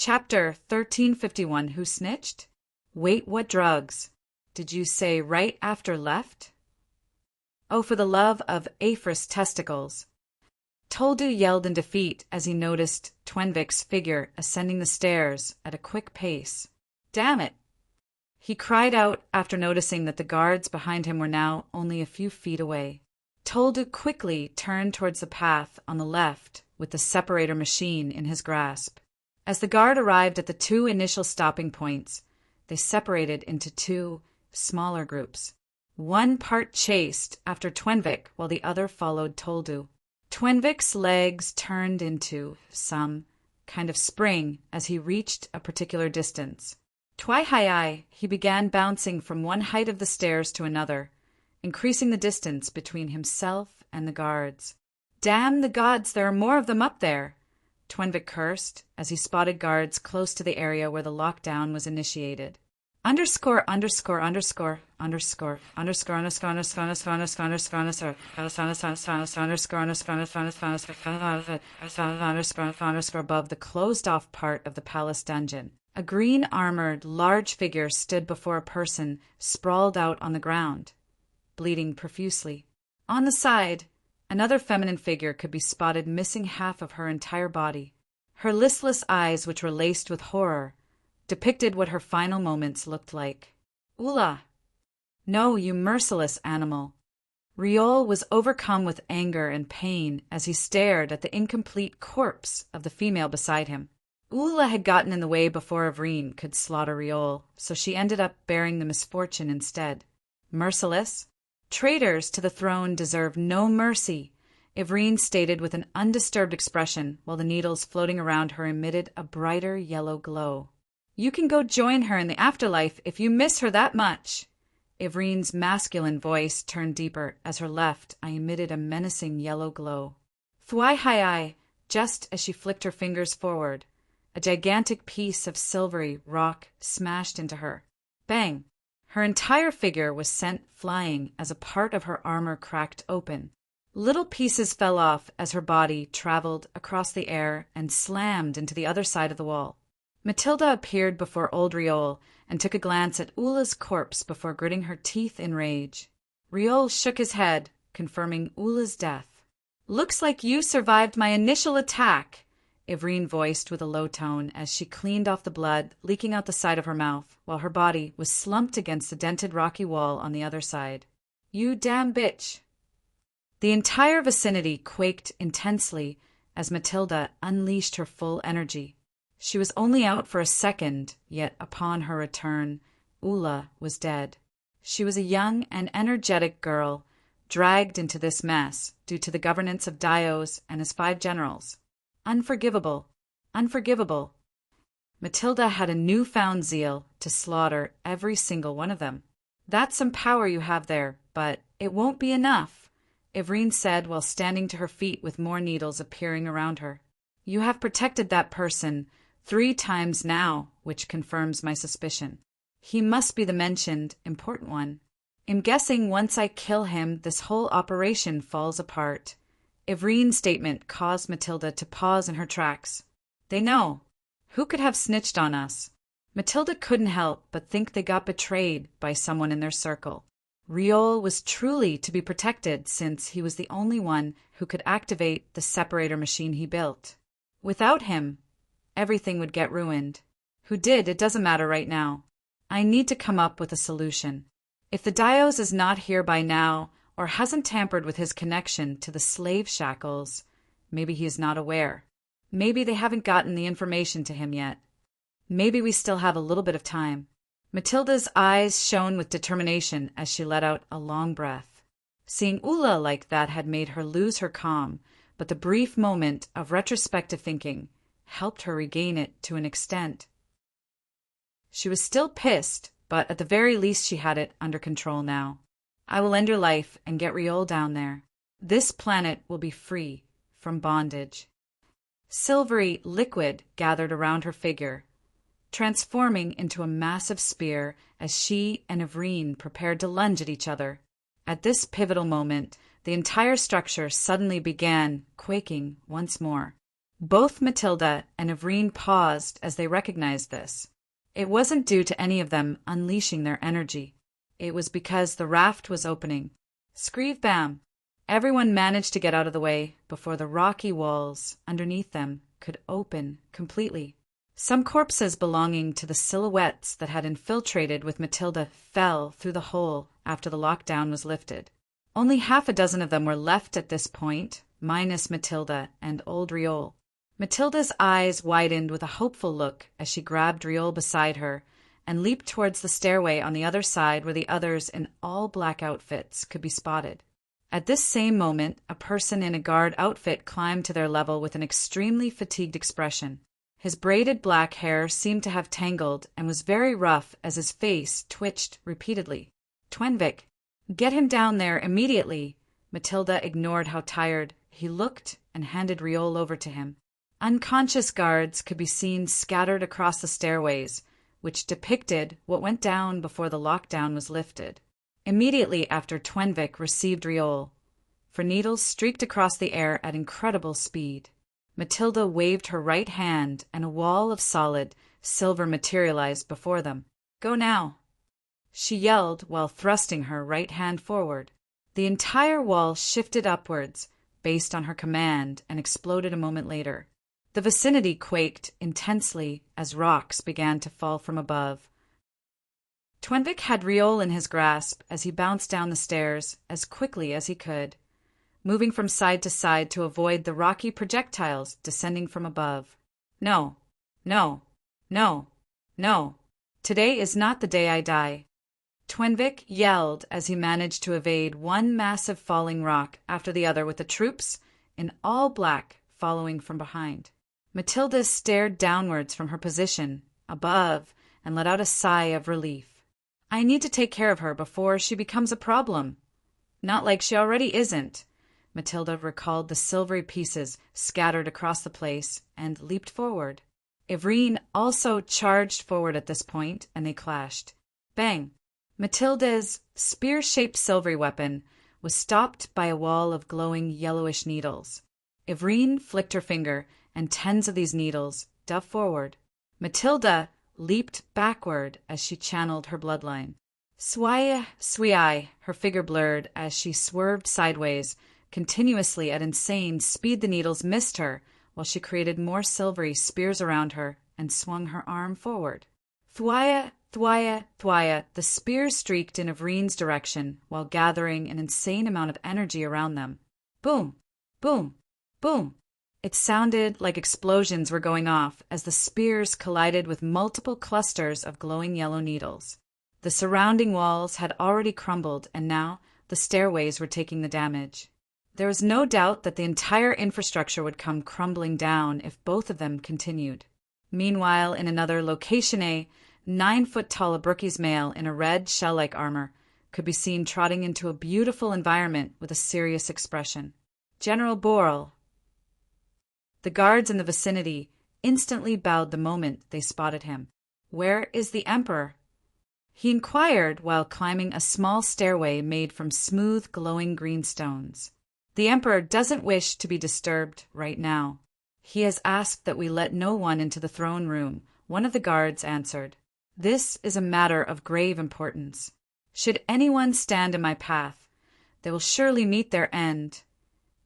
Chapter 1351. Who snitched? Wait, what drugs? Did you say right after left? Oh, for the love of Aphris testicles! Toldu yelled in defeat as he noticed Twenvik's figure ascending the stairs at a quick pace. Damn it! He cried out after noticing that the guards behind him were now only a few feet away. Toldu quickly turned towards the path on the left with the separator machine in his grasp. As the guard arrived at the two initial stopping points, they separated into two smaller groups. One part chased after Twenvik while the other followed Toldu. Twenvik's legs turned into some kind of spring as he reached a particular distance. Twi-hi-I, he began bouncing from one height of the stairs to another, increasing the distance between himself and the guards. Damn the gods, there are more of them up there! Twenvik cursed as he spotted guards close to the area where the lockdown was initiated. Underscore above the closed-off part of the palace dungeon. A green-armored, large figure stood before a person sprawled out on the ground, bleeding profusely. On the side, another feminine figure could be spotted missing half of her entire body. Her listless eyes, which were laced with horror, depicted what her final moments looked like. Ula! No, you merciless animal! Riol was overcome with anger and pain as he stared at the incomplete corpse of the female beside him. Ula had gotten in the way before Avreen could slaughter Riol, so she ended up bearing the misfortune instead. Merciless? Traitors to the throne deserve no mercy, Avreen stated with an undisturbed expression while the needles floating around her emitted a brighter yellow glow. You can go join her in the afterlife if you miss her that much. Avreen's masculine voice turned deeper as her left eye emitted a menacing yellow glow. Thwi-hi-I, just as she flicked her fingers forward, a gigantic piece of silvery rock smashed into her. Bang! Her entire figure was sent flying as a part of her armor cracked open. Little pieces fell off as her body traveled across the air and slammed into the other side of the wall. Matilda appeared before old Riol and took a glance at Ula's corpse before gritting her teeth in rage. Riol shook his head, confirming Ula's death. Looks like you survived my initial attack, Avreen voiced with a low tone as she cleaned off the blood leaking out the side of her mouth while her body was slumped against the dented rocky wall on the other side. You damn bitch! The entire vicinity quaked intensely as Matilda unleashed her full energy. She was only out for a second, yet upon her return, Ula was dead. She was a young and energetic girl, dragged into this mess due to the governance of Dios and his 5 generals. Unforgivable, unforgivable. Matilda had a newfound zeal to slaughter every single one of them. That's some power you have there, but it won't be enough, Avreen said while standing to her feet with more needles appearing around her. You have protected that person 3 times now, which confirms my suspicion. He must be the mentioned important one. I'm guessing once I kill him, this whole operation falls apart. Avreen's statement caused Matilda to pause in her tracks. They know. Who could have snitched on us? Matilda couldn't help but think they got betrayed by someone in their circle. Riol was truly to be protected since he was the only one who could activate the separator machine he built. Without him, everything would get ruined. Who did, it doesn't matter right now. I need to come up with a solution. If the Dios is not here by now, or hasn't tampered with his connection to the slave shackles, maybe he is not aware. Maybe they haven't gotten the information to him yet. Maybe we still have a little bit of time. Matilda's eyes shone with determination as she let out a long breath. Seeing Ula like that had made her lose her calm, but the brief moment of retrospective thinking helped her regain it to an extent. She was still pissed, but at the very least she had it under control now. I will end your life and get Riol down there. This planet will be free from bondage. Silvery liquid gathered around her figure, transforming into a massive spear as she and Avreen prepared to lunge at each other. At this pivotal moment, the entire structure suddenly began quaking once more. Both Matilda and Ivreen paused as they recognized this. It wasn't due to any of them unleashing their energy. It was because the raft was opening. Screeve-bam! Everyone managed to get out of the way before the rocky walls underneath them could open completely. Some corpses belonging to the silhouettes that had infiltrated with Matilda fell through the hole after the lockdown was lifted. Only half a dozen of them were left at this point, minus Matilda and old Riol. Matilda's eyes widened with a hopeful look as she grabbed Riol beside her and leaped towards the stairway on the other side where the others in all black outfits could be spotted. At this same moment, a person in a guard outfit climbed to their level with an extremely fatigued expression. His braided black hair seemed to have tangled and was very rough as his face twitched repeatedly. Twenvik, get him down there immediately! Matilda ignored how tired he looked and handed Riol over to him. Unconscious guards could be seen scattered across the stairways, which depicted what went down before the lockdown was lifted. Immediately after Twenvik received Riol, for needles streaked across the air at incredible speed. Matilda waved her right hand and a wall of solid silver materialized before them. Go now! She yelled while thrusting her right hand forward. The entire wall shifted upwards based on her command and exploded a moment later. The vicinity quaked intensely as rocks began to fall from above. Twenvik had Riol in his grasp as he bounced down the stairs as quickly as he could, moving from side to side to avoid the rocky projectiles descending from above. No, no, no, no. Today is not the day I die. Twenvik yelled as he managed to evade one massive falling rock after the other with the troops in all black following from behind. Matilda stared downwards from her position above and let out a sigh of relief. I need to take care of her before she becomes a problem. Not like she already isn't. Matilda recalled the silvery pieces scattered across the place and leaped forward. Ivreen also charged forward at this point, and they clashed. Bang! Matilda's spear-shaped silvery weapon was stopped by a wall of glowing yellowish needles. Ivreen flicked her finger, and tens of these needles dove forward. Matilda leaped backward as she channeled her bloodline. Swaya, swii, her figure blurred as she swerved sideways, continuously at insane speed. The needles missed her, while she created more silvery spears around her and swung her arm forward. Thwaya, thwaya, thwaya, the spears streaked in Ivreen's direction while gathering an insane amount of energy around them. Boom, boom, boom. It sounded like explosions were going off as the spears collided with multiple clusters of glowing yellow needles. The surrounding walls had already crumbled, and now the stairways were taking the damage. There was no doubt that the entire infrastructure would come crumbling down if both of them continued. Meanwhile, in another location, a 9-foot-tall Abrukes male in a red shell-like armor could be seen trotting into a beautiful environment with a serious expression. General Borel. The guards in the vicinity instantly bowed the moment they spotted him. Where is the Emperor? He inquired while climbing a small stairway made from smooth, glowing green stones. The Emperor doesn't wish to be disturbed right now. He has asked that we let no one into the throne room, one of the guards answered. This is a matter of grave importance. Should anyone stand in my path, they will surely meet their end.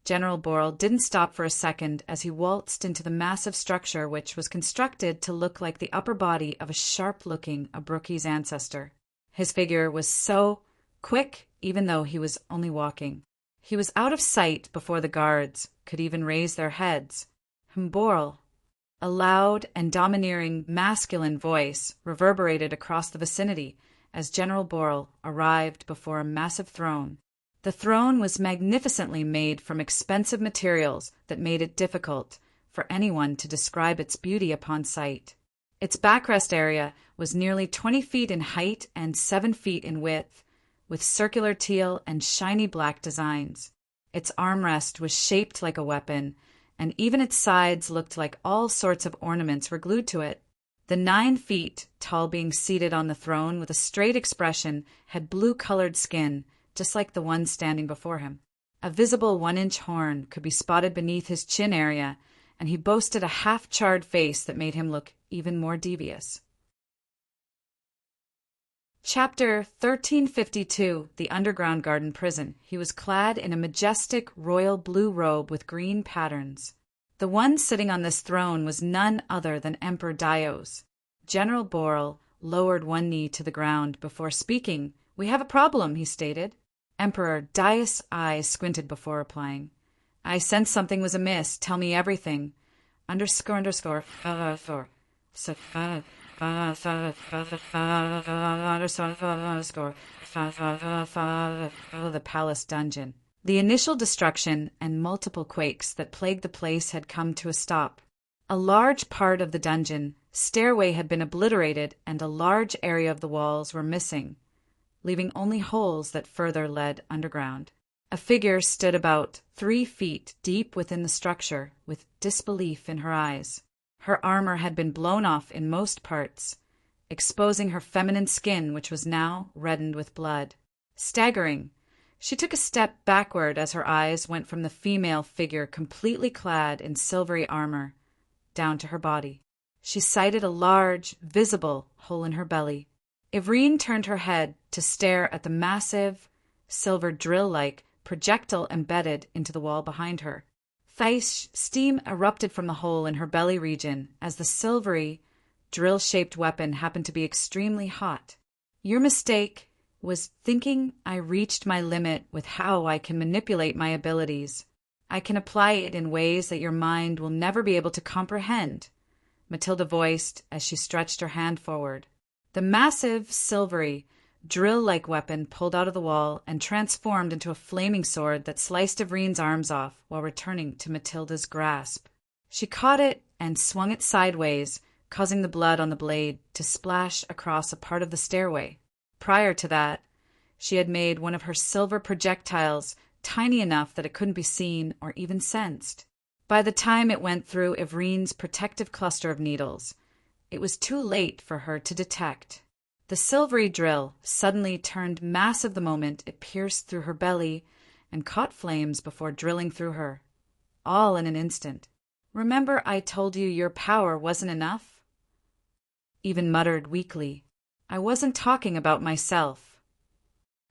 General Borel didn't stop for a second as he waltzed into the massive structure which was constructed to look like the upper body of a sharp-looking Abrukes ancestor. His figure was so quick, even though he was only walking. He was out of sight before the guards could even raise their heads. Borel. A loud and domineering masculine voice reverberated across the vicinity as General Borel arrived before a massive throne. The throne was magnificently made from expensive materials that made it difficult for anyone to describe its beauty upon sight. Its backrest area was nearly 20 feet in height and 7 feet in width, with circular teal and shiny black designs. Its armrest was shaped like a weapon, and even its sides looked like all sorts of ornaments were glued to it. The 9 feet tall being seated on the throne with a straight expression had blue-colored skin, just like the one standing before him. A visible 1-inch horn could be spotted beneath his chin area, and he boasted a half-charred face that made him look even more devious. Chapter 1352, The Underground Garden Prison. He was clad in a majestic royal blue robe with green patterns. The one sitting on this throne was none other than Emperor Dios. General Borel lowered one knee to the ground before speaking. "We have a problem," he stated. Emperor Dios' eyes squinted before replying. "I sensed something was amiss. Tell me everything. ______. The palace dungeon. The initial destruction and multiple quakes that plagued the place had come to a stop. A large part of the dungeon stairway had been obliterated, and a large area of the walls were missing, leaving only holes that further led underground. A figure stood about 3 feet deep within the structure, with disbelief in her eyes. Her armor had been blown off in most parts, exposing her feminine skin, which was now reddened with blood. Staggering, she took a step backward as her eyes went from the female figure completely clad in silvery armor down to her body. She sighted a large, visible hole in her belly. Ivrine turned her head to stare at the massive, silver drill-like projectile embedded into the wall behind her. Steam erupted from the hole in her belly region as the silvery, drill-shaped weapon happened to be extremely hot. "Your mistake was thinking I reached my limit with how I can manipulate my abilities. I can apply it in ways that your mind will never be able to comprehend," Matilda voiced as she stretched her hand forward. The massive, silvery, drill-like weapon pulled out of the wall and transformed into a flaming sword that sliced Ivrine's arms off while returning to Matilda's grasp. She caught it and swung it sideways, causing the blood on the blade to splash across a part of the stairway. Prior to that, she had made one of her silver projectiles tiny enough that it couldn't be seen or even sensed. By the time it went through Ivrine's protective cluster of needles, it was too late for her to detect. The silvery drill suddenly turned massive the moment it pierced through her belly and caught flames before drilling through her, all in an instant. "Remember I told you your power wasn't enough?" Even muttered weakly. "I wasn't talking about myself."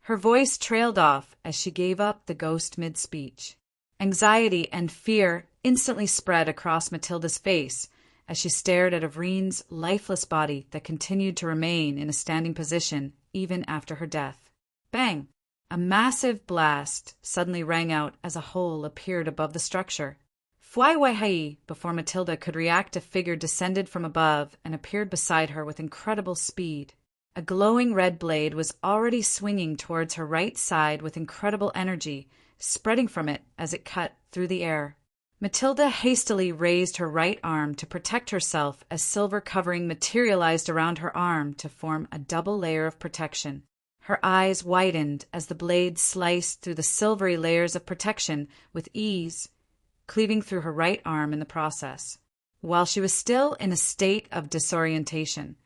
Her voice trailed off as she gave up the ghost mid-speech. Anxiety and fear instantly spread across Matilda's face as she stared at Ivrine's lifeless body that continued to remain in a standing position even after her death. Bang! A massive blast suddenly rang out as a hole appeared above the structure. Fwaiwaihai! Before Matilda could react, a figure descended from above and appeared beside her with incredible speed. A glowing red blade was already swinging towards her right side with incredible energy, spreading from it as it cut through the air. Matilda hastily raised her right arm to protect herself as silver covering materialized around her arm to form a double layer of protection. Her eyes widened as the blade sliced through the silvery layers of protection with ease, cleaving through her right arm in the process. While she was still in a state of disorientation,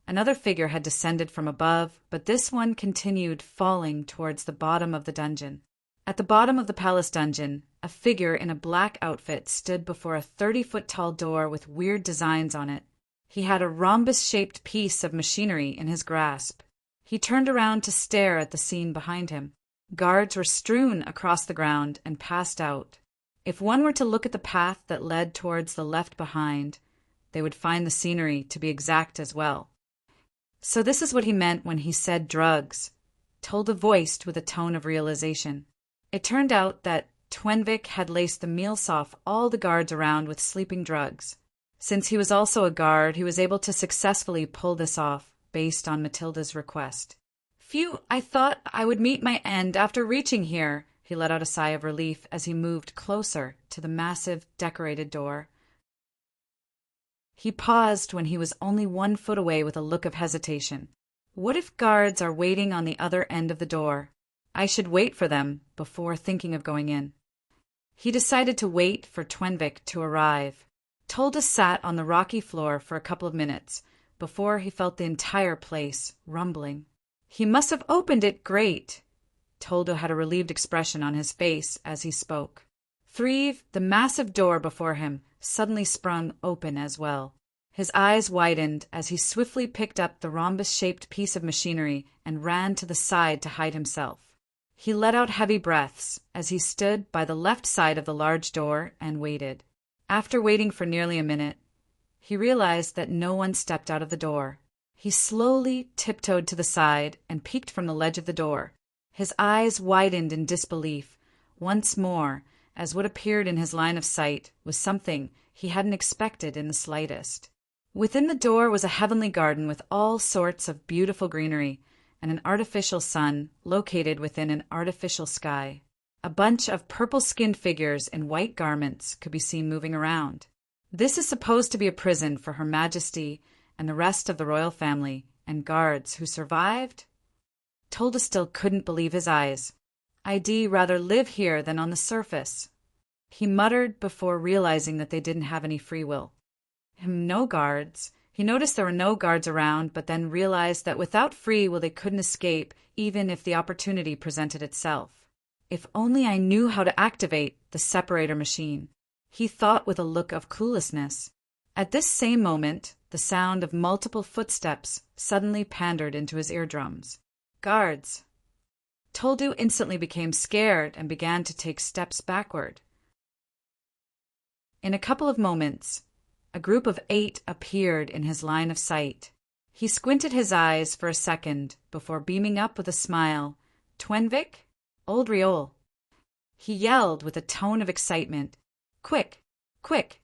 another figure had descended from above, but this one continued falling towards the bottom of the dungeon. At the bottom of the palace dungeon, a figure in a black outfit stood before a 30-foot-tall door with weird designs on it. He had a rhombus-shaped piece of machinery in his grasp. He turned around to stare at the scene behind him. Guards were strewn across the ground and passed out. If one were to look at the path that led towards the left behind, they would find the scenery to be exact as well. So this is what he meant when he said drugs, Tilda voiced with a tone of realization. It turned out that Twenvik had laced the meals off all the guards around with sleeping drugs. Since he was also a guard, he was able to successfully pull this off, based on Matilda's request. "Phew, I thought I would meet my end after reaching here," he let out a sigh of relief as he moved closer to the massive, decorated door. He paused when he was only 1 foot away with a look of hesitation. What if guards are waiting on the other end of the door? I should wait for them before thinking of going in. He decided to wait for Twenvik to arrive. Tilda sat on the rocky floor for a couple of minutes before he felt the entire place rumbling. He must have opened it great. Toldo had a relieved expression on his face as he spoke. 3. The massive door before him suddenly sprung open as well. His eyes widened as he swiftly picked up the rhombus-shaped piece of machinery and ran to the side to hide himself. He let out heavy breaths as he stood by the left side of the large door and waited. After waiting for nearly a minute, he realized that no one stepped out of the door. He slowly tiptoed to the side and peeked from the ledge of the door. His eyes widened in disbelief once more as what appeared in his line of sight was something he hadn't expected in the slightest. Within the door was a heavenly garden with all sorts of beautiful greenery and an artificial sun located within an artificial sky. A bunch of purple-skinned figures in white garments could be seen moving around. This is supposed to be a prison for Her Majesty and the rest of the royal family and guards who survived. Tolda still couldn't believe his eyes. I'd rather live here than on the surface, he muttered before realizing that they didn't have any free will. No guards. He noticed there were no guards around, but then realized that without free will they couldn't escape even if the opportunity presented itself. If only I knew how to activate the separator machine, he thought with a look of cluelessness. At this same moment, the sound of multiple footsteps suddenly pandered into his eardrums. Guards. Toldu instantly became scared and began to take steps backward. In a couple of moments, a group of 8 appeared in his line of sight. He squinted his eyes for a second before beaming up with a smile. Twenvik? Old Riol. He yelled with a tone of excitement. Quick! Quick!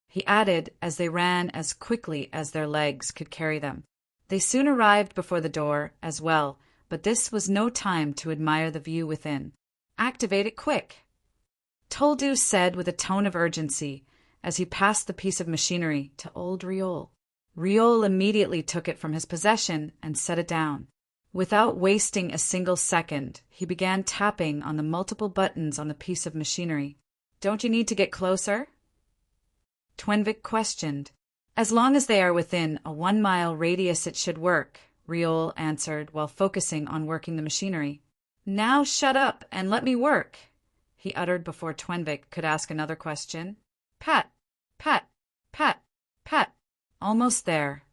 He added as they ran as quickly as their legs could carry them. They soon arrived before the door as well, but this was no time to admire the view within. Activate it quick! Toldu said with a tone of urgency as he passed the piece of machinery to old Riol. Riol immediately took it from his possession and set it down. Without wasting a single second, he began tapping on the multiple buttons on the piece of machinery. Don't you need to get closer? Twenvik questioned. As long as they are within a 1-mile radius it should work, Riol answered while focusing on working the machinery. Now shut up and let me work, he uttered before Twenvik could ask another question. Pat, pat, pat, pat. Almost there,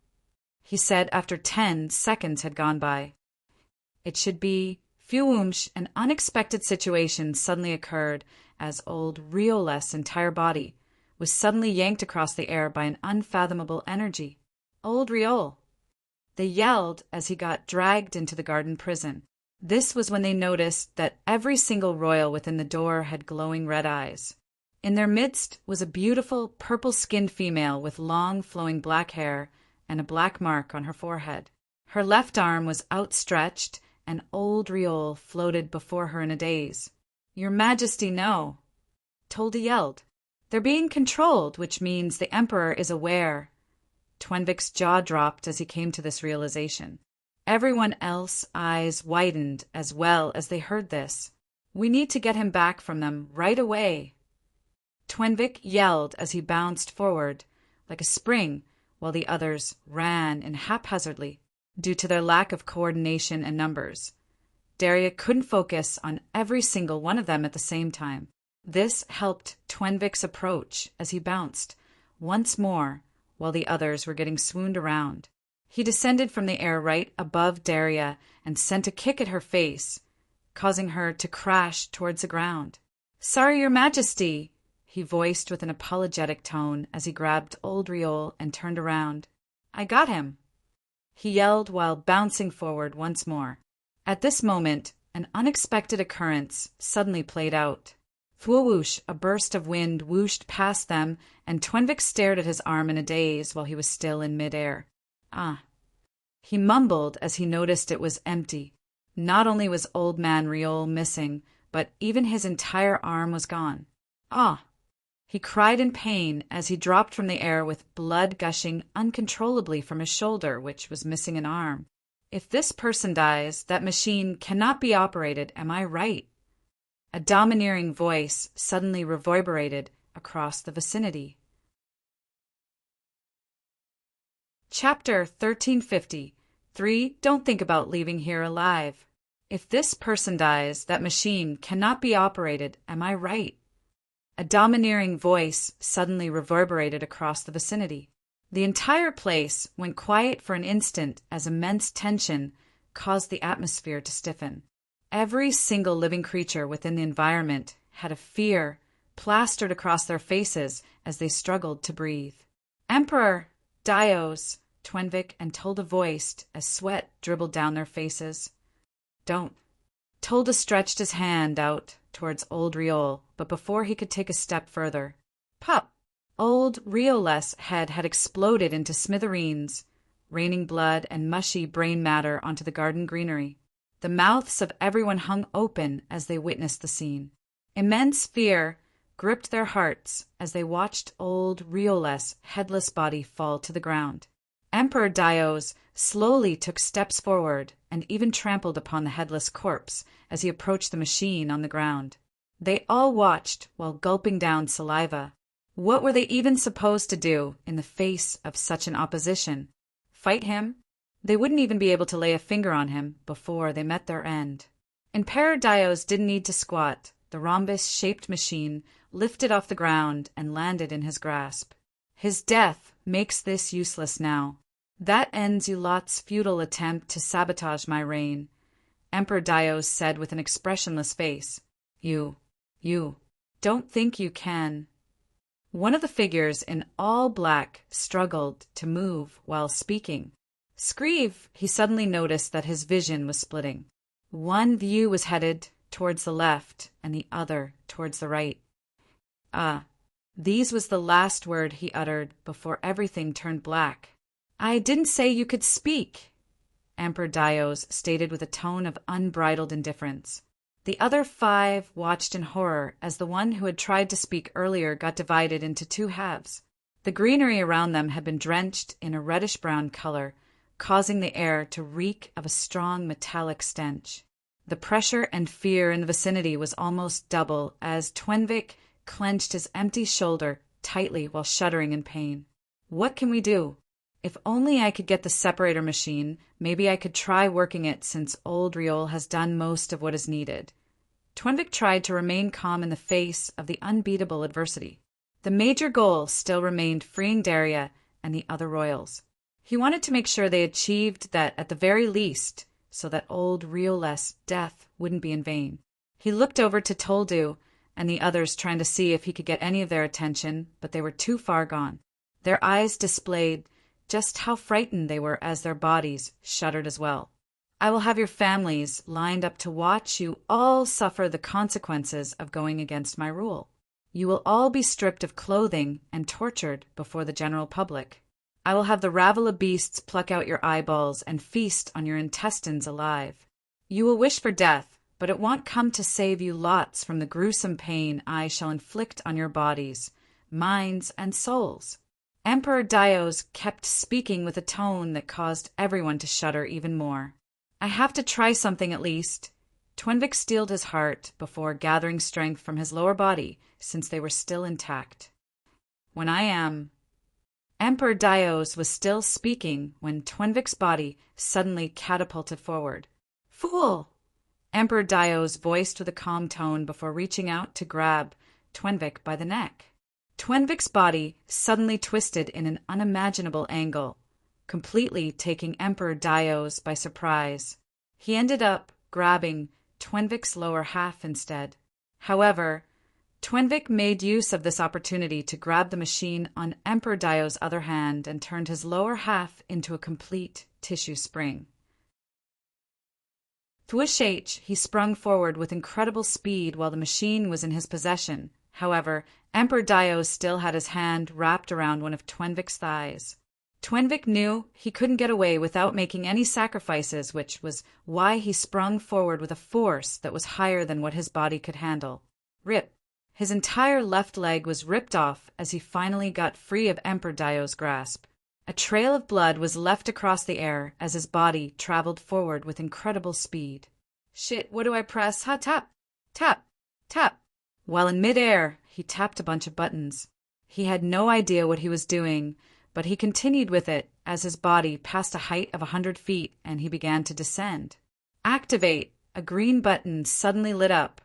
he said after 10 seconds had gone by. It should be. Phew, an unexpected situation suddenly occurred as old Riol's entire body was suddenly yanked across the air by an unfathomable energy. Old Riol! They yelled as he got dragged into the garden prison. This was when they noticed that every single royal within the door had glowing red eyes. In their midst was a beautiful purple-skinned female with long flowing black hair and a black mark on her forehead. Her left arm was outstretched and old Riol floated before her in a daze. Your Majesty, no! Tolda yelled. They're being controlled, which means the Emperor is aware. Twenvik's jaw dropped as he came to this realization. Everyone else's eyes widened as well as they heard this. We need to get him back from them right away. Twenvik yelled as he bounced forward like a spring while the others ran in haphazardly due to their lack of coordination and numbers. Daria couldn't focus on every single one of them at the same time. This helped Twenvik's approach as he bounced once more while the others were getting swooned around. He descended from the air right above Daria and sent a kick at her face, causing her to crash towards the ground. Sorry, Your Majesty, he voiced with an apologetic tone as he grabbed old Riol and turned around. I got him, he yelled while bouncing forward once more. At this moment, an unexpected occurrence suddenly played out. Thwoosh, a burst of wind whooshed past them, and Twenvik stared at his arm in a daze while he was still in midair. Ah. He mumbled as he noticed it was empty. Not only was old man Riol missing, but even his entire arm was gone. Ah. He cried in pain as he dropped from the air with blood gushing uncontrollably from his shoulder, which was missing an arm. If this person dies, that machine cannot be operated, am I right? A domineering voice suddenly reverberated across the vicinity. Chapter 1350. 3. Don't think about leaving here alive. If this person dies, that machine cannot be operated, am I right? A domineering voice suddenly reverberated across the vicinity. The entire place went quiet for an instant as immense tension caused the atmosphere to stiffen. Every single living creature within the environment had a fear plastered across their faces as they struggled to breathe. Emperor Dios, Twenvik and Tolda voiced as sweat dribbled down their faces. Don't. Tolda stretched his hand out towards old Riol, but before he could take a step further, pop! Old Riol's head had exploded into smithereens, raining blood and mushy brain matter onto the garden greenery. The mouths of everyone hung open as they witnessed the scene. Immense fear gripped their hearts as they watched old Riol's headless body fall to the ground. Emperor Dios slowly took steps forward and even trampled upon the headless corpse as he approached the machine on the ground. They all watched while gulping down saliva. What were they even supposed to do in the face of such an opposition? Fight him? They wouldn't even be able to lay a finger on him before they met their end. Emperor Dios didn't need to squat. The rhombus-shaped machine lifted off the ground and landed in his grasp. His death makes this useless now. That ends you lot's futile attempt to sabotage my reign, Emperor Dios said with an expressionless face. You don't think you can. One of the figures in all black struggled to move while speaking. Screeve, he suddenly noticed that his vision was splitting. One view was headed towards the left and the other towards the right. These was the last word he uttered before everything turned black. I didn't say you could speak, Emperor Dios stated with a tone of unbridled indifference. The other 5 watched in horror as the one who had tried to speak earlier got divided into 2 halves. The greenery around them had been drenched in a reddish-brown color, causing the air to reek of a strong metallic stench. The pressure and fear in the vicinity was almost double as Twenvik clenched his empty shoulder tightly while shuddering in pain. What can we do? If only I could get the separator machine, maybe I could try working it since old Riol has done most of what is needed. Twenvik tried to remain calm in the face of the unbeatable adversity. The major goal still remained freeing Daria and the other royals. He wanted to make sure they achieved that at the very least, so that old Riol's death wouldn't be in vain. He looked over to Toldu and the others trying to see if he could get any of their attention, but they were too far gone. Their eyes displayed just how frightened they were as their bodies shuddered as well. I will have your families lined up to watch you all suffer the consequences of going against my rule. You will all be stripped of clothing and tortured before the general public. I will have the rabble of beasts pluck out your eyeballs and feast on your intestines alive. You will wish for death, but it won't come to save you lots from the gruesome pain I shall inflict on your bodies, minds, and souls. Emperor Dios kept speaking with a tone that caused everyone to shudder even more. I have to try something at least. Twenvik steeled his heart before gathering strength from his lower body, since they were still intact. When I am... Emperor Dios was still speaking when Twenvik's body suddenly catapulted forward. Fool! Emperor Dios voiced with a calm tone before reaching out to grab Twenvik by the neck. Twenvik's body suddenly twisted in an unimaginable angle, completely taking Emperor Dios by surprise. He ended up grabbing Twenvik's lower half instead. However, Twenvik made use of this opportunity to grab the machine on Emperor Dios' other hand and turned his lower half into a complete tissue spring. Thwish, he sprung forward with incredible speed while the machine was in his possession. However, Emperor Dios still had his hand wrapped around one of Twenvik's thighs. Twenvik knew he couldn't get away without making any sacrifices, which was why he sprung forward with a force that was higher than what his body could handle. Rip! His entire left leg was ripped off as he finally got free of Emperor Dios' grasp. A trail of blood was left across the air as his body traveled forward with incredible speed. Shit, what do I press? Ha, tap! Tap! Tap! While in midair, he tapped a bunch of buttons. He had no idea what he was doing, but he continued with it as his body passed a height of 100 feet and he began to descend. Activate! A green button suddenly lit up.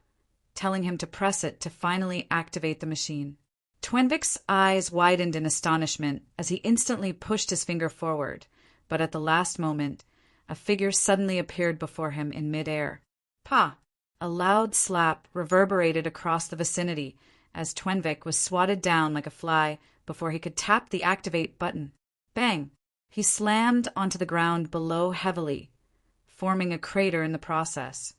telling him to press it to finally activate the machine. Twenvik's eyes widened in astonishment as he instantly pushed his finger forward, but at the last moment, a figure suddenly appeared before him in midair. Pa! A loud slap reverberated across the vicinity as Twenvik was swatted down like a fly before he could tap the activate button. Bang! He slammed onto the ground below heavily, forming a crater in the process.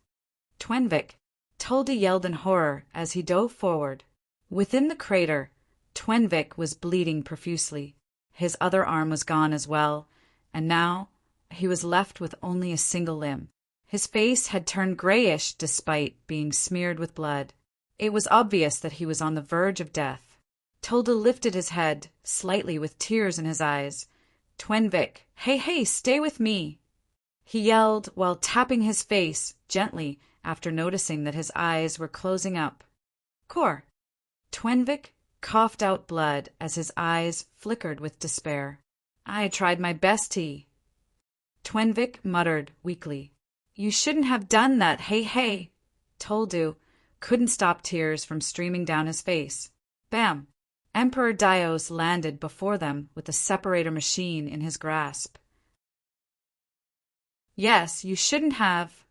Twenvik! Toldu yelled in horror as he dove forward. Within the crater, Twenvik was bleeding profusely. His other arm was gone as well, and now he was left with only a single limb. His face had turned grayish despite being smeared with blood. It was obvious that he was on the verge of death. Toldu lifted his head, slightly with tears in his eyes. Twenvik, hey, stay with me! He yelled while tapping his face gently after noticing that his eyes were closing up. Kor! Twenvik coughed out blood as his eyes flickered with despair. I tried my best, T. Twenvik muttered weakly. You shouldn't have done that, hey. Toldu couldn't stop tears from streaming down his face. Bam! Emperor Dios landed before them with the separator machine in his grasp. Yes, you shouldn't have,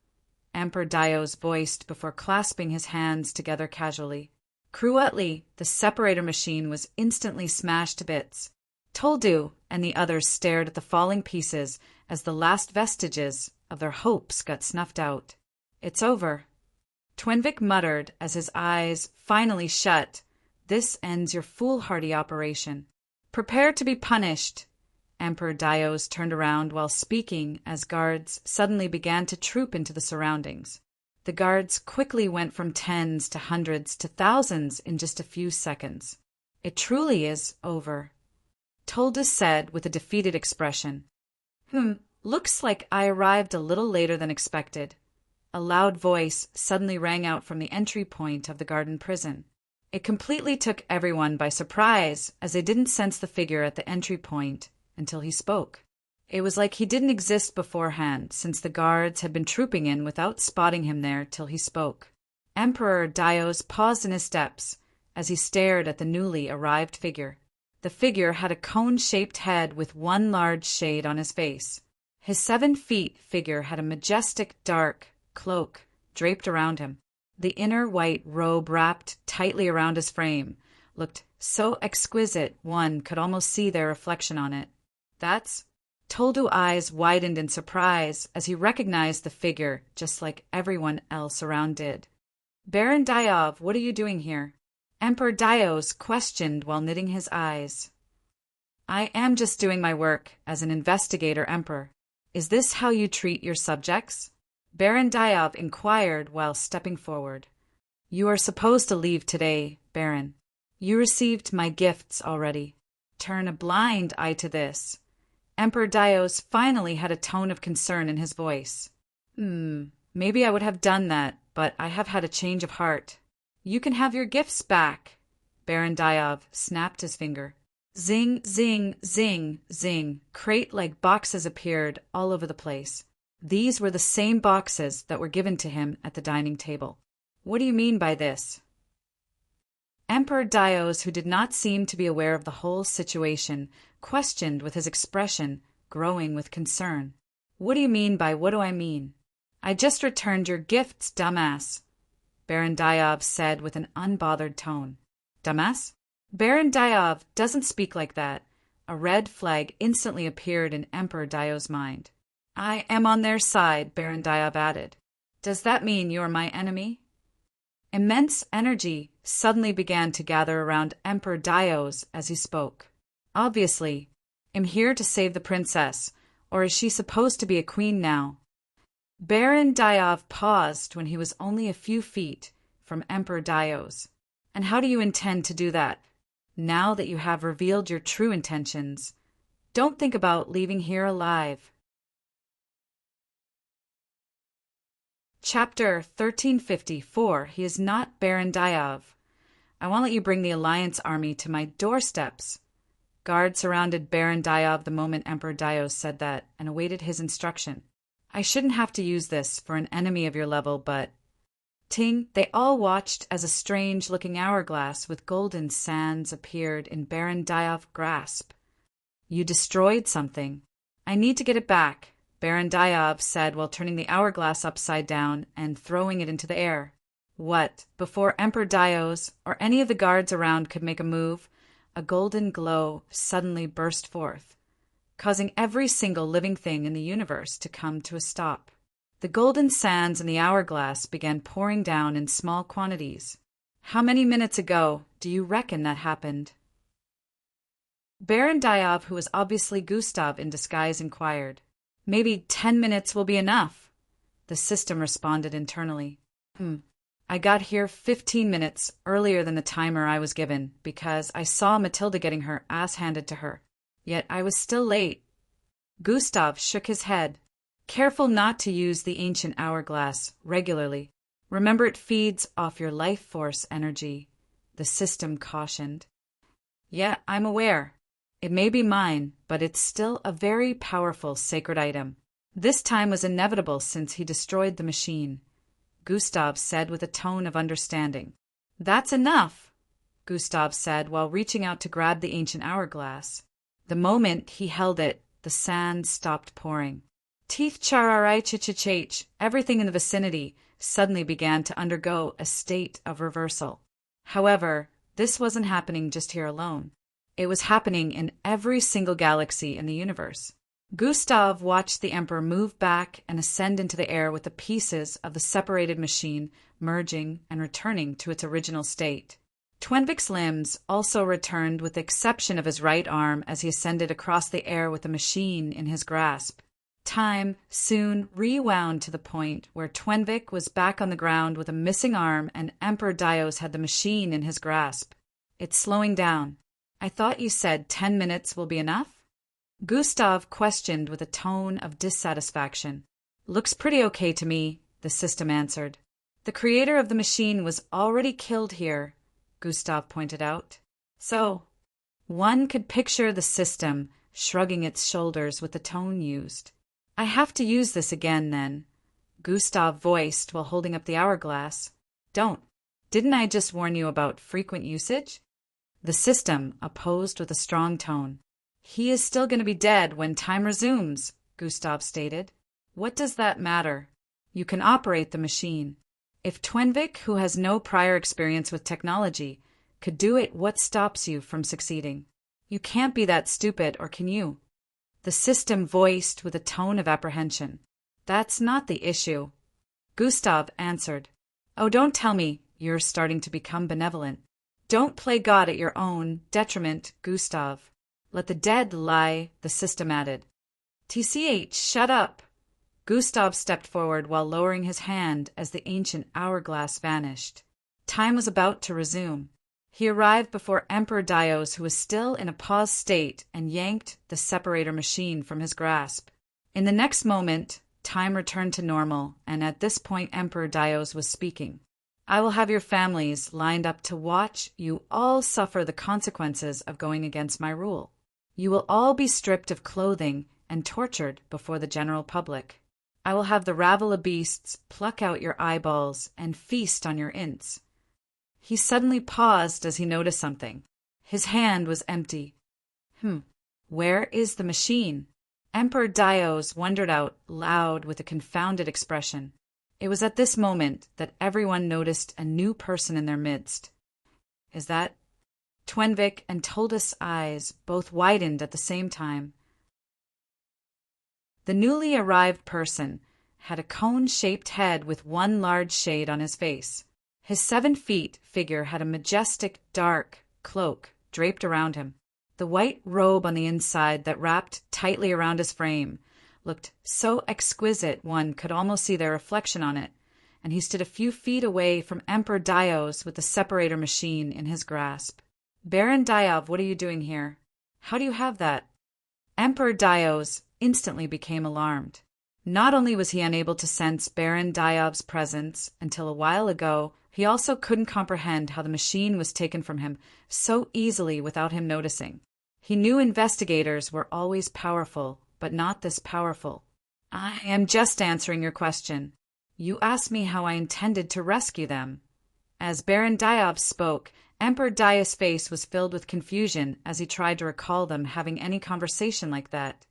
Emperor Dios voiced before clasping his hands together casually. Cruelly, the separator machine was instantly smashed to bits. Toldu and the others stared at the falling pieces as the last vestiges of their hopes got snuffed out. It's over. Twenvik muttered as his eyes finally shut. This ends your foolhardy operation. Prepare to be punished. Emperor Dios turned around while speaking as guards suddenly began to troop into the surroundings. The guards quickly went from tens to hundreds to thousands in just a few seconds. It truly is over, Toldu said with a defeated expression. Looks like I arrived a little later than expected. A loud voice suddenly rang out from the entry point of the garden prison. It completely took everyone by surprise as they didn't sense the figure at the entry point until he spoke. It was like he didn't exist beforehand, since the guards had been trooping in without spotting him there till he spoke. Emperor Dios paused in his steps as he stared at the newly arrived figure. The figure had a cone-shaped head with one large shade on his face. His 7-feet figure had a majestic dark cloak draped around him. The inner white robe wrapped tightly around his frame looked so exquisite one could almost see their reflection on it. That's... Toldu's eyes widened in surprise as he recognized the figure just like everyone else around did. Baron Diov, what are you doing here? Emperor Dios questioned while knitting his eyes. I am just doing my work as an investigator, Emperor. Is this how you treat your subjects? Baron Diov inquired while stepping forward. You are supposed to leave today, Baron. You received my gifts already. Turn a blind eye to this. Emperor Dios finally had a tone of concern in his voice. Maybe I would have done that, but I have had a change of heart. You can have your gifts back. Baron Diov snapped his finger. Zing, zing, zing, zing. Crate-like boxes appeared all over the place. These were the same boxes that were given to him at the dining table. What do you mean by this? Emperor Dios, who did not seem to be aware of the whole situation, questioned with his expression growing with concern. What do you mean by what do I mean? I just returned your gifts, dumbass, Baron Diov said with an unbothered tone. Dumbass? Baron Diov doesn't speak like that. A red flag instantly appeared in Emperor Dios's mind. I am on their side, Baron Diov added. Does that mean you are my enemy? Immense energy suddenly began to gather around Emperor Dios as he spoke. Obviously, I'm here to save the princess, or is she supposed to be a queen now? Baron Diov paused when he was only a few feet from Emperor Dios. And how do you intend to do that? Now that you have revealed your true intentions, don't think about leaving here alive. Chapter 1354. He is not Baron Diov. I won't let you bring the Alliance army to my doorsteps. Guards surrounded Baron Diov the moment Emperor Dios said that and awaited his instruction. I shouldn't have to use this for an enemy of your level, but... Ting, they all watched as a strange-looking hourglass with golden sands appeared in Baron Diov's grasp. You destroyed something. I need to get it back, Baron Diov said while turning the hourglass upside down and throwing it into the air. What? Before Emperor Dios or any of the guards around could make a move, a golden glow suddenly burst forth, causing every single living thing in the universe to come to a stop. The golden sands in the hourglass began pouring down in small quantities. How many minutes ago do you reckon that happened? Baron Diov, who was obviously Gustav in disguise, inquired. Maybe 10 minutes will be enough, the system responded internally. I got here 15 minutes earlier than the timer I was given because I saw Matilda getting her ass handed to her. Yet I was still late. Gustav shook his head. Careful not to use the ancient hourglass regularly. Remember it feeds off your life force energy, the system cautioned. Yeah, I'm aware. It may be mine, but it's still a very powerful sacred item. This time was inevitable since he destroyed the machine, Gustav said with a tone of understanding. That's enough, Gustav said while reaching out to grab the ancient hourglass. The moment he held it, the sand stopped pouring. Teeth chararai-ch-ch-ch-ch, everything in the vicinity suddenly began to undergo a state of reversal. However, this wasn't happening just here alone. It was happening in every single galaxy in the universe. Gustav watched the Emperor move back and ascend into the air with the pieces of the separated machine merging and returning to its original state. Twenvik's limbs also returned with the exception of his right arm as he ascended across the air with the machine in his grasp. Time soon rewound to the point where Twenvik was back on the ground with a missing arm and Emperor Dios had the machine in his grasp. It's slowing down. I thought you said 10 minutes will be enough? Gustav questioned with a tone of dissatisfaction. Looks pretty okay to me, the system answered. The creator of the machine was already killed here, Gustav pointed out. So, one could picture the system shrugging its shoulders with the tone used. I have to use this again, then, Gustav voiced while holding up the hourglass. Don't. Didn't I just warn you about frequent usage? The system opposed with a strong tone. He is still going to be dead when time resumes, Gustav stated. What does that matter? You can operate the machine. If Twenvik, who has no prior experience with technology, could do it, what stops you from succeeding? You can't be that stupid, or can you? The system voiced with a tone of apprehension. That's not the issue, Gustav answered. Oh, don't tell me you're starting to become benevolent. Don't play God at your own detriment, Gustav. Let the dead lie, the system added. TCH, shut up. Gustav stepped forward while lowering his hand as the ancient hourglass vanished. Time was about to resume. He arrived before Emperor Dios, who was still in a paused state, and yanked the separator machine from his grasp. In the next moment, time returned to normal, and at this point Emperor Dios was speaking. I will have your families lined up to watch you all suffer the consequences of going against my rule. You will all be stripped of clothing and tortured before the general public. I will have the rabble of beasts pluck out your eyeballs and feast on your ints. He suddenly paused as he noticed something. His hand was empty. Where is the machine? Emperor Dios wondered out loud with a confounded expression. It was at this moment that everyone noticed a new person in their midst. Is that? Twenvik and Toldus' eyes both widened at the same time. The newly arrived person had a cone-shaped head with one large shade on his face. His 7-feet figure had a majestic, dark cloak draped around him. The white robe on the inside that wrapped tightly around his frame looked so exquisite one could almost see their reflection on it, and he stood a few feet away from Emperor Dios with the separator machine in his grasp. Baron Diov, what are you doing here? How do you have that? Emperor Dios instantly became alarmed. Not only was he unable to sense Baron Diov's presence until a while ago, he also couldn't comprehend how the machine was taken from him so easily without him noticing. He knew investigators were always powerful, but not this powerful. I am just answering your question. You asked me how I intended to rescue them. As Baron Diab spoke, Emperor Dia's face was filled with confusion as he tried to recall them having any conversation like that.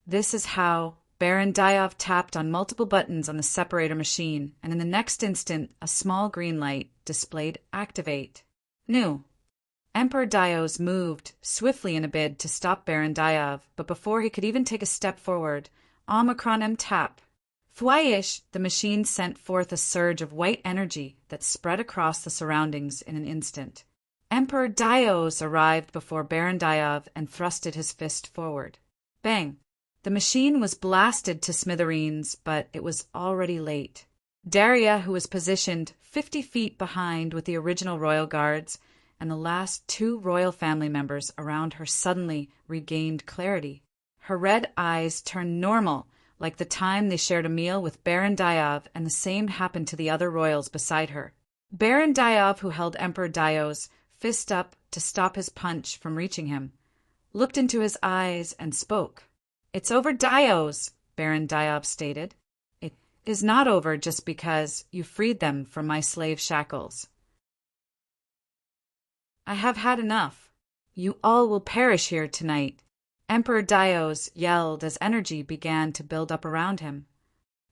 This is how. Baron Diab tapped on multiple buttons on the separator machine, and in the next instant, a small green light displayed Activate. New. Emperor Dios moved swiftly in a bid to stop Baron Diab, but before he could even take a step forward, Omicron M tap. Thwaish, the machine sent forth a surge of white energy that spread across the surroundings in an instant. Emperor Dios arrived before Baron Diab and thrusted his fist forward. Bang! The machine was blasted to smithereens, but it was already late. Daria, who was positioned 50 feet behind with the original royal guards, and the last 2 royal family members around her suddenly regained clarity. Her red eyes turned normal, like the time they shared a meal with Baron Diab, and the same happened to the other royals beside her. Baron Diab, who held Emperor Dios fist up to stop his punch from reaching him, looked into his eyes and spoke. It's over, Dios, Baron Diab stated. It is not over just because you freed them from my slave shackles. I have had enough. You all will perish here tonight. Emperor Dios yelled as energy began to build up around him.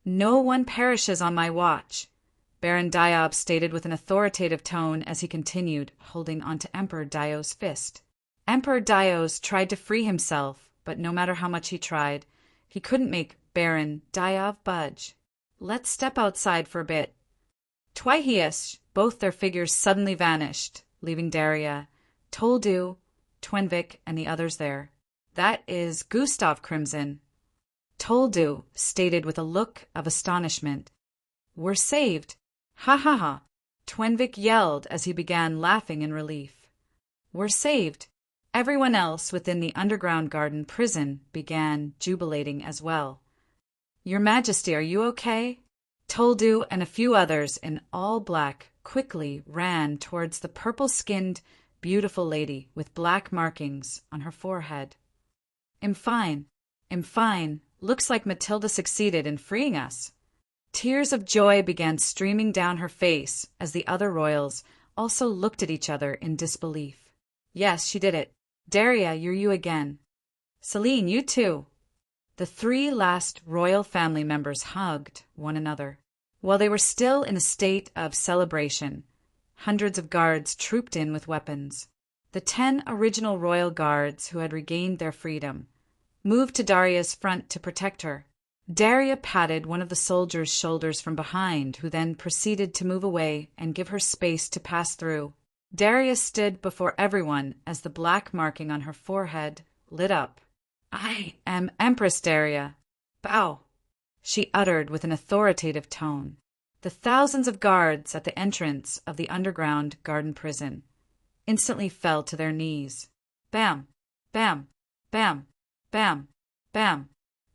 No one perishes on my watch, Baron Diab stated with an authoritative tone as he continued, holding onto Emperor Dios' fist. Emperor Dios tried to free himself, but no matter how much he tried, he couldn't make Baron Diab budge. Let's step outside for a bit. Twihius, both their figures suddenly vanished, leaving Daria, Toldu, Twenvik, and the others there. That is Gustav Crimson, Toldu stated with a look of astonishment. We're saved. Ha ha ha. Twenvik yelled as he began laughing in relief. We're saved. Everyone else within the underground garden prison began jubilating as well. Your Majesty, are you okay? Toldu and a few others in all black quickly ran towards the purple-skinned, beautiful lady with black markings on her forehead. I'm fine. Looks like Matilda succeeded in freeing us. Tears of joy began streaming down her face as the other royals also looked at each other in disbelief. Yes, she did it. Daria, you're you again. Celine, you too. The 3 last royal family members hugged one another. While they were still in a state of celebration, hundreds of guards trooped in with weapons. The 10 original royal guards who had regained their freedom moved to Daria's front to protect her. Daria patted one of the soldiers' shoulders from behind, who then proceeded to move away and give her space to pass through. Daria stood before everyone as the black marking on her forehead lit up. I am Empress Daria. Bow, she uttered with an authoritative tone. The thousands of guards at the entrance of the underground garden prison instantly fell to their knees. Bam, bam, bam, bam, bam.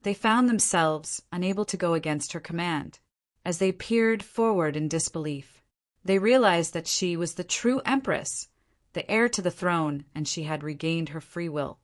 They found themselves unable to go against her command. As they peered forward in disbelief, they realized that she was the true empress, the heir to the throne, and she had regained her free will.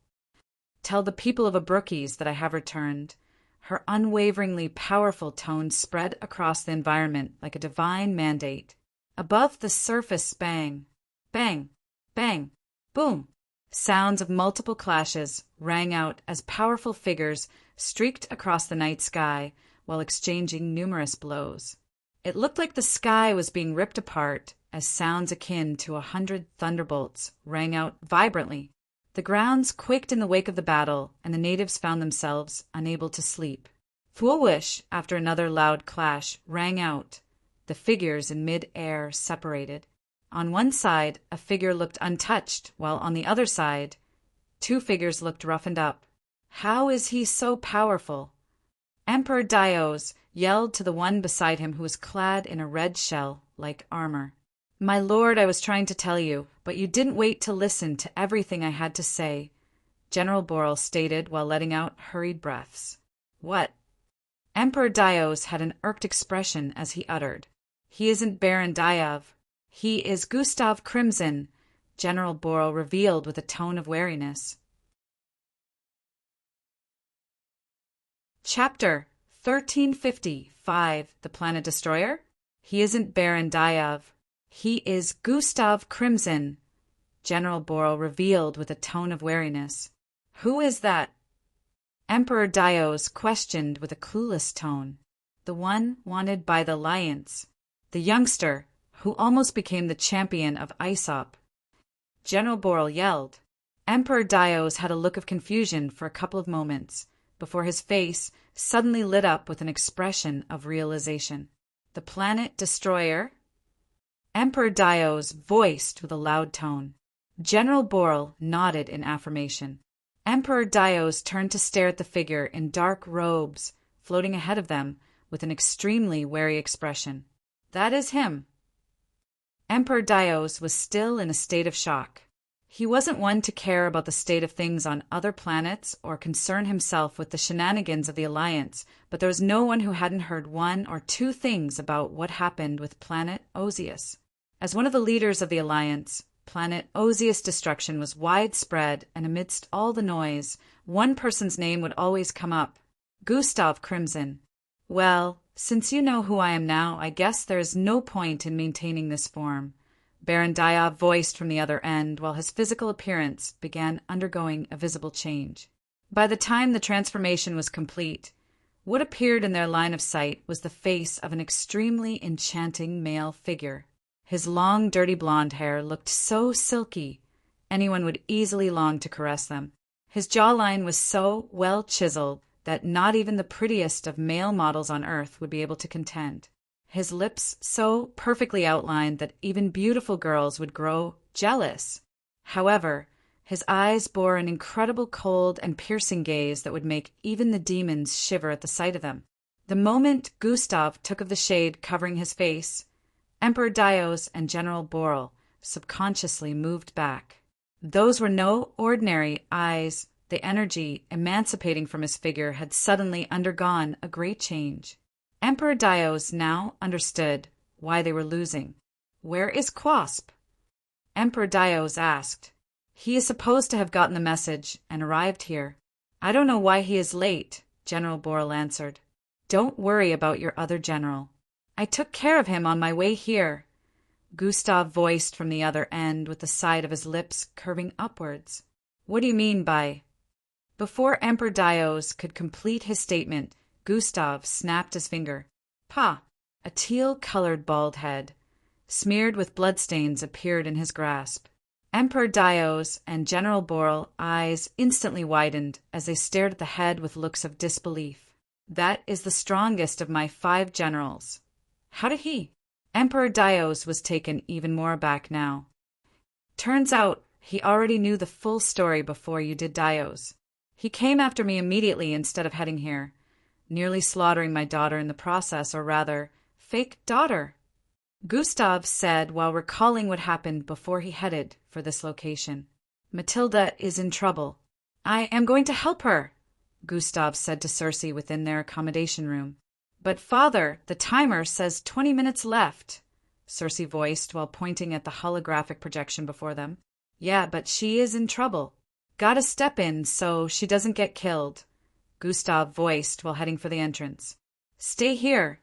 Tell the people of Abrukes that I have returned. Her unwaveringly powerful tone spread across the environment like a divine mandate. Above the surface, bang, bang, bang, boom. Sounds of multiple clashes rang out as powerful figures streaked across the night sky while exchanging numerous blows. It looked like the sky was being ripped apart as sounds akin to 100 thunderbolts rang out vibrantly. The grounds quaked in the wake of the battle, and the natives found themselves unable to sleep. Thwowish, after another loud clash, rang out. The figures in mid-air separated. On one side, a figure looked untouched, while on the other side, 2 figures looked roughened up. How is he so powerful? Emperor Dios yelled to the one beside him who was clad in a red shell like armor. My lord, I was trying to tell you, but you didn't wait to listen to everything I had to say, General Boral stated while letting out hurried breaths. What? Emperor Dios had an irked expression as he uttered. He isn't Baron Diav. He is Gustav Crimson, General Boral revealed with a tone of wariness. Chapter 1355, the planet destroyer? He isn't Baron Dyav. He is Gustav Crimson, General Borel revealed with a tone of wariness. Who is that? Emperor Dios questioned with a clueless tone. The one wanted by the Alliance. The youngster, who almost became the champion of Aesop. General Borel yelled. Emperor Dios had a look of confusion for a couple of moments, before his face suddenly lit up with an expression of realization. The planet destroyer? Emperor Dios voiced with a loud tone. General Borel nodded in affirmation. Emperor Dios turned to stare at the figure in dark robes, floating ahead of them, with an extremely wary expression. That is him. Emperor Dios was still in a state of shock. He wasn't one to care about the state of things on other planets or concern himself with the shenanigans of the Alliance, but there was no one who hadn't heard one or two things about what happened with planet Osius. As one of the leaders of the Alliance, planet Osius' destruction was widespread, and amidst all the noise, one person's name would always come up. Gustav Crimson. Well, since you know who I am now, I guess there is no point in maintaining this form, Baron Dyav voiced from the other end, while his physical appearance began undergoing a visible change. By the time the transformation was complete, what appeared in their line of sight was the face of an extremely enchanting male figure. His long, dirty blonde hair looked so silky, anyone would easily long to caress them. His jawline was so well chiseled that not even the prettiest of male models on Earth would be able to contend. His lips so perfectly outlined that even beautiful girls would grow jealous. However, his eyes bore an incredible cold and piercing gaze that would make even the demons shiver at the sight of them. The moment Gustav took of the shade covering his face, Emperor Dios and General Borel subconsciously moved back. Those were no ordinary eyes. The energy emancipating from his figure had suddenly undergone a great change. Emperor Dios now understood why they were losing. Where is Quasp? Emperor Dios asked. He is supposed to have gotten the message and arrived here. I don't know why he is late, General Borel answered. Don't worry about your other general. I took care of him on my way here, Gustav voiced from the other end with the side of his lips curving upwards. What do you mean by... Before Emperor Dios could complete his statement, Gustav snapped his finger. Pah! A teal-colored bald head, smeared with bloodstains, appeared in his grasp. Emperor Dios and General Borel eyes instantly widened as they stared at the head with looks of disbelief. That is the strongest of my 5 generals. How did he? Emperor Dios was taken even more aback now. Turns out he already knew the full story before you did, Dios. He came after me immediately instead of heading here, nearly slaughtering my daughter in the process, or rather, fake daughter, Gustav said while recalling what happened before he headed for this location. Matilda is in trouble. I am going to help her, Gustav said to Cersei within their accommodation room. But father, the timer says 20 minutes left, Cersei voiced while pointing at the holographic projection before them. Yeah, but she is in trouble. Gotta step in so she doesn't get killed, Gustav voiced while heading for the entrance. Stay here,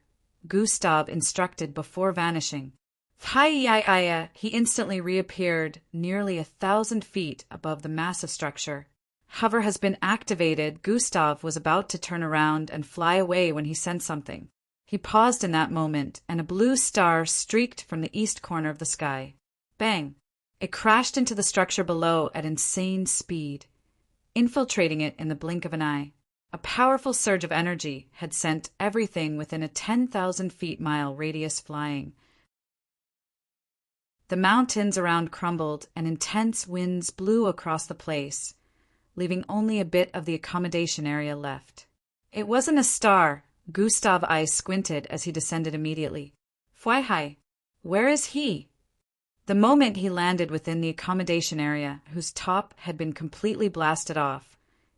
Gustav instructed before vanishing. Hi-yi-iya, he instantly reappeared nearly 1,000 feet above the massive structure. Hover has been activated. Gustav was about to turn around and fly away when he sensed something. He paused in that moment, and a blue star streaked from the east corner of the sky. Bang! It crashed into the structure below at insane speed, infiltrating it in the blink of an eye. A powerful surge of energy had sent everything within a 10,000 feet mile radius flying. The mountains around crumbled, and intense winds blew across the place, leaving only a bit of the accommodation area left. It wasn't a star. Gustav's eyes squinted as he descended immediately. Fwai-hi, where is he? The moment he landed within the accommodation area, whose top had been completely blasted off,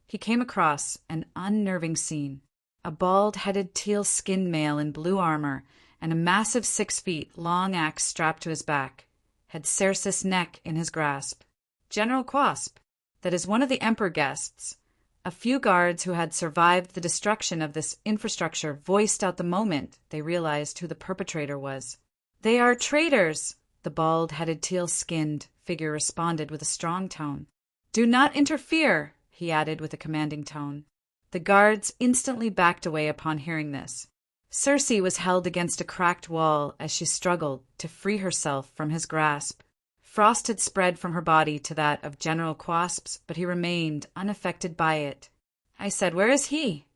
he came across an unnerving scene. A bald-headed, teal-skinned male in blue armor and a massive 6 feet long axe strapped to his back had Cersei's neck in his grasp. General Quasp, that is one of the Emperor guests, A few guards who had survived the destruction of this infrastructure voiced out the moment they realized who the perpetrator was. "They are traitors," the bald-headed teal-skinned figure responded with a strong tone. "Do not interfere," he added with a commanding tone. The guards instantly backed away upon hearing this. Cersei was held against a cracked wall as she struggled to free herself from his grasp. Frost had spread from her body to that of General Quasp's, but he remained unaffected by it. I said, "Where is he?"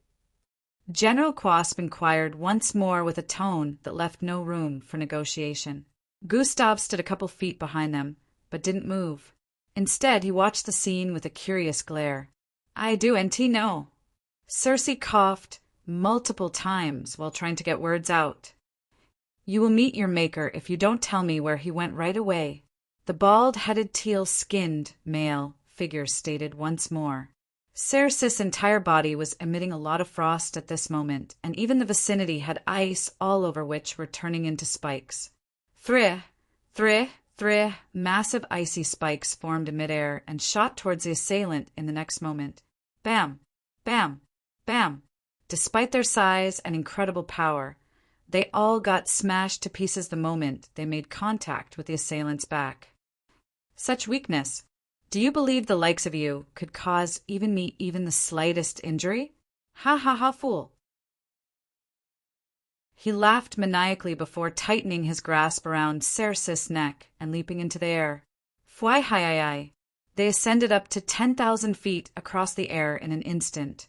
General Quasp inquired once more with a tone that left no room for negotiation. Gustav stood a couple feet behind them, but didn't move. Instead, he watched the scene with a curious glare. "I do know." Cersei coughed multiple times while trying to get words out. "You will meet your maker if you don't tell me where he went right away," the bald-headed teal-skinned male figure stated once more. Cersei's entire body was emitting a lot of frost at this moment, and even the vicinity had ice all over which were turning into spikes. Thrih, thrih, thrih, massive icy spikes formed in midair and shot towards the assailant in the next moment. Bam, bam, bam. Despite their size and incredible power, they all got smashed to pieces the moment they made contact with the assailant's back. Such weakness. Do you believe the likes of you could cause even me even the slightest injury? Ha ha ha, fool. He laughed maniacally before tightening his grasp around Cersei's neck and leaping into the air. Fwy hi hi. They ascended up to 10,000 feet across the air in an instant,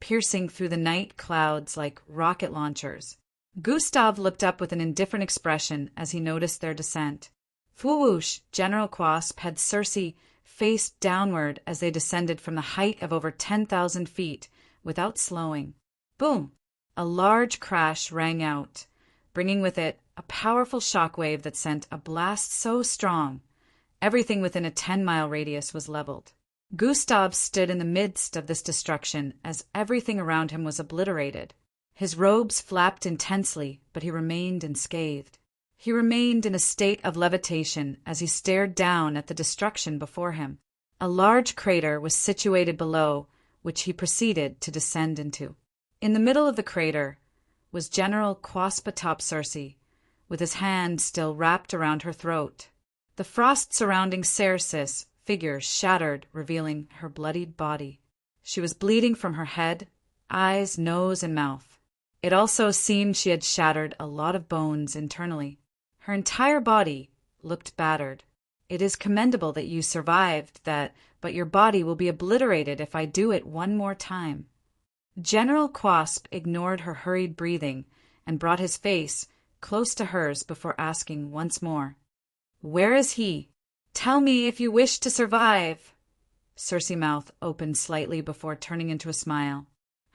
piercing through the night clouds like rocket launchers. Gustav looked up with an indifferent expression as he noticed their descent. Whoosh! General Quasp had Cersei face downward as they descended from the height of over 10,000 feet without slowing. Boom! A large crash rang out, bringing with it a powerful shockwave that sent a blast so strong everything within a 10-mile radius was leveled. Gustav stood in the midst of this destruction as everything around him was obliterated. His robes flapped intensely, but he remained unscathed. He remained in a state of levitation as he stared down at the destruction before him. A large crater was situated below, which he proceeded to descend into. In the middle of the crater was General Quasp atop Cersei, with his hand still wrapped around her throat. The frost surrounding Cersei's figure shattered, revealing her bloodied body. She was bleeding from her head, eyes, nose, and mouth. It also seemed she had shattered a lot of bones internally. Her entire body looked battered. "It is commendable that you survived that, but your body will be obliterated if I do it one more time." General Quasp ignored her hurried breathing and brought his face close to hers before asking once more, "Where is he? Tell me if you wish to survive." Cersei's mouth opened slightly before turning into a smile.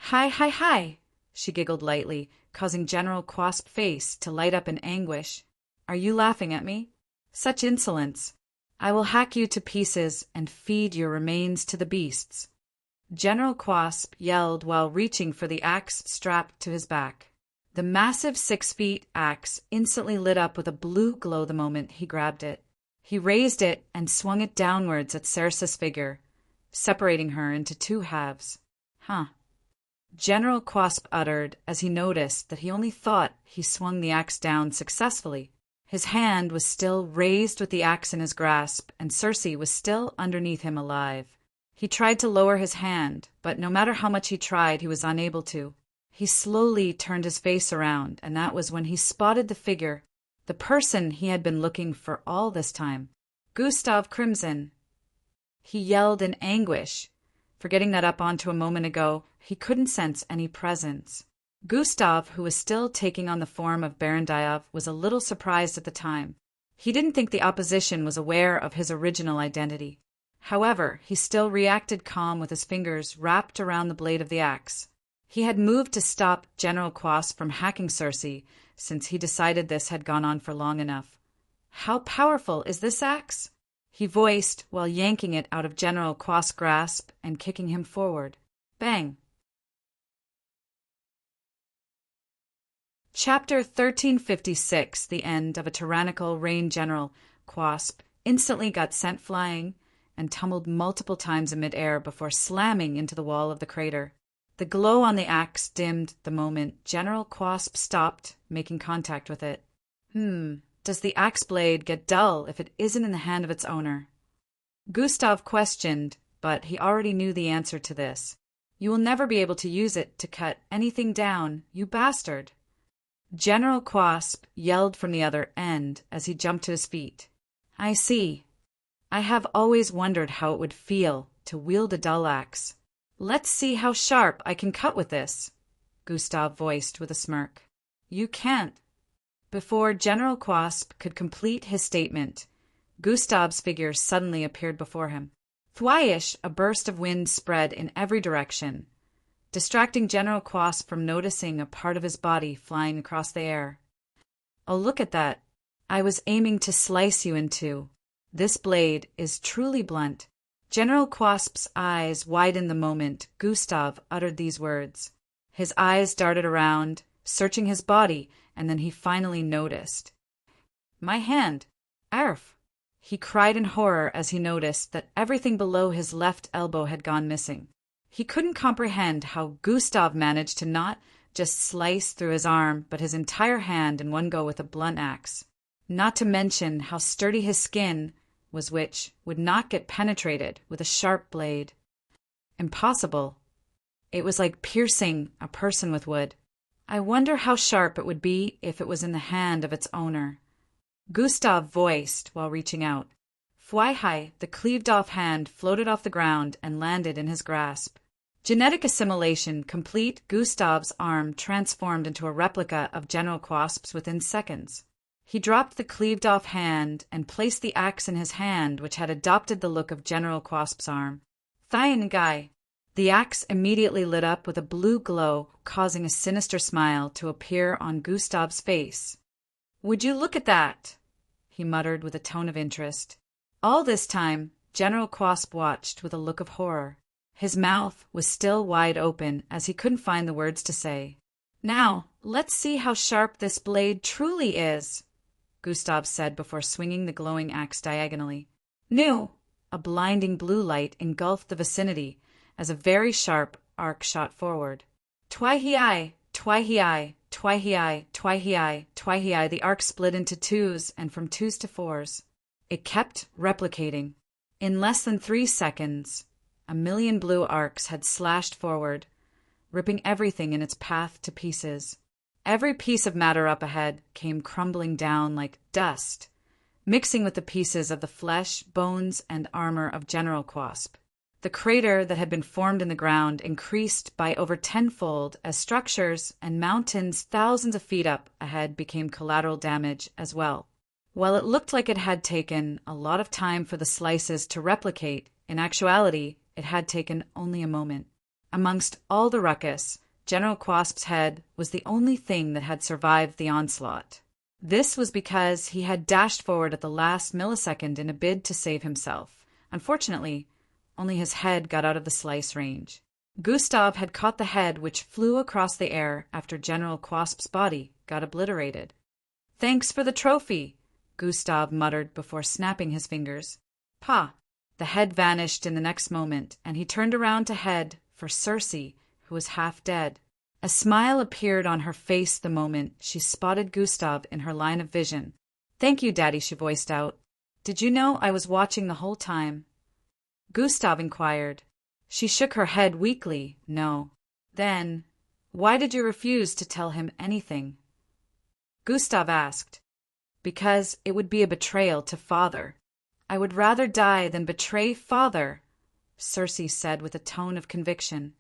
"Hi, hi, hi," she giggled lightly, causing General Quasp's face to light up in anguish. "Are you laughing at me? Such insolence! I will hack you to pieces and feed your remains to the beasts." General Quasp yelled while reaching for the axe strapped to his back. The massive 6-foot axe instantly lit up with a blue glow the moment he grabbed it. He raised it and swung it downwards at Cersei's figure, separating her into two halves. Huh. General Quasp uttered as he noticed that he only thought he swung the axe down successfully. His hand was still raised with the axe in his grasp, and Cersei was still underneath him alive. He tried to lower his hand, but no matter how much he tried, he was unable to. He slowly turned his face around, and that was when he spotted the figure, the person he had been looking for all this time. "Gustav Crimson!" He yelled in anguish, forgetting that up onto a moment ago he couldn't sense any presence. Gustav, who was still taking on the form of Baron Diov, was a little surprised at the time. He didn't think the opposition was aware of his original identity. However, he still reacted calm with his fingers wrapped around the blade of the axe. He had moved to stop General Quasp from hacking Cersei, since he decided this had gone on for long enough. "How powerful is this axe?" he voiced while yanking it out of General Quasp's grasp and kicking him forward. Bang! Chapter 1356, the end of a tyrannical reign. General Quasp instantly got sent flying, and tumbled multiple times in midair before slamming into the wall of the crater. The glow on the axe dimmed the moment General Quasp stopped making contact with it. Does the axe blade get dull if it isn't in the hand of its owner? Gustav questioned, but he already knew the answer to this. You will never be able to use it to cut anything down, you bastard. General Quasp yelled from the other end as he jumped to his feet. I see. I have always wondered how it would feel to wield a dull axe. Let's see how sharp I can cut with this, Gustav voiced with a smirk. You can't. Before General Quasp could complete his statement, Gustav's figure suddenly appeared before him. Thwaish, a burst of wind spread in every direction, distracting General Quasp from noticing a part of his body flying across the air. Oh, look at that. I was aiming to slice you in two. This blade is truly blunt. General Quasp's eyes widened the moment Gustav uttered these words. His eyes darted around, searching his body, and then he finally noticed. My hand! Arf! He cried in horror as he noticed that everything below his left elbow had gone missing. He couldn't comprehend how Gustav managed to not just slice through his arm, but his entire hand in one go with a blunt axe. Not to mention how sturdy his skin was, which would not get penetrated with a sharp blade. Impossible. It was like piercing a person with wood. I wonder how sharp it would be if it was in the hand of its owner, Gustav voiced while reaching out. Fwai, the cleaved-off hand floated off the ground and landed in his grasp. Genetic assimilation complete, Gustav's arm transformed into a replica of General Quasp's within seconds. He dropped the cleaved-off hand and placed the axe in his hand, which had adopted the look of General Quasp's arm. Guy. The axe immediately lit up with a blue glow, causing a sinister smile to appear on Gustav's face. Would you look at that? He muttered with a tone of interest. All this time, General Quasp watched with a look of horror. His mouth was still wide open as he couldn't find the words to say. Now, let's see how sharp this blade truly is, Gustav said before swinging the glowing axe diagonally. New! A blinding blue light engulfed the vicinity as a very sharp arc shot forward. Twai-hi-ai, twai-hi-ai, twai-hi-ai, twai-hi-ai, twai-hi-ai. The arc split into twos and from twos to fours. It kept replicating. In less than 3 seconds, 1,000,000 blue arcs had slashed forward, ripping everything in its path to pieces. Every piece of matter up ahead came crumbling down like dust, mixing with the pieces of the flesh, bones, and armor of General Quasp. The crater that had been formed in the ground increased by over 10-fold as structures and mountains thousands of feet up ahead became collateral damage as well. While it looked like it had taken a lot of time for the slices to replicate, in actuality, it had taken only a moment. Amongst all the ruckus, General Quasp's head was the only thing that had survived the onslaught. This was because he had dashed forward at the last millisecond in a bid to save himself. Unfortunately, only his head got out of the slice range. Gustav had caught the head, which flew across the air after General Quasp's body got obliterated. Thanks for the trophy, Gustav muttered before snapping his fingers. Pa! The head vanished in the next moment, and he turned around to head for Circe, who was half dead. A smile appeared on her face the moment she spotted Gustav in her line of vision. Thank you, Daddy, she voiced out. Did you know I was watching the whole time? Gustav inquired. She shook her head weakly. No. Then, why did you refuse to tell him anything? Gustav asked. Because it would be a betrayal to Father. I would rather die than betray Father, Circe said with a tone of conviction.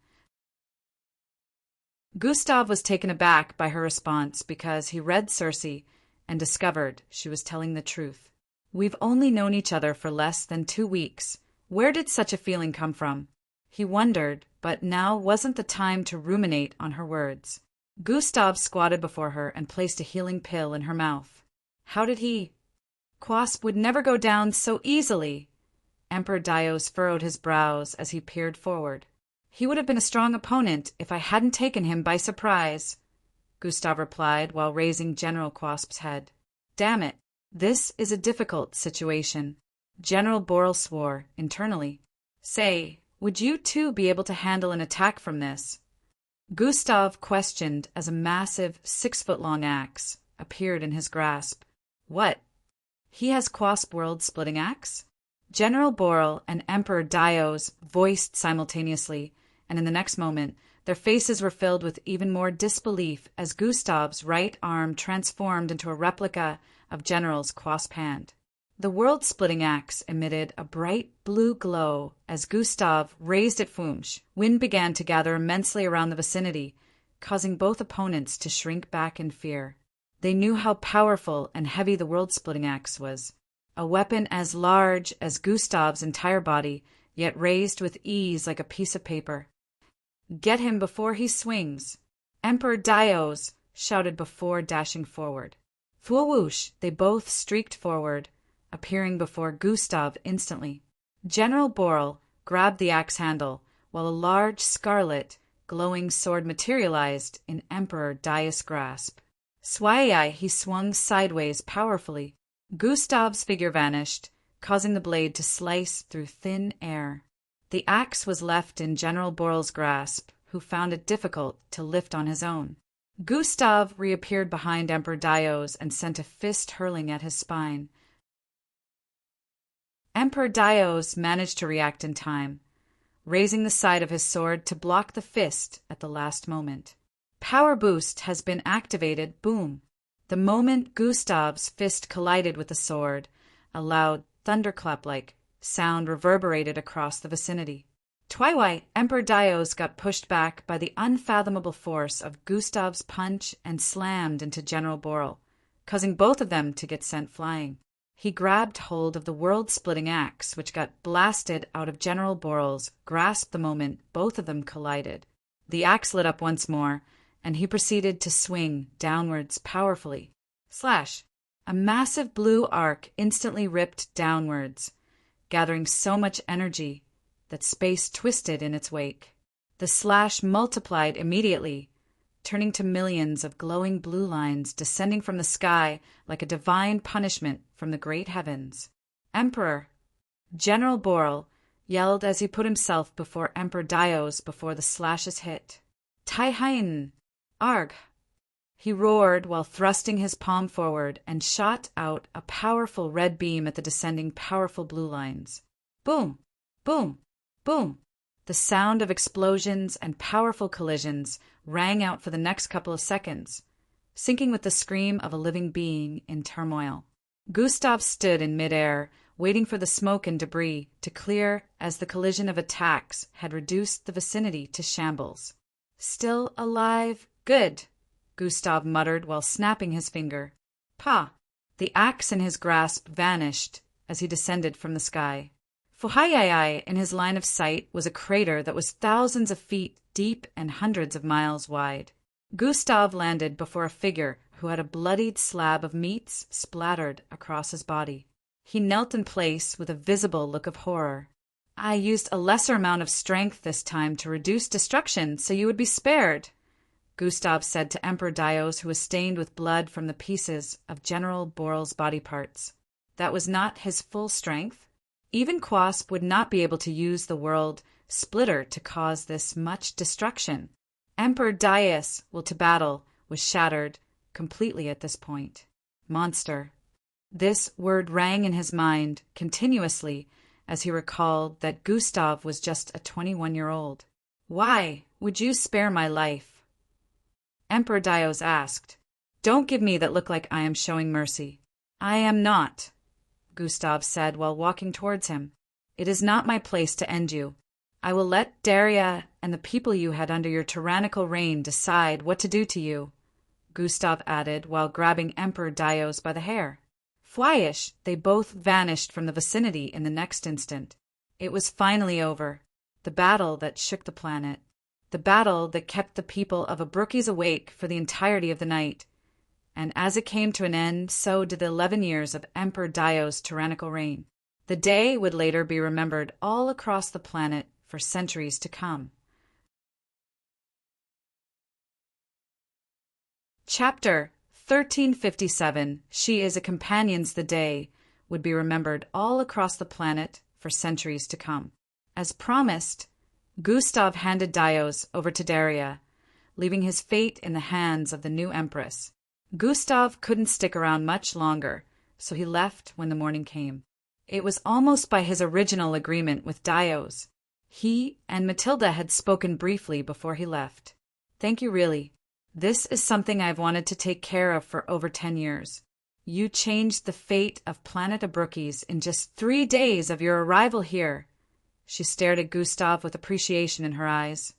Gustav was taken aback by her response because he read Circe and discovered she was telling the truth. We've only known each other for less than 2 weeks. Where did such a feeling come from? He wondered, but now wasn't the time to ruminate on her words. Gustav squatted before her and placed a healing pill in her mouth. How did he? Quasp would never go down so easily. Emperor Dios furrowed his brows as he peered forward. He would have been a strong opponent if I hadn't taken him by surprise, Gustav replied while raising General Quasp's head. Damn it, this is a difficult situation. General Boral swore, internally. Say, would you too be able to handle an attack from this? Gustav questioned as a massive 6-foot-long axe appeared in his grasp. What? He has Quasp world-splitting axe? General Boral and Emperor Dios voiced simultaneously, and in the next moment, their faces were filled with even more disbelief as Gustav's right arm transformed into a replica of General's Quasp hand. The world-splitting axe emitted a bright blue glow as Gustav raised it. Foomsh. Wind began to gather immensely around the vicinity, causing both opponents to shrink back in fear. They knew how powerful and heavy the world-splitting axe was, a weapon as large as Gustav's entire body, yet raised with ease like a piece of paper. Get him before he swings! Emperor Dios shouted before dashing forward. Thwoosh! They both streaked forward, appearing before Gustav instantly. General Boral grabbed the axe handle, while a large scarlet, glowing sword materialized in Emperor Dios' grasp. Swayai, he swung sideways powerfully. Gustav's figure vanished, causing the blade to slice through thin air. The axe was left in General Boral's grasp, who found it difficult to lift on his own. Gustav reappeared behind Emperor Dios and sent a fist hurling at his spine. Emperor Dios managed to react in time, raising the side of his sword to block the fist at the last moment. Power boost has been activated. Boom! The moment Gustav's fist collided with the sword, a loud thunderclap-like sound reverberated across the vicinity. Twilight, Emperor Dios got pushed back by the unfathomable force of Gustav's punch and slammed into General Boral, causing both of them to get sent flying. He grabbed hold of the world-splitting axe, which got blasted out of General Boral's grasp the moment both of them collided. The axe lit up once more, and he proceeded to swing downwards powerfully. Slash! A massive blue arc instantly ripped downwards, gathering so much energy that space twisted in its wake. The slash multiplied immediately, turning to millions of glowing blue lines descending from the sky like a divine punishment from the great heavens. Emperor! General Boral yelled as he put himself before Emperor Dios before the slashes hit. Tai-hein! Arg! He roared while thrusting his palm forward and shot out a powerful red beam at the descending powerful blue lines. Boom! Boom! Boom! The sound of explosions and powerful collisions rang out for the next couple of seconds, syncing with the scream of a living being in turmoil. Gustav stood in midair, waiting for the smoke and debris to clear as the collision of attacks had reduced the vicinity to shambles. Still alive? Good! Gustav muttered while snapping his finger. Pah! The axe in his grasp vanished as he descended from the sky. Fuhayai, in his line of sight, was a crater that was thousands of feet deep and hundreds of miles wide. Gustav landed before a figure who had a bloodied slab of meats splattered across his body. He knelt in place with a visible look of horror. I used a lesser amount of strength this time to reduce destruction so you would be spared, Gustav said to Emperor Dios, who was stained with blood from the pieces of General Boral's body parts. That was not his full strength. Even Quasp would not be able to use the world splitter to cause this much destruction. Emperor Dios, will to battle, was shattered completely at this point. Monster. This word rang in his mind continuously as he recalled that Gustav was just a 21-year-old. Why would you spare my life? Emperor Dios asked. Don't give me that look like I am showing mercy. I am not, Gustav said while walking towards him. It is not my place to end you. I will let Daria and the people you had under your tyrannical reign decide what to do to you, Gustav added while grabbing Emperor Dios by the hair. Flyish, they both vanished from the vicinity in the next instant. It was finally over. The battle that shook the planet. The battle that kept the people of Abrukes awake for the entirety of the night. And as it came to an end, so did the 11 years of Emperor Dios' tyrannical reign. The day would later be remembered all across the planet for centuries to come. Chapter 1357. She is a companion's the day, would be remembered all across the planet for centuries to come. As promised, Gustav handed Dios over to Daria, leaving his fate in the hands of the new empress. Gustav couldn't stick around much longer, so he left when the morning came. It was almost by his original agreement with Dios. He and Matilda had spoken briefly before he left. "Thank you, really. This is something I've wanted to take care of for over 10 years. You changed the fate of Planet Abrukes in just 3 days of your arrival here." She stared at Gustav with appreciation in her eyes.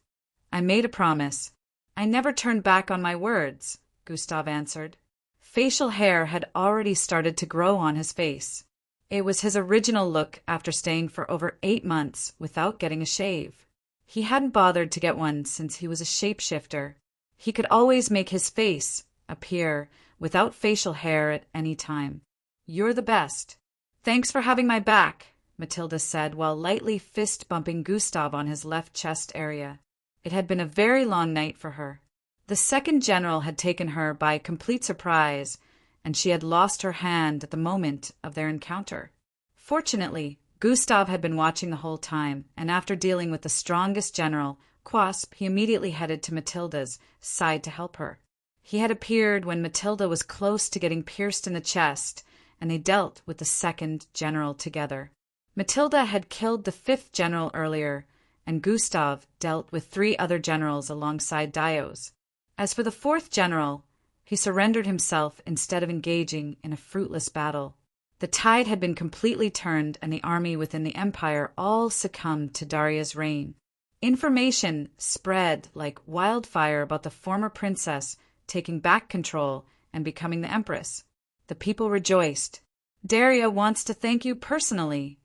"I made a promise. I never turned back on my words," Gustav answered. Facial hair had already started to grow on his face. It was his original look after staying for over 8 months without getting a shave. He hadn't bothered to get one since he was a shapeshifter. He could always make his face appear without facial hair at any time. "You're the best." "Thanks for having my back," Matilda said while lightly fist-bumping Gustav on his left chest area. It had been a very long night for her. The second general had taken her by complete surprise, and she had lost her hand at the moment of their encounter. Fortunately, Gustav had been watching the whole time, and after dealing with the strongest general, Quasp, he immediately headed to Matilda's side to help her. He had appeared when Matilda was close to getting pierced in the chest, and they dealt with the second general together. Matilda had killed the 5th general earlier, and Gustav dealt with 3 other generals alongside Dios. As for the 4th general, he surrendered himself instead of engaging in a fruitless battle. The tide had been completely turned, and the army within the empire all succumbed to Daria's reign. Information spread like wildfire about the former princess taking back control and becoming the empress. The people rejoiced. "Daria wants to thank you personally,"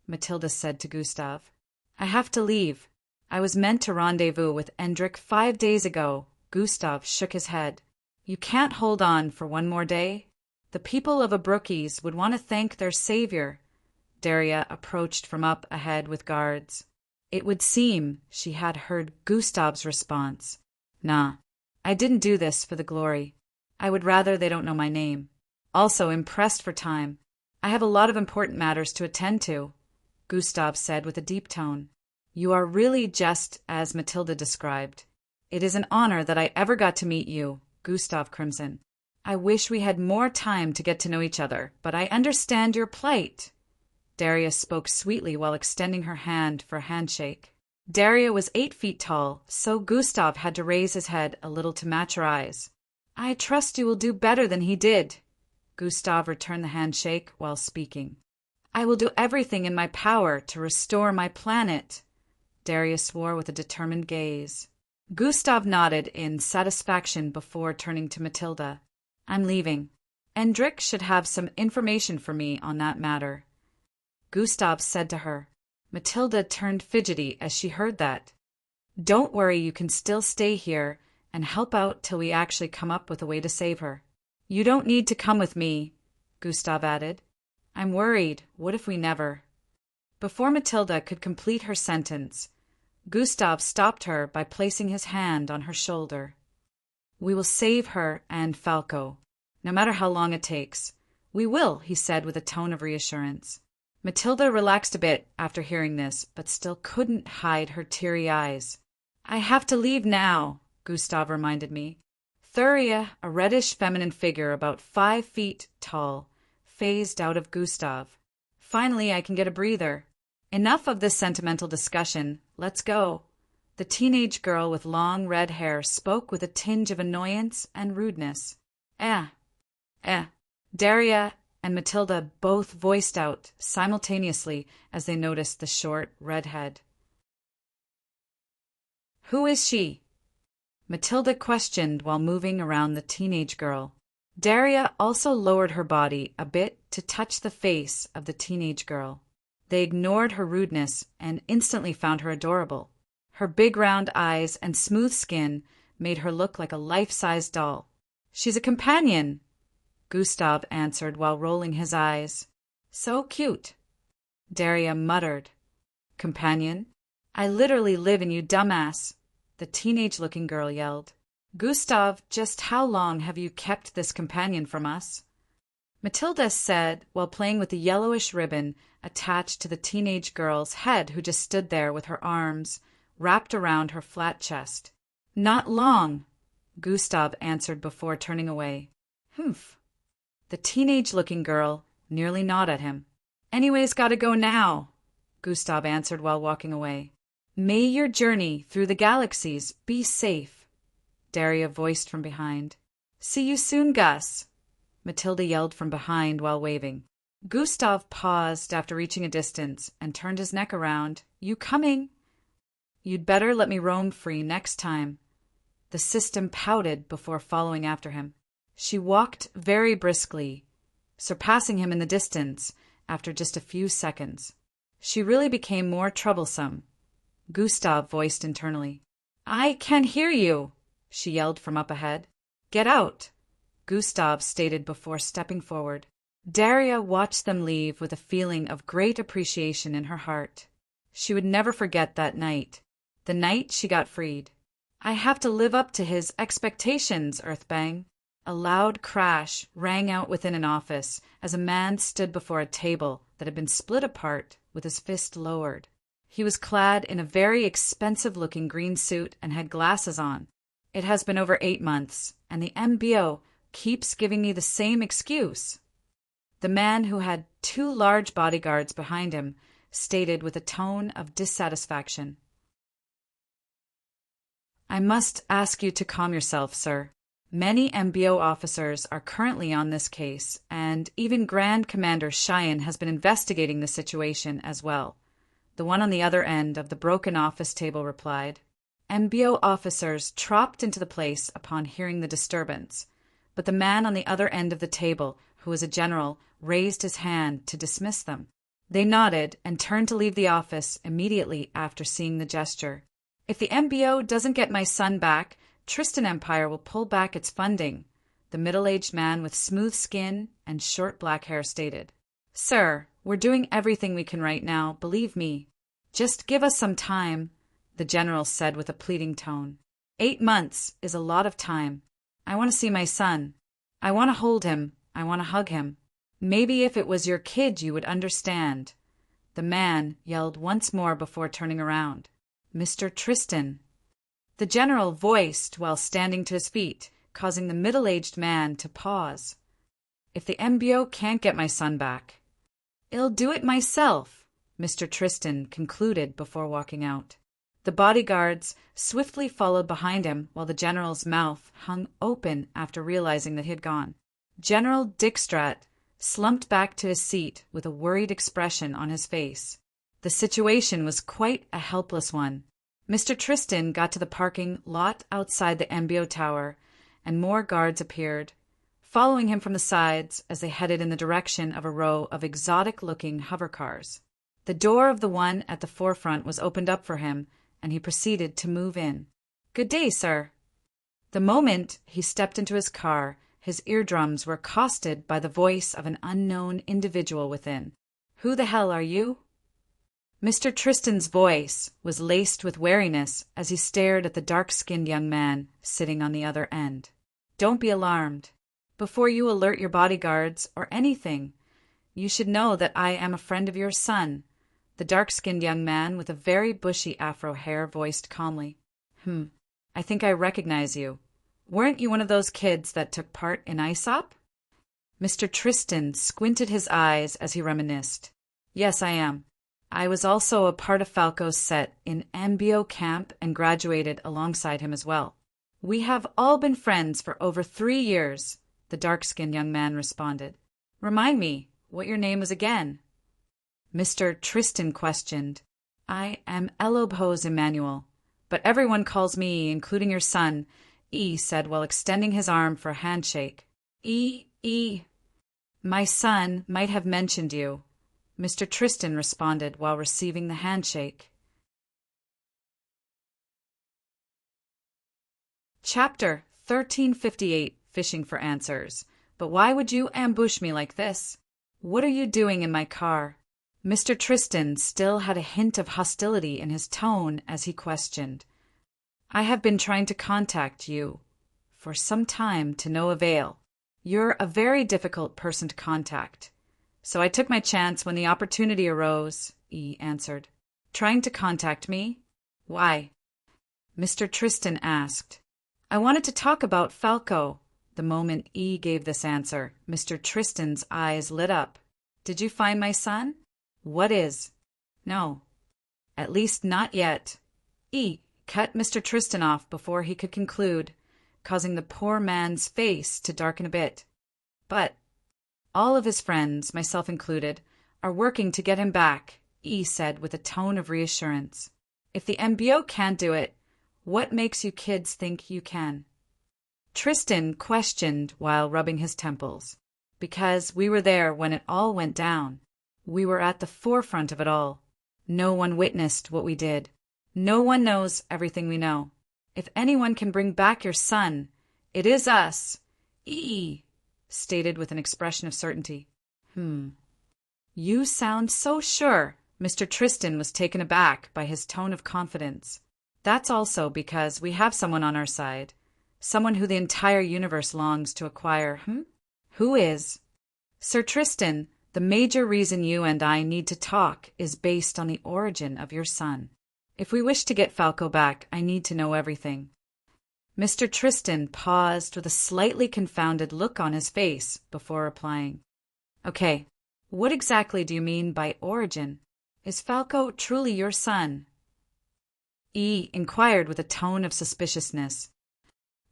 Matilda said to Gustav. "I have to leave. I was meant to rendezvous with Endrik 5 days ago." Gustav shook his head. "You can't hold on for one more day? The people of Abrukes would want to thank their savior." Daria approached from up ahead with guards. It would seem she had heard Gustav's response. "Nah, I didn't do this for the glory. I would rather they don't know my name. Also, I'm pressed for time. I have a lot of important matters to attend to," Gustav said with a deep tone. "You are really just as Matilda described. It is an honor that I ever got to meet you, Gustav Crimson. I wish we had more time to get to know each other, but I understand your plight." Daria spoke sweetly while extending her hand for a handshake. Daria was 8 feet tall, so Gustav had to raise his head a little to match her eyes. "I trust you will do better than he did." Gustav returned the handshake while speaking. "I will do everything in my power to restore my planet," Daria swore with a determined gaze. Gustav nodded in satisfaction before turning to Matilda. "I'm leaving. Endrik should have some information for me on that matter," Gustav said to her. Matilda turned fidgety as she heard that. "Don't worry, you can still stay here and help out till we actually come up with a way to save her." "You don't need to come with me," Gustav added. "I'm worried. What if we never—" Before Matilda could complete her sentence, Gustav stopped her by placing his hand on her shoulder. "We will save her and Falco, no matter how long it takes. We will," he said with a tone of reassurance. Matilda relaxed a bit after hearing this, but still couldn't hide her teary eyes. "I have to leave now," Gustav reminded me. Thuria, a reddish feminine figure about 5 feet tall, phased out of Gustav. "Finally, I can get a breather. Enough of this sentimental discussion. Let's go." The teenage girl with long red hair spoke with a tinge of annoyance and rudeness. Eh. Daria and Matilda both voiced out simultaneously as they noticed the short redhead. "Who is she?" Matilda questioned while moving around the teenage girl. Daria also lowered her body a bit to touch the face of the teenage girl. They ignored her rudeness and instantly found her adorable. Her big round eyes and smooth skin made her look like a life-size doll. "She's a companion," Gustav answered while rolling his eyes. "So cute." Daria muttered. "Companion? I literally live in you, dumbass," the teenage-looking girl yelled. "Gustav, just how long have you kept this companion from us?" Matilda said while playing with the yellowish ribbon attached to the teenage girl's head who just stood there with her arms wrapped around her flat chest. Not long, Gustav answered before turning away. Humph. The teenage-looking girl nearly gnawed at him. Anyways, gotta go now, Gustav answered while walking away. May your journey through the galaxies be safe, Daria voiced from behind. See you soon, Gus, Matilda yelled from behind while waving. Gustav paused after reaching a distance and turned his neck around. You coming? You'd better let me roam free next time. The system pouted before following after him. She walked very briskly, surpassing him in the distance after just a few seconds. She really became more troublesome, Gustav voiced internally. I can hear you, she yelled from up ahead. Get out, Gustav stated before stepping forward. Daria watched them leave with a feeling of great appreciation in her heart. She would never forget that night, the night she got freed. I have to live up to his expectations, Earthbang. A loud crash rang out within an office as a man stood before a table that had been split apart with his fist lowered. He was clad in a very expensive-looking green suit and had glasses on. It has been over 8 months, and the MBO keeps giving me the same excuse. The man, who had 2 large bodyguards behind him, stated with a tone of dissatisfaction. I must ask you to calm yourself, sir. Many MBO officers are currently on this case, and even Grand Commander Cheyenne has been investigating the situation as well. The one on the other end of the broken office table replied. MBO officers trooped into the place upon hearing the disturbance, but the man on the other end of the table, who was a general, raised his hand to dismiss them. They nodded and turned to leave the office immediately after seeing the gesture. If the MBO doesn't get my son back, Tristan Empire will pull back its funding, the middle-aged man with smooth skin and short black hair stated. Sir, we're doing everything we can right now, believe me. Just give us some time, the general said with a pleading tone. 8 months is a lot of time. I want to see my son. I want to hold him. I want to hug him. Maybe if it was your kid you would understand. The man yelled once more before turning around. Mr. Tristan. The general voiced while standing to his feet, causing the middle-aged man to pause. If the MBO can't get my son back, I'll do it myself, Mr. Tristan concluded before walking out. The bodyguards swiftly followed behind him while the general's mouth hung open after realizing that he had gone. General Dickstrat slumped back to his seat with a worried expression on his face. The situation was quite a helpless one. Mr. Tristan got to the parking lot outside the MBO tower, and more guards appeared, following him from the sides as they headed in the direction of a row of exotic-looking hover cars. The door of the one at the forefront was opened up for him, and he proceeded to move in. Good day, sir. The moment he stepped into his car, his eardrums were accosted by the voice of an unknown individual within. Who the hell are you? Mr. Tristan's voice was laced with wariness as he stared at the dark-skinned young man sitting on the other end. Don't be alarmed. Before you alert your bodyguards or anything, you should know that I am a friend of your son, the dark-skinned young man with a very bushy afro hair voiced calmly. I think I recognize you. Weren't you one of those kids that took part in ISOP? Mr. Tristan squinted his eyes as he reminisced. Yes, I am. I was also a part of Falco's set in MBO camp and graduated alongside him as well. We have all been friends for over 3 years, the dark-skinned young man responded. Remind me what your name was again. Mr. Tristan questioned. I am Elobhose Emmanuel, but everyone calls me, including your son, E, said while extending his arm for a handshake. E. My son might have mentioned you, Mr. Tristan responded while receiving the handshake. Chapter 1358, Fishing for Answers. But why would you ambush me like this? What are you doing in my car? Mr. Tristan still had a hint of hostility in his tone as he questioned. I have been trying to contact you for some time to no avail. You're a very difficult person to contact. So I took my chance when the opportunity arose, E answered. Trying to contact me? Why? Mr. Tristan asked. I wanted to talk about Falco. The moment E gave this answer, Mr. Tristan's eyes lit up. Did you find my son? What is? No. At least not yet. E cut Mr. Tristan off before he could conclude, causing the poor man's face to darken a bit. But all of his friends, myself included, are working to get him back, E said with a tone of reassurance. If the MBO can't do it, what makes you kids think you can? Tristan questioned while rubbing his temples. Because we were there when it all went down. We were at the forefront of it all. No one witnessed what we did. No one knows everything we know. If anyone can bring back your son, it is us, E stated with an expression of certainty. You sound so sure. Mr. Tristan was taken aback by his tone of confidence. That's also because we have someone on our side. Someone who the entire universe longs to acquire. Who is? Sir Tristan, the major reason you and I need to talk is based on the origin of your son. If we wish to get Falco back, I need to know everything. Mr. Tristan paused with a slightly confounded look on his face before replying. Okay, what exactly do you mean by origin? Is Falco truly your son? E inquired with a tone of suspiciousness.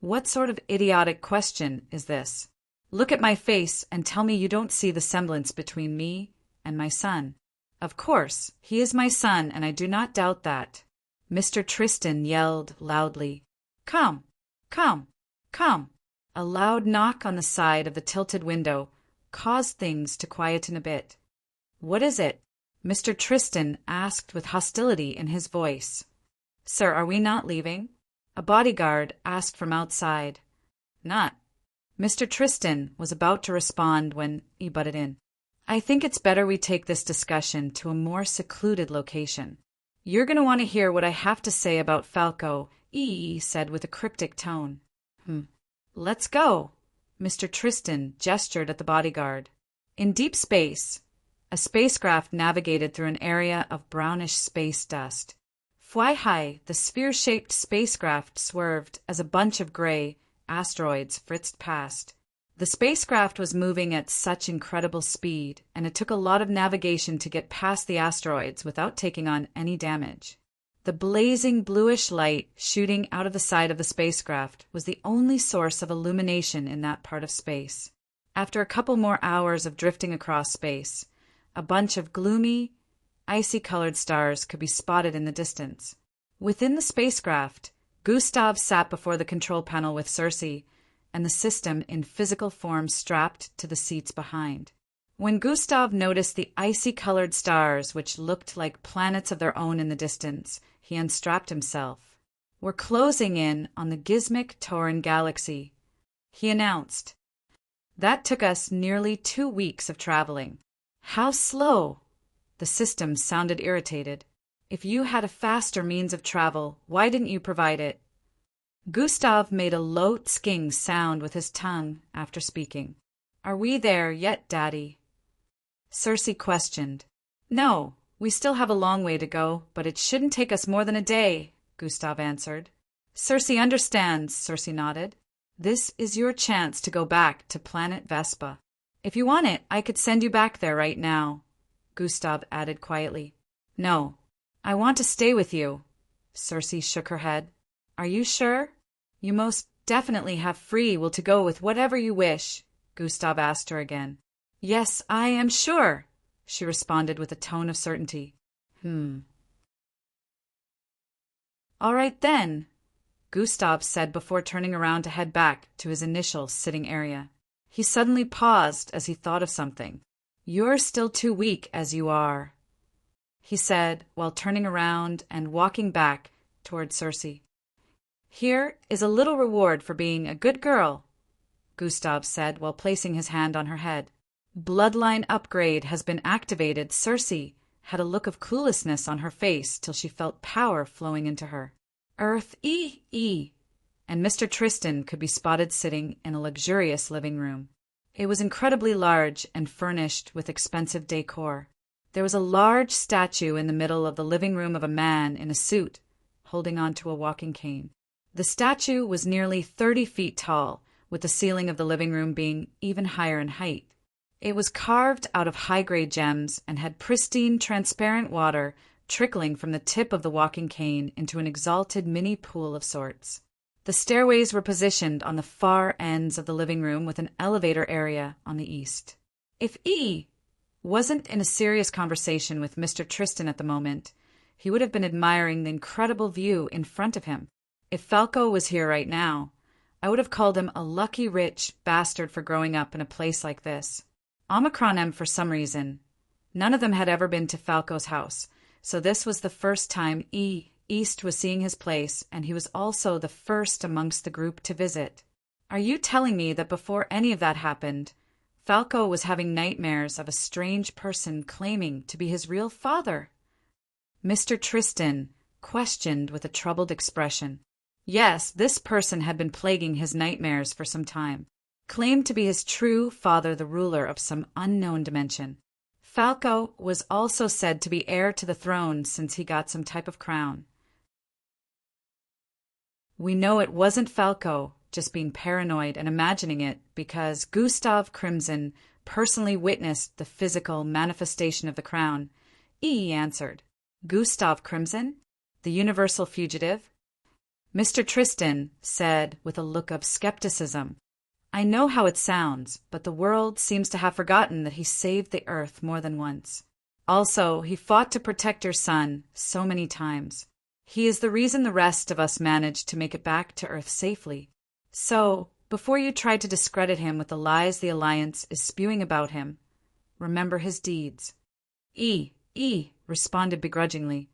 What sort of idiotic question is this? Look at my face and tell me you don't see the semblance between me and my son. Of course, he is my son, and I do not doubt that. Mr. Tristan yelled loudly. Come, come, come. A loud knock on the side of the tilted window caused things to quieten a bit. What is it? Mr. Tristan asked with hostility in his voice. Sir, are we not leaving? A bodyguard asked from outside. Not. Mr. Tristan was about to respond when he butted in. I think it's better we take this discussion to a more secluded location. You're going to want to hear what I have to say about Falco, E said with a cryptic tone. Let's go. Mr. Tristan gestured at the bodyguard. In deep space, a spacecraft navigated through an area of brownish space dust. Fly high, the sphere-shaped spacecraft swerved as a bunch of gray asteroids fritzed past. The spacecraft was moving at such incredible speed, and it took a lot of navigation to get past the asteroids without taking on any damage. The blazing bluish light shooting out of the side of the spacecraft was the only source of illumination in that part of space. After a couple more hours of drifting across space, a bunch of gloomy, icy-colored stars could be spotted in the distance. Within the spacecraft, Gustav sat before the control panel with Cersei, and the system in physical form strapped to the seats behind. When Gustav noticed the icy-colored stars, which looked like planets of their own in the distance, he unstrapped himself. We're closing in on the Gizmic Tauran galaxy, he announced. That took us nearly 2 weeks of traveling. How slow! The system sounded irritated. If you had a faster means of travel, why didn't you provide it? Gustav made a low tsking sound with his tongue after speaking. Are we there yet, Daddy? Cersei questioned. No, we still have a long way to go, but it shouldn't take us more than a day, Gustav answered. Cersei understands, Cersei nodded. This is your chance to go back to planet Vespa. If you want it, I could send you back there right now, Gustav added quietly. No, I want to stay with you. Cersei shook her head. Are you sure? You most definitely have free will to go with whatever you wish, Gustav asked her again. Yes, I am sure, she responded with a tone of certainty. All right then, Gustav said before turning around to head back to his initial sitting area. He suddenly paused as he thought of something. You're still too weak as you are, he said while turning around and walking back toward Cersei. Here is a little reward for being a good girl, Gustav said while placing his hand on her head. Bloodline upgrade has been activated. Cersei had a look of cluelessness on her face till she felt power flowing into her. Earth and Mr. Tristan could be spotted sitting in a luxurious living room. It was incredibly large and furnished with expensive decor. There was a large statue in the middle of the living room of a man in a suit, holding onto a walking cane. The statue was nearly 30 feet tall, with the ceiling of the living room being even higher in height. It was carved out of high-grade gems and had pristine, transparent water trickling from the tip of the walking cane into an exalted mini pool of sorts. The stairways were positioned on the far ends of the living room with an elevator area on the east. If E wasn't in a serious conversation with Mr. Tristan at the moment, he would have been admiring the incredible view in front of him. If Falco was here right now, I would have called him a lucky rich bastard for growing up in a place like this. Omicron M for some reason. None of them had ever been to Falco's house, so this was the first time East was seeing his place, and he was also the first amongst the group to visit. Are you telling me that before any of that happened, Falco was having nightmares of a strange person claiming to be his real father? Mr. Tristan questioned with a troubled expression. Yes, this person had been plaguing his nightmares for some time. Claimed to be his true father, the ruler of some unknown dimension. Falco was also said to be heir to the throne since he got some type of crown. We know it wasn't Falco just being paranoid and imagining it because Gustav Crimson personally witnessed the physical manifestation of the crown. E answered. Gustav Crimson? The universal fugitive? Mr. Tristan said with a look of skepticism. I know how it sounds, but the world seems to have forgotten that he saved the earth more than once. Also, he fought to protect your son so many times. He is the reason the rest of us managed to make it back to Earth safely. So, before you try to discredit him with the lies the Alliance is spewing about him, remember his deeds. E responded begrudgingly.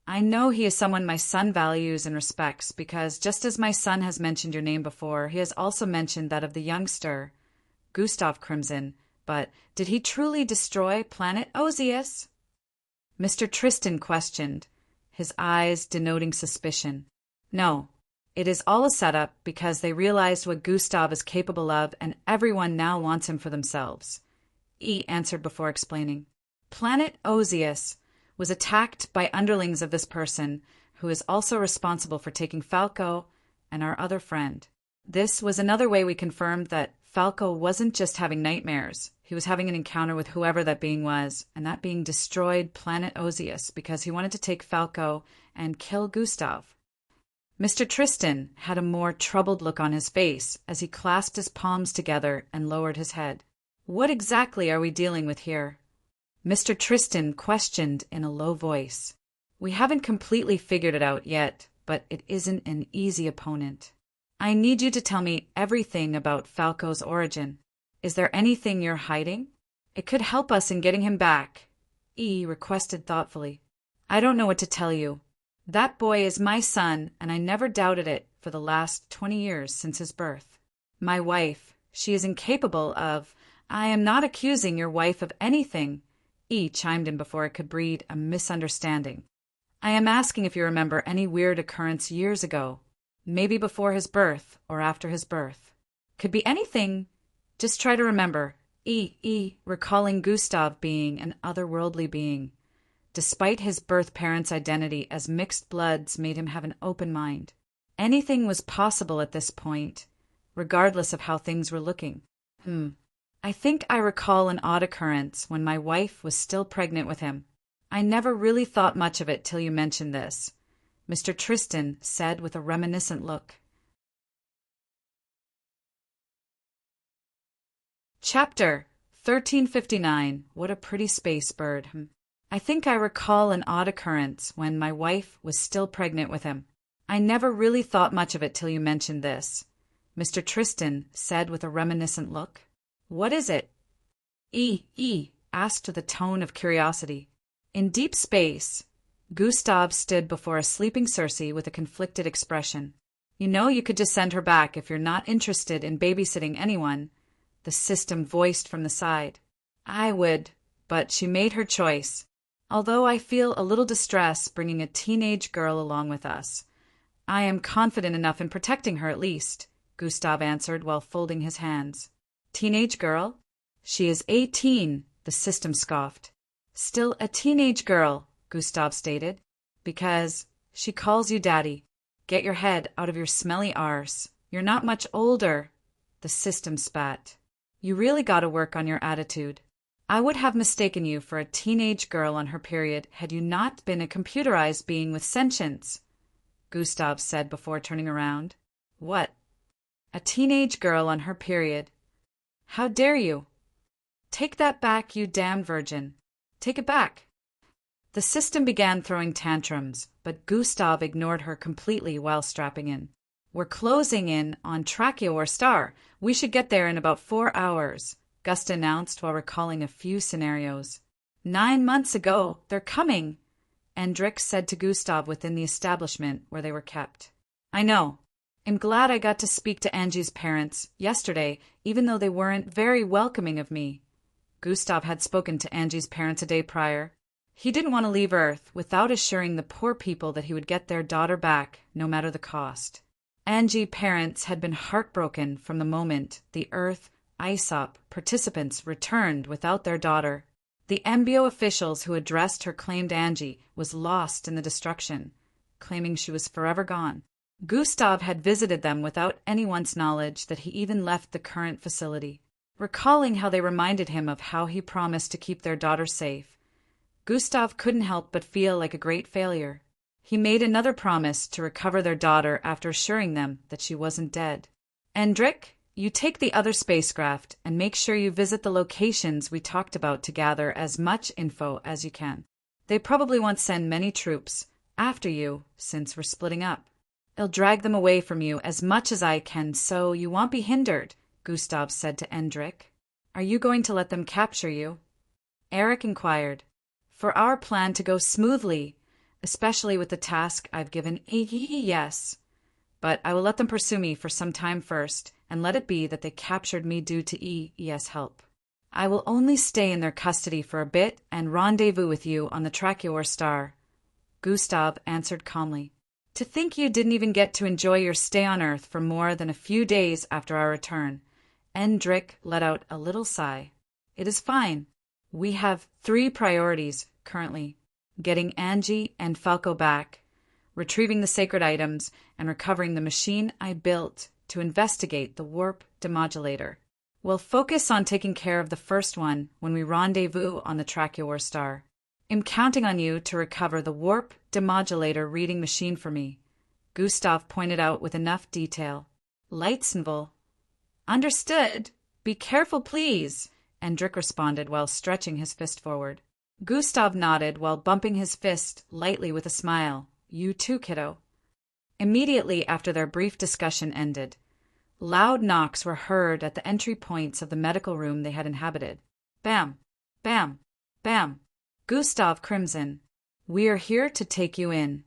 I know he is someone my son values and respects because just as my son has mentioned your name before, he has also mentioned that of the youngster, Gustav Crimson. But did he truly destroy planet Ozius? Mr. Tristan questioned, his eyes denoting suspicion. No, it is all a setup because they realized what Gustav is capable of and everyone now wants him for themselves. E answered before explaining. Planet Ozius was attacked by underlings of this person, who is also responsible for taking Falco and our other friend. This was another way we confirmed that Falco wasn't just having nightmares. He was having an encounter with whoever that being was, and that being destroyed planet Ozius because he wanted to take Falco and kill Gustav. Mr. Tristan had a more troubled look on his face as he clasped his palms together and lowered his head. What exactly are we dealing with here? Mr. Tristan questioned in a low voice. We haven't completely figured it out yet, but it isn't an easy opponent. I need you to tell me everything about Falco's origin. Is there anything you're hiding? It could help us in getting him back. E requested thoughtfully. I don't know what to tell you. That boy is my son, and I never doubted it for the last 20 years since his birth. My wife, she is incapable of... I am not accusing your wife of anything. E chimed in before it could breed a misunderstanding. I am asking if you remember any weird occurrence years ago, maybe before his birth or after his birth. Could be anything. Just try to remember. Recalling Gustav being an otherworldly being. Despite his birth parents' identity as mixed bloods made him have an open mind. Anything was possible at this point, regardless of how things were looking. I think I recall an odd occurrence when my wife was still pregnant with him. I never really thought much of it till you mentioned this, Mr. Tristan said with a reminiscent look. Chapter 1359. What a pretty space bird. I think I recall an odd occurrence when my wife was still pregnant with him. I never really thought much of it till you mentioned this, Mr. Tristan said with a reminiscent look. What is it? E asked with a tone of curiosity. In deep space, Gustav stood before a sleeping Circe with a conflicted expression. You know you could just send her back if you're not interested in babysitting anyone, the system voiced from the side. I would, but she made her choice. Although I feel a little distress bringing a teenage girl along with us. I am confident enough in protecting her at least, Gustav answered while folding his hands. Teenage girl? She is 18, the system scoffed. Still a teenage girl, Gustav stated. Because she calls you daddy. Get your head out of your smelly arse. You're not much older, the system spat. You really gotta work on your attitude. I would have mistaken you for a teenage girl on her period had you not been a computerized being with sentience, Gustav said before turning around. What? A teenage girl on her period. How dare you? Take that back, you damned virgin. Take it back. The system began throwing tantrums, but Gustav ignored her completely while strapping in. We're closing in on Tracheor Star. We should get there in about 4 hours, Gusta announced while recalling a few scenarios. 9 months ago, they're coming, Endrich said to Gustav within the establishment where they were kept. I know. I'm glad I got to speak to Angie's parents yesterday, even though they weren't very welcoming of me. Gustav had spoken to Angie's parents a day prior. He didn't want to leave Earth without assuring the poor people that he would get their daughter back, no matter the cost. Angie's parents had been heartbroken from the moment the Earth ISOP participants returned without their daughter. The MBO officials who addressed her claimed Angie was lost in the destruction, claiming she was forever gone. Gustav had visited them without anyone's knowledge that he even left the current facility. Recalling how they reminded him of how he promised to keep their daughter safe, Gustav couldn't help but feel like a great failure. He made another promise to recover their daughter after assuring them that she wasn't dead. Endrich, you take the other spacecraft and make sure you visit the locations we talked about to gather as much info as you can. They probably won't send many troops after you since we're splitting up. I'll drag them away from you as much as I can so you won't be hindered, Gustav said to Endrich. Are you going to let them capture you? Eric inquired. For our plan to go smoothly, especially with the task I've given, yes. But I will let them pursue me for some time first, and let it be that they captured me due to EES help. I will only stay in their custody for a bit and rendezvous with you on the Tracheor Star, Gustav answered calmly. To think you didn't even get to enjoy your stay on Earth for more than a few days after our return. Endrich let out a little sigh. It is fine. We have 3 priorities currently: getting Angie and Falco back, retrieving the sacred items, and recovering the machine I built to investigate the warp demodulator. We'll focus on taking care of the first one when we rendezvous on the Tracheor Star. I'm counting on you to recover the warp demodulator reading machine for me, Gustav pointed out with enough detail. Lightsonville. Understood. Be careful, please, Endrich responded while stretching his fist forward. Gustav nodded while bumping his fist lightly with a smile. You too, kiddo. Immediately after their brief discussion ended, loud knocks were heard at the entry points of the medical room they had inhabited. Bam! Bam! Bam! Gustav crimson. We are here to take you in.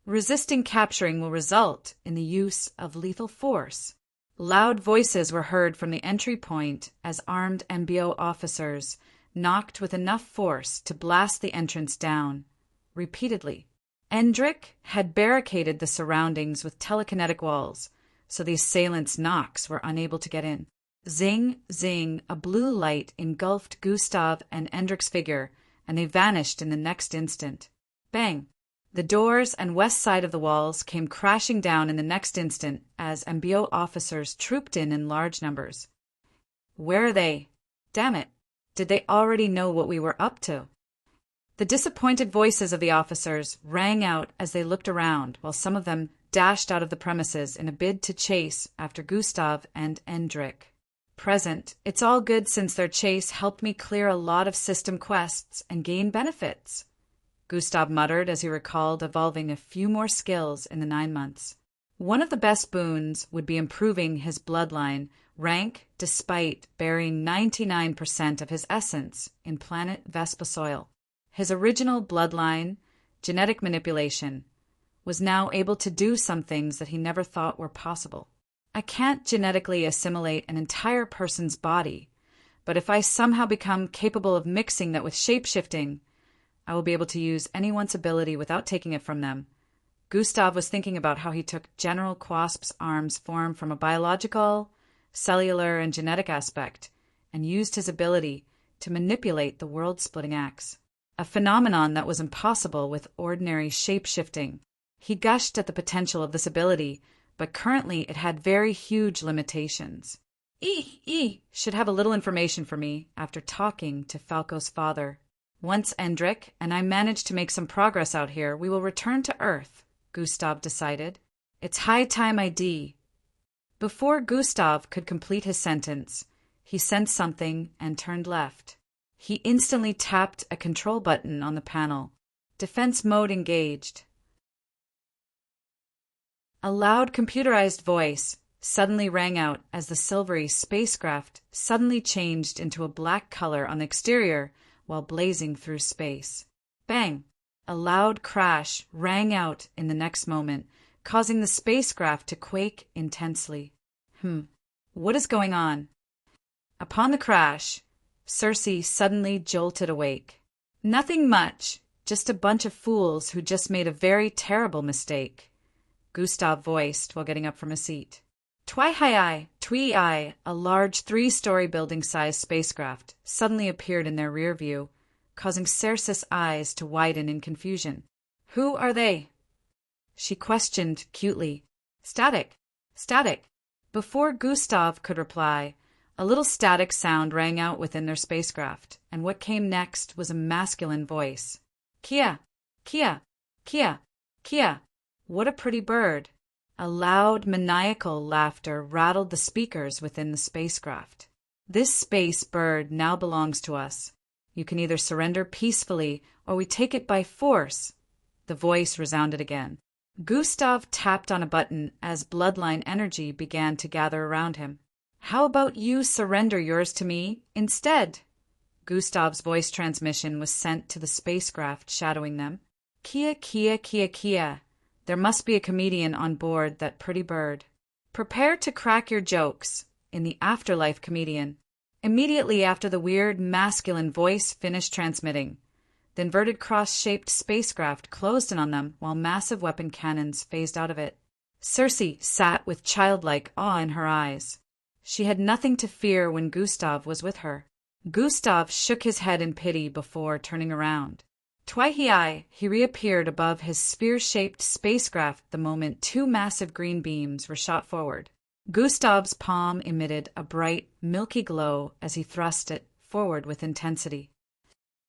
Resisting capturing will result in the use of lethal force. Loud voices were heard from the entry point as armed MBO officers knocked with enough force to blast the entrance down, repeatedly. Endrich had barricaded the surroundings with telekinetic walls, so the assailants' knocks were unable to get in. Zing, zing, a blue light engulfed Gustav and Endrich's figure, and they vanished in the next instant. Bang! The doors and west side of the walls came crashing down in the next instant as MBO officers trooped in large numbers. Where are they? Damn it! Did they already know what we were up to? The disappointed voices of the officers rang out as they looked around, while some of them dashed out of the premises in a bid to chase after Gustav and Endrich. Present, it's all good since their chase helped me clear a lot of system quests and gain benefits, Gustav muttered as he recalled evolving a few more skills in the 9 months. One of the best boons would be improving his bloodline rank despite burying 99% of his essence in planet Vespa soil. His original bloodline, genetic manipulation, was now able to do some things that he never thought were possible. I can't genetically assimilate an entire person's body, but if I somehow become capable of mixing that with shape-shifting, I will be able to use anyone's ability without taking it from them. Gustav was thinking about how he took General Quasp's arms form from a biological cellular and genetic aspect, and used his ability to manipulate the world-splitting axe, a phenomenon that was impossible with ordinary shape-shifting. He gushed at the potential of this ability, but currently it had very huge limitations. Should have a little information for me after talking to Falco's father. Once Endrick and I manage to make some progress out here, we will return to Earth, Gustav decided. It's high time I. Before Gustav could complete his sentence, he sensed something and turned left. He instantly tapped a control button on the panel. Defense mode engaged. A loud computerized voice suddenly rang out as the silvery spacecraft suddenly changed into a black color on the exterior while blazing through space. Bang! A loud crash rang out in the next moment, causing the spacecraft to quake intensely. What is going on? Upon the crash, Cersei suddenly jolted awake. Nothing much, just a bunch of fools who just made a very terrible mistake, Gustav voiced while getting up from his seat. Twee-I, a large 3-story building-sized spacecraft, suddenly appeared in their rear view, causing Cersei's eyes to widen in confusion. Who are they? She questioned cutely. Static. Before Gustav could reply, a little static sound rang out within their spacecraft, and what came next was a masculine voice. Kia. What a pretty bird. A loud, maniacal laughter rattled the speakers within the spacecraft. This space bird now belongs to us. You can either surrender peacefully or we take it by force. The voice resounded again. Gustav tapped on a button as bloodline energy began to gather around him. How about you surrender yours to me instead? Gustav's voice transmission was sent to the spacecraft shadowing them. Kia. There must be a comedian on board that pretty bird. Prepare to crack your jokes, in the afterlife comedian. Immediately after the weird masculine voice finished transmitting, the inverted cross-shaped spacecraft closed in on them while massive weapon cannons phased out of it. Cersei sat with childlike awe in her eyes. She had nothing to fear when Gustav was with her. Gustav shook his head in pity before turning around. Twee-I, he reappeared above his sphere-shaped spacecraft the moment 2 massive green beams were shot forward. Gustav's palm emitted a bright, milky glow as he thrust it forward with intensity.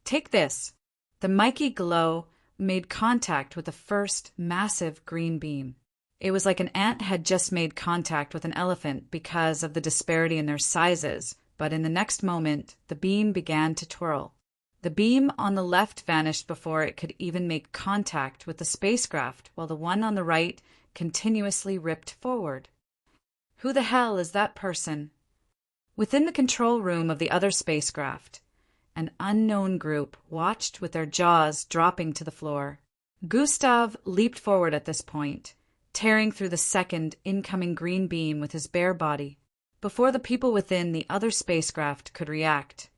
Take this. The milky glow made contact with the first massive green beam. It was like an ant had just made contact with an elephant because of the disparity in their sizes, but in the next moment, the beam began to twirl. The beam on the left vanished before it could even make contact with the spacecraft, while the one on the right continuously ripped forward. Who the hell is that person? Within the control room of the other spacecraft, an unknown group watched with their jaws dropping to the floor. Gustav leaped forward at this point, tearing through the second incoming green beam with his bare body. Before the people within the other spacecraft could react,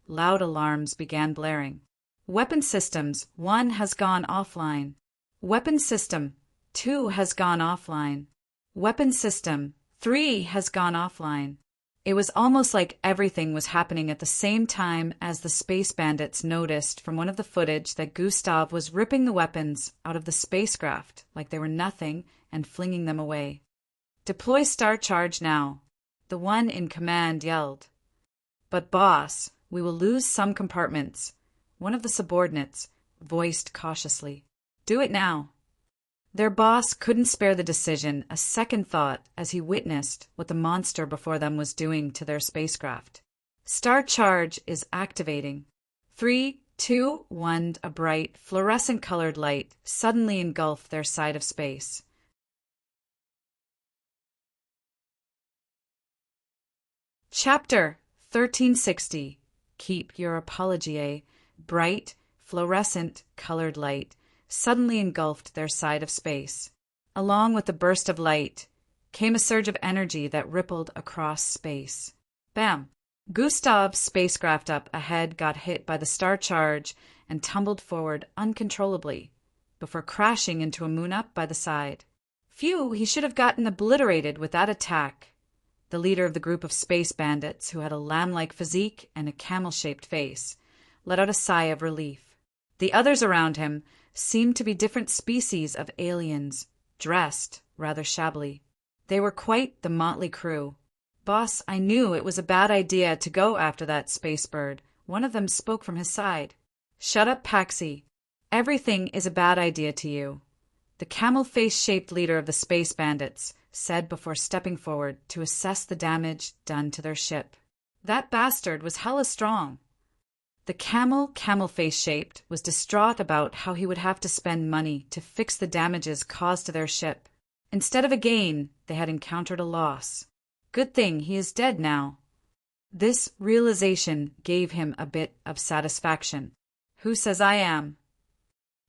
loud alarms began blaring. Weapon systems 1 has gone offline. Weapon system 2 has gone offline. Weapon system 3 has gone offline. It was almost like everything was happening at the same time as the space bandits noticed from one of the footage that Gustav was ripping the weapons out of the spacecraft like they were nothing and flinging them away. Deploy Star Charge now, the one in command yelled. But boss, we will lose some compartments, one of the subordinates voiced cautiously. Do it now. Their boss couldn't spare the decision a second thought as he witnessed what the monster before them was doing to their spacecraft. Star Charge is activating. 3, 2, 1. A bright, fluorescent-colored light suddenly engulfed their side of space. Chapter 1360. Keep your apology. Bright, fluorescent-colored light suddenly engulfed their side of space. Along with the burst of light came a surge of energy that rippled across space. Bam! Gustav's spacecraft up ahead got hit by the Star Charge and tumbled forward uncontrollably before crashing into a moon up by the side. Phew, he should have gotten obliterated with that attack. the leader of the group of space bandits, who had a lamb-like physique and a camel-shaped face, let out a sigh of relief. The others around him seemed to be different species of aliens, dressed rather shabbily. They were quite the motley crew. "Boss, I knew it was a bad idea to go after that space bird," one of them spoke from his side. "Shut up, Paxi. Everything is a bad idea to you," the camel-face-shaped leader of the space bandits said before stepping forward to assess the damage done to their ship. "That bastard was hella strong." The camel-face-shaped was distraught about how he would have to spend money to fix the damages caused to their ship. Instead of a gain, they had encountered a loss. Good thing he is dead now. This realization gave him a bit of satisfaction. "Who says I am?"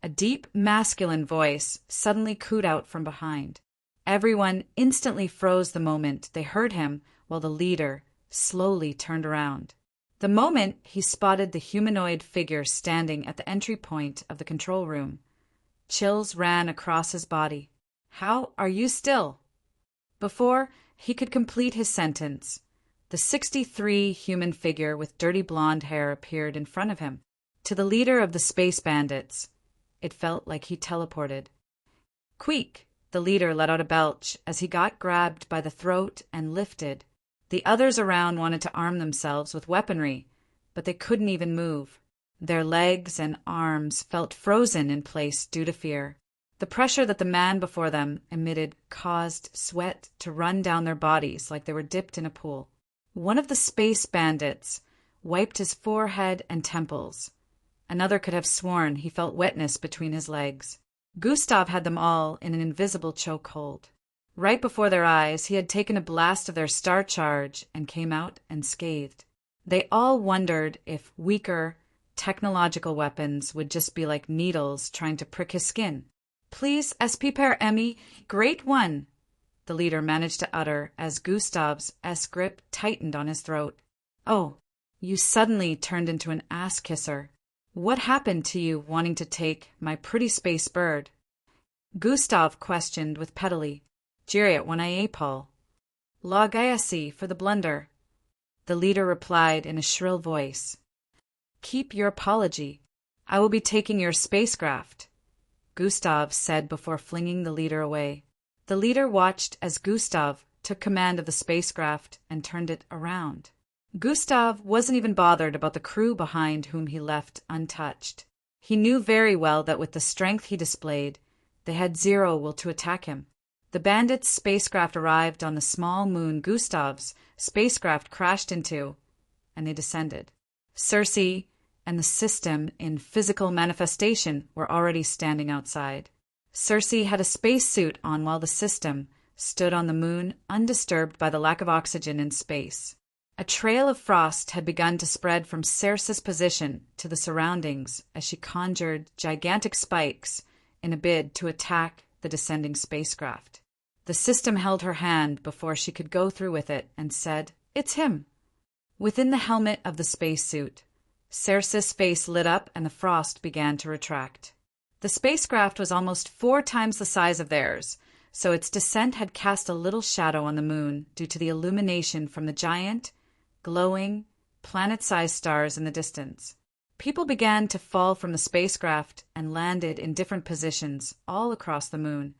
A deep, masculine voice suddenly cooed out from behind. Everyone instantly froze the moment they heard him, while the leader slowly turned around. The moment he spotted the humanoid figure standing at the entry point of the control room, chills ran across his body. "How are you still?" Before he could complete his sentence, the 63 human figure with dirty blonde hair appeared in front of him. To the leader of the space bandits, it felt like he teleported. "Queek!" The leader let out a belch as he got grabbed by the throat and lifted. The others around wanted to arm themselves with weaponry, but they couldn't even move. Their legs and arms felt frozen in place due to fear. The pressure that the man before them emitted caused sweat to run down their bodies like they were dipped in a pool. One of the space bandits wiped his forehead and temples. Another could have sworn he felt wetness between his legs. Gustav had them all in an invisible chokehold. Right before their eyes, he had taken a blast of their star charge and came out unscathed. They all wondered if weaker, technological weapons would just be like needles trying to prick his skin. "Please, SP Pair Emmy, great one," the leader managed to utter as Gustav's S-grip tightened on his throat. "Oh, you suddenly turned into an ass-kisser. What happened to you wanting to take my pretty space bird?" Gustav questioned with pedally. "Jiriat when I Paul. La Gaiasi for the blunder," the leader replied in a shrill voice. "Keep your apology. I will be taking your spacecraft," Gustav said before flinging the leader away. The leader watched as Gustav took command of the spacecraft and turned it around. Gustav wasn't even bothered about the crew behind whom he left untouched. He knew very well that with the strength he displayed, they had zero will to attack him. The bandits' spacecraft arrived on the small moon Gustav's spacecraft crashed into, and they descended. Circe and the system in physical manifestation were already standing outside. Circe had a spacesuit on while the system stood on the moon undisturbed by the lack of oxygen in space. A trail of frost had begun to spread from Circe's position to the surroundings as she conjured gigantic spikes in a bid to attack the descending spacecraft. The system held her hand before she could go through with it and said, "It's him." Within the helmet of the spacesuit, Circe's face lit up and the frost began to retract. The spacecraft was almost 4 times the size of theirs, so its descent had cast a little shadow on the moon due to the illumination from the giant, glowing, planet-sized stars in the distance. People began to fall from the spacecraft and landed in different positions all across the moon.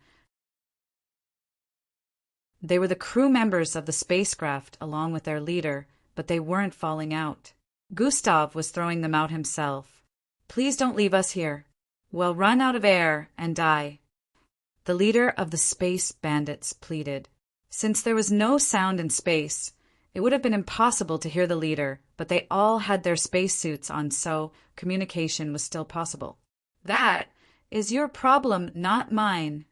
They were the crew members of the spacecraft along with their leader, but they weren't falling out. Gustav was throwing them out himself. "Please don't leave us here. We'll run out of air and die," the leader of the space bandits pleaded. Since there was no sound in space, it would have been impossible to hear the leader, but they all had their spacesuits on, so communication was still possible. "That is your problem, not mine,"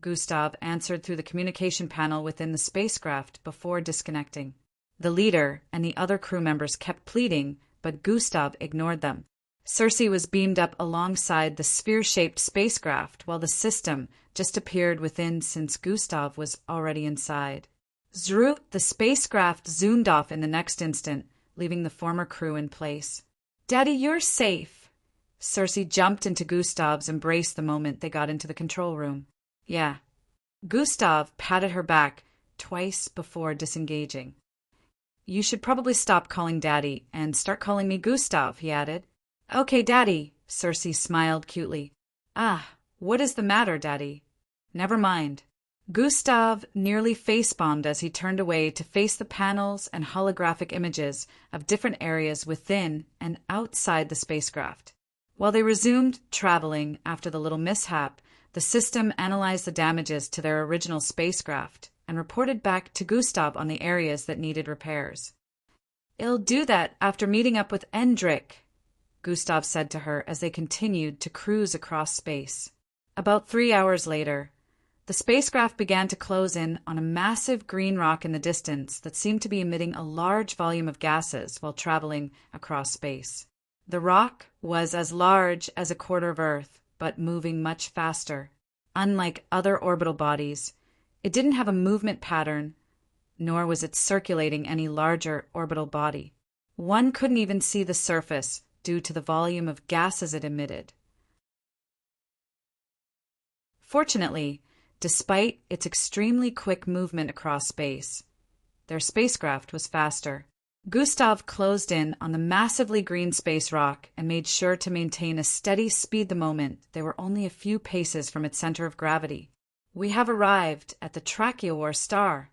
Gustav answered through the communication panel within the spacecraft before disconnecting. The leader and the other crew members kept pleading, but Gustav ignored them. Circe was beamed up alongside the sphere-shaped spacecraft while the system just appeared within since Gustav was already inside. Zroot, the spacecraft zoomed off in the next instant, leaving the former crew in place. "Daddy, you're safe." Circe jumped into Gustav's embrace the moment they got into the control room. "Yeah." Gustav patted her back, twice before disengaging. "You should probably stop calling Daddy and start calling me Gustav," he added. "Okay, Daddy," Cersei smiled cutely. "Ah, what is the matter, Daddy?" "Never mind." Gustav nearly face-bombed as he turned away to face the panels and holographic images of different areas within and outside the spacecraft. While they resumed traveling after the little mishap, the system analyzed the damages to their original spacecraft and reported back to Gustav on the areas that needed repairs. "It'll do that after meeting up with Endrik," Gustav said to her as they continued to cruise across space. About 3 hours later, the spacecraft began to close in on a massive green rock in the distance that seemed to be emitting a large volume of gases while traveling across space. The rock was as large as a quarter of Earth, but moving much faster. Unlike other orbital bodies, it didn't have a movement pattern, nor was it circulating any larger orbital body. One couldn't even see the surface due to the volume of gases it emitted. Fortunately, despite its extremely quick movement across space, their spacecraft was faster. Gustav closed in on the massively green space rock and made sure to maintain a steady speed the moment they were only a few paces from its center of gravity. "We have arrived at the Tracheor star,"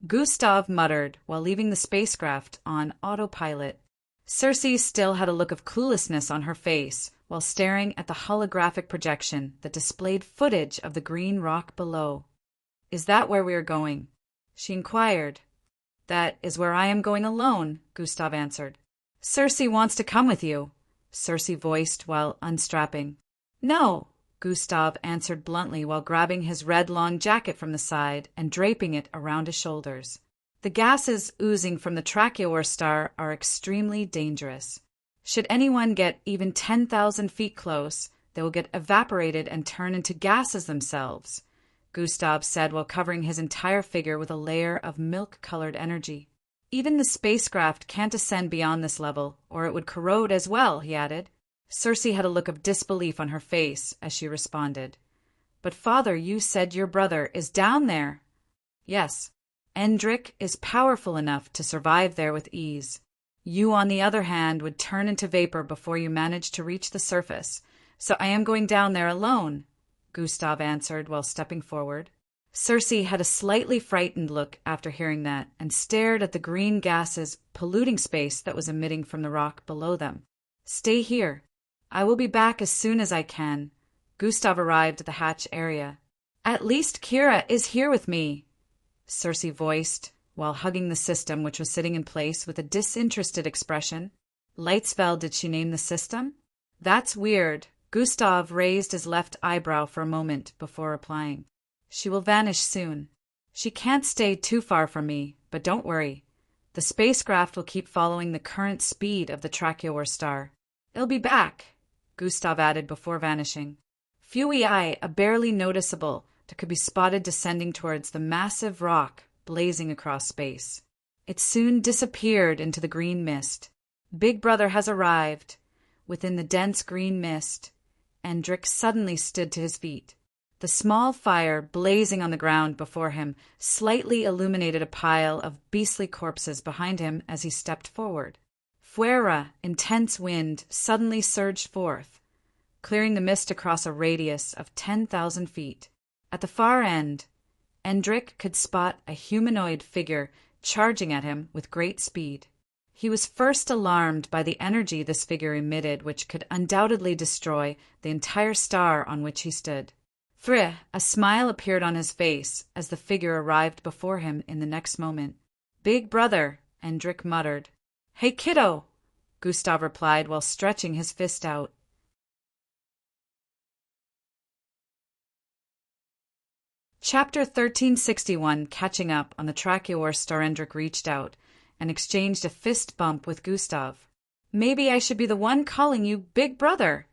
Gustav muttered while leaving the spacecraft on autopilot. Cersei still had a look of cluelessness on her face while staring at the holographic projection that displayed footage of the green rock below. "Is that where we are going?" she inquired. "That is where I am going alone," Gustav answered. "Cersei wants to come with you," Cersei voiced while unstrapping. "No," Gustav answered bluntly while grabbing his red long jacket from the side and draping it around his shoulders. "The gases oozing from the Tracheor star are extremely dangerous. Should anyone get even 10,000 feet close, they will get evaporated and turn into gases themselves," Gustav said while covering his entire figure with a layer of milk-colored energy. "Even the spacecraft can't ascend beyond this level, or it would corrode as well," he added. Cersei had a look of disbelief on her face as she responded. "But father, you said your brother is down there." "Yes. Endrik is powerful enough to survive there with ease. You, on the other hand, would turn into vapor before you managed to reach the surface, so I am going down there alone," Gustav answered while stepping forward. Cersei had a slightly frightened look after hearing that and stared at the green gases polluting space that was emitting from the rock below them. "Stay here. I will be back as soon as I can." Gustav arrived at the hatch area. "At least Kira is here with me," Cersei voiced while hugging the system which was sitting in place with a disinterested expression. Lightsfell, did she name the system? "That's weird." Gustav raised his left eyebrow for a moment before replying. "She will vanish soon. She can't stay too far from me, but don't worry. The spacecraft will keep following the current speed of the Tracheor star. It'll be back," Gustav added before vanishing. Fewy eye, a barely noticeable, that could be spotted descending towards the massive rock blazing across space. It soon disappeared into the green mist. Big Brother has arrived. Within the dense green mist, Endrik suddenly stood to his feet. The small fire blazing on the ground before him slightly illuminated a pile of beastly corpses behind him as he stepped forward. Fuera, intense wind, suddenly surged forth, clearing the mist across a radius of 10,000 feet. At the far end, Endrik could spot a humanoid figure charging at him with great speed. He was first alarmed by the energy this figure emitted, which could undoubtedly destroy the entire star on which he stood. Thrih, a smile appeared on his face as the figure arrived before him in the next moment. "Big Brother," Endrik muttered. "Hey, kiddo," Gustav replied while stretching his fist out. Chapter 1361, Catching Up on the Tracheor star. Endrik reached out and exchanged a fist bump with Gustav. "Maybe I should be the one calling you Big Brother,"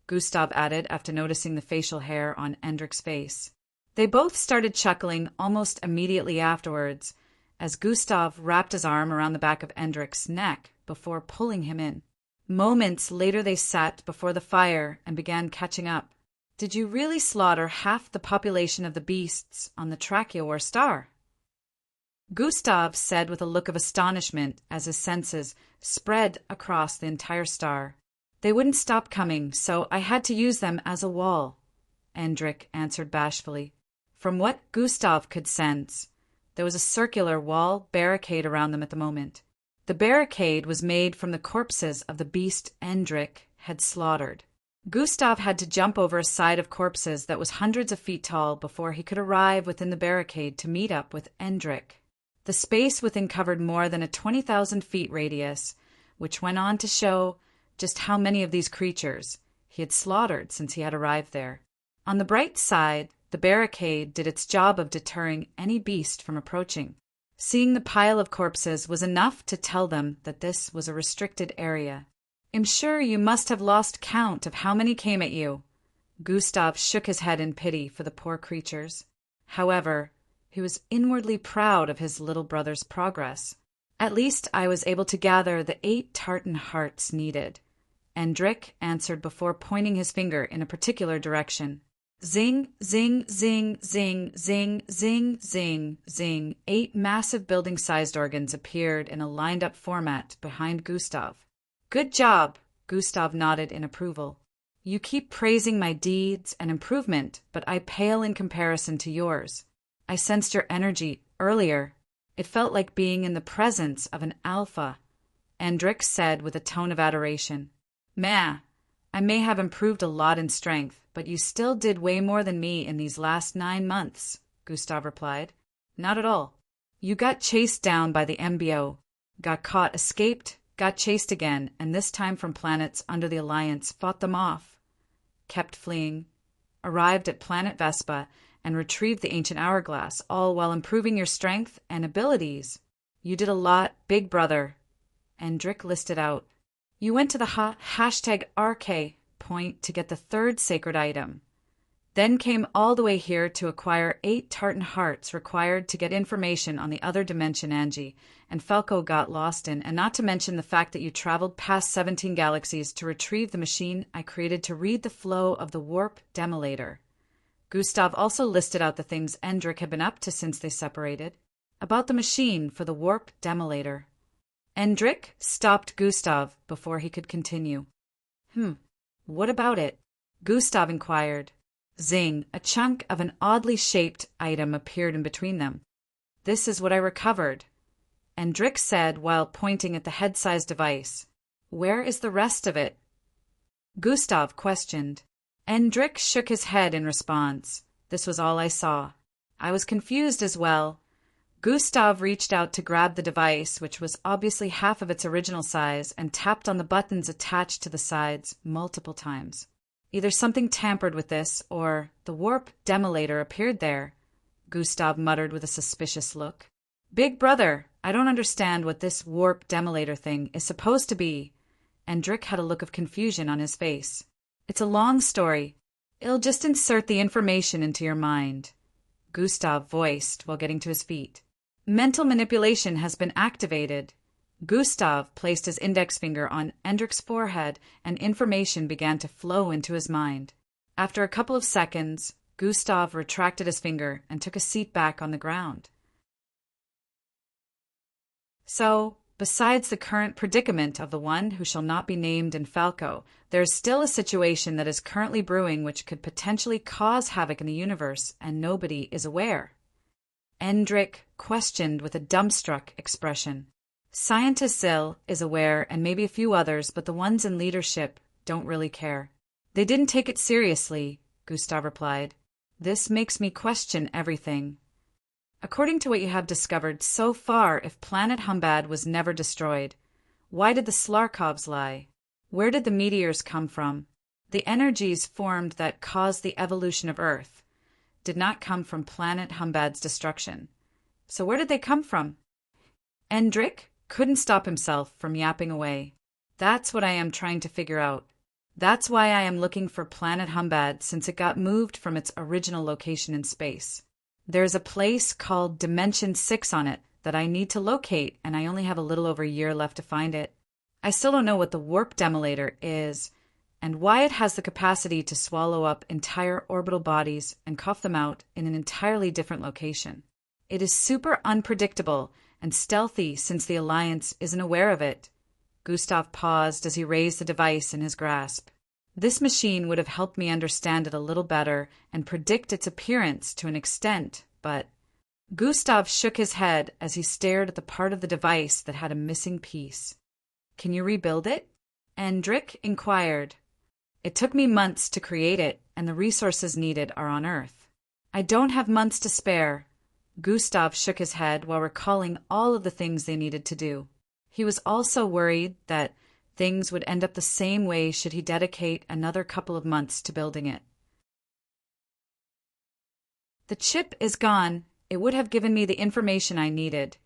Gustav added after noticing the facial hair on Endrik's face. They both started chuckling almost immediately afterwards, as Gustav wrapped his arm around the back of Endrik's neck before pulling him in. Moments later they sat before the fire and began catching up. "Did you really slaughter half the population of the beasts on the Tracheor star?" Gustav said with a look of astonishment as his senses spread across the entire star. They wouldn't stop coming, so I had to use them as a wall, Endrik answered bashfully. From what Gustav could sense, there was a circular wall barricade around them at the moment. The barricade was made from the corpses of the beast Endrik had slaughtered. Gustav had to jump over a side of corpses that was hundreds of feet tall before he could arrive within the barricade to meet up with Endrik. The space within covered more than a 20,000 feet radius, which went on to show just how many of these creatures he had slaughtered since he had arrived there. On the bright side, the barricade did its job of deterring any beast from approaching. Seeing the pile of corpses was enough to tell them that this was a restricted area. I'm sure you must have lost count of how many came at you. Gustav shook his head in pity for the poor creatures. However, he was inwardly proud of his little brother's progress. At least I was able to gather the 8 tartan hearts needed. Endrik answered before pointing his finger in a particular direction. Zing, zing, zing, zing, zing, zing, zing, zing. 8 massive building-sized organs appeared in a lined-up format behind Gustav. Good job, Gustav nodded in approval. You keep praising my deeds and improvement, but I pale in comparison to yours. I sensed your energy earlier. It felt like being in the presence of an alpha, Endrik said with a tone of adoration. Meh, I may have improved a lot in strength, but you still did way more than me in these last 9 months, Gustav replied. Not at all. You got chased down by the MBO, got caught, escaped, got chased again, and this time from planets under the Alliance, fought them off, kept fleeing, arrived at planet Vespa, and retrieved the ancient hourglass, all while improving your strength and abilities. You did a lot, big brother. Endrik listed out. You went to the #RK point to get the 3rd sacred item, then came all the way here to acquire 8 tartan hearts required to get information on the other dimension Angie and Falco got lost in, and not to mention the fact that you traveled past 17 galaxies to retrieve the machine I created to read the flow of the warp demolator. Gustav also listed out the things Endrik had been up to since they separated. About the machine for the warp demolator. Endrik stopped Gustav before he could continue. What about it? Gustav inquired. Zing, a chunk of an oddly shaped item appeared in between them. This is what I recovered, Endrik said while pointing at the head-sized device. Where is the rest of it? Gustav questioned. Endrik shook his head in response. This was all I saw. I was confused as well. Gustav reached out to grab the device, which was obviously half of its original size, and tapped on the buttons attached to the sides multiple times. Either something tampered with this, or the warp demolator appeared there, Gustav muttered with a suspicious look. Big brother, I don't understand what this warp demolator thing is supposed to be. Endrik had a look of confusion on his face. It's a long story. It'll just insert the information into your mind, Gustav voiced while getting to his feet. Mental manipulation has been activated. Gustav placed his index finger on Endrik's forehead, and information began to flow into his mind. After a couple of seconds, Gustav retracted his finger and took a seat back on the ground. So, besides the current predicament of the one who shall not be named in Falco, there is still a situation that is currently brewing which could potentially cause havoc in the universe, and nobody is aware. Endrik questioned with a dumbstruck expression. Scientist Zill is aware, and maybe a few others, but the ones in leadership don't really care. They didn't take it seriously, Gustav replied. This makes me question everything. According to what you have discovered so far, if planet Humbad was never destroyed, why did the Slarkovs lie? Where did the meteors come from? The energies formed that caused the evolution of Earth did not come from planet Humbad's destruction. So where did they come from? Endrik couldn't stop himself from yapping away. That's what I am trying to figure out. That's why I am looking for planet Humbad, since it got moved from its original location in space. There's a place called Dimension 6 on it that I need to locate, and I only have a little over a year left to find it. I still don't know what the warp demolator is, and why it has the capacity to swallow up entire orbital bodies and cough them out in an entirely different location. It is super unpredictable and stealthy since the Alliance isn't aware of it. Gustav paused as he raised the device in his grasp. This machine would have helped me understand it a little better and predict its appearance to an extent, but... Gustav shook his head as he stared at the part of the device that had a missing piece. Can you rebuild it? Endrick inquired. It took me months to create it, and the resources needed are on Earth. I don't have months to spare. Gustav shook his head while recalling all of the things they needed to do. He was also worried that things would end up the same way should he dedicate another couple of months to building it. The chip is gone. It would have given me the information I needed,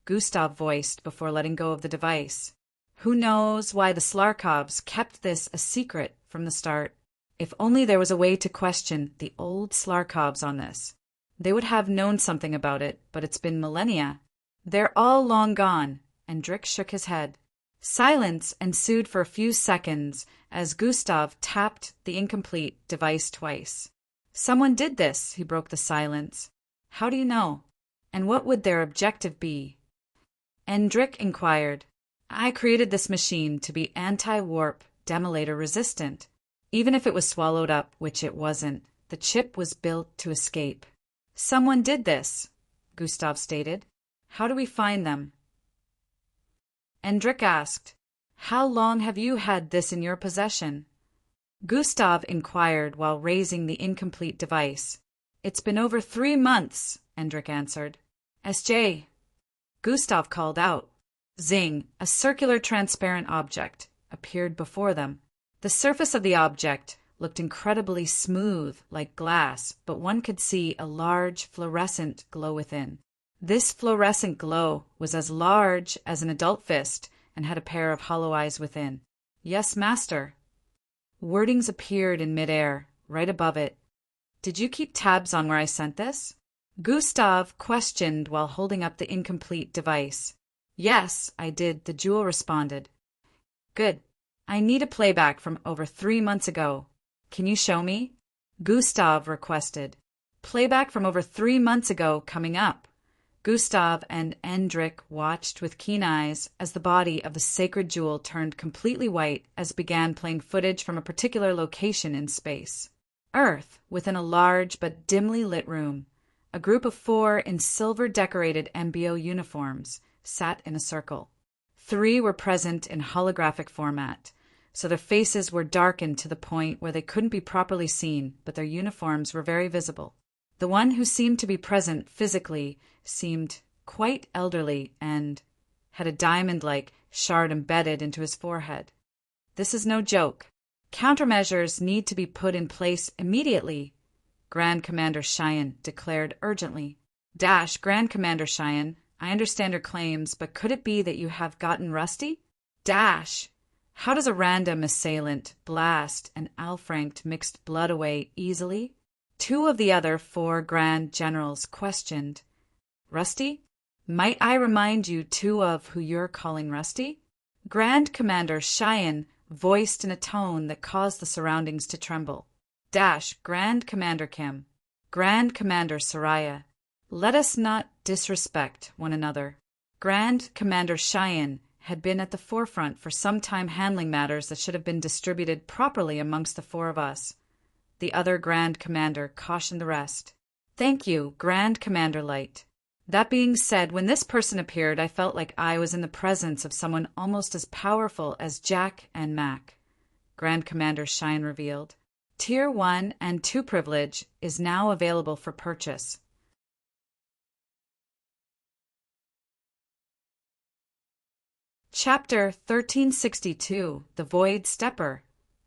Gustav voiced before letting go of the device. Who knows why the Slarkovs kept this a secret from the start? If only there was a way to question the old Slarkovs on this. They would have known something about it, but it's been millennia. They're all long gone, and Drick shook his head. Silence ensued for a few seconds as Gustav tapped the incomplete device twice. Someone did this, he broke the silence. How do you know? And what would their objective be? Endrick inquired. I created this machine to be anti-warp demolator resistant. Even if it was swallowed up, which it wasn't, the chip was built to escape. Someone did this, Gustav stated. How do we find them? Endrick asked. How long have you had this in your possession? Gustav inquired while raising the incomplete device. It's been over 3 months, Endrick answered. SJ. Gustav called out. Zing, a circular transparent object, appeared before them. The surface of the object looked incredibly smooth, like glass, but one could see a large fluorescent glow within. This fluorescent glow was as large as an adult fist and had a pair of hollow eyes within. Yes, master. Wordings appeared in midair, right above it. Did you keep tabs on where I sent this? Gustav questioned while holding up the incomplete device. Yes, I did, the jewel responded. Good. I need a playback from over 3 months ago. Can you show me? Gustav requested. Playback from over 3 months ago coming up. Gustav and Endrick watched with keen eyes as the body of the sacred jewel turned completely white as it began playing footage from a particular location in space. Earth, within a large but dimly lit room. A group of 4 in silver-decorated MBO uniforms sat in a circle. 3 were present in holographic format, so their faces were darkened to the point where they couldn't be properly seen, but their uniforms were very visible. The one who seemed to be present physically seemed quite elderly and had a diamond-like shard embedded into his forehead. This is no joke. Countermeasures need to be put in place immediately, Grand Commander Cheyenne declared urgently. Grand Commander Cheyenne, I understand your claims, but could it be that you have gotten rusty? How does a random assailant blast an Alfranked mixed blood away easily? 2 of the other 4 Grand Generals questioned. Rusty? Might I remind you 2 of who you're calling Rusty? Grand Commander Cheyenne voiced in a tone that caused the surroundings to tremble. Grand Commander Kim. Grand Commander Soraya. Let us not disrespect one another. Grand Commander Cheyenne had been at the forefront for some time handling matters that should have been distributed properly amongst the 4 of us. The other Grand Commander cautioned the rest. Thank you, Grand Commander Light. That being said, when this person appeared, I felt like I was in the presence of someone almost as powerful as Jack and Mac, Grand Commander Cheyenne revealed. Tier 1 and 2 privilege is now available for purchase. Chapter 1362, The Void Stepper.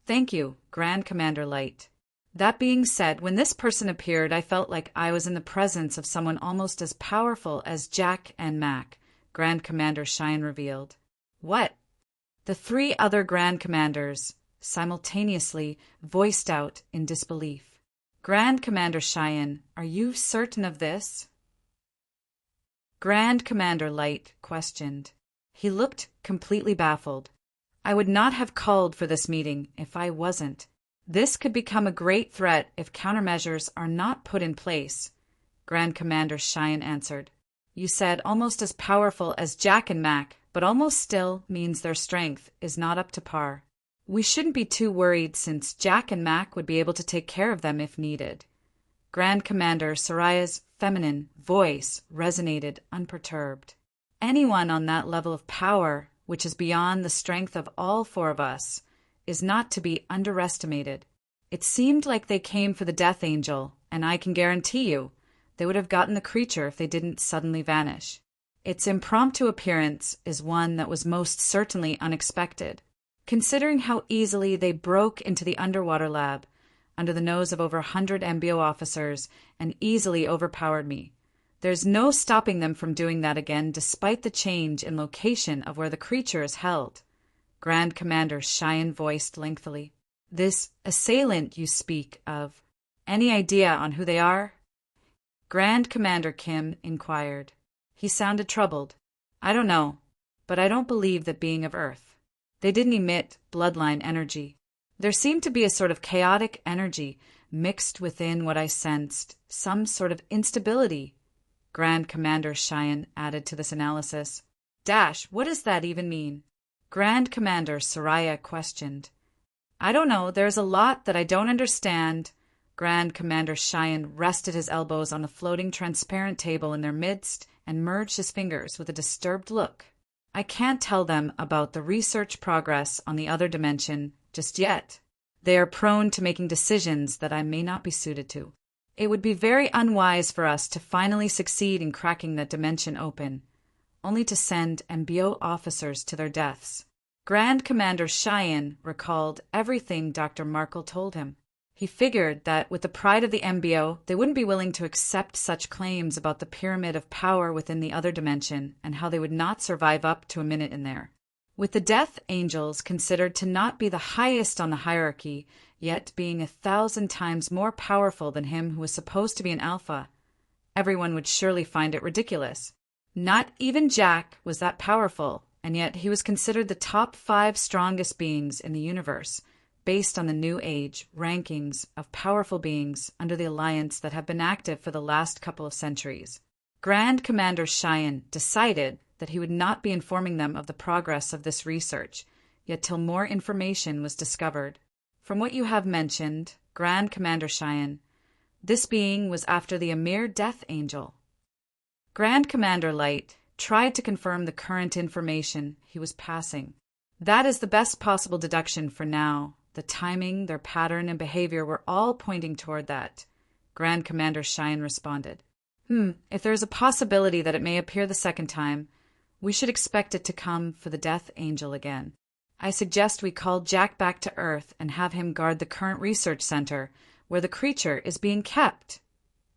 Thank you, Grand Commander Light. That being said, when this person appeared, I felt like I was in the presence of someone almost as powerful as Jack and Mac, Grand Commander Cheyenne revealed. What? The 3 other Grand Commanders simultaneously voiced out in disbelief. Grand Commander Cheyenne, are you certain of this? Grand Commander Light questioned. He looked completely baffled. I would not have called for this meeting if I wasn't. This could become a great threat if countermeasures are not put in place. Grand Commander Cheyenne answered. You said almost as powerful as Jack and Mac, but almost still means their strength is not up to par. We shouldn't be too worried since Jack and Mac would be able to take care of them if needed. Grand Commander Soraya's feminine voice resonated unperturbed. Anyone on that level of power, which is beyond the strength of all four of us, is not to be underestimated. It seemed like they came for the Death Angel, and I can guarantee you, they would have gotten the creature if they didn't suddenly vanish. Its impromptu appearance is one that was most certainly unexpected, considering how easily they broke into the underwater lab, under the nose of over 100 MBO officers, and easily overpowered me. There's no stopping them from doing that again despite the change in location of where the creature is held. Grand Commander Cheyenne voiced lengthily. This assailant you speak of, any idea on who they are? Grand Commander Kim inquired. He sounded troubled. I don't know, but I don't believe that being of Earth. They didn't emit bloodline energy. There seemed to be a sort of chaotic energy mixed within what I sensed, some sort of instability. Grand Commander Cheyenne added to this analysis. Dash, what does that even mean? Grand Commander Soraya questioned. I don't know, there's a lot that I don't understand. Grand Commander Cheyenne rested his elbows on the floating transparent table in their midst and merged his fingers with a disturbed look. I can't tell them about the research progress on the other dimension just yet. They are prone to making decisions that I may not be suited to. It would be very unwise for us to finally succeed in cracking that dimension open, only to send MBO officers to their deaths. Grand Commander Cheyenne recalled everything Dr. Markle told him. He figured that with the pride of the MBO, they wouldn't be willing to accept such claims about the pyramid of power within the other dimension and how they would not survive up to a minute in there. With the Death Angels considered to not be the highest on the hierarchy, yet being 1,000 times more powerful than him who was supposed to be an alpha, everyone would surely find it ridiculous. Not even Jack was that powerful, and yet he was considered the top 5 strongest beings in the universe, based on the New Age rankings of powerful beings under the alliance that have been active for the last couple of centuries. Grand Commander Cheyenne decided that he would not be informing them of the progress of this research, yet till more information was discovered. From what you have mentioned, Grand Commander Cheyenne, this being was after the Amir Death Angel. Grand Commander Light tried to confirm the current information he was passing. That is the best possible deduction for now. The timing, their pattern, and behavior were all pointing toward that. Grand Commander Cheyenne responded. If there is a possibility that it may appear the second time, we should expect it to come for the Death Angel again. I suggest we call Jack back to Earth and have him guard the current research center, where the creature is being kept.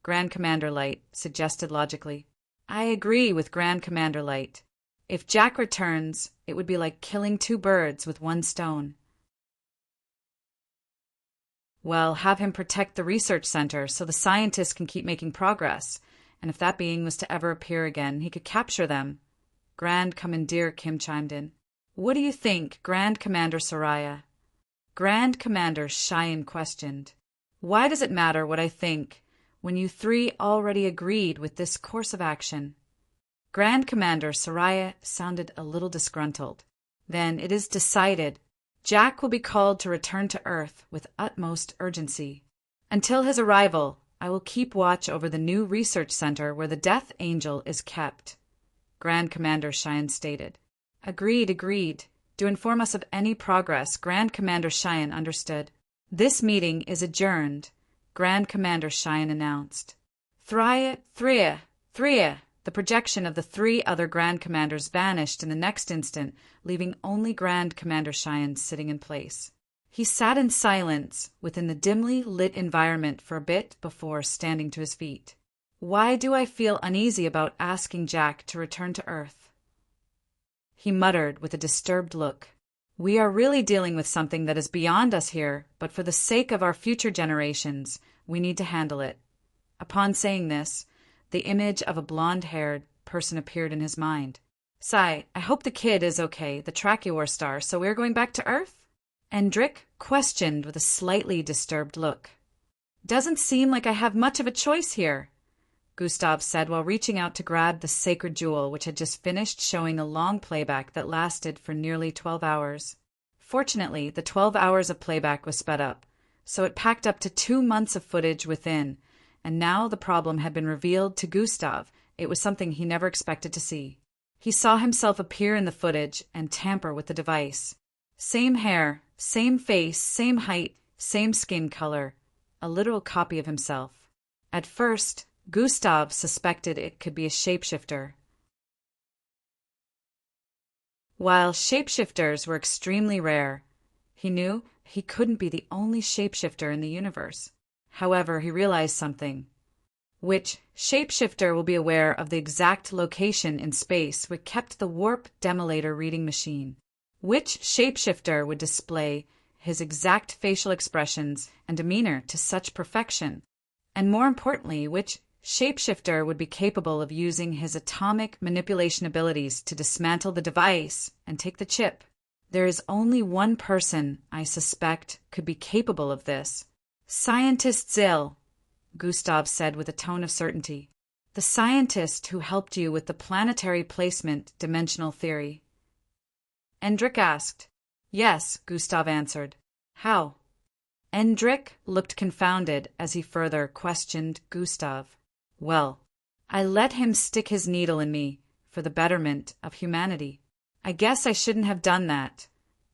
Grand Commander Light suggested logically. I agree with Grand Commander Light. If Jack returns, it would be like killing 2 birds with 1 stone. Well, have him protect the research center so the scientists can keep making progress, and if that being was to ever appear again, he could capture them. Grand Commander Kim chimed in. What do you think, Grand Commander Soraya? Grand Commander Cheyenne questioned. Why does it matter what I think when you 3 already agreed with this course of action? Grand Commander Soraya sounded a little disgruntled. Then it is decided. Jack will be called to return to Earth with utmost urgency. Until his arrival, I will keep watch over the new research center where the Death Angel is kept. Grand Commander Cheyenne stated. Agreed. To inform us of any progress, Grand Commander Cheyenne understood. This meeting is adjourned, Grand Commander Cheyenne announced. Thria. The projection of the 3 other Grand Commanders vanished in the next instant, leaving only Grand Commander Cheyenne sitting in place. He sat in silence within the dimly lit environment for a bit before standing to his feet. Why do I feel uneasy about asking Jack to return to Earth? He muttered with a disturbed look. We are really dealing with something that is beyond us here, but for the sake of our future generations, we need to handle it. Upon saying this, the image of a blonde-haired person appeared in his mind. Sai, I hope the kid is okay, the Tracheor star, so we're going back to Earth? Endrick questioned with a slightly disturbed look. Doesn't seem like I have much of a choice here. Gustav said while reaching out to grab the sacred jewel which had just finished showing a long playback that lasted for nearly 12 hours. Fortunately, the 12 hours of playback was sped up, so it packed up to 2 months of footage within, and now the problem had been revealed to Gustav. It was something he never expected to see. He saw himself appear in the footage and tamper with the device. Same hair, same face, same height, same skin color, a literal copy of himself. At first, Gustav suspected it could be a shapeshifter. While shapeshifters were extremely rare, he knew he couldn't be the only shapeshifter in the universe. However, he realized something. Which shapeshifter will be aware of the exact location in space which kept the warp demolator reading machine? Which shapeshifter would display his exact facial expressions and demeanor to such perfection? And more importantly, which shapeshifter would be capable of using his atomic manipulation abilities to dismantle the device and take the chip? There is only one person I suspect could be capable of this. Scientist Zill, Gustav said with a tone of certainty. The scientist who helped you with the planetary placement dimensional theory. Endrik asked. Yes, Gustav answered. How? Endrik looked confounded as he further questioned Gustav. Well, I let him stick his needle in me for the betterment of humanity. I guess I shouldn't have done that.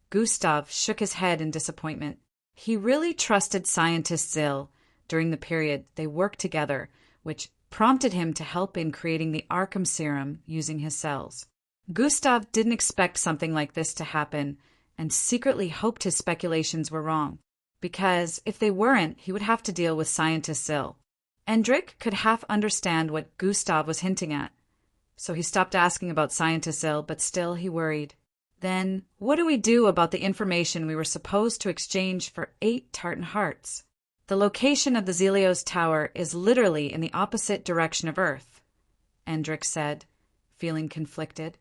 Gustav shook his head in disappointment. He really trusted Scientist Zill during the period they worked together, which prompted him to help in creating the Arkham serum using his cells. Gustav didn't expect something like this to happen and secretly hoped his speculations were wrong, because if they weren't, he would have to deal with Scientist Zill. Endrik could half understand what Gustav was hinting at, so he stopped asking about Scientist Zill, but still he worried. Then, what do we do about the information we were supposed to exchange for 8 tartan hearts? The location of the Zelios Tower is literally in the opposite direction of Earth, Endrik said, feeling conflicted.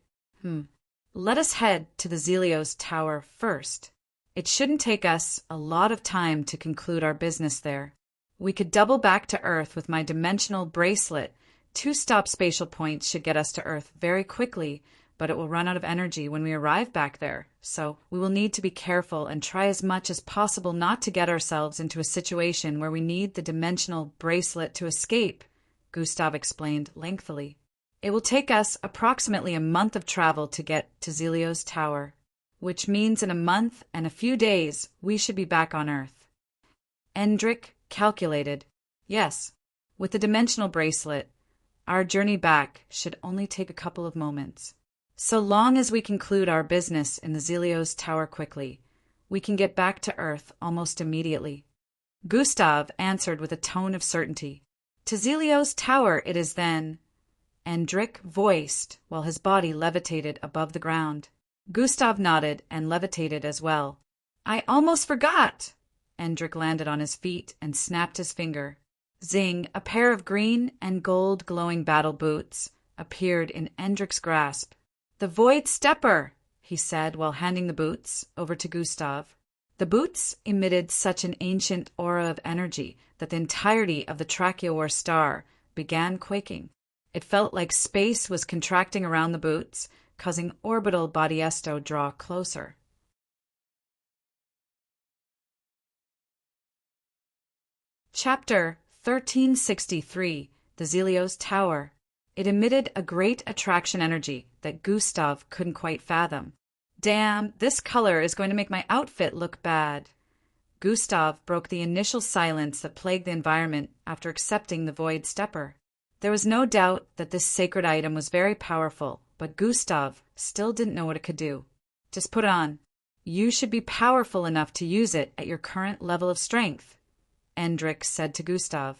Let us head to the Zelios Tower first. It shouldn't take us a lot of time to conclude our business there. We could double back to Earth with my dimensional bracelet. 2 stop spatial points should get us to Earth very quickly, but it will run out of energy when we arrive back there, so we will need to be careful and try as much as possible not to get ourselves into a situation where we need the dimensional bracelet to escape, Gustav explained lengthily. It will take us approximately a month of travel to get to Zelios Tower, which means in a month and a few days we should be back on Earth. Endrik calculated. Yes, with the dimensional bracelet, our journey back should only take a couple of moments. So long as we conclude our business in the Zelios Tower quickly, we can get back to Earth almost immediately. Gustav answered with a tone of certainty. To Zelios Tower it is then, Endrik voiced while his body levitated above the ground. Gustav nodded and levitated as well. I almost forgot! Endrik landed on his feet and snapped his finger. Zing, a pair of green and gold glowing battle boots, appeared in Endrik's grasp. The Void Stepper, he said while handing the boots over to Gustav. The boots emitted such an ancient aura of energy that the entirety of the Tracheor star began quaking. It felt like space was contracting around the boots, causing orbital Bodiesto draw closer. Chapter 1363, The Zelios Tower. It emitted a great attraction energy that Gustav couldn't quite fathom. Damn, this color is going to make my outfit look bad. Gustav broke the initial silence that plagued the environment after accepting the Void Stepper. There was no doubt that this sacred item was very powerful, but Gustav still didn't know what it could do. Just put it on. You should be powerful enough to use it at your current level of strength, Endrik said to Gustav.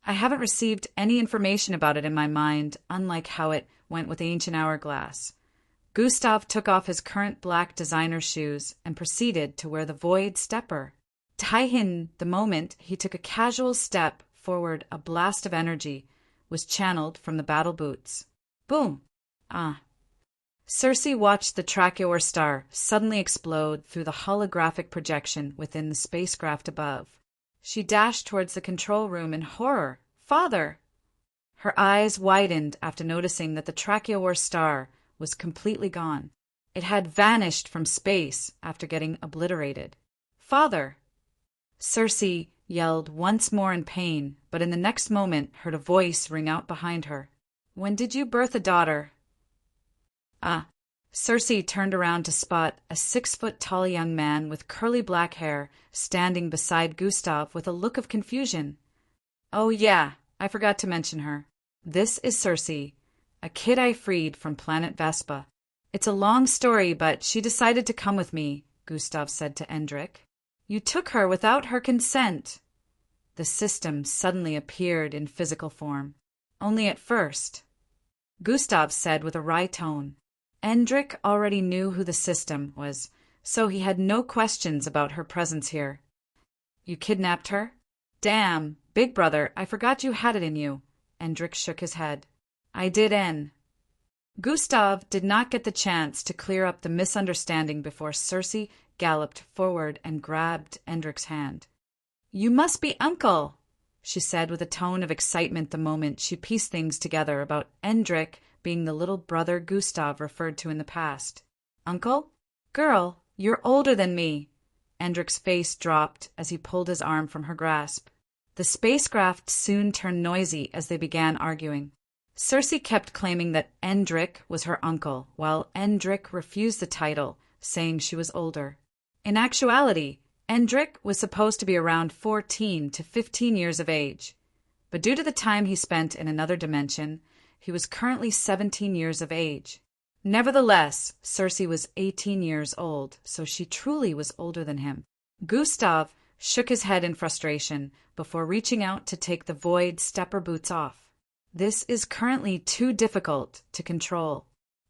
I haven't received any information about it in my mind, unlike how it went with the ancient hourglass. Gustav took off his current black designer shoes and proceeded to wear the Void Stepper. Taihin, the moment he took a casual step forward, a blast of energy was channeled from the battle boots. Boom! Cersei watched the Tracheor star suddenly explode through the holographic projection within the spacecraft above. She dashed towards the control room in horror. Father! Her eyes widened after noticing that the Tracheor star was completely gone. It had vanished from space after getting obliterated. "Father!" Circe yelled once more in pain, but in the next moment heard a voice ring out behind her. "When did you birth a daughter?" "Ah." Circe turned around to spot a 6-foot-tall young man with curly black hair standing beside Gustav with a look of confusion. "Oh yeah, I forgot to mention her. This is Circe, a kid I freed from planet Vespa. It's a long story, but she decided to come with me," Gustav said to Endrik. "You took her without her consent." The system suddenly appeared in physical form. "Only at first," Gustav said with a wry tone. Endrik already knew who the system was, so he had no questions about her presence here. "You kidnapped her?" "Damn, big brother, I forgot you had it in you." Endrik shook his head. "I did N." Gustav did not get the chance to clear up the misunderstanding before Circe galloped forward and grabbed Endrik's hand. "You must be uncle," she said with a tone of excitement the moment she pieced things together about Endrik being the little brother Gustav referred to in the past. "Uncle? Girl, you're older than me." Endrik's face dropped as he pulled his arm from her grasp. The spacecraft soon turned noisy as they began arguing. Circe kept claiming that Endrik was her uncle, while Endrik refused the title, saying she was older. In actuality, Endrik was supposed to be around 14 to 15 years of age, but due to the time he spent in another dimension, he was currently 17 years of age. Nevertheless, Circe was 18 years old, so she truly was older than him. Gustav shook his head in frustration before reaching out to take the void stepper boots off. "This is currently too difficult to control.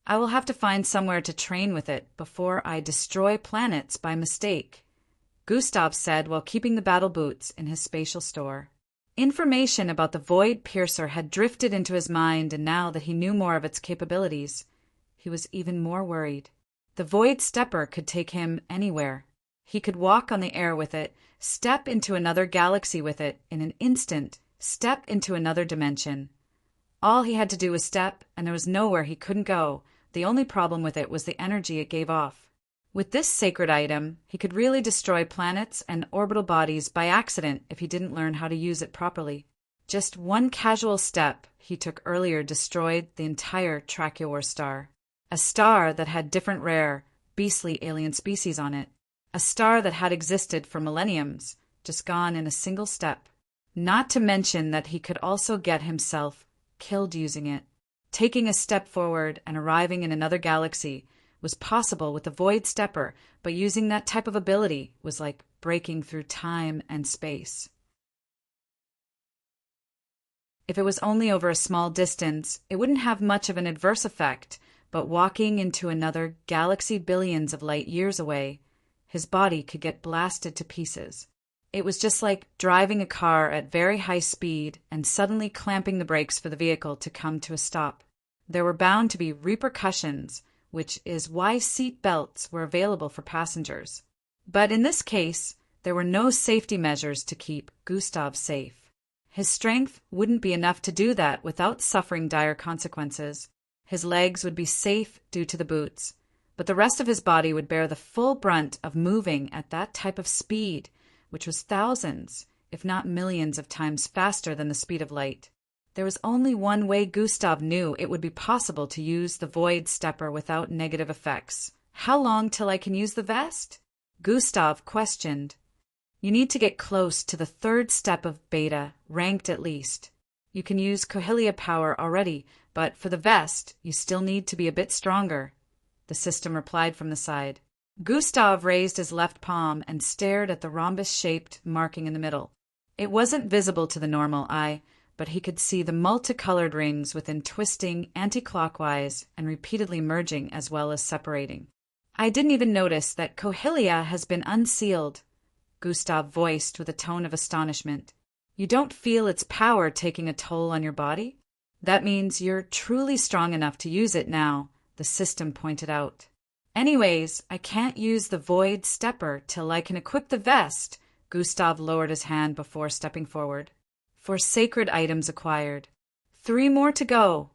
I will have to find somewhere to train with it before I destroy planets by mistake," Gustav said while keeping the battle boots in his spatial store. Information about the Void Piercer had drifted into his mind, and now that he knew more of its capabilities, he was even more worried. The Void Stepper could take him anywhere. He could walk on the air with it, step into another galaxy with it in an instant, step into another dimension. All he had to do was step, and there was nowhere he couldn't go. The only problem with it was the energy it gave off. With this sacred item, he could really destroy planets and orbital bodies by accident if he didn't learn how to use it properly. Just one casual step he took earlier destroyed the entire Tracheor star. A star that had different rare, beastly alien species on it. A star that had existed for millenniums, just gone in a single step. Not to mention that he could also get himself killed using it. Taking a step forward and arriving in another galaxy was possible with the Void Stepper, but using that type of ability was like breaking through time and space. If it was only over a small distance, it wouldn't have much of an adverse effect, but walking into another galaxy billions of light years away, his body could get blasted to pieces. It was just like driving a car at very high speed and suddenly clamping the brakes for the vehicle to come to a stop. There were bound to be repercussions, which is why seat belts were available for passengers. But in this case, there were no safety measures to keep Gustav safe. His strength wouldn't be enough to do that without suffering dire consequences. His legs would be safe due to the boots, but the rest of his body would bear the full brunt of moving at that type of speed, which was thousands, if not millions of times faster than the speed of light. There was only one way Gustav knew it would be possible to use the Void Stepper without negative effects. "How long till I can use the vest?" Gustav questioned. "You need to get close to the 3rd step of Beta, ranked at least. You can use Cohelia power already, but for the vest, you still need to be a bit stronger," the system replied from the side. Gustav raised his left palm and stared at the rhombus-shaped marking in the middle. It wasn't visible to the normal eye, but he could see the multicolored rings within twisting anti-clockwise and repeatedly merging as well as separating. "I didn't even notice that Cohelia has been unsealed," Gustav voiced with a tone of astonishment. "You don't feel its power taking a toll on your body? That means you're truly strong enough to use it now," the system pointed out. "Anyways, I can't use the Void Stepper till I can equip the vest." Gustav lowered his hand before stepping forward. "For sacred items acquired. 3 more to go,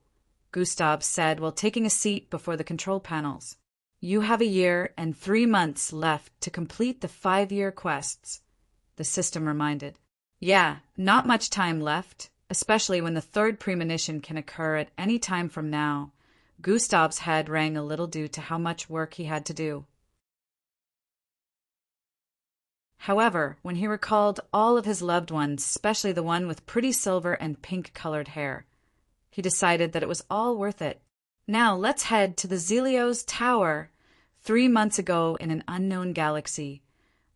Gustav said while taking a seat before the control panels. You have a year and 3 months left to complete the 5-year quests, the system reminded. Yeah, not much time left, especially when the third premonition can occur at any time from now. Gustav's head rang a little due to how much work he had to do. However, when he recalled all of his loved ones, especially the one with pretty silver and pink-colored hair, he decided that it was all worth it. Now let's head to the Zelios Tower. 3 months ago in an unknown galaxy,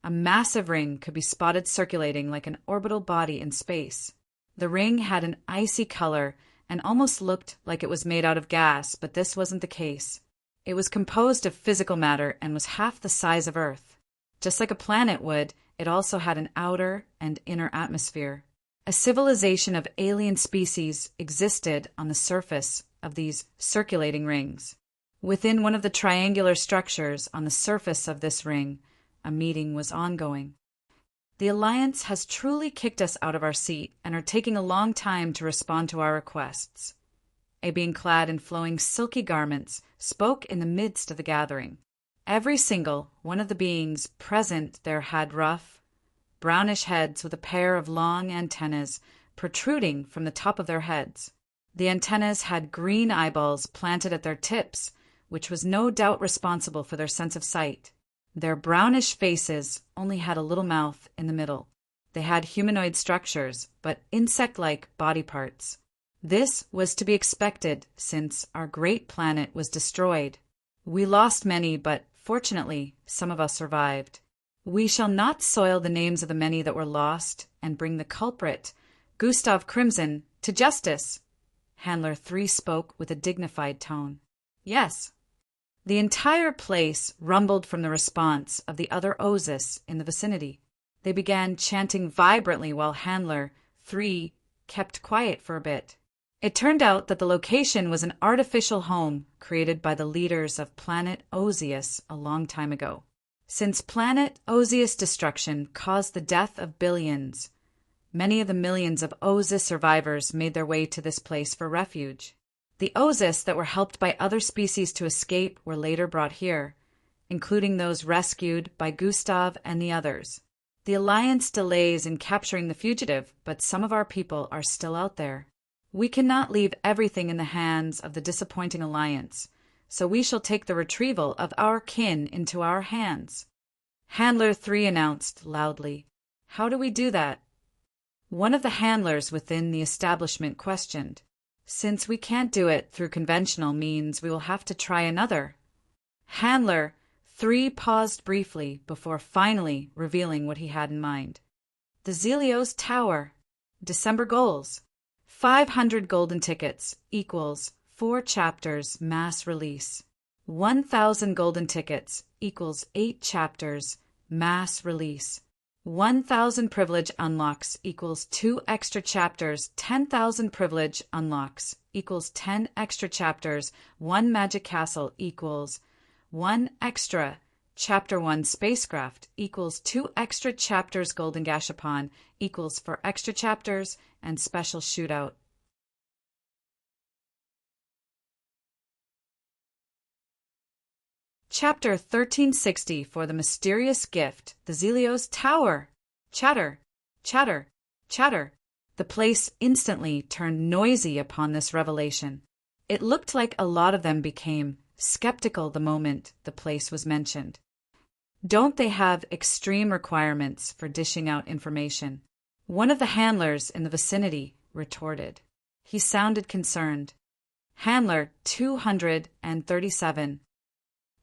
a massive ring could be spotted circulating like an orbital body in space. The ring had an icy color and almost looked like it was made out of gas, but this wasn't the case. It was composed of physical matter and was half the size of Earth. Just like a planet would, it also had an outer and inner atmosphere. A civilization of alien species existed on the surface of these circulating rings. Within one of the triangular structures on the surface of this ring, a meeting was ongoing. The Alliance has truly kicked us out of our seat and are taking a long time to respond to our requests. A being clad in flowing silky garments spoke in the midst of the gathering. Every single one of the beings present there had rough, brownish heads with a pair of long antennas protruding from the top of their heads. The antennas had green eyeballs planted at their tips, which was no doubt responsible for their sense of sight. Their brownish faces only had a little mouth in the middle. They had humanoid structures, but insect-like body parts. This was to be expected since our great planet was destroyed. We lost many, but fortunately, some of us survived. We shall not soil the names of the many that were lost and bring the culprit, Gustav Crimson, to justice. Handler 3 spoke with a dignified tone. Yes. The entire place rumbled from the response of the other Osis in the vicinity. They began chanting vibrantly while Handler 3 kept quiet for a bit. It turned out that the location was an artificial home created by the leaders of planet Osius a long time ago. Since planet Osius' destruction caused the death of billions, many of the millions of Osis survivors made their way to this place for refuge. The Osis that were helped by other species to escape were later brought here, including those rescued by Gustav and the others. The Alliance delays in capturing the fugitive, but some of our people are still out there. We cannot leave everything in the hands of the disappointing Alliance, so we shall take the retrieval of our kin into our hands. Handler 3 announced loudly. How do we do that? One of the handlers within the establishment questioned. Since we can't do it through conventional means, we will have to try another. Handler 3 paused briefly before finally revealing what he had in mind. The Zelios Tower. December goals. 500 golden tickets equals 4 chapters mass release. 1,000 golden tickets equals 8 chapters mass release. 1,000 privilege unlocks equals 2 extra chapters. 10,000 privilege unlocks equals 10 extra chapters. 1 magic castle equals 1 extra. Chapter 1 spacecraft equals 2 extra chapters. Golden Gashapon equals 4 extra chapters. And special shootout. Chapter 1360 for the mysterious gift, the Zelios Tower. Chatter, chatter, chatter. The place instantly turned noisy upon this revelation. It looked like a lot of them became skeptical the moment the place was mentioned. Don't they have extreme requirements for dishing out information? One of the handlers in the vicinity retorted. He sounded concerned. Handler 237.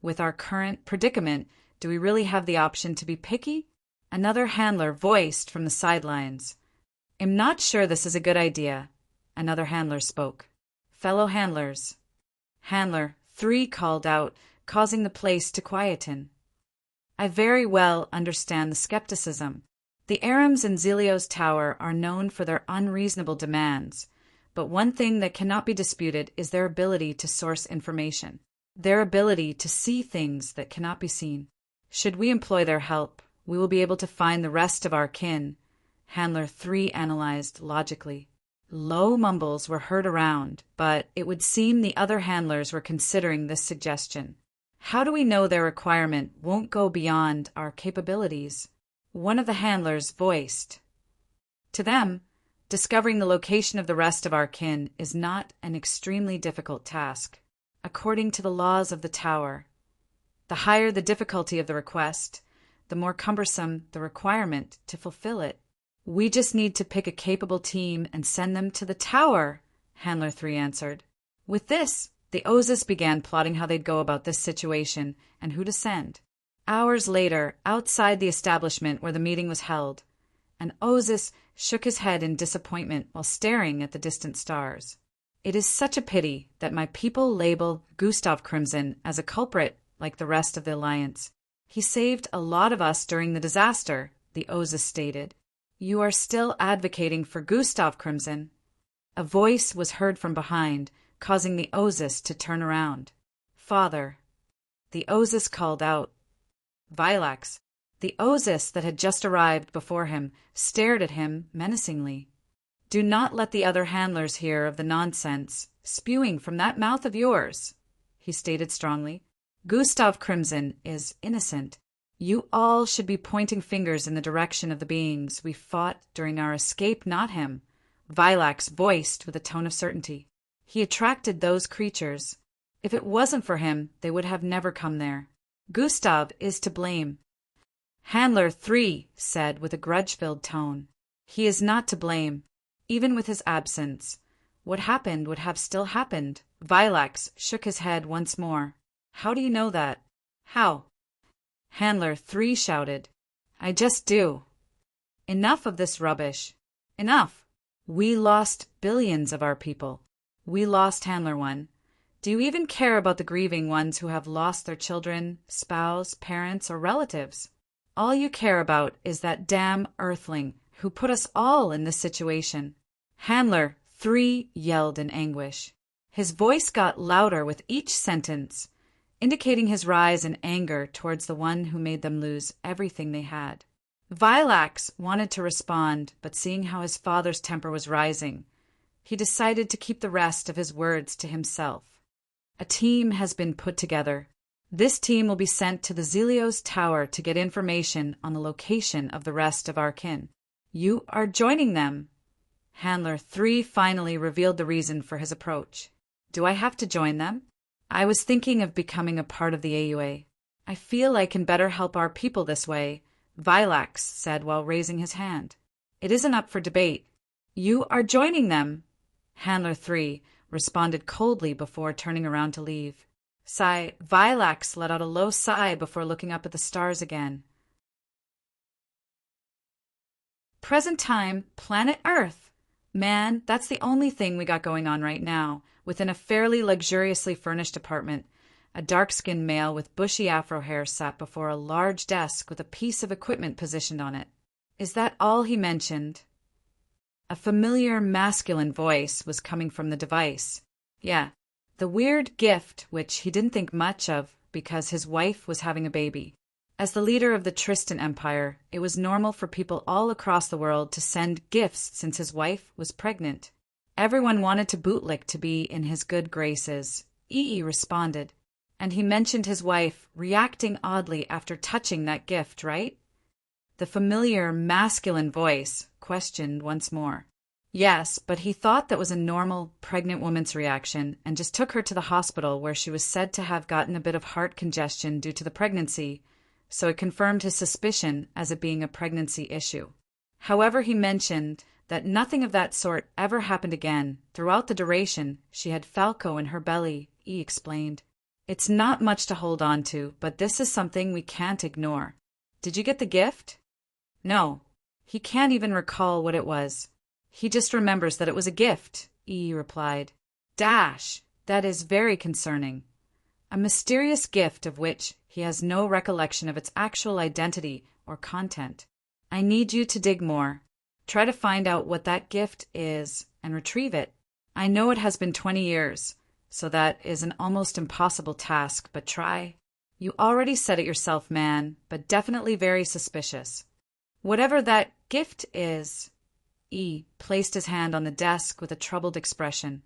With our current predicament, do we really have the option to be picky? Another handler voiced from the sidelines. I'm not sure this is a good idea. Another handler spoke. Fellow handlers. Handler 3 called out, causing the place to quieten. I very well understand the skepticism. The Arims in Zelios Tower are known for their unreasonable demands, but one thing that cannot be disputed is their ability to source information. Their ability to see things that cannot be seen. Should we employ their help, we will be able to find the rest of our kin, Handler 3 analyzed logically. Low mumbles were heard around, but it would seem the other handlers were considering this suggestion. How do we know their requirement won't go beyond our capabilities? One of the handlers voiced. To them, discovering the location of the rest of our kin is not an extremely difficult task. According to the laws of the tower, the higher the difficulty of the request, the more cumbersome the requirement to fulfill it. We just need to pick a capable team and send them to the tower, Handler 3 answered. With this, the Ozus began plotting how they'd go about this situation and who to send. Hours later, outside the establishment where the meeting was held, an Ozus shook his head in disappointment while staring at the distant stars. It is such a pity that my people label Gustav Crimson as a culprit like the rest of the Alliance. He saved a lot of us during the disaster, the Ozus stated. You are still advocating for Gustav Crimson? A voice was heard from behind, causing the Ozus to turn around. Father. The Ozus called out. Vilax. The Ozus that had just arrived before him stared at him menacingly. Do not let the other handlers hear of the nonsense spewing from that mouth of yours, he stated strongly. Gustav Crimson is innocent. You all should be pointing fingers in the direction of the beings we fought during our escape, not him, Vilax voiced with a tone of certainty. He attracted those creatures. If it wasn't for him, they would have never come there. Gustav is to blame. Handler 3 said with a grudge-filled tone. He is not to blame. Even with his absence, what happened would have still happened. Vilax shook his head once more. How do you know that? How? Handler 3 shouted. I just do. Enough of this rubbish. Enough. We lost billions of our people. We lost Handler 1. Do you even care about the grieving ones who have lost their children, spouse, parents, or relatives? All you care about is that damn Earthling who put us all in this situation. Handler 3 yelled in anguish. His voice got louder with each sentence, indicating his rise in anger towards the one who made them lose everything they had. Vilax wanted to respond, but seeing how his father's temper was rising, he decided to keep the rest of his words to himself. A team has been put together. This team will be sent to the Zelios Tower to get information on the location of the rest of our kin. You are joining them. Handler 3 finally revealed the reason for his approach. Do I have to join them? I was thinking of becoming a part of the AUA. I feel I can better help our people this way, Vilax said while raising his hand. It isn't up for debate. You are joining them. Handler 3 responded coldly before turning around to leave. Vilax let out a low sigh before looking up at the stars again. Present time, planet Earth. Man, that's the only thing we got going on right now. Within a fairly luxuriously furnished apartment, a dark-skinned male with bushy afro hair sat before a large desk with a piece of equipment positioned on it. Is that all he mentioned? A familiar masculine voice was coming from the device. Yeah, the weird gift, which he didn't think much of because his wife was having a baby. As the leader of the Tristan Empire, it was normal for people all across the world to send gifts since his wife was pregnant. Everyone wanted to bootlick to be in his good graces. EE responded. And he mentioned his wife reacting oddly after touching that gift, right? The familiar masculine voice questioned once more. Yes, but he thought that was a normal pregnant woman's reaction and just took her to the hospital where she was said to have gotten a bit of heart congestion due to the pregnancy, so it confirmed his suspicion as it being a pregnancy issue. However, he mentioned that nothing of that sort ever happened again. Throughout the duration, she had Falco in her belly, he explained. It's not much to hold on to, but this is something we can't ignore. Did you get the gift? No. He can't even recall what it was. He just remembers that it was a gift, E replied. Dash, that is very concerning. A mysterious gift of which he has no recollection of its actual identity or content. I need you to dig more. Try to find out what that gift is and retrieve it. I know it has been 20 years, so that is an almost impossible task, but try. You already said it yourself, man, but definitely very suspicious. Whatever that gift is, E placed his hand on the desk with a troubled expression.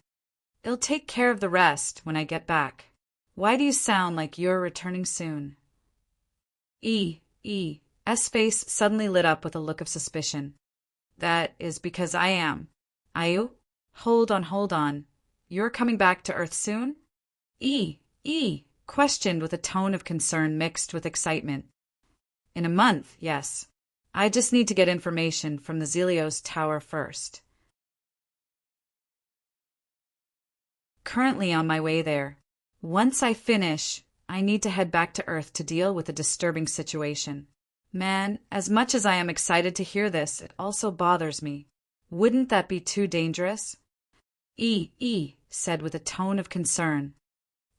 I'll take care of the rest when I get back. Why do you sound like you're returning soon? S face suddenly lit up with a look of suspicion. That is because I am. Ayu? Hold on. You're coming back to Earth soon? E questioned with a tone of concern mixed with excitement. In a month, yes. I just need to get information from the Zelios Tower first. Currently on my way there. Once I finish, I need to head back to Earth to deal with a disturbing situation. Man, as much as I am excited to hear this, it also bothers me. Wouldn't that be too dangerous? E said with a tone of concern.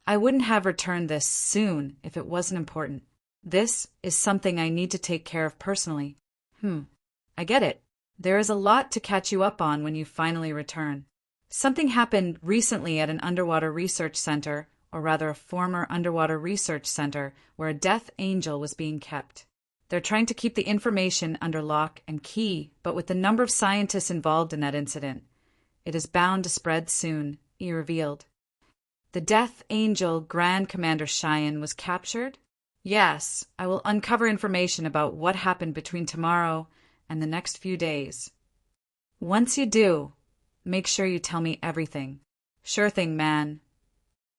I wouldn't have returned this soon if it wasn't important. This is something I need to take care of personally. I get it. There is a lot to catch you up on when you finally return. Something happened recently at an underwater research center, or rather a former underwater research center, where a death angel was being kept. They're trying to keep the information under lock and key, but with the number of scientists involved in that incident, it is bound to spread soon, he revealed. The Death Angel Grand Commander Cheyenne was captured? Yes, I will uncover information about what happened between tomorrow and the next few days. Once you do, make sure you tell me everything. Sure thing, man.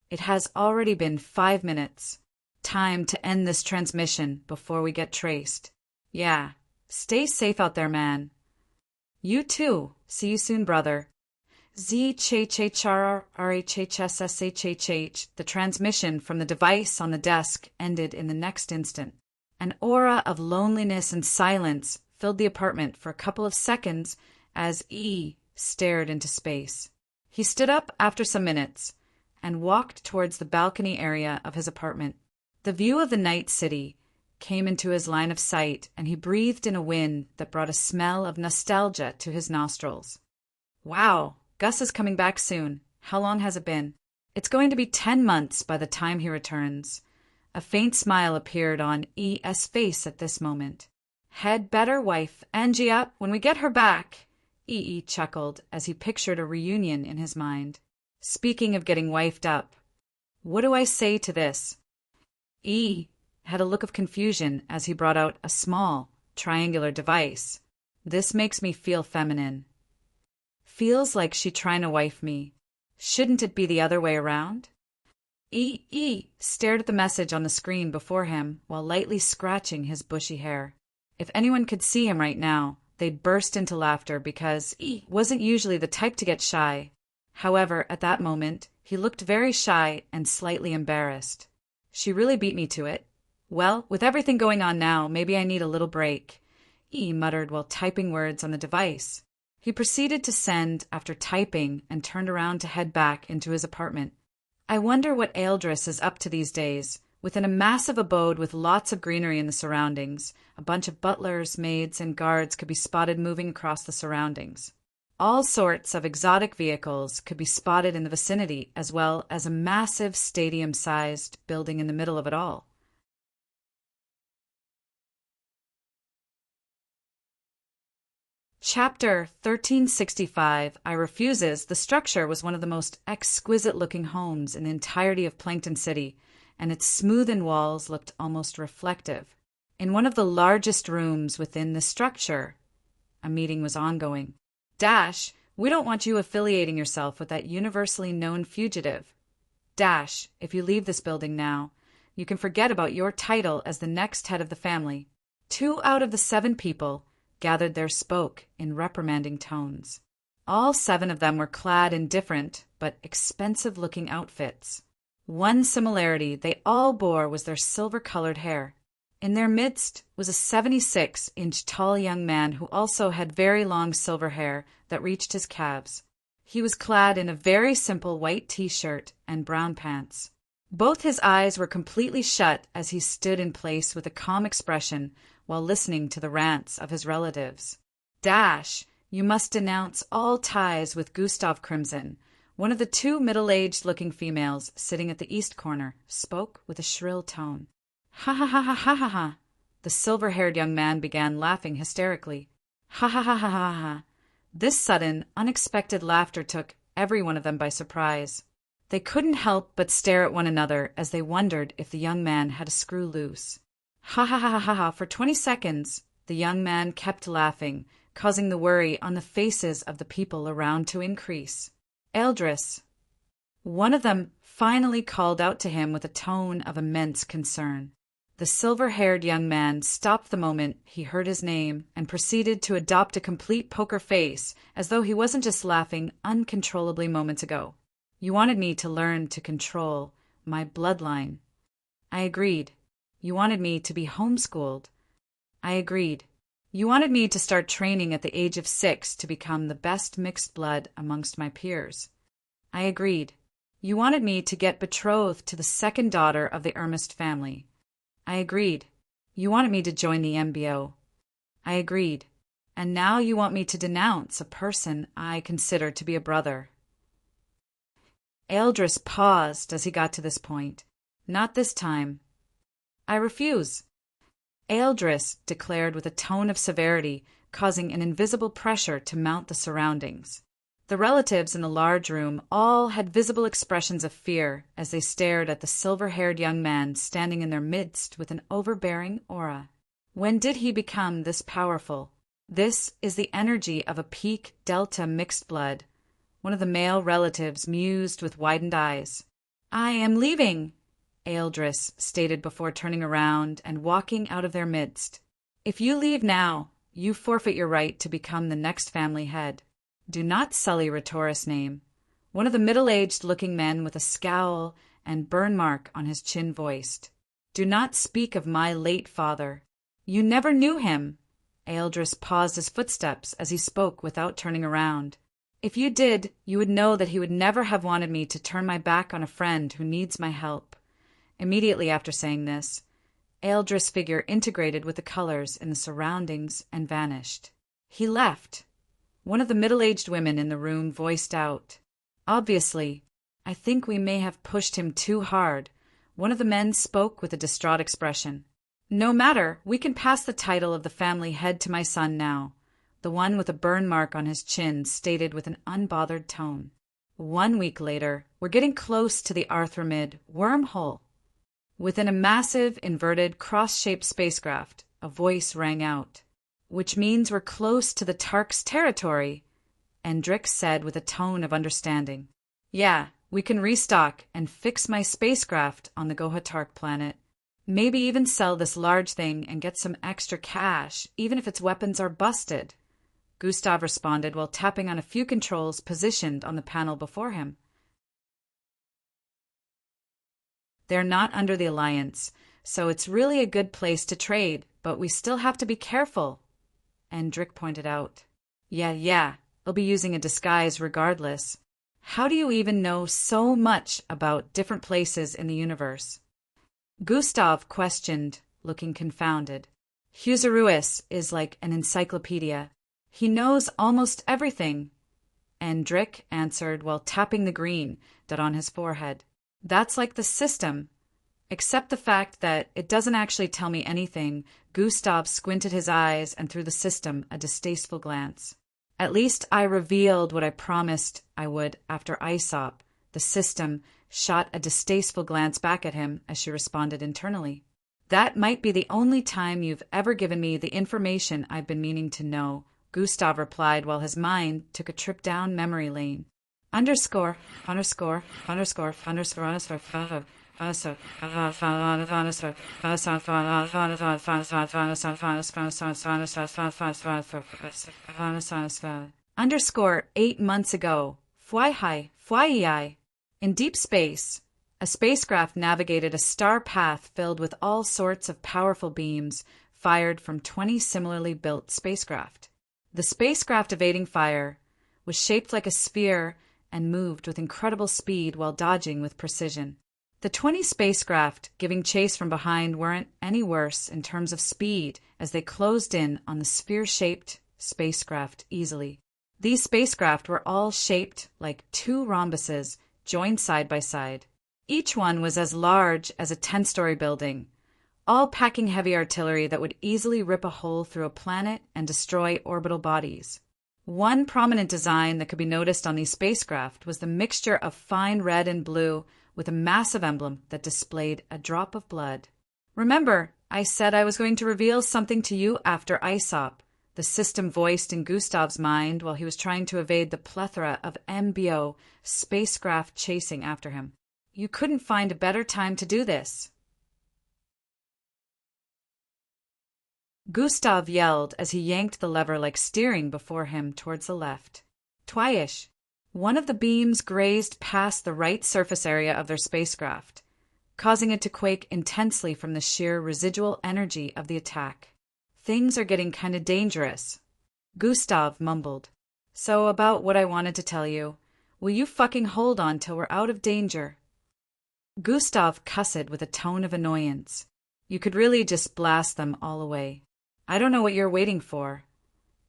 It has already been 5 minutes. Time to end this transmission before we get traced. Yeah, stay safe out there, man. You too. See you soon, brother. ZHHRRHHSSHHH. The transmission from the device on the desk ended in the next instant. An aura of loneliness and silence filled the apartment for a couple of seconds as E stared into space. He stood up after some minutes and walked towards the balcony area of his apartment. The view of the night city came into his line of sight, and he breathed in a wind that brought a smell of nostalgia to his nostrils. Wow, Gus is coming back soon. How long has it been? It's going to be 10 months by the time he returns. A faint smile appeared on E.'s face at this moment. Had better wife Angie up when we get her back, E.E. chuckled as he pictured a reunion in his mind. Speaking of getting wifed up, what do I say to this? E had a look of confusion as he brought out a small, triangular device. This makes me feel feminine. Feels like she trying to wife me. Shouldn't it be the other way around? E stared at the message on the screen before him while lightly scratching his bushy hair. If anyone could see him right now, they'd burst into laughter because E wasn't usually the type to get shy. However, at that moment, he looked very shy and slightly embarrassed. She really beat me to it. Well, with everything going on now, maybe I need a little break, E muttered while typing words on the device. He proceeded to send after typing and turned around to head back into his apartment. I wonder what Eldris is up to these days. Within a massive abode with lots of greenery in the surroundings, a bunch of butlers, maids, and guards could be spotted moving across the surroundings. All sorts of exotic vehicles could be spotted in the vicinity, as well as a massive stadium-sized building in the middle of it all. Chapter 1365, I Refuses. The structure was one of the most exquisite-looking homes in the entirety of Plankton City, and its smoothened walls looked almost reflective. In one of the largest rooms within the structure, a meeting was ongoing. Dash, we don't want you affiliating yourself with that universally known fugitive. Dash, if you leave this building now, you can forget about your title as the next head of the family. 2 out of the 7 people gathered there spoke in reprimanding tones. All 7 of them were clad in different but expensive-looking outfits. One similarity they all bore was their silver-colored hair. In their midst was a 76-inch tall young man who also had very long silver hair that reached his calves. He was clad in a very simple white t-shirt and brown pants. Both his eyes were completely shut as he stood in place with a calm expression while listening to the rants of his relatives. Dash, you must denounce all ties with Gustav Crimson. One of the 2 middle-aged-looking females sitting at the east corner spoke with a shrill tone. Ha ha ha ha ha ha ha. The silver-haired young man began laughing hysterically. Ha ha ha ha ha ha. This sudden, unexpected laughter took every one of them by surprise. They couldn't help but stare at one another as they wondered if the young man had a screw loose. Ha ha ha ha ha! For 20 seconds, the young man kept laughing, causing the worry on the faces of the people around to increase. Eldris. One of them finally called out to him with a tone of immense concern. The silver-haired young man stopped the moment he heard his name and proceeded to adopt a complete poker face, as though he wasn't just laughing uncontrollably moments ago. You wanted me to learn to control my bloodline. I agreed. You wanted me to be homeschooled. I agreed. You wanted me to start training at the age of 6 to become the best mixed blood amongst my peers. I agreed. You wanted me to get betrothed to the second daughter of the Ernest family. I agreed. You wanted me to join the MBO. I agreed. And now you want me to denounce a person I consider to be a brother. Eldris paused as he got to this point. Not this time. I refuse. Eldris declared with a tone of severity, causing an invisible pressure to mount the surroundings. The relatives in the large room all had visible expressions of fear as they stared at the silver-haired young man standing in their midst with an overbearing aura. When did he become this powerful? This is the energy of a peak delta mixed blood. One of the male relatives mused with widened eyes. I am leaving, Eldris stated before turning around and walking out of their midst. If you leave now, you forfeit your right to become the next family head. Do not sully Retoris' name. One of the middle-aged-looking men with a scowl and burn mark on his chin voiced. Do not speak of my late father. You never knew him. Eldris paused his footsteps as he spoke without turning around. If you did, you would know that he would never have wanted me to turn my back on a friend who needs my help. Immediately after saying this, Eldris' figure integrated with the colors in the surroundings and vanished. He left. One of the middle-aged women in the room voiced out. Obviously, I think we may have pushed him too hard. One of the men spoke with a distraught expression. No matter, we can pass the title of the family head to my son now. The one with a burn mark on his chin stated with an unbothered tone. 1 week later, we're getting close to the Arthramid wormhole. Within a massive, inverted, cross-shaped spacecraft, a voice rang out. Which means we're close to the Tark's territory, Endrick said with a tone of understanding. Yeah, we can restock and fix my spacecraft on the Gohatark planet. Maybe even sell this large thing and get some extra cash, even if its weapons are busted. Gustav responded while tapping on a few controls positioned on the panel before him. They're not under the Alliance, so it's really a good place to trade, but we still have to be careful. Endrick pointed out. Yeah, they'll be using a disguise regardless. How do you even know so much about different places in the universe? Gustav questioned, looking confounded. Huseruis is like an encyclopedia. He knows almost everything. Endrick answered while tapping the green dot on his forehead. That's like the system. Except the fact that it doesn't actually tell me anything, Gustav squinted his eyes and threw the system a distasteful glance. At least I revealed what I promised I would after Aesop. The system shot a distasteful glance back at him as she responded internally. That might be the only time you've ever given me the information I've been meaning to know, Gustav replied while his mind took a trip down memory lane. Underscore. Underscore 8 months ago. Fwai. In deep space, a spacecraft navigated a star path filled with all sorts of powerful beams fired from 20 similarly built spacecraft. The spacecraft evading fire was shaped like a sphere and moved with incredible speed while dodging with precision. The 20 spacecraft giving chase from behind weren't any worse in terms of speed as they closed in on the sphere-shaped spacecraft easily. These spacecraft were all shaped like 2 rhombuses joined side by side. Each one was as large as a 10-story building, all packing heavy artillery that would easily rip a hole through a planet and destroy orbital bodies. One prominent design that could be noticed on these spacecraft was the mixture of fine red and blue with a massive emblem that displayed a drop of blood. Remember, I said I was going to reveal something to you after ISOP, the system voiced in Gustav's mind while he was trying to evade the plethora of MBO spacecraft chasing after him. You couldn't find a better time to do this. Gustav yelled as he yanked the lever like steering before him towards the left. Twice, one of the beams grazed past the right surface area of their spacecraft, causing it to quake intensely from the sheer residual energy of the attack. Things are getting kinda dangerous, Gustav mumbled. So about what I wanted to tell you. Will you fucking hold on till we're out of danger? Gustav cussed with a tone of annoyance. You could really just blast them all away. I don't know what you're waiting for.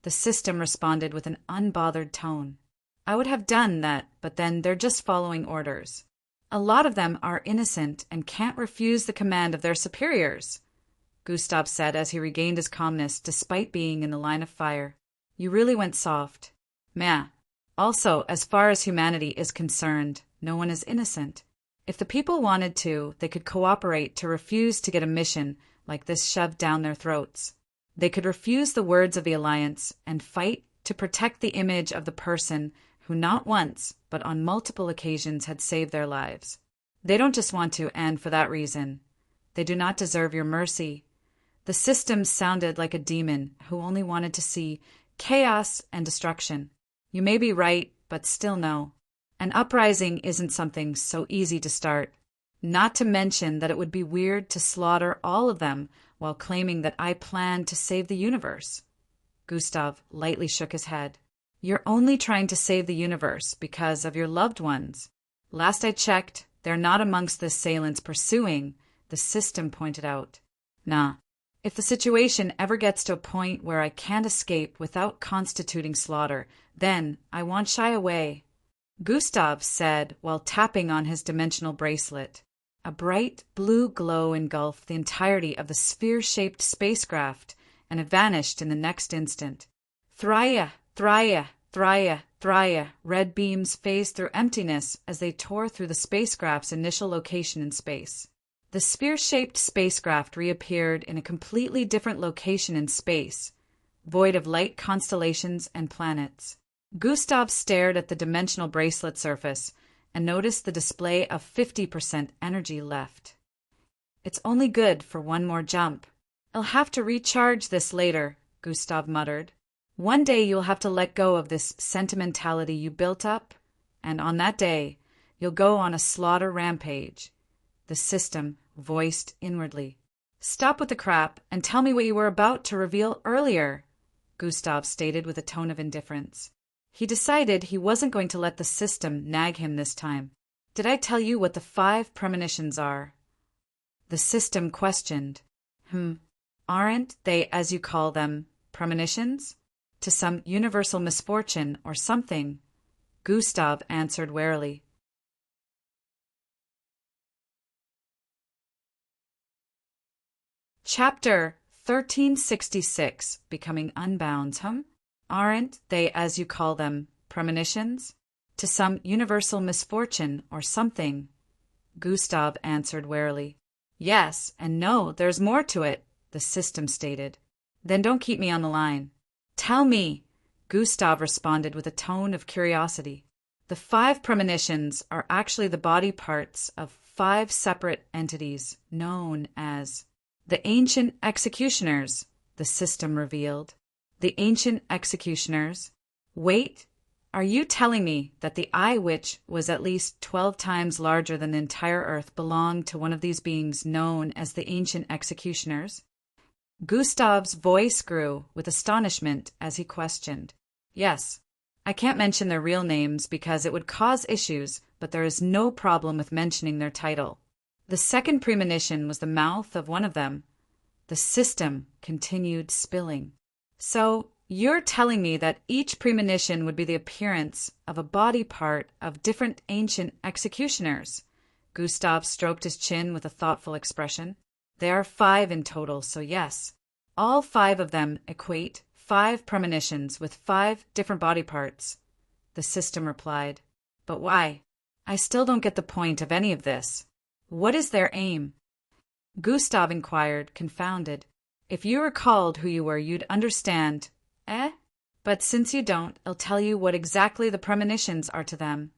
The system responded with an unbothered tone. I would have done that, but then they're just following orders. A lot of them are innocent and can't refuse the command of their superiors, Gustav said as he regained his calmness despite being in the line of fire. You really went soft. Meh. Also, as far as humanity is concerned, no one is innocent. If the people wanted to, they could cooperate to refuse to get a mission like this shoved down their throats. They could refuse the words of the Alliance and fight to protect the image of the person who not once, but on multiple occasions had saved their lives. They don't just want to, and for that reason. They do not deserve your mercy. The system sounded like a demon who only wanted to see chaos and destruction. You may be right, but still no. An uprising isn't something so easy to start. Not to mention that it would be weird to slaughter all of them while claiming that I plan to save the universe. Gustav lightly shook his head. You're only trying to save the universe because of your loved ones. Last I checked, they're not amongst the assailants pursuing, the system pointed out. Nah. If the situation ever gets to a point where I can't escape without constituting slaughter, then I won't shy away, Gustav said while tapping on his dimensional bracelet. A bright blue glow engulfed the entirety of the sphere-shaped spacecraft, and it vanished in the next instant. Thraya, Thraya, Thraya, Thraya, red beams phased through emptiness as they tore through the spacecraft's initial location in space. The sphere-shaped spacecraft reappeared in a completely different location in space, void of light constellations and planets. Gustav stared at the dimensional bracelet surface and noticed the display of 50% energy left. It's only good for one more jump. I'll have to recharge this later, Gustav muttered. One day you'll have to let go of this sentimentality you built up, and on that day, you'll go on a slaughter rampage. The system voiced inwardly. Stop with the crap and tell me what you were about to reveal earlier, Gustav stated with a tone of indifference. He decided he wasn't going to let the system nag him this time. Did I tell you what the 5 premonitions are? The system questioned. Aren't they, as you call them, premonitions? To some universal misfortune or something? Gustav answered warily. Chapter 1366, Becoming Unbound, Aren't they, as you call them, premonitions? To some universal misfortune or something? Gustav answered warily. Yes, and no, there's more to it, the system stated. Then don't keep me on the line. Tell me, Gustav responded with a tone of curiosity. The 5 premonitions are actually the body parts of 5 separate entities known as the Ancient Executioners, the system revealed. The Ancient Executioners. Wait, are you telling me that the eye which was at least 12 times larger than the entire Earth belonged to one of these beings known as the Ancient Executioners? Gustav's voice grew with astonishment as he questioned. Yes, I can't mention their real names because it would cause issues, but there is no problem with mentioning their title. The second premonition was the mouth of one of them. The system continued spilling. So, you're telling me that each premonition would be the appearance of a body part of different ancient executioners? Gustav stroked his chin with a thoughtful expression. There are 5 in total, so yes. All 5 of them equate 5 premonitions with 5 different body parts. The system replied. But why? I still don't get the point of any of this. What is their aim? Gustav inquired, confounded. If you recalled who you were, you'd understand. Eh? But since you don't, I'll tell you what exactly the premonitions are to them.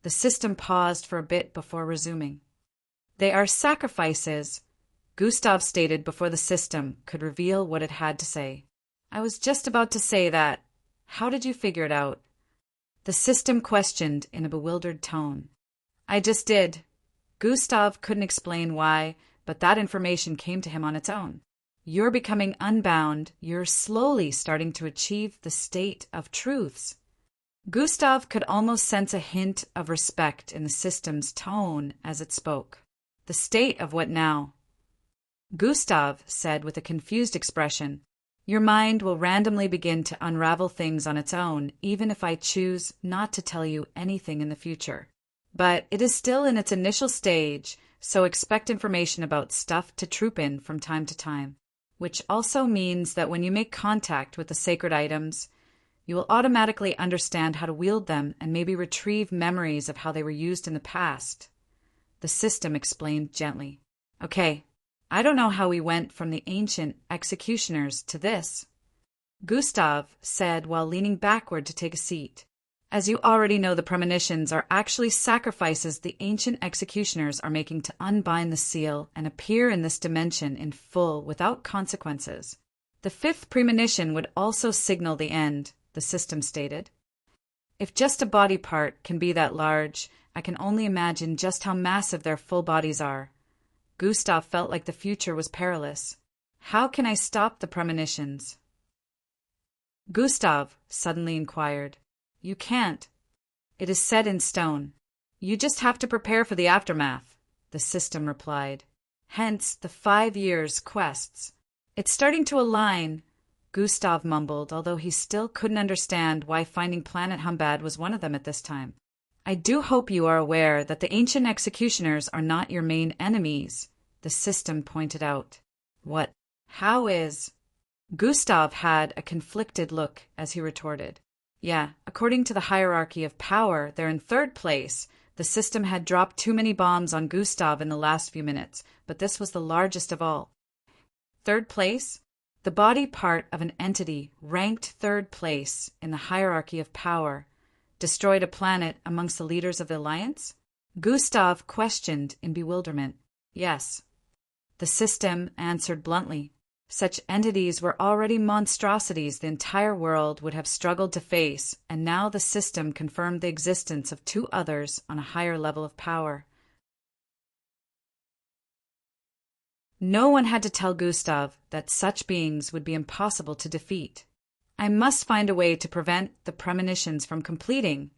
The system paused for a bit before resuming. They are sacrifices, Gustav stated before the system could reveal what it had to say. I was just about to say that. How did you figure it out? The system questioned in a bewildered tone. I just did. Gustav couldn't explain why, but that information came to him on its own. You're becoming unbound. You're slowly starting to achieve the state of truths. Gustav could almost sense a hint of respect in the system's tone as it spoke. The state of what now? Gustav said with a confused expression, Your mind will randomly begin to unravel things on its own, even if I choose not to tell you anything in the future. But it is still in its initial stage, so expect information about stuff to troop in from time to time. Which also means that when you make contact with the sacred items, you will automatically understand how to wield them and maybe retrieve memories of how they were used in the past. The system explained gently. Okay, I don't know how we went from the ancient executioners to this, Gustav said while leaning backward to take a seat. As you already know, the premonitions are actually sacrifices the ancient executioners are making to unbind the seal and appear in this dimension in full without consequences. The 5th premonition would also signal the end, the system stated. If just a body part can be that large, I can only imagine just how massive their full bodies are. Gustav felt like the future was perilous. How can I stop the premonitions? Gustav suddenly inquired. You can't. It is set in stone. You just have to prepare for the aftermath, the system replied. Hence the 5 years' quests. It's starting to align, Gustav mumbled, although he still couldn't understand why finding Planet Humbad was one of them at this time. I do hope you are aware that the ancient executioners are not your main enemies, the system pointed out. What? How is? Gustav had a conflicted look as he retorted. Yeah, according to the hierarchy of power, they're in 3rd place. The system had dropped too many bombs on Gustav in the last few minutes, but this was the largest of all. 3rd place? The body part of an entity ranked 3rd place in the hierarchy of power destroyed a planet amongst the leaders of the Alliance? Gustav questioned in bewilderment. Yes. The system answered bluntly. Such entities were already monstrosities the entire world would have struggled to face, and now the system confirmed the existence of 2 others on a higher level of power. No one had to tell Gustav that such beings would be impossible to defeat. I must find a way to prevent the premonitions from completing,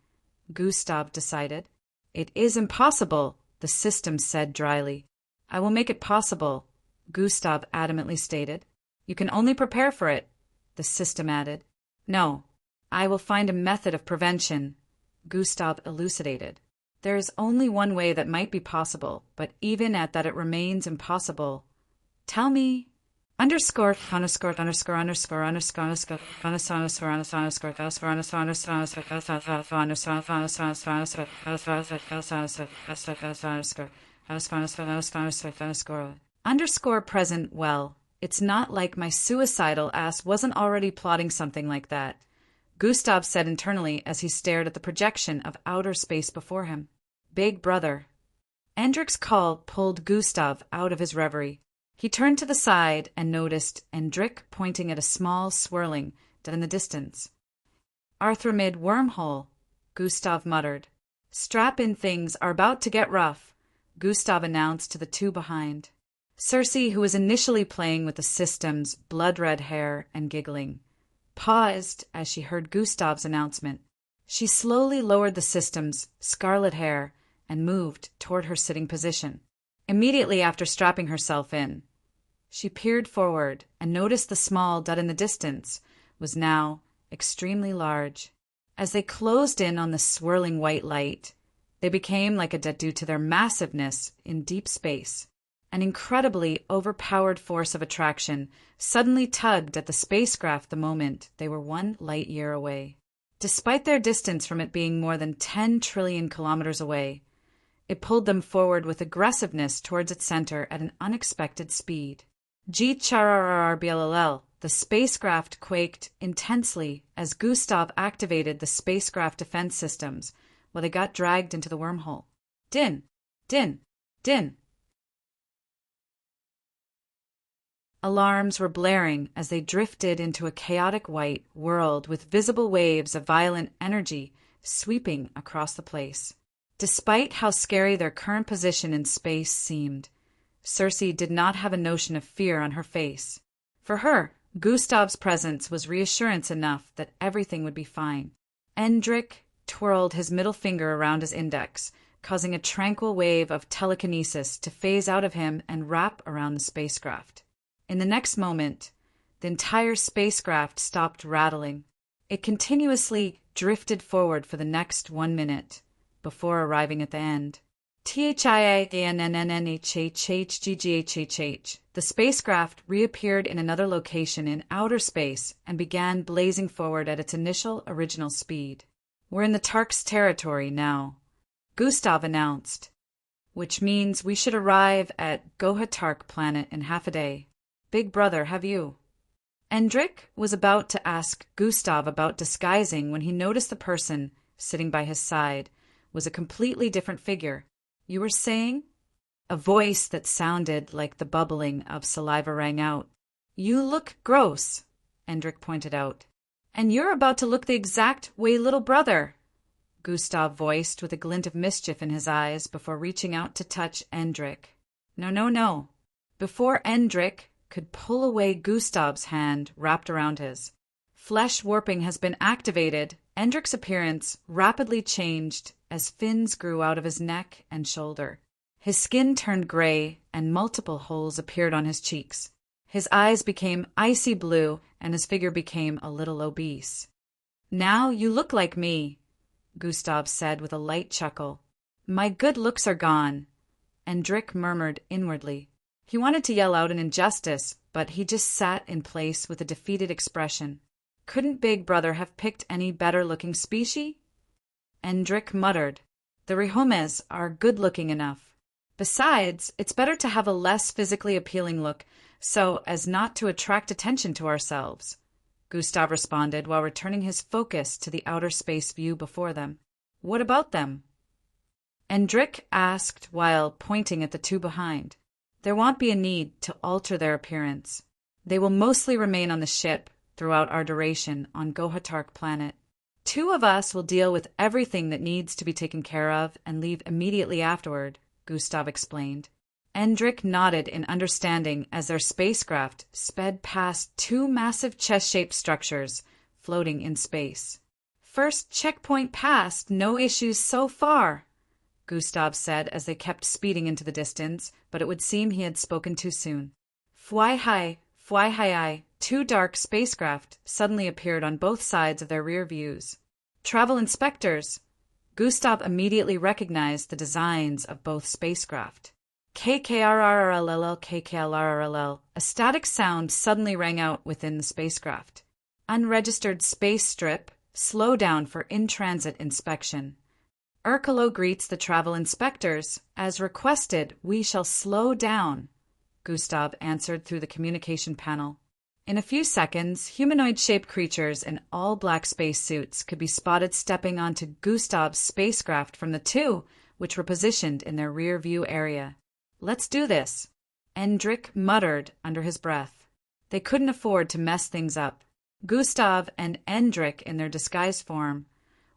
Gustav decided. It is impossible, the system said dryly. I will make it possible, Gustav adamantly stated. You can only prepare for it, the system added. No, I will find a method of prevention, Gustav elucidated. There is only one way that might be possible, but even at that it remains impossible. Tell me. Underscore. Underscore present well. It's not like my suicidal ass wasn't already plotting something like that, Gustav said internally as he stared at the projection of outer space before him. Big brother. Endrick's call pulled Gustav out of his reverie. He turned to the side and noticed Endrick pointing at a small swirling in the distance. Arthramid wormhole, Gustav muttered. Strap-in things are about to get rough, Gustav announced to the 2 behind. Cersei, who was initially playing with the system's blood-red hair and giggling, paused as she heard Gustav's announcement. She slowly lowered the system's scarlet hair and moved toward her sitting position. Immediately after strapping herself in, she peered forward and noticed the small dot in the distance was now extremely large. As they closed in on the swirling white light, they became like a dot due to their massiveness in deep space. An incredibly overpowered force of attraction suddenly tugged at the spacecraft the moment they were 1 light-year away. Despite their distance from it being more than 10 trillion kilometers away, it pulled them forward with aggressiveness towards its center at an unexpected speed. G-CHARRRBLL, the spacecraft quaked intensely as Gustav activated the spacecraft defense systems while they got dragged into the wormhole. Din! Din! Din! Alarms were blaring as they drifted into a chaotic white world with visible waves of violent energy sweeping across the place. Despite how scary their current position in space seemed, Circe did not have a notion of fear on her face. For her, Gustav's presence was reassurance enough that everything would be fine. Endrik twirled his middle finger around his index, causing a tranquil wave of telekinesis to phase out of him and wrap around the spacecraft. In the next moment, the entire spacecraft stopped rattling. It continuously drifted forward for the next 1 minute, before arriving at the end. THIANNNHHHGGHHH. The spacecraft reappeared in another location in outer space and began blazing forward at its initial original speed. We're in the Tark's territory now, Gustav announced, which means we should arrive at Gohatark planet in half a day. Big brother, have you? Endrik was about to ask Gustav about disguising when he noticed the person sitting by his side was a completely different figure. You were saying? A voice that sounded like the bubbling of saliva rang out. You look gross, Endrik pointed out. And you're about to look the exact way little brother, Gustav voiced with a glint of mischief in his eyes before reaching out to touch Endrik. No, no, no. Before Endrik could pull away Gustav's hand wrapped around his. Flesh warping has been activated. Endrik's appearance rapidly changed as fins grew out of his neck and shoulder. His skin turned gray and multiple holes appeared on his cheeks. His eyes became icy blue and his figure became a little obese. Now you look like me, Gustav said with a light chuckle. My good looks are gone, Endrik murmured inwardly. He wanted to yell out an injustice, but he just sat in place with a defeated expression. Couldn't Big Brother have picked any better-looking species? Endrik muttered. The Rihomes are good-looking enough. Besides, it's better to have a less physically appealing look so as not to attract attention to ourselves, Gustav responded while returning his focus to the outer space view before them. What about them? Endrik asked while pointing at the two behind. There won't be a need to alter their appearance. They will mostly remain on the ship throughout our duration on Gohatark planet. 2 of us will deal with everything that needs to be taken care of and leave immediately afterward, Gustav explained. Endrik nodded in understanding as their spacecraft sped past 2 massive chest-shaped structures floating in space. First checkpoint passed, no issues so far, Gustav said as they kept speeding into the distance, but it would seem he had spoken too soon. Fly-hi, 2 dark spacecraft suddenly appeared on both sides of their rear views. Travel inspectors. Gustav immediately recognized the designs of both spacecraft. KKRRLL, KKLRLL. A static sound suddenly rang out within the spacecraft. Unregistered space strip, slow down for in-transit inspection. Urkalo greets the travel inspectors. As requested, we shall slow down, Gustav answered through the communication panel. In a few seconds, humanoid-shaped creatures in all-black spacesuits could be spotted stepping onto Gustav's spacecraft from the 2, which were positioned in their rear-view area. Let's do this, Endrik muttered under his breath. They couldn't afford to mess things up. Gustav and Endrik, in their disguised form,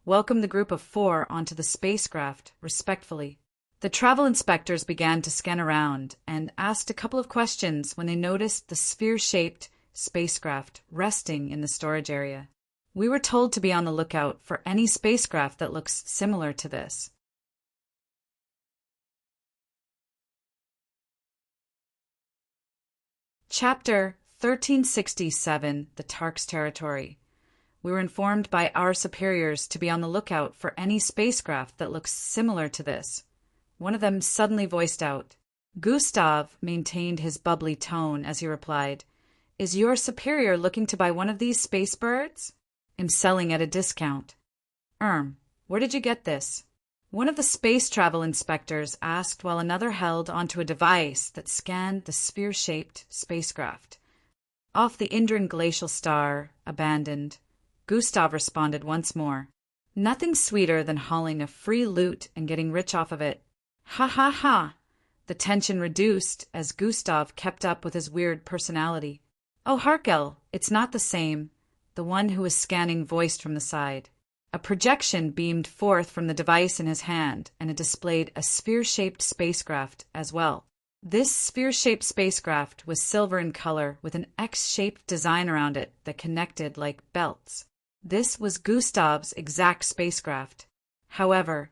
welcomed the group of 4 onto the spacecraft respectfully. The travel inspectors began to scan around and asked a couple of questions when they noticed the sphere-shaped spacecraft resting in the storage area. We were told to be on the lookout for any spacecraft that looks similar to this. Chapter 1367, The Tark's Territory. We were informed by our superiors to be on the lookout for any spacecraft that looks similar to this. One of them suddenly voiced out, Gustav maintained his bubbly tone as he replied, "Is your superior looking to buy one of these space birds? I'm selling at a discount." Where did you get this?" One of the space travel inspectors asked while another held onto a device that scanned the sphere-shaped spacecraft. "Off the Indran glacial star, abandoned," Gustav responded once more. Nothing sweeter than hauling a free loot and getting rich off of it. Ha ha ha! The tension reduced as Gustav kept up with his weird personality. "Oh, Harkel, it's not the same," the one who was scanning voiced from the side. A projection beamed forth from the device in his hand, and it displayed a sphere-shaped spacecraft as well. This sphere-shaped spacecraft was silver in color with an X-shaped design around it that connected like belts. This was Gustav's exact spacecraft. However,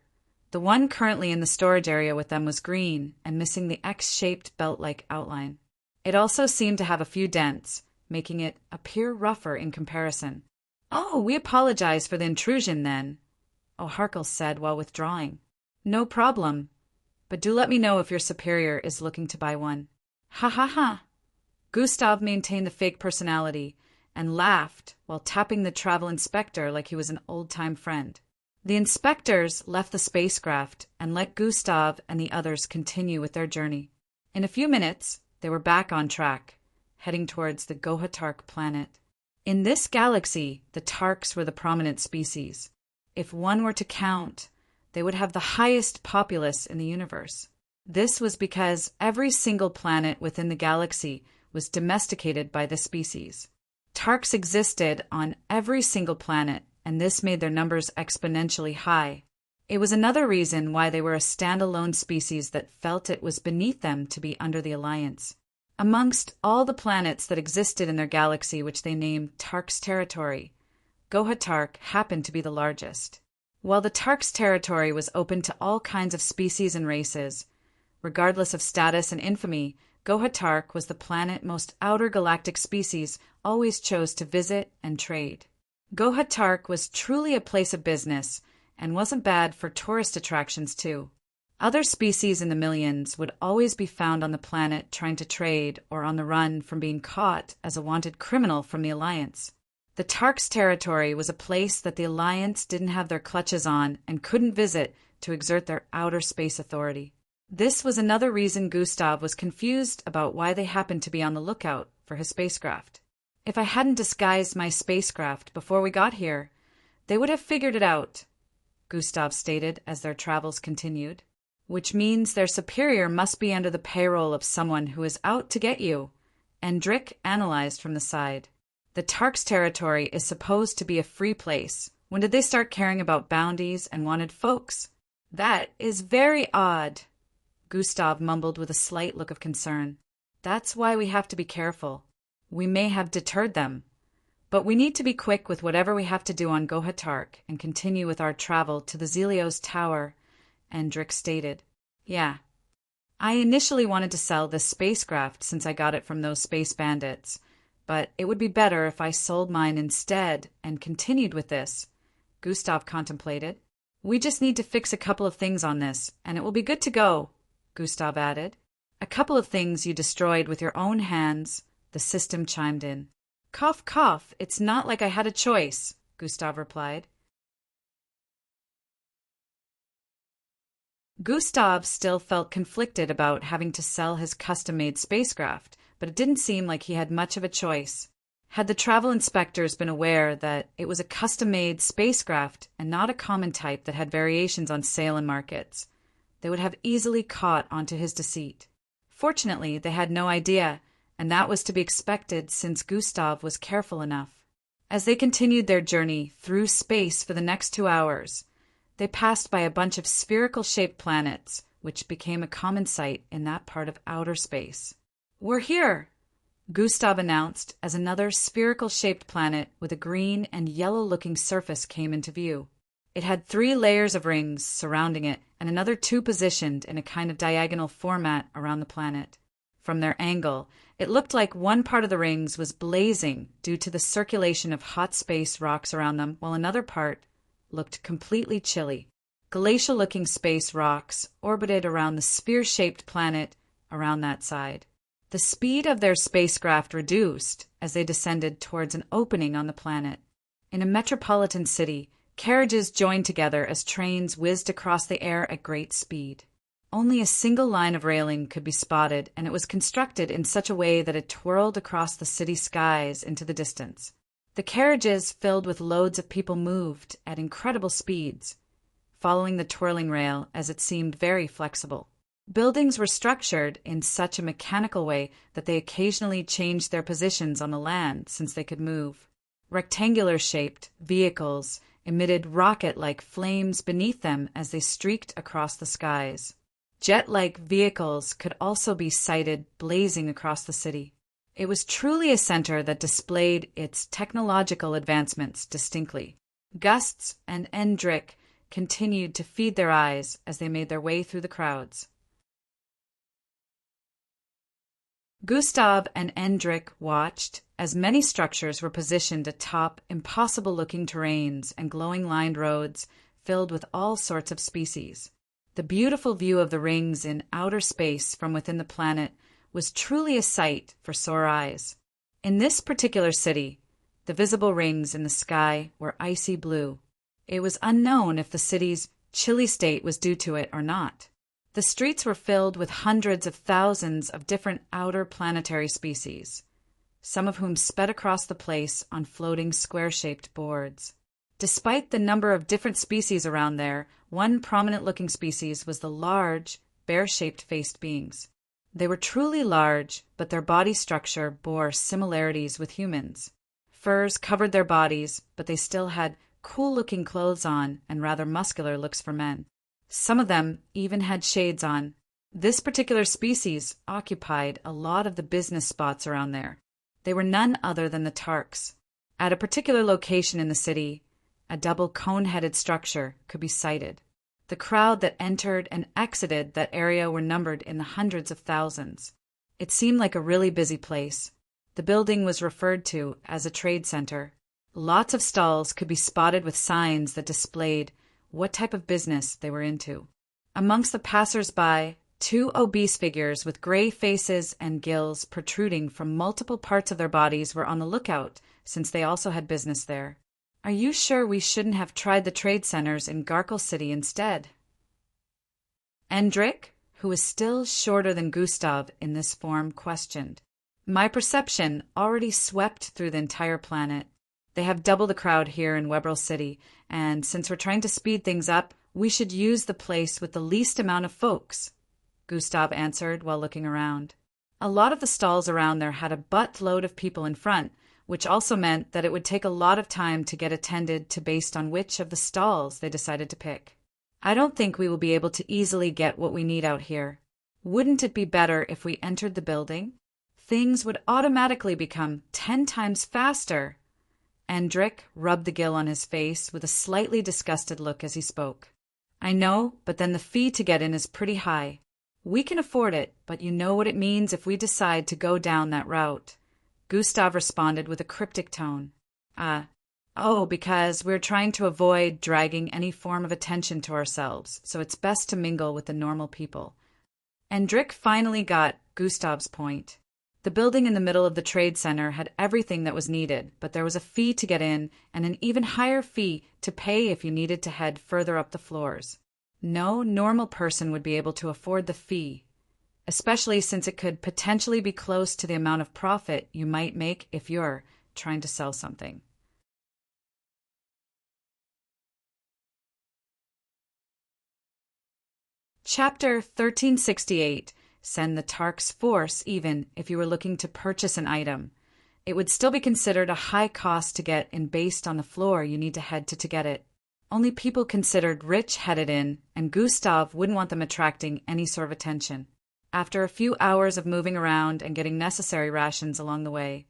the one currently in the storage area with them was green and missing the X-shaped belt-like outline. It also seemed to have a few dents, making it appear rougher in comparison. "Oh, we apologize for the intrusion then," O'Harkel said while withdrawing. "No problem, but do let me know if your superior is looking to buy one." Ha ha ha! Gustav maintained the fake personality and laughed while tapping the travel inspector like he was an old-time friend. The inspectors left the spacecraft and let Gustav and the others continue with their journey. In a few minutes, they were back on track, heading towards the Gohatark planet. In this galaxy, the Tarks were the prominent species. If one were to count, they would have the highest populace in the universe. This was because every single planet within the galaxy was domesticated by this species. Tarks existed on every single planet, and this made their numbers exponentially high. It was another reason why they were a standalone species that felt it was beneath them to be under the Alliance. Amongst all the planets that existed in their galaxy, which they named Tark's territory, Gohatark happened to be the largest. While the Tark's territory was open to all kinds of species and races, regardless of status and infamy, Gohatark was the planet most outer galactic species always chose to visit and trade. Gohatark was truly a place of business and wasn't bad for tourist attractions too. Other species in the millions would always be found on the planet trying to trade or on the run from being caught as a wanted criminal from the Alliance. The Tark's territory was a place that the Alliance didn't have their clutches on and couldn't visit to exert their outer space authority. This was another reason Gustav was confused about why they happened to be on the lookout for his spacecraft. "If I hadn't disguised my spacecraft before we got here, they would have figured it out," Gustav stated as their travels continued. "Which means their superior must be under the payroll of someone who is out to get you," Endrick analyzed from the side. "The Tark's territory is supposed to be a free place. When did they start caring about bounties and wanted folks?" "That is very odd," Gustav mumbled with a slight look of concern. "That's why we have to be careful. We may have deterred them, but we need to be quick with whatever we have to do on Gohatark and continue with our travel to the Zelios Tower," Endrick stated. "Yeah. I initially wanted to sell this spacecraft since I got it from those space bandits, but it would be better if I sold mine instead and continued with this," Gustav contemplated. "We just need to fix a couple of things on this, and it will be good to go," Gustav added. "A couple of things you destroyed with your own hands," the system chimed in. "Cough, cough, it's not like I had a choice," Gustav replied. Gustav still felt conflicted about having to sell his custom-made spacecraft, but it didn't seem like he had much of a choice. Had the travel inspectors been aware that it was a custom-made spacecraft and not a common type that had variations on sale in markets, they would have easily caught onto his deceit. Fortunately, they had no idea, and that was to be expected since Gustav was careful enough. As they continued their journey through space for the next 2 hours, they passed by a bunch of spherical-shaped planets, which became a common sight in that part of outer space. "We're here," Gustav announced as another spherical-shaped planet with a green and yellow-looking surface came into view. It had 3 layers of rings surrounding it and another 2 positioned in a kind of diagonal format around the planet. From their angle, it looked like one part of the rings was blazing due to the circulation of hot space rocks around them, while another part looked completely chilly. Glacial-looking space rocks orbited around the sphere-shaped planet around that side. The speed of their spacecraft reduced as they descended towards an opening on the planet. In a metropolitan city, carriages joined together as trains whizzed across the air at great speed. Only a single line of railing could be spotted, and it was constructed in such a way that it twirled across the city skies into the distance. The carriages filled with loads of people moved at incredible speeds, following the twirling rail as it seemed very flexible. Buildings were structured in such a mechanical way that they occasionally changed their positions on the land since they could move. Rectangular-shaped vehicles emitted rocket-like flames beneath them as they streaked across the skies. Jet-like vehicles could also be sighted blazing across the city. It was truly a center that displayed its technological advancements distinctly. Gusts and Endrick continued to feed their eyes as they made their way through the crowds. Gustav and Endrick watched as many structures were positioned atop impossible-looking terrains and glowing-lined roads filled with all sorts of species. The beautiful view of the rings in outer space from within the planet was truly a sight for sore eyes. In this particular city, the visible rings in the sky were icy blue. It was unknown if the city's chilly state was due to it or not. The streets were filled with hundreds of thousands of different outer planetary species, some of whom sped across the place on floating square-shaped boards. Despite the number of different species around there, one prominent-looking species was the large, bear-shaped-faced beings. They were truly large, but their body structure bore similarities with humans. Furs covered their bodies, but they still had cool-looking clothes on and rather muscular looks for men. Some of them even had shades on. This particular species occupied a lot of the business spots around there. They were none other than the Tarks. At a particular location in the city, a double cone-headed structure could be sighted. The crowd that entered and exited that area were numbered in the hundreds of thousands. It seemed like a really busy place. The building was referred to as a trade center. Lots of stalls could be spotted with signs that displayed what type of business they were into. Amongst the passers-by, two obese figures with gray faces and gills protruding from multiple parts of their bodies were on the lookout, since they also had business there. Are you sure we shouldn't have tried the trade centers in Garkle City instead? Endrick, who was still shorter than Gustav in this form, questioned. My perception already swept through the entire planet. They have double the crowd here in Webrel City, and since we're trying to speed things up, we should use the place with the least amount of folks, Gustav answered while looking around. A lot of the stalls around there had a buttload of people in front, which also meant that it would take a lot of time to get attended to based on which of the stalls they decided to pick. I don't think we will be able to easily get what we need out here. Wouldn't it be better if we entered the building? Things would automatically become 10 times faster. Endrick rubbed the gill on his face with a slightly disgusted look as he spoke. I know, but then the fee to get in is pretty high. We can afford it, but you know what it means if we decide to go down that route. Gustav responded with a cryptic tone. Because we're trying to avoid dragging any form of attention to ourselves, so it's best to mingle with the normal people. Endrick finally got Gustav's point. The building in the middle of the trade center had everything that was needed, but there was a fee to get in and an even higher fee to pay if you needed to head further up the floors. No normal person would be able to afford the fee, especially since it could potentially be close to the amount of profit you might make if you're trying to sell something. Chapter 1368. Send the Tark's force even if you were looking to purchase an item. It would still be considered a high cost to get in based on the floor you need to head to get it. Only people considered rich headed in, and Gustav wouldn't want them attracting any sort of attention. After a few hours of moving around and getting necessary rations along the way,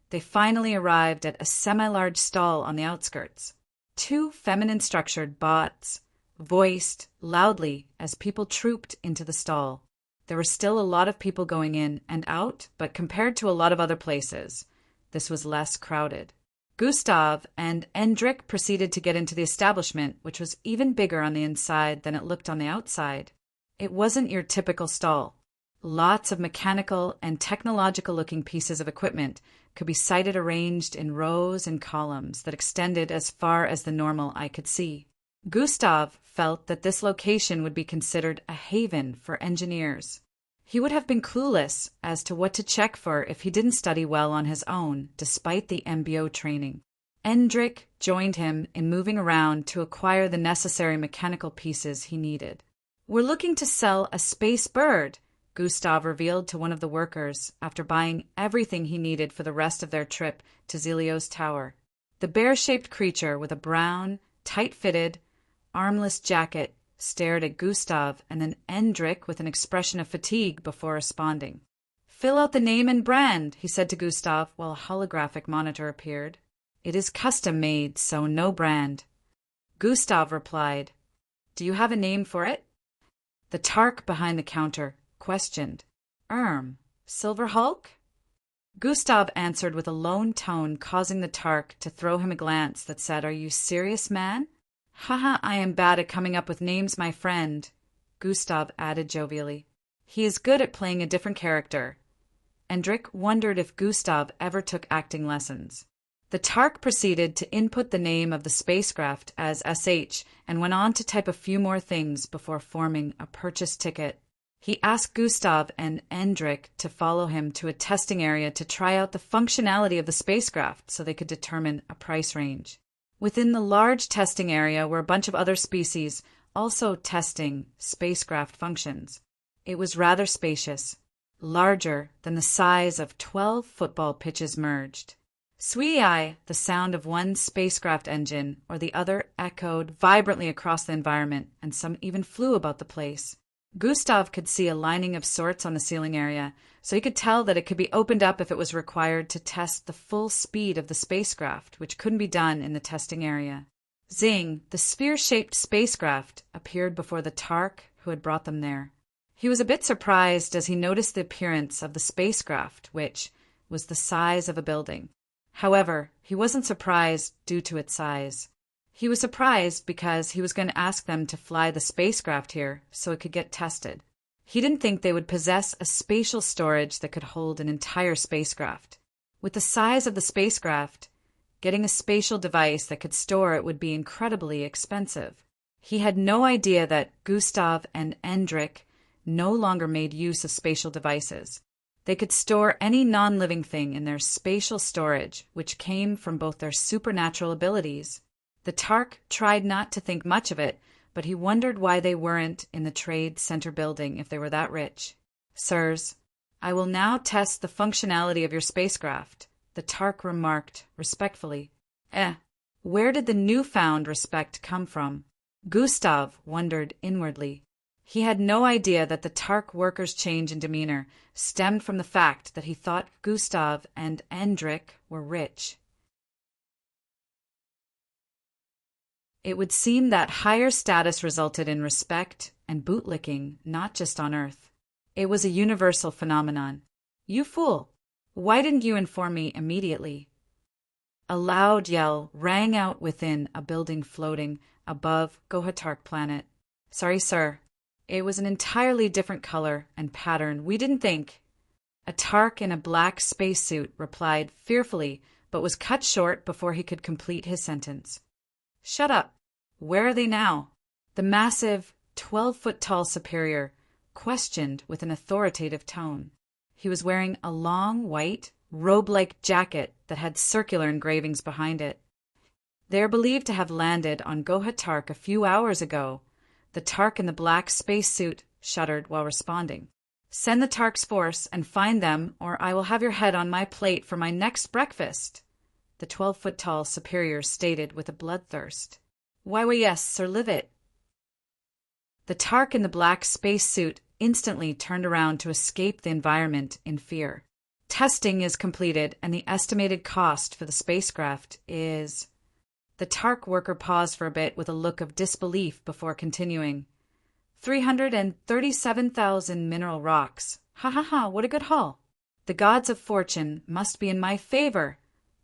they finally arrived at a semi-large stall on the outskirts. Two feminine-structured bots voiced loudly as people trooped into the stall. There were still a lot of people going in and out, but compared to a lot of other places, this was less crowded. Gustav and Endrick proceeded to get into the establishment, which was even bigger on the inside than it looked on the outside. It wasn't your typical stall. Lots of mechanical and technological-looking pieces of equipment could be sighted arranged in rows and columns that extended as far as the normal eye could see. Gustav felt that this location would be considered a haven for engineers. He would have been clueless as to what to check for if he didn't study well on his own, despite the MBO training. Endrik joined him in moving around to acquire the necessary mechanical pieces he needed. "We're looking to sell a space bird," Gustav revealed to one of the workers after buying everything he needed for the rest of their trip to Zelio's tower. The bear-shaped creature with a brown, tight-fitted, armless jacket stared at Gustav and then Endrik with an expression of fatigue before responding. "Fill out the name and brand," he said to Gustav while a holographic monitor appeared. "It is custom-made, so no brand." Gustav replied, "Do you have a name for it?" The Tark behind the counter questioned, Silver Hulk?" Gustav answered with a lone tone, causing the Tark to throw him a glance that said, "Are you serious, man?" "Haha, I am bad at coming up with names, my friend," Gustav added jovially. "He is good at playing a different character." Endrik wondered if Gustav ever took acting lessons. The Tark proceeded to input the name of the spacecraft as SH and went on to type a few more things before forming a purchase ticket. He asked Gustav and Endrik to follow him to a testing area to try out the functionality of the spacecraft so they could determine a price range. Within the large testing area were a bunch of other species also testing spacecraft functions. It was rather spacious, larger than the size of 12 football pitches merged. Sweetie, the sound of one spacecraft engine or the other echoed vibrantly across the environment, and some even flew about the place. Gustav could see a lining of sorts on the ceiling area, so he could tell that it could be opened up if it was required to test the full speed of the spacecraft, which couldn't be done in the testing area. Zing, the sphere-shaped spacecraft, appeared before the Tark who had brought them there. He was a bit surprised as he noticed the appearance of the spacecraft, which was the size of a building. However, he wasn't surprised due to its size. He was surprised because he was going to ask them to fly the spacecraft here so it could get tested. He didn't think they would possess a spatial storage that could hold an entire spacecraft. With the size of the spacecraft, getting a spatial device that could store it would be incredibly expensive. He had no idea that Gustav and Endrik no longer made use of spatial devices. They could store any non-living thing in their spatial storage, which came from both their supernatural abilities. The Tark tried not to think much of it, but he wondered why they weren't in the Trade Center building if they were that rich. "Sirs, I will now test the functionality of your spacecraft," the Tark remarked respectfully. Where did the newfound respect come from? Gustav wondered inwardly. He had no idea that the Tark worker's change in demeanor stemmed from the fact that he thought Gustav and Endrik were rich. It would seem that higher status resulted in respect and bootlicking, not just on Earth. It was a universal phenomenon. "You fool! Why didn't you inform me immediately?" A loud yell rang out within a building floating above Gohatark planet. "Sorry, sir. It was an entirely different color and pattern. We didn't think." A Tark in a black spacesuit replied fearfully, but was cut short before he could complete his sentence. "Shut up. Where are they now?" The massive, 12-foot-tall superior questioned with an authoritative tone. He was wearing a long, white, robe-like jacket that had circular engravings behind it. "They are believed to have landed on Gohatark a few hours ago." The Tark in the black spacesuit shuddered while responding. "Send the Tark's force and find them, or I will have your head on my plate for my next breakfast," the 12-foot-tall superior stated with a bloodthirst. "Why, yes, Sir Livet." The Tark in the black spacesuit instantly turned around to escape the environment in fear. "Testing is completed, and the estimated cost for the spacecraft is—" The Tark worker paused for a bit with a look of disbelief before continuing. 337,000 mineral rocks. Ha ha ha, what a good haul. "The gods of fortune must be in my favor,"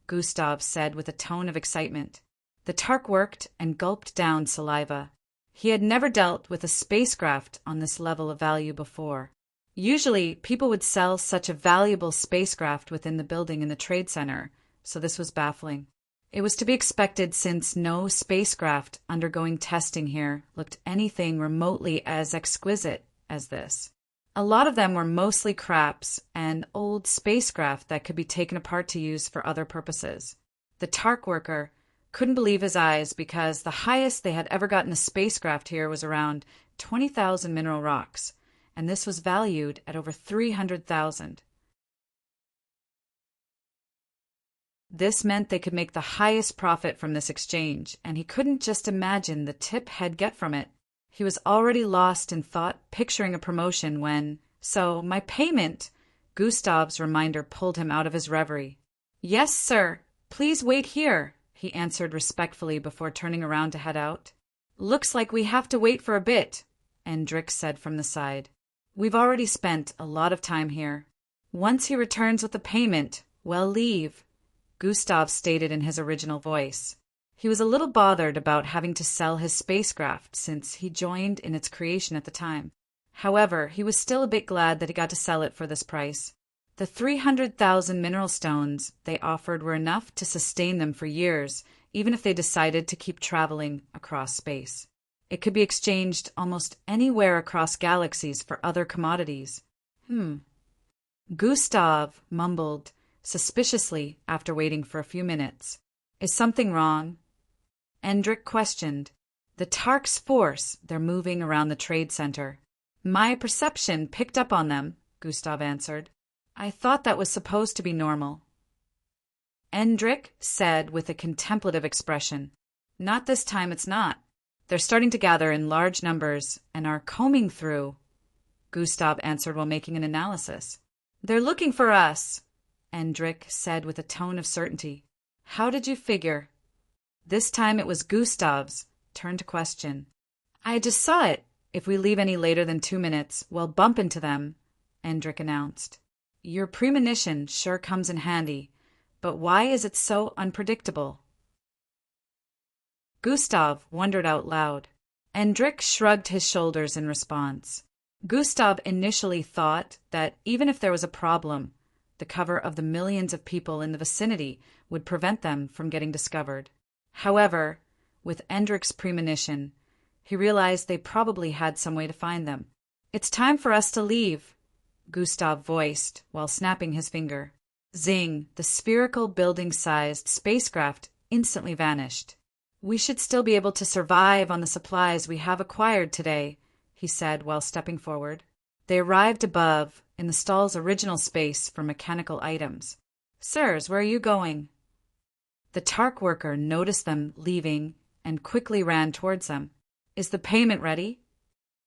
Gustav said with a tone of excitement. The Tark worked and gulped down saliva. He had never dealt with a spacecraft on this level of value before. Usually, people would sell such a valuable spacecraft within the building in the Trade Center, so this was baffling. It was to be expected since no spacecraft undergoing testing here looked anything remotely as exquisite as this. A lot of them were mostly craps and old spacecraft that could be taken apart to use for other purposes. The TARC worker couldn't believe his eyes because the highest they had ever gotten a spacecraft here was around 20,000 mineral rocks, and this was valued at over 300,000. This meant they could make the highest profit from this exchange, and he couldn't just imagine the tip he'd get from it. He was already lost in thought, picturing a promotion when, "So, my payment," Gustav's reminder pulled him out of his reverie. "Yes, sir. Please wait here," he answered respectfully before turning around to head out. "Looks like we have to wait for a bit," Endrich said from the side. "We've already spent a lot of time here. Once he returns with the payment, we'll leave," Gustav stated in his original voice. He was a little bothered about having to sell his spacecraft since he joined in its creation at the time. However, he was still a bit glad that he got to sell it for this price. The 300,000 mineral stones they offered were enough to sustain them for years, even if they decided to keep traveling across space. It could be exchanged almost anywhere across galaxies for other commodities. Gustav mumbled suspiciously after waiting for a few minutes. "Is something wrong?" Endrich questioned. "The TARC's force, they're moving around the Trade Center." "My perception picked up on them," Gustav answered. "I thought that was supposed to be normal." Endrich said with a contemplative expression, "Not this time, it's not. They're starting to gather in large numbers and are combing through," Gustav answered while making an analysis. "They're looking for us," Endrich said with a tone of certainty. "How did you figure?" This time it was Gustav's turn to question. "I just saw it. If we leave any later than 2 minutes, we'll bump into them," Endrich announced. "Your premonition sure comes in handy, but why is it so unpredictable?" Gustav wondered out loud. Endrich shrugged his shoulders in response. Gustav initially thought that even if there was a problem, the cover of the millions of people in the vicinity would prevent them from getting discovered. However, with Endrich's premonition, he realized they probably had some way to find them. "It's time for us to leave," Gustav voiced while snapping his finger. Zing! The spherical building-sized spacecraft instantly vanished. "We should still be able to survive on the supplies we have acquired today," he said while stepping forward. They arrived above, in the stall's original space for mechanical items. "Sirs, where are you going?" The TARC worker noticed them leaving and quickly ran towards them. "Is the payment ready?"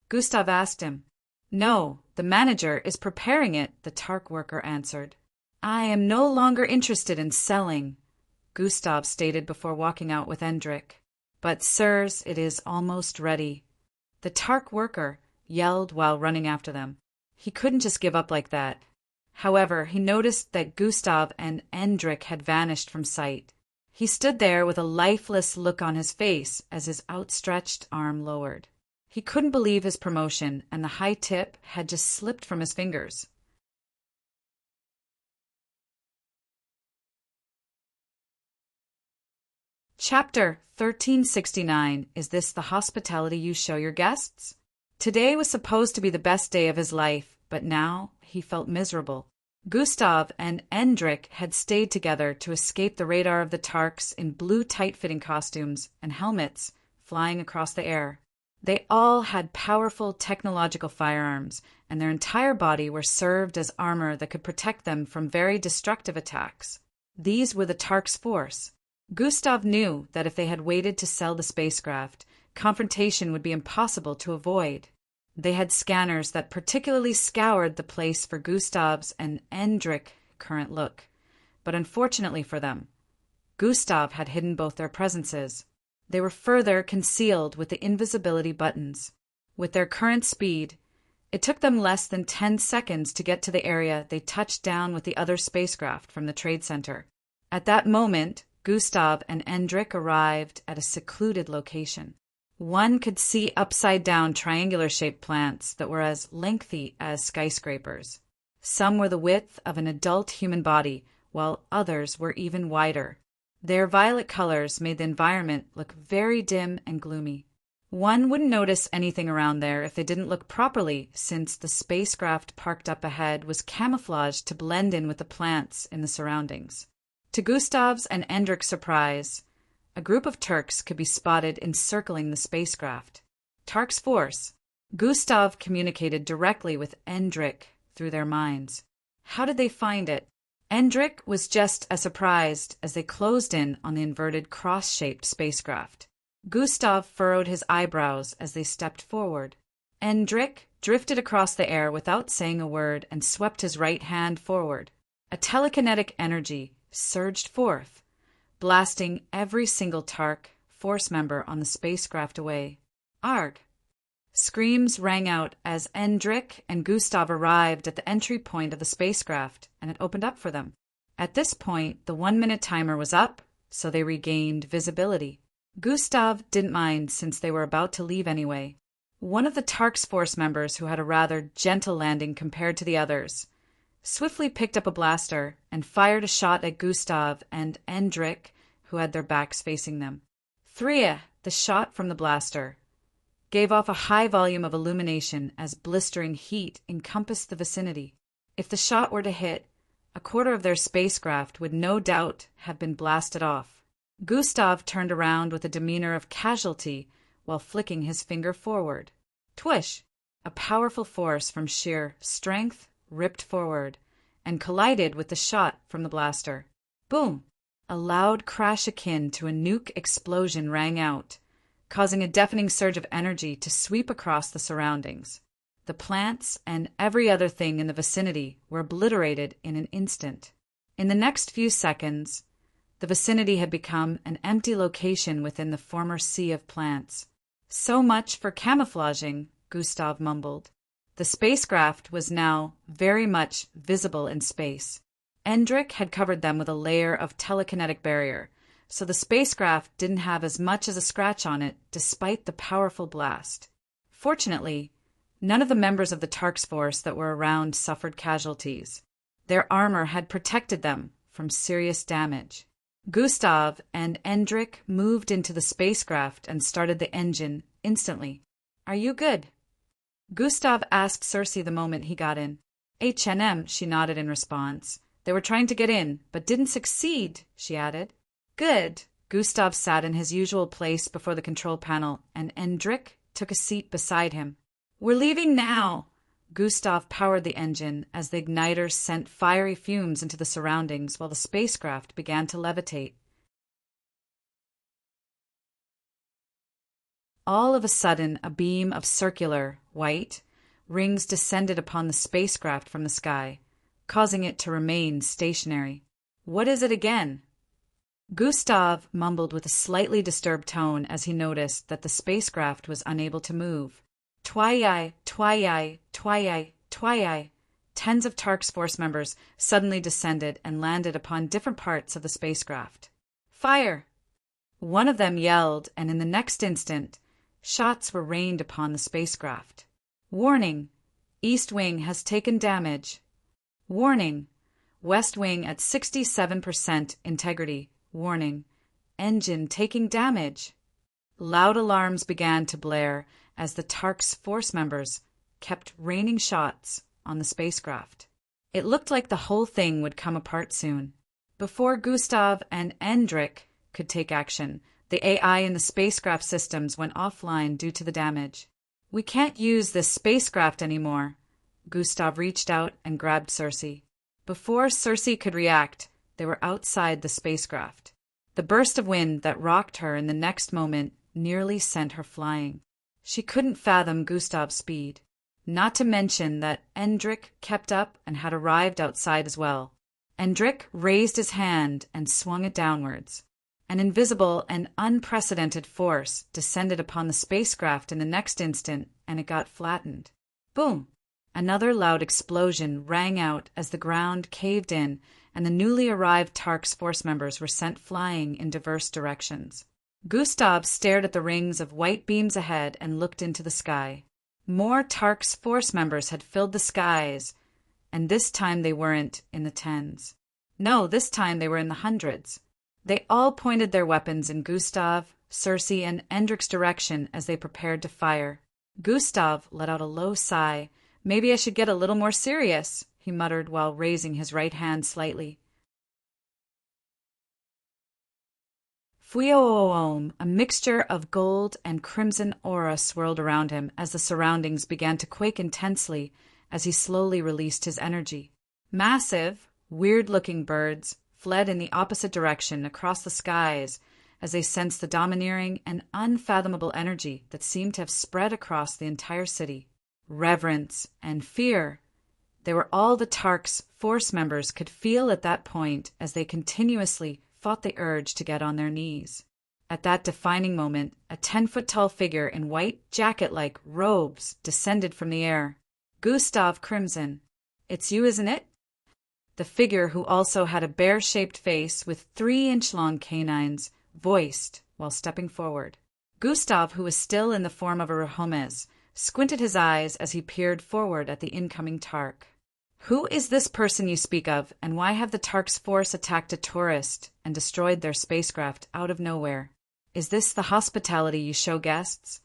Gustav asked him. "No, the manager is preparing it," the TARC worker answered. "I am no longer interested in selling," Gustav stated before walking out with Endrich. "But, sirs, it is almost ready," the TARC worker yelled while running after them. He couldn't just give up like that. However, he noticed that Gustav and Endrich had vanished from sight. He stood there with a lifeless look on his face as his outstretched arm lowered. He couldn't believe his promotion, and the high tip had just slipped from his fingers. Chapter 1369. Is this the hospitality you show your guests? Today was supposed to be the best day of his life, but now he felt miserable. Gustav and Endrich had stayed together to escape the radar of the TARCs in blue tight-fitting costumes and helmets flying across the air. They all had powerful technological firearms, and their entire body were served as armor that could protect them from very destructive attacks. These were the TARC's force. Gustav knew that if they had waited to sell the spacecraft, confrontation would be impossible to avoid. They had scanners that particularly scoured the place for Gustav's and Endrich's current look. But unfortunately for them, Gustav had hidden both their presences. They were further concealed with the invisibility buttons. With their current speed, it took them less than 10 seconds to get to the area they touched down with the other spacecraft from the Trade Center. At that moment, Gustav and Endrich arrived at a secluded location. One could see upside-down triangular-shaped plants that were as lengthy as skyscrapers. Some were the width of an adult human body, while others were even wider. Their violet colors made the environment look very dim and gloomy. One wouldn't notice anything around there if they didn't look properly, since the spacecraft parked up ahead was camouflaged to blend in with the plants in the surroundings. To Gustav's and Endrick's surprise, a group of Turks could be spotted encircling the spacecraft. Tark's force. Gustav communicated directly with Endrick through their minds. How did they find it? Endrick was just as surprised as they closed in on the inverted cross-shaped spacecraft. Gustav furrowed his eyebrows as they stepped forward. Endrick drifted across the air without saying a word and swept his right hand forward. A telekinetic energy surged forth, blasting every single Tark force member on the spacecraft away. Arg! Screams rang out as Endrick and Gustav arrived at the entry point of the spacecraft, and it opened up for them. At this point, the 1-minute timer was up, so they regained visibility. Gustav didn't mind since they were about to leave anyway. One of the Tark's force members, who had a rather gentle landing compared to the others, swiftly picked up a blaster and fired a shot at Gustav and Endrick, who had their backs facing them. Threa, the shot from the blaster, gave off a high volume of illumination as blistering heat encompassed the vicinity. If the shot were to hit, a quarter of their spacecraft would no doubt have been blasted off. Gustav turned around with a demeanor of casualty while flicking his finger forward. Twish! A powerful force from sheer strength ripped forward and collided with the shot from the blaster. Boom! A loud crash akin to a nuke explosion rang out, causing a deafening surge of energy to sweep across the surroundings. The plants and every other thing in the vicinity were obliterated in an instant. In the next few seconds, the vicinity had become an empty location within the former sea of plants. So much for camouflaging, Gustav mumbled. The spacecraft was now very much visible in space. Endrick had covered them with a layer of telekinetic barrier, so the spacecraft didn't have as much as a scratch on it despite the powerful blast. Fortunately, none of the members of the Tark's force that were around suffered casualties. Their armor had protected them from serious damage. Gustav and Endrick moved into the spacecraft and started the engine instantly. "Are you good?" Gustav asked Cersei the moment he got in. "H&M," she nodded in response. "They were trying to get in, but didn't succeed," she added. "Good." Gustav sat in his usual place before the control panel, and Endrick took a seat beside him. "We're leaving now." Gustav powered the engine as the igniters sent fiery fumes into the surroundings while the spacecraft began to levitate. All of a sudden, a beam of circular, white, rings descended upon the spacecraft from the sky, causing it to remain stationary. "What is it again?" Gustav mumbled with a slightly disturbed tone as he noticed that the spacecraft was unable to move. Twai, twai, twai, twai. Tens of Tark's force members suddenly descended and landed upon different parts of the spacecraft. "Fire!" One of them yelled, and in the next instant, shots were rained upon the spacecraft. "Warning! East Wing has taken damage." "Warning! West Wing at 67% integrity." "Warning! Engine taking damage." Loud alarms began to blare as the Tark's force members kept raining shots on the spacecraft. It looked like the whole thing would come apart soon. Before Gustav and Endrick could take action, the AI in the spacecraft systems went offline due to the damage. "We can't use this spacecraft anymore." Gustav reached out and grabbed Cersei. Before Cersei could react, they were outside the spacecraft. The burst of wind that rocked her in the next moment nearly sent her flying. She couldn't fathom Gustav's speed, not to mention that Endrick kept up and had arrived outside as well. Endrick raised his hand and swung it downwards. An invisible and unprecedented force descended upon the spacecraft in the next instant, and it got flattened. Boom! Another loud explosion rang out as the ground caved in, and the newly arrived Tark's force members were sent flying in diverse directions. Gustav stared at the rings of white beams ahead and looked into the sky. More Tark's force members had filled the skies, and this time they weren't in the tens. No, this time they were in the hundreds. They all pointed their weapons in Gustav, Cersei, and Endric's direction as they prepared to fire. Gustav let out a low sigh. "Maybe I should get a little more serious," he muttered while raising his right hand slightly. Fuioom, a mixture of gold and crimson aura swirled around him as the surroundings began to quake intensely as he slowly released his energy. Massive, weird-looking birds fled in the opposite direction across the skies as they sensed the domineering and unfathomable energy that seemed to have spread across the entire city. Reverence and fear. They were all the Tark's force members could feel at that point as they continuously fought the urge to get on their knees. At that defining moment, a 10-foot-tall figure in white jacket-like robes descended from the air. "Gustav Crimson, it's you, isn't it?" The figure, who also had a bear-shaped face with 3-inch-long canines, voiced while stepping forward. Gustav, who was still in the form of a Rahomes, squinted his eyes as he peered forward at the incoming Tark. "Who is this person you speak of, and why have the Tark's force attacked a tourist and destroyed their spacecraft out of nowhere? Is this the hospitality you show guests?"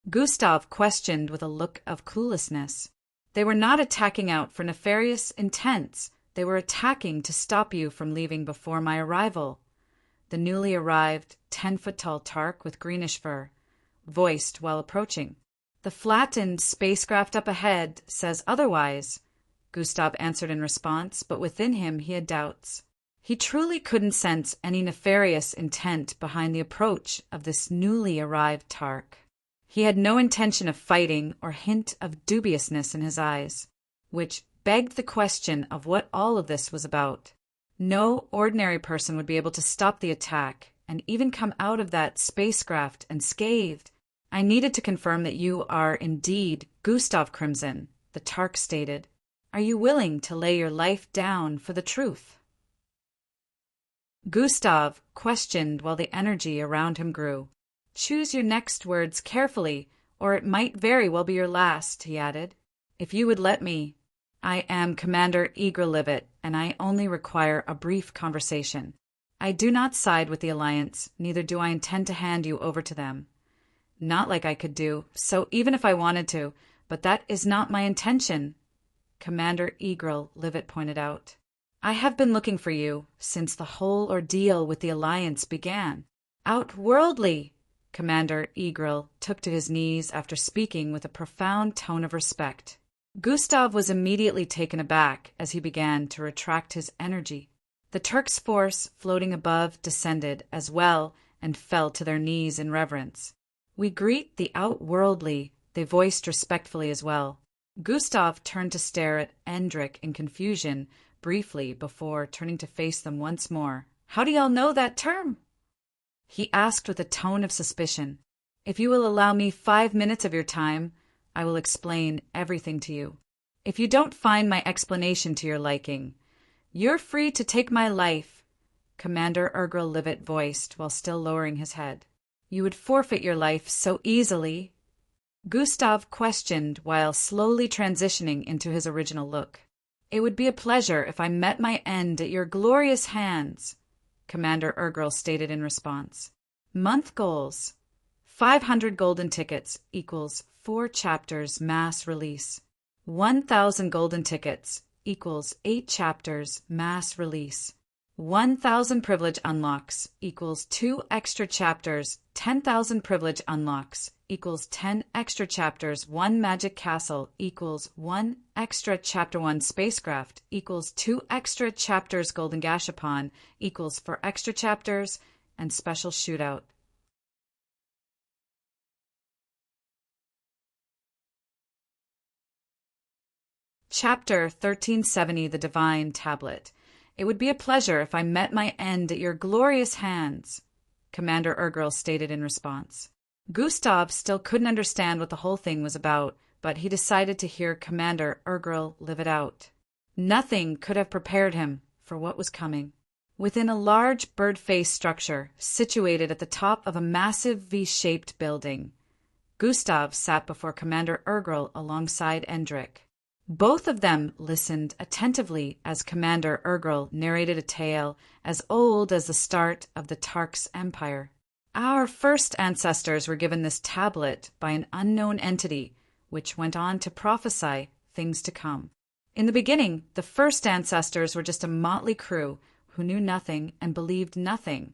Gustav questioned with a look of cluelessness. "They were not attacking out for nefarious intents. They were attacking to stop you from leaving before my arrival." The newly arrived 10-foot-tall Tark with greenish fur voiced while approaching. "The flattened spacecraft up ahead says otherwise," Gustav answered in response, but within him he had doubts. He truly couldn't sense any nefarious intent behind the approach of this newly arrived Tark. He had no intention of fighting or hint of dubiousness in his eyes, which begged the question of what all of this was about. No ordinary person would be able to stop the attack and even come out of that spacecraft unscathed. "I needed to confirm that you are indeed Gustav Crimson," the Tark stated. "Are you willing to lay your life down for the truth?" Gustav questioned while the energy around him grew. "Choose your next words carefully, or it might very well be your last," he added. "If you would let me, I am Commander Eagerlivet, and I only require a brief conversation. I do not side with the Alliance, neither do I intend to hand you over to them. Not like I could do, so even if I wanted to, but that is not my intention," Commander Eagerlivet pointed out. "I have been looking for you since the whole ordeal with the Alliance began." "Outworldly!" Commander Eagerl took to his knees after speaking with a profound tone of respect. Gustav was immediately taken aback as he began to retract his energy. The Turk's force floating above descended as well and fell to their knees in reverence. "We greet the outworldly," they voiced respectfully as well. Gustav turned to stare at Endric in confusion briefly before turning to face them once more. "How do y'all know that term?" he asked with a tone of suspicion. "If you will allow me 5 minutes of your time, I will explain everything to you. If you don't find my explanation to your liking, you're free to take my life," Commander Eagerlivet voiced while still lowering his head. "You would forfeit your life so easily?" Gustav questioned while slowly transitioning into his original look. "It would be a pleasure if I met my end at your glorious hands," Commander Eagerl stated in response. "Month goals. 500 golden tickets equals 4 chapters mass release. 1,000 golden tickets equals 8 chapters mass release. 1,000 privilege unlocks equals 2 extra chapters. 10,000 privilege unlocks equals 10 extra chapters. 1 magic castle equals 1 extra chapter. 1 spacecraft equals 2 extra chapters. Golden Gashapon equals 4 extra chapters. And special shootout. Chapter 1370, The Divine Tablet. It would be a pleasure if I met my end at your glorious hands, Commander Eagerl stated in response. Gustav still couldn't understand what the whole thing was about, but he decided to hear Commander Eagerl live it out. Nothing could have prepared him for what was coming. within a large bird-faced structure situated at the top of a massive V-shaped building. Gustav sat before Commander Urgrel alongside Endrik. Both of them listened attentively as Commander Urgrel narrated a tale as old as the start of the Tark's empire. Our first ancestors were given this tablet by an unknown entity, which went on to prophesy things to come. In the beginning, the first ancestors were just a motley crew who knew nothing and believed nothing.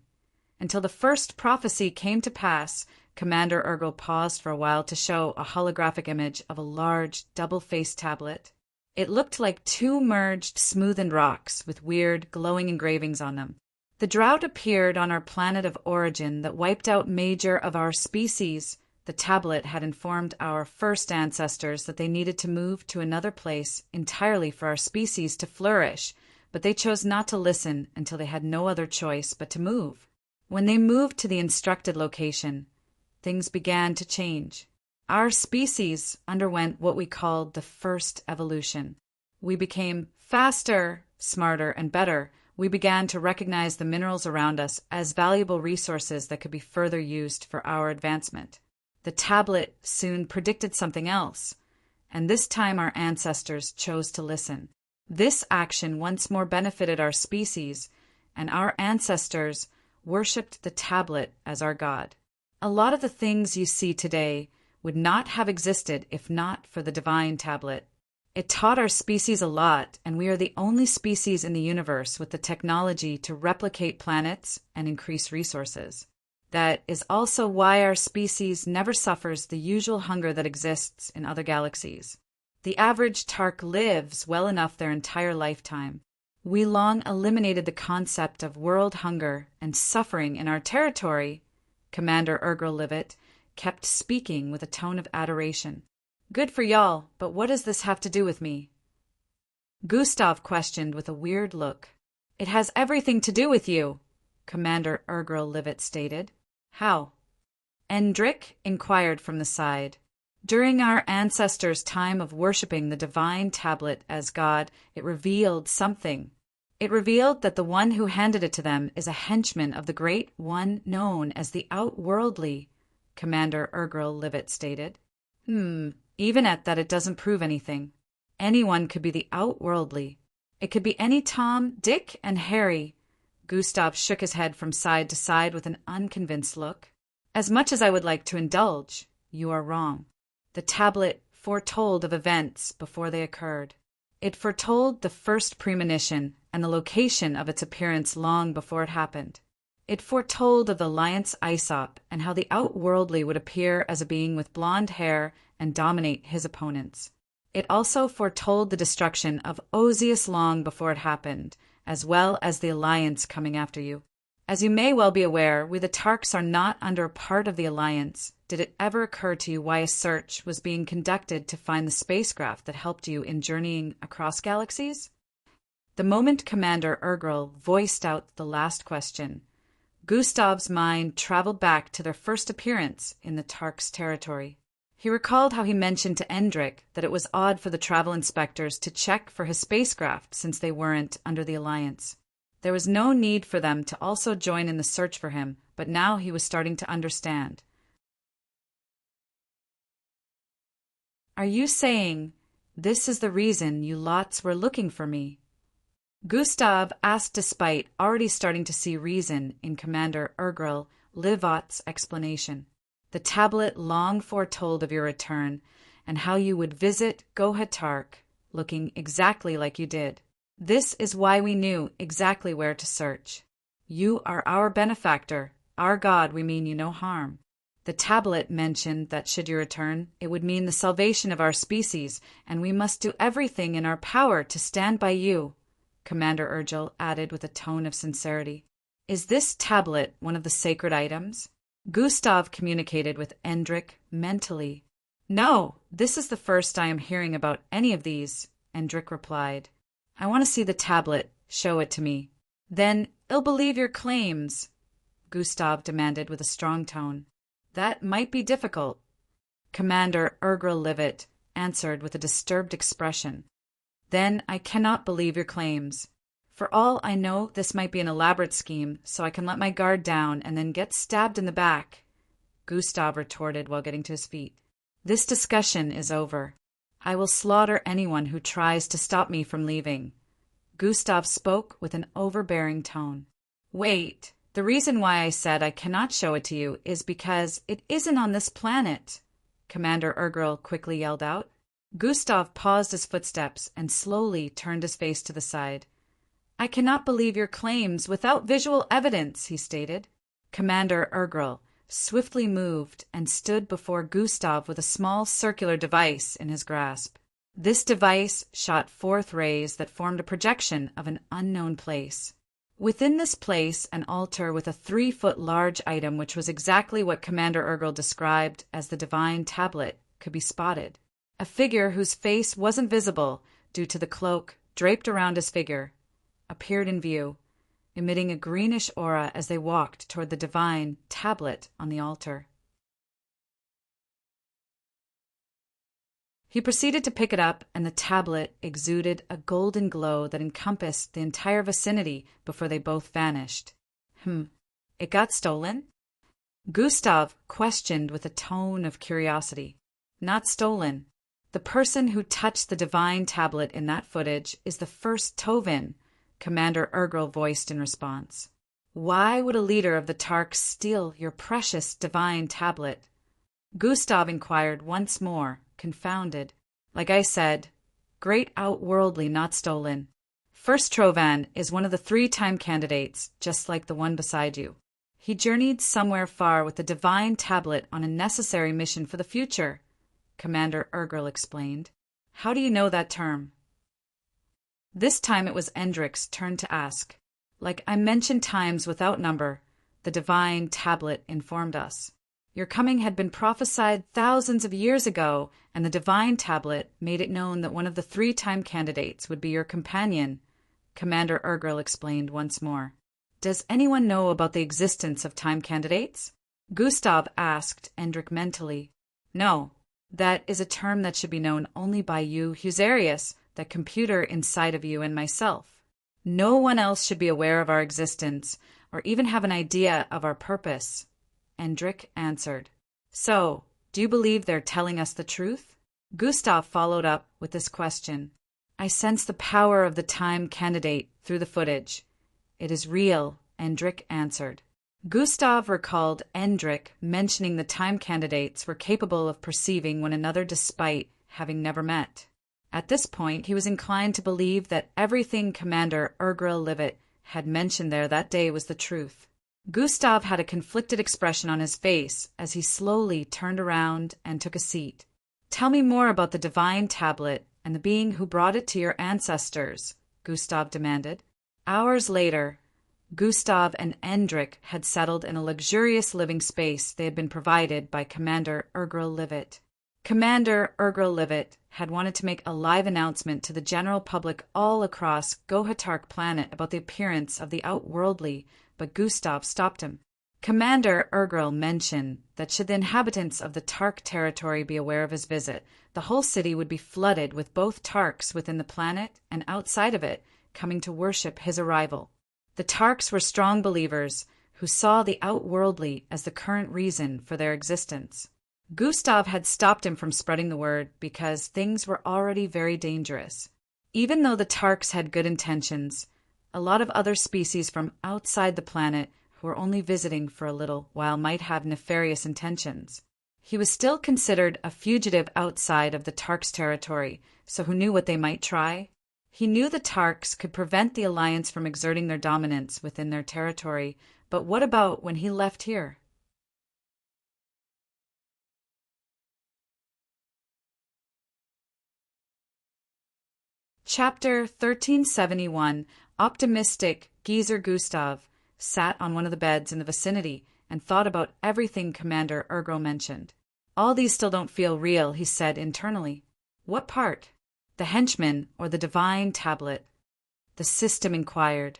Until the first prophecy came to pass, Commander Urgrel paused for a while to show a holographic image of a large, double-faced tablet. It looked like two merged, smoothened rocks with weird, glowing engravings on them. The drought appeared on our planet of origin that wiped out major of our species. The tablet had informed our first ancestors that they needed to move to another place entirely for our species to flourish, but they chose not to listen until they had no other choice but to move. When they moved to the instructed location, things began to change. Our species underwent what we called the first evolution. We became faster, smarter, and better. We began to recognize the minerals around us as valuable resources that could be further used for our advancement. The tablet soon predicted something else, and this time our ancestors chose to listen. This action once more benefited our species, and our ancestors worshipped the tablet as our god. A lot of the things you see today would not have existed if not for the divine tablet. It taught our species a lot, and we are the only species in the universe with the technology to replicate planets and increase resources. That is also why our species never suffers the usual hunger that exists in other galaxies. The average Tark lives well enough their entire lifetime. We long eliminated the concept of world hunger and suffering in our territory. Commander Urgrel Livet kept speaking with a tone of adoration. Good for y'all, but what does this have to do with me? Gustav questioned with a weird look. It has everything to do with you, Commander Urgrel Livet stated. How? Endrik inquired from the side. During our ancestors' time of worshipping the divine tablet as God, it revealed something. It revealed that the one who handed it to them is a henchman of the great one known as the Outworldly, Commander Urgrel Livet stated. Even at that, it doesn't prove anything. Anyone could be the Outworldly. It could be any Tom, Dick, and Harry. Gustav shook his head from side to side with an unconvinced look. As much as I would like to indulge, you are wrong. The tablet foretold of events before they occurred. It foretold the first premonition and the location of its appearance long before it happened. It foretold of the Alliance Aesop and how the Outworldly would appear as a being with blonde hair and dominate his opponents. It also foretold the destruction of Ozius long before it happened, as well as the Alliance coming after you. As you may well be aware, we the Tarks are not under a part of the Alliance. Did it ever occur to you why a search was being conducted to find the spacecraft that helped you in journeying across galaxies? The moment Commander Urgrel voiced out the last question, Gustav's mind traveled back to their first appearance in the Tark's territory. He recalled how he mentioned to Endrik that it was odd for the travel inspectors to check for his spacecraft since they weren't under the Alliance. There was no need for them to also join in the search for him, but now he was starting to understand. Are you saying this is the reason you lots were looking for me? Gustav asked despite already starting to see reason in Commander Urgrel Livet's explanation. The tablet long foretold of your return and how you would visit Gohatark, looking exactly like you did. This is why we knew exactly where to search. You are our benefactor. Our God, we mean you no harm. The tablet mentioned that should you return, it would mean the salvation of our species, and we must do everything in our power to stand by you, Commander Urgrel added with a tone of sincerity. Is this tablet one of the sacred items? Gustav communicated with Endrik mentally. No, this is the first I am hearing about any of these, Endrik replied. I want to see the tablet. Show it to me. Then I'll believe your claims, Gustav demanded with a strong tone. That might be difficult. Commander Urgrel Livet answered with a disturbed expression. Then I cannot believe your claims. For all I know, this might be an elaborate scheme, so I can let my guard down and then get stabbed in the back," Gustav retorted while getting to his feet. "This discussion is over. I will slaughter anyone who tries to stop me from leaving." Gustav spoke with an overbearing tone. "Wait, the reason why I said I cannot show it to you is because it isn't on this planet," Commander Urgrel quickly yelled out. Gustav paused his footsteps and slowly turned his face to the side. "I cannot believe your claims without visual evidence," he stated. Commander Urgrel swiftly moved and stood before Gustav with a small circular device in his grasp. This device shot forth rays that formed a projection of an unknown place. Within this place, an altar with a 3-foot large item, which was exactly what Commander Urgrel described as the divine tablet, could be spotted. A figure whose face wasn't visible due to the cloak draped around his figure appeared in view, emitting a greenish aura as they walked toward the divine tablet on the altar. He proceeded to pick it up, and the tablet exuded a golden glow that encompassed the entire vicinity before they both vanished. It got stolen?" Gustav questioned with a tone of curiosity. "Not stolen. The person who touched the divine tablet in that footage is the first Tovin," Commander Urgrel voiced in response. "Why would a leader of the Tarks steal your precious divine tablet?" Gustav inquired once more, confounded. "Like I said, great outworldly, not stolen. First Trovan is one of the 3-time candidates, just like the one beside you. He journeyed somewhere far with the divine tablet on a necessary mission for the future," Commander Urgrel explained. "How do you know that term?" This time it was Endrik's turn to ask. "Like I mentioned times without number, the divine tablet informed us. Your coming had been prophesied thousands of years ago, and the divine tablet made it known that one of the 3-time candidates would be your companion," Commander Urgrel explained once more. "Does anyone know about the existence of time candidates?" Gustav asked Endrik mentally. "No, that is a term that should be known only by you, Husarius, the computer inside of you, and myself. No one else should be aware of our existence, or even have an idea of our purpose," Endrik answered. "So, do you believe they're telling us the truth?" Gustav followed up with this question. "I sense the power of the time candidate through the footage. It is real," Endrik answered. Gustav recalled Endrik mentioning the time candidates were capable of perceiving one another despite having never met. At this point, he was inclined to believe that everything Commander Urgrel Livet had mentioned there that day was the truth. Gustav had a conflicted expression on his face as he slowly turned around and took a seat. "Tell me more about the divine tablet and the being who brought it to your ancestors," Gustav demanded. Hours later, Gustav and Endrik had settled in a luxurious living space they had been provided by Commander Urgrel Livet. Commander Urgrel Livet had wanted to make a live announcement to the general public all across Gohatark planet about the appearance of the outworldly, but Gustav stopped him. Commander Urgrel mentioned that should the inhabitants of the Tark territory be aware of his visit, the whole city would be flooded with both Tarks within the planet and outside of it coming to worship his arrival. The Tarks were strong believers who saw the outworldly as the current reason for their existence. Gustav had stopped him from spreading the word because things were already very dangerous. Even though the Tarks had good intentions, a lot of other species from outside the planet who were only visiting for a little while might have nefarious intentions. He was still considered a fugitive outside of the Tarks' territory, so who knew what they might try? He knew the Tarks could prevent the Alliance from exerting their dominance within their territory, but what about when he left here? Chapter 1371. Optimistic Geezer Gustav sat on one of the beds in the vicinity and thought about everything Commander Urgrel mentioned. "All these still don't feel real," he said internally. "What part? The henchman or the divine tablet?" The system inquired.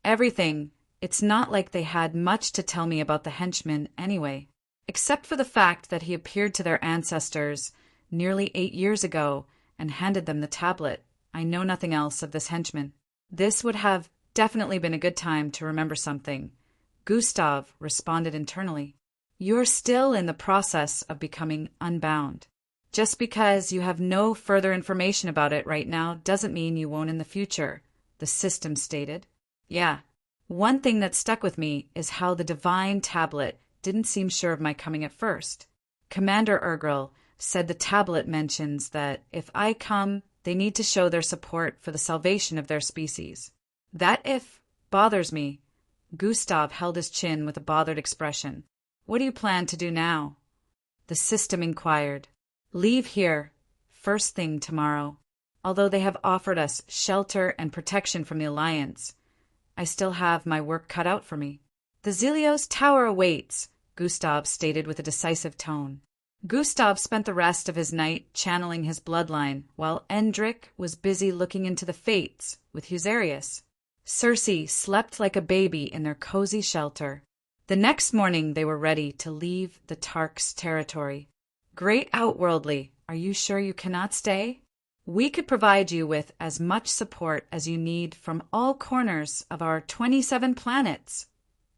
"Everything. It's not like they had much to tell me about the henchman anyway, except for the fact that he appeared to their ancestors nearly 8 years ago and handed them the tablet. I know nothing else of this henchman." This would have definitely been a good time to remember something. Gustav responded internally. You're still in the process of becoming unbound. Just because you have no further information about it right now doesn't mean you won't in the future, the system stated. Yeah. One thing that stuck with me is how the divine tablet didn't seem sure of my coming at first. Commander Urgrel said the tablet mentions that if I come, they need to show their support for the salvation of their species. That if bothers me. Gustav held his chin with a bothered expression. What do you plan to do now? The system inquired. Leave here, first thing tomorrow. Although they have offered us shelter and protection from the Alliance, I still have my work cut out for me. The Zelios Tower awaits, Gustav stated with a decisive tone. Gustav spent the rest of his night channeling his bloodline, while Endrick was busy looking into the fates with Husarius. Circe slept like a baby in their cozy shelter. The next morning they were ready to leave the Tark's territory. Great Outworldly, are you sure you cannot stay? We could provide you with as much support as you need from all corners of our 27 planets,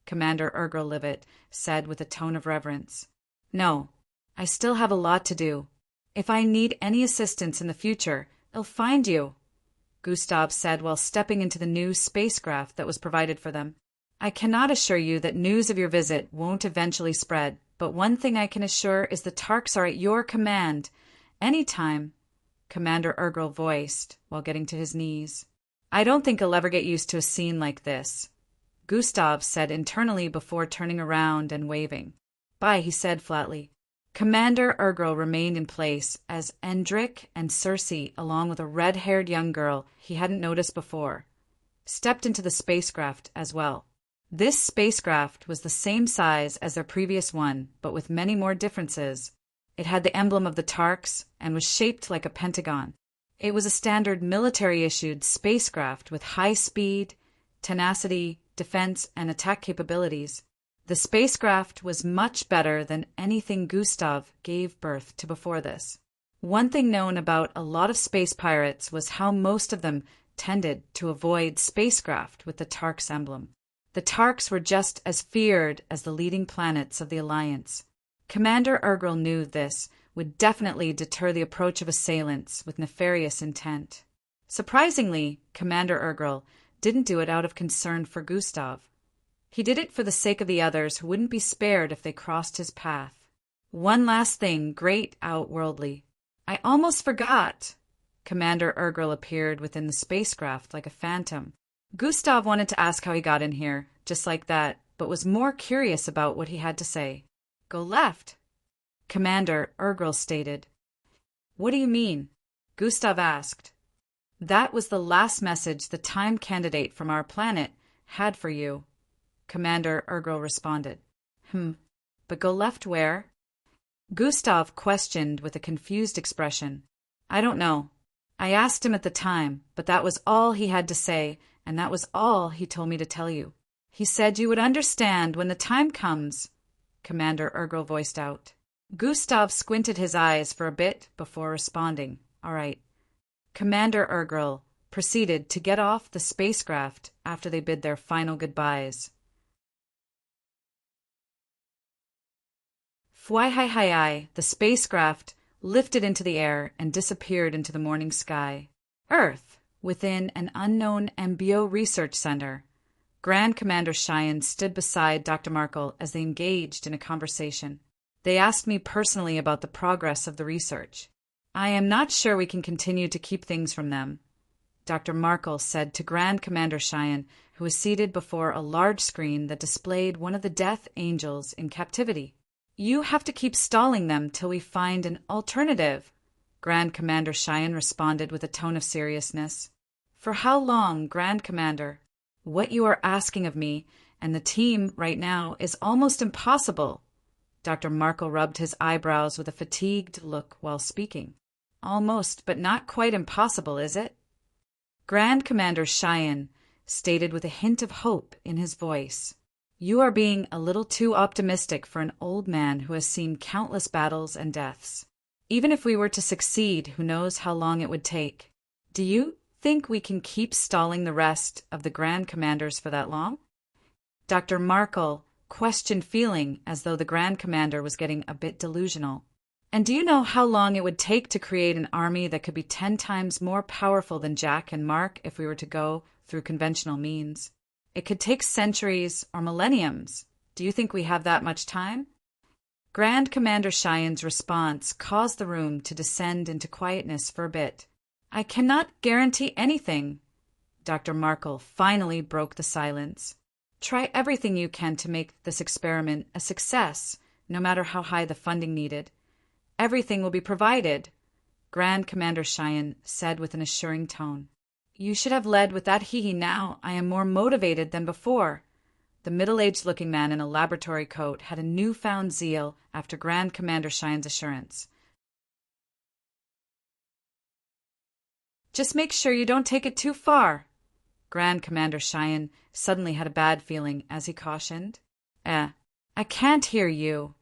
Commander Urgrel said with a tone of reverence. No, I still have a lot to do. If I need any assistance in the future, I'll find you, Gustav said while stepping into the new spacecraft that was provided for them. I cannot assure you that news of your visit won't eventually spread, but one thing I can assure is the Tarks are at your command. Anytime, Commander Urgrel voiced while getting to his knees. I don't think I'll ever get used to a scene like this, Gustav said internally before turning around and waving. Bye, he said flatly. Commander Urgrel remained in place as Endrick and Circe, along with a red-haired young girl he hadn't noticed before, stepped into the spacecraft as well. This spacecraft was the same size as their previous one, but with many more differences. It had the emblem of the Tarks and was shaped like a pentagon. It was a standard military-issued spacecraft with high speed, tenacity, defense, and attack capabilities. The spacecraft was much better than anything Gustav gave birth to before this. One thing known about a lot of space pirates was how most of them tended to avoid spacecraft with the Tarks emblem. The Tarks were just as feared as the leading planets of the Alliance. Commander Urgrel knew this would definitely deter the approach of assailants with nefarious intent. Surprisingly, Commander Urgrel didn't do it out of concern for Gustav. He did it for the sake of the others who wouldn't be spared if they crossed his path. One last thing, Great Outworldly. I almost forgot. Commander Urgrel appeared within the spacecraft like a phantom. Gustav wanted to ask how he got in here, just like that, but was more curious about what he had to say. Go left, Commander Urgrel stated. What do you mean? Gustav asked. That was the last message the time candidate from our planet had for you, Commander Urgrel responded. But go left where? Gustav questioned with a confused expression. I don't know. I asked him at the time, but that was all he had to say, and that was all he told me to tell you. He said you would understand when the time comes, Commander Urgrel voiced out. Gustav squinted his eyes for a bit before responding. All right. Commander Urgrel proceeded to get off the spacecraft after they bid their final goodbyes. Fwai-hi-hi-hi, the spacecraft lifted into the air and disappeared into the morning sky. Earth, within an unknown MBO research center. Grand Commander Cheyenne stood beside Dr. Markle as they engaged in a conversation. They asked me personally about the progress of the research. I am not sure we can continue to keep things from them, Dr. Markle said to Grand Commander Cheyenne, who was seated before a large screen that displayed one of the Death Angels in captivity. You have to keep stalling them till we find an alternative, Grand Commander Cheyenne responded with a tone of seriousness. For how long, Grand Commander? What you are asking of me and the team right now is almost impossible. Dr. Markle rubbed his eyebrows with a fatigued look while speaking. Almost, but not quite impossible, is it? Grand Commander Cheyenne stated with a hint of hope in his voice. You are being a little too optimistic for an old man who has seen countless battles and deaths. Even if we were to succeed, who knows how long it would take. Do you think we can keep stalling the rest of the Grand Commanders for that long? Dr. Markle questioned, feeling as though the Grand Commander was getting a bit delusional. And do you know how long it would take to create an army that could be 10 times more powerful than Jack and Mark if we were to go through conventional means? It could take centuries or millenniums. Do you think we have that much time? Grand Commander Cheyenne's response caused the room to descend into quietness for a bit. I cannot guarantee anything. Dr. Markle finally broke the silence. Try everything you can to make this experiment a success, no matter how high the funding needed. Everything will be provided, Grand Commander Cheyenne said with an assuring tone. You should have led with that hee-hee now. I am more motivated than before. The middle-aged-looking man in a laboratory coat had a newfound zeal after Grand Commander Cheyenne's assurance. Just make sure you don't take it too far. Grand Commander Cheyenne suddenly had a bad feeling as he cautioned. I can't hear you.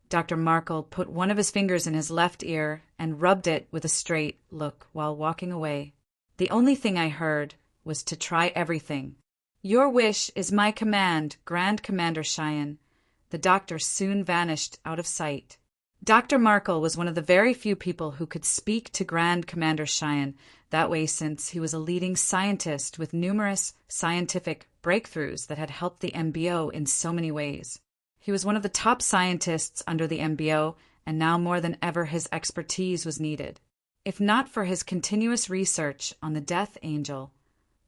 Dr. Markle put one of his fingers in his left ear and rubbed it with a straight look while walking away. The only thing I heard was to try everything. Your wish is my command, Grand Commander Cheyenne. The doctor soon vanished out of sight. Dr. Markle was one of the very few people who could speak to Grand Commander Cheyenne that way, since he was a leading scientist with numerous scientific breakthroughs that had helped the MBO in so many ways. He was one of the top scientists under the MBO, and now more than ever his expertise was needed. If not for his continuous research on the Death Angel,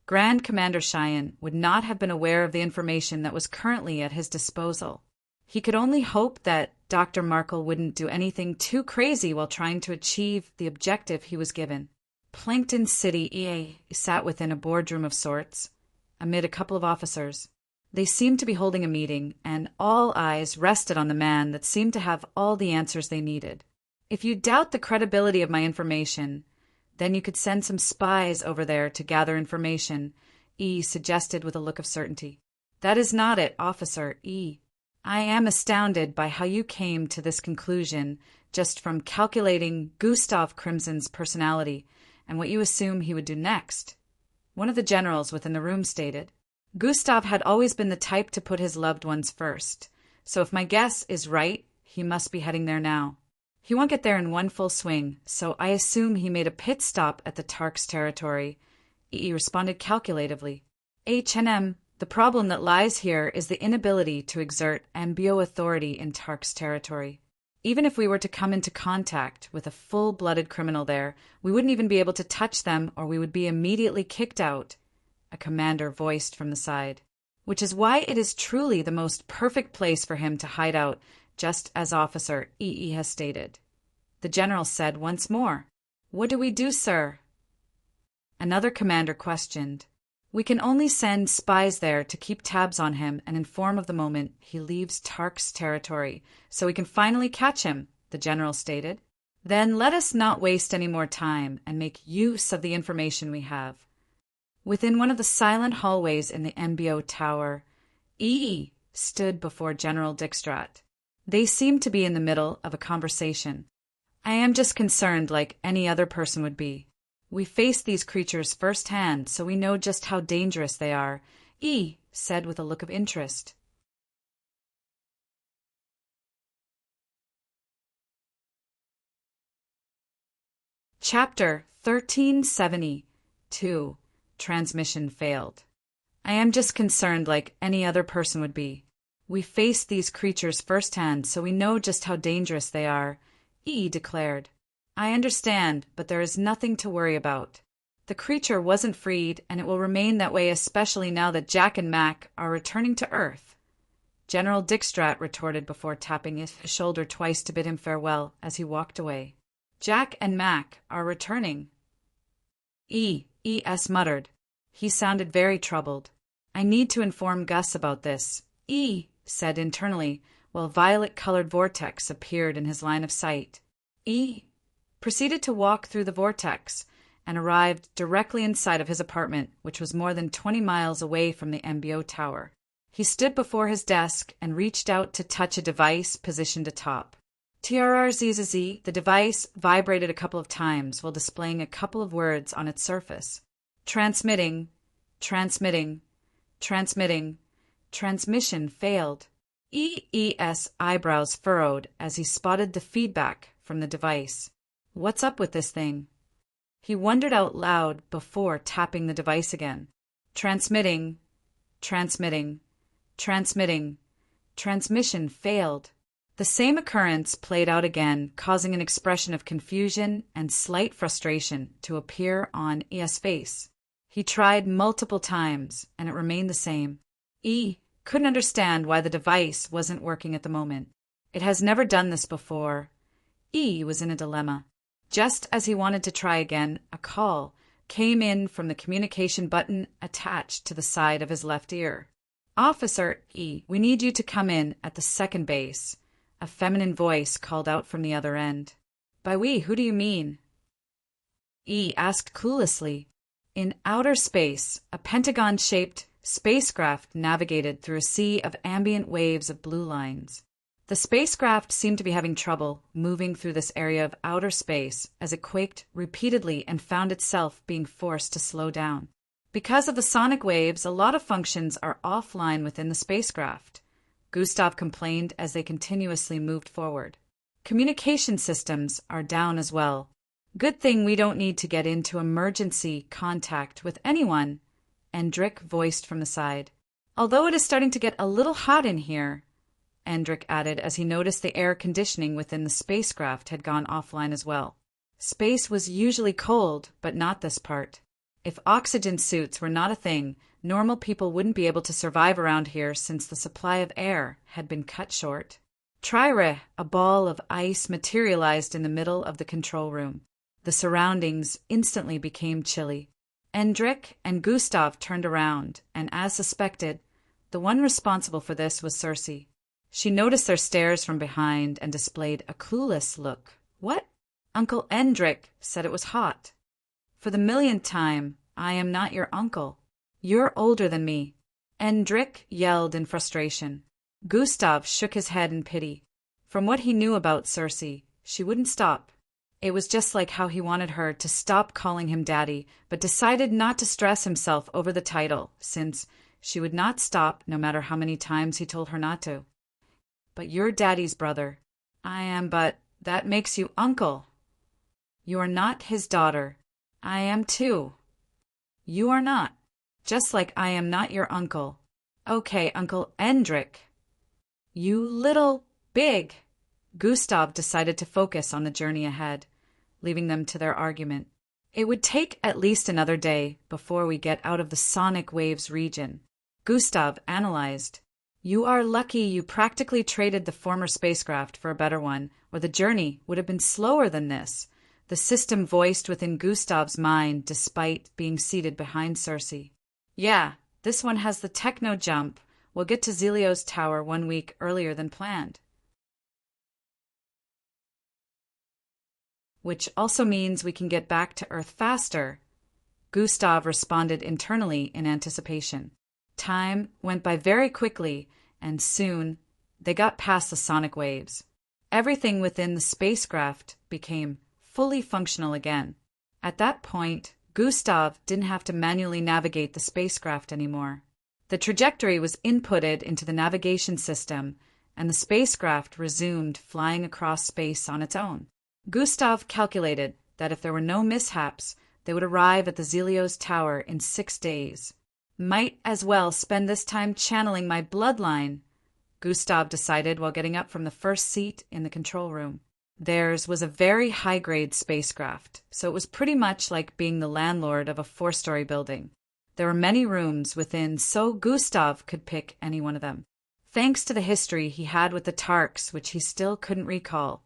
Grand Commander Cheyenne would not have been aware of the information that was currently at his disposal. He could only hope that Dr. Markle wouldn't do anything too crazy while trying to achieve the objective he was given. Plankton City EA sat within a boardroom of sorts, amid a couple of officers. They seemed to be holding a meeting, and all eyes rested on the man that seemed to have all the answers they needed. If you doubt the credibility of my information, then you could send some spies over there to gather information, E suggested with a look of certainty. That is not it, Officer E. I am astounded by how you came to this conclusion just from calculating Gustav Crimson's personality and what you assume he would do next. One of the generals within the room stated. Gustav had always been the type to put his loved ones first, so if my guess is right, he must be heading there now. He won't get there in one full swing, so I assume he made a pit stop at the Tark's territory. E responded calculatively. H&M, the problem that lies here is the inability to exert MBO authority in Tark's territory. Even if we were to come into contact with a full-blooded criminal there, we wouldn't even be able to touch them, or we would be immediately kicked out. A commander voiced from the side, which is why it is truly the most perfect place for him to hide out, just as Officer EE has stated. The general said once more, What do we do, sir? Another commander questioned. We can only send spies there to keep tabs on him and inform of the moment he leaves Tark's territory, so we can finally catch him, the general stated. Then let us not waste any more time and make use of the information we have. Within one of the silent hallways in the MBO tower, E stood before General Dijkstraat. They seemed to be in the middle of a conversation. I am just concerned like any other person would be. We faced these creatures firsthand, so we know just how dangerous they are, E said with a look of interest. Chapter 1372. Transmission failed. I am just concerned like any other person would be. We faced these creatures firsthand, so we know just how dangerous they are, E declared. I understand, but there is nothing to worry about. The creature wasn't freed, and it will remain that way, especially now that Jack and Mac are returning to Earth. General Dijkstraat retorted before tapping his shoulder twice to bid him farewell as he walked away. Jack and Mac are returning. E.S. muttered. He sounded very troubled. I need to inform Gus about this, E said internally, while a violet-colored vortex appeared in his line of sight. E proceeded to walk through the vortex and arrived directly inside of his apartment, which was more than 20 miles away from the MBO tower. He stood before his desk and reached out to touch a device positioned atop. TRRZZZ, the device vibrated a couple of times while displaying a couple of words on its surface. Transmitting, transmitting, transmitting. Transmission failed. EE's eyebrows furrowed as he spotted the feedback from the device. What's up with this thing? He wondered out loud before tapping the device again. Transmitting, transmitting, transmitting. Transmission failed. The same occurrence played out again, causing an expression of confusion and slight frustration to appear on E's face. He tried multiple times, and it remained the same. E couldn't understand why the device wasn't working at the moment. It has never done this before. E was in a dilemma. Just as he wanted to try again, a call came in from the communication button attached to the side of his left ear. Officer E, we need you to come in at the second base. A feminine voice called out from the other end. By we, who do you mean? E asked cluelessly. In outer space, a pentagon-shaped spacecraft navigated through a sea of ambient waves of blue lines. The spacecraft seemed to be having trouble moving through this area of outer space as it quaked repeatedly and found itself being forced to slow down. Because of the sonic waves, a lot of functions are offline within the spacecraft, Gustav complained as they continuously moved forward. Communication systems are down as well. Good thing we don't need to get into emergency contact with anyone, Endrick voiced from the side. Although it is starting to get a little hot in here, Endrick added as he noticed the air conditioning within the spacecraft had gone offline as well. Space was usually cold, but not this part. If oxygen suits were not a thing, normal people wouldn't be able to survive around here since the supply of air had been cut short. Tryre, a ball of ice materialized in the middle of the control room. The surroundings instantly became chilly. Endrick and Gustav turned around, and as suspected, the one responsible for this was Circe. She noticed their stares from behind and displayed a clueless look. What? Uncle Endrick said it was hot. For the millionth time, I am not your uncle. You're older than me. Endrick yelled in frustration. Gustav shook his head in pity. From what he knew about Circe, she wouldn't stop. It was just like how he wanted her to stop calling him daddy, but decided not to stress himself over the title, since she would not stop no matter how many times he told her not to. But you're daddy's brother. I am, but that makes you uncle. You are not his daughter. I am too. You are not. Just like I am not your uncle. Okay, Uncle Endrick. You little big. Gustav decided to focus on the journey ahead, leaving them to their argument. It would take at least another day before we get out of the sonic waves region. Gustav analyzed. You are lucky you practically traded the former spacecraft for a better one, or the journey would have been slower than this. The system voiced within Gustav's mind despite being seated behind Circe. Yeah, this one has the techno jump. We'll get to Zelio's tower 1 week earlier than planned. Which also means we can get back to Earth faster. Gustav responded internally in anticipation. Time went by very quickly, and soon they got past the sonic waves. Everything within the spacecraft became fully functional again. At that point, Gustav didn't have to manually navigate the spacecraft anymore. The trajectory was inputted into the navigation system, and the spacecraft resumed flying across space on its own. Gustav calculated that if there were no mishaps, they would arrive at the Zelio's tower in 6 days. Might as well spend this time channeling my bloodline, Gustav decided while getting up from the first seat in the control room. Theirs was a very high-grade spacecraft, so it was pretty much like being the landlord of a 4-story building. There were many rooms within, so Gustav could pick any one of them. Thanks to the history he had with the Tarks, which he still couldn't recall,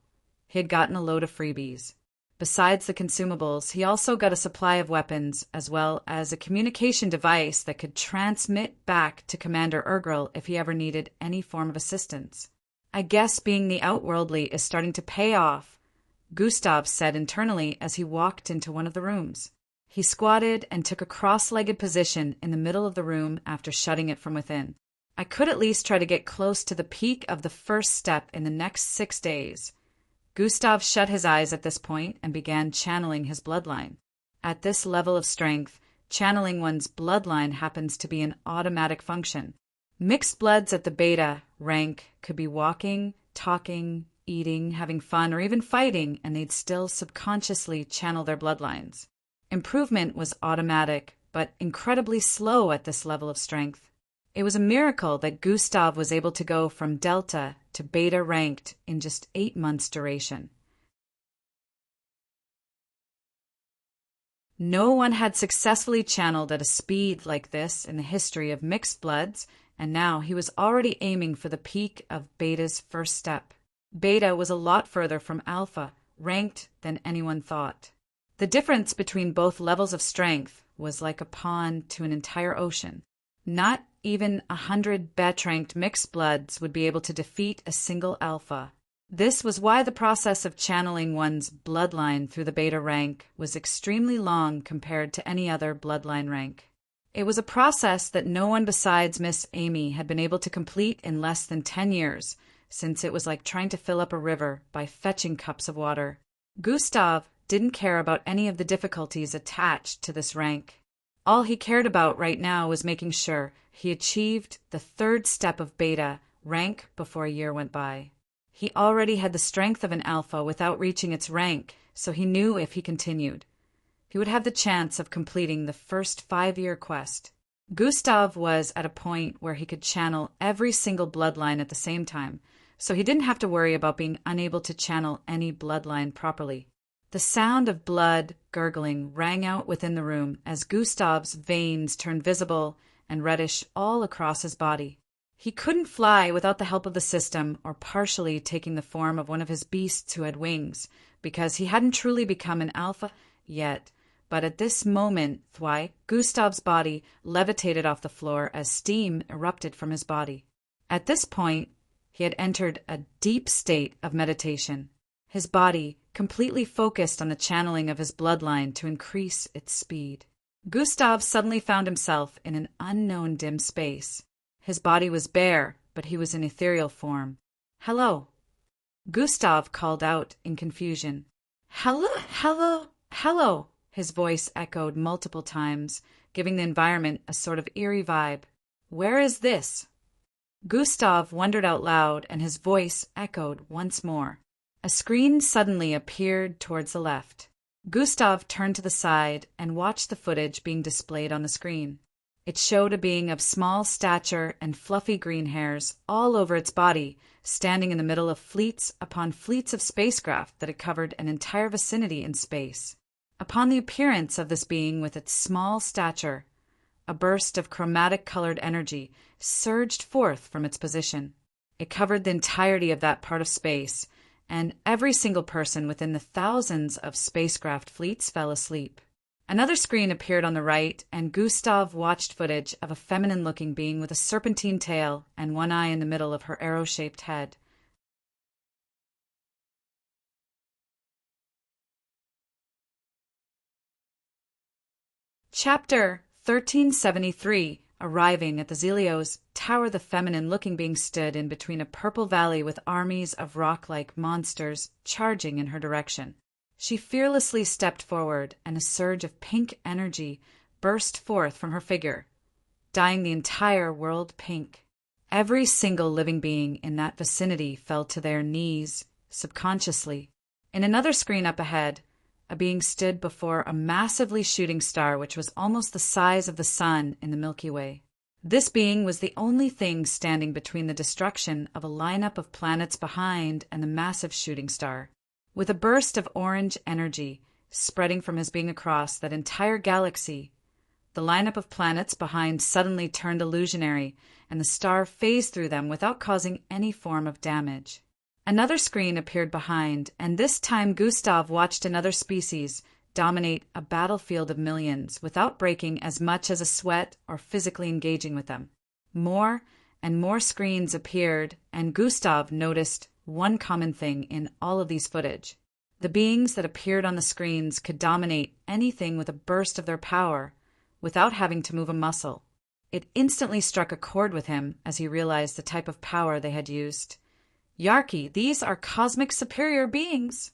he had gotten a load of freebies. Besides the consumables, he also got a supply of weapons, as well as a communication device that could transmit back to Commander Urgrel if he ever needed any form of assistance. I guess being the outworldly is starting to pay off, Gustav said internally as he walked into one of the rooms. He squatted and took a cross-legged position in the middle of the room after shutting it from within. I could at least try to get close to the peak of the first step in the next 6 days. Gustav shut his eyes at this point and began channeling his bloodline. At this level of strength, channeling one's bloodline happens to be an automatic function. Mixed bloods at the beta rank could be walking, talking, eating, having fun, or even fighting, and they'd still subconsciously channel their bloodlines. Improvement was automatic, but incredibly slow at this level of strength. It was a miracle that Gustav was able to go from delta to beta ranked in just 8 months' duration. No one had successfully channeled at a speed like this in the history of mixed bloods, and now he was already aiming for the peak of beta's first step. Beta was a lot further from alpha, ranked, than anyone thought. The difference between both levels of strength was like a pond to an entire ocean. Not even 100 beta-ranked mixed bloods would be able to defeat a single alpha. This was why the process of channeling one's bloodline through the beta rank was extremely long compared to any other bloodline rank. It was a process that no one besides Miss Amy had been able to complete in less than 10 years, since it was like trying to fill up a river by fetching cups of water. Gustav didn't care about any of the difficulties attached to this rank. All he cared about right now was making sure he achieved the 3rd step of beta rank before a year went by. He already had the strength of an alpha without reaching its rank, so he knew if he continued, he would have the chance of completing the first 5-year quest. Gustav was at a point where he could channel every single bloodline at the same time, so he didn't have to worry about being unable to channel any bloodline properly. The sound of blood gurgling rang out within the room as Gustav's veins turned visible and reddish all across his body. He couldn't fly without the help of the system or partially taking the form of one of his beasts who had wings, because he hadn't truly become an alpha yet. But at this moment, Gustav's body levitated off the floor as steam erupted from his body. At this point, he had entered a deep state of meditation, his body completely focused on the channeling of his bloodline to increase its speed. Gustav suddenly found himself in an unknown dim space. His body was bare, but he was in ethereal form. "Hello." Gustav called out in confusion. "Hello, hello, hello." His voice echoed multiple times, giving the environment a sort of eerie vibe. "Where is this?" Gustav wondered out loud, and his voice echoed once more. A screen suddenly appeared towards the left. Gustav turned to the side and watched the footage being displayed on the screen. It showed a being of small stature and fluffy green hairs all over its body, standing in the middle of fleets upon fleets of spacecraft that had covered an entire vicinity in space. Upon the appearance of this being with its small stature, a burst of chromatic-colored energy surged forth from its position. It covered the entirety of that part of space, and every single person within the thousands of spacecraft fleets fell asleep. Another screen appeared on the right, and Gustav watched footage of a feminine-looking being with a serpentine tail and one eye in the middle of her arrow-shaped head. Chapter 1373. Arriving at the Zelios tower, the feminine-looking being stood in between a purple valley with armies of rock-like monsters charging in her direction. She fearlessly stepped forward, and a surge of pink energy burst forth from her figure, dyeing the entire world pink. Every single living being in that vicinity fell to their knees, subconsciously. In another screen up ahead, a being stood before a massively shooting star which was almost the size of the sun in the Milky Way. This being was the only thing standing between the destruction of a lineup of planets behind and the massive shooting star. With a burst of orange energy spreading from his being across that entire galaxy, the lineup of planets behind suddenly turned illusionary, and the star phased through them without causing any form of damage. Another screen appeared behind, and this time Gustav watched another species dominate a battlefield of millions without breaking as much as a sweat or physically engaging with them. More and more screens appeared, and Gustav noticed one common thing in all of these footage. The beings that appeared on the screens could dominate anything with a burst of their power without having to move a muscle. It instantly struck a chord with him as he realized the type of power they had used. "Yarki, these are cosmic superior beings!"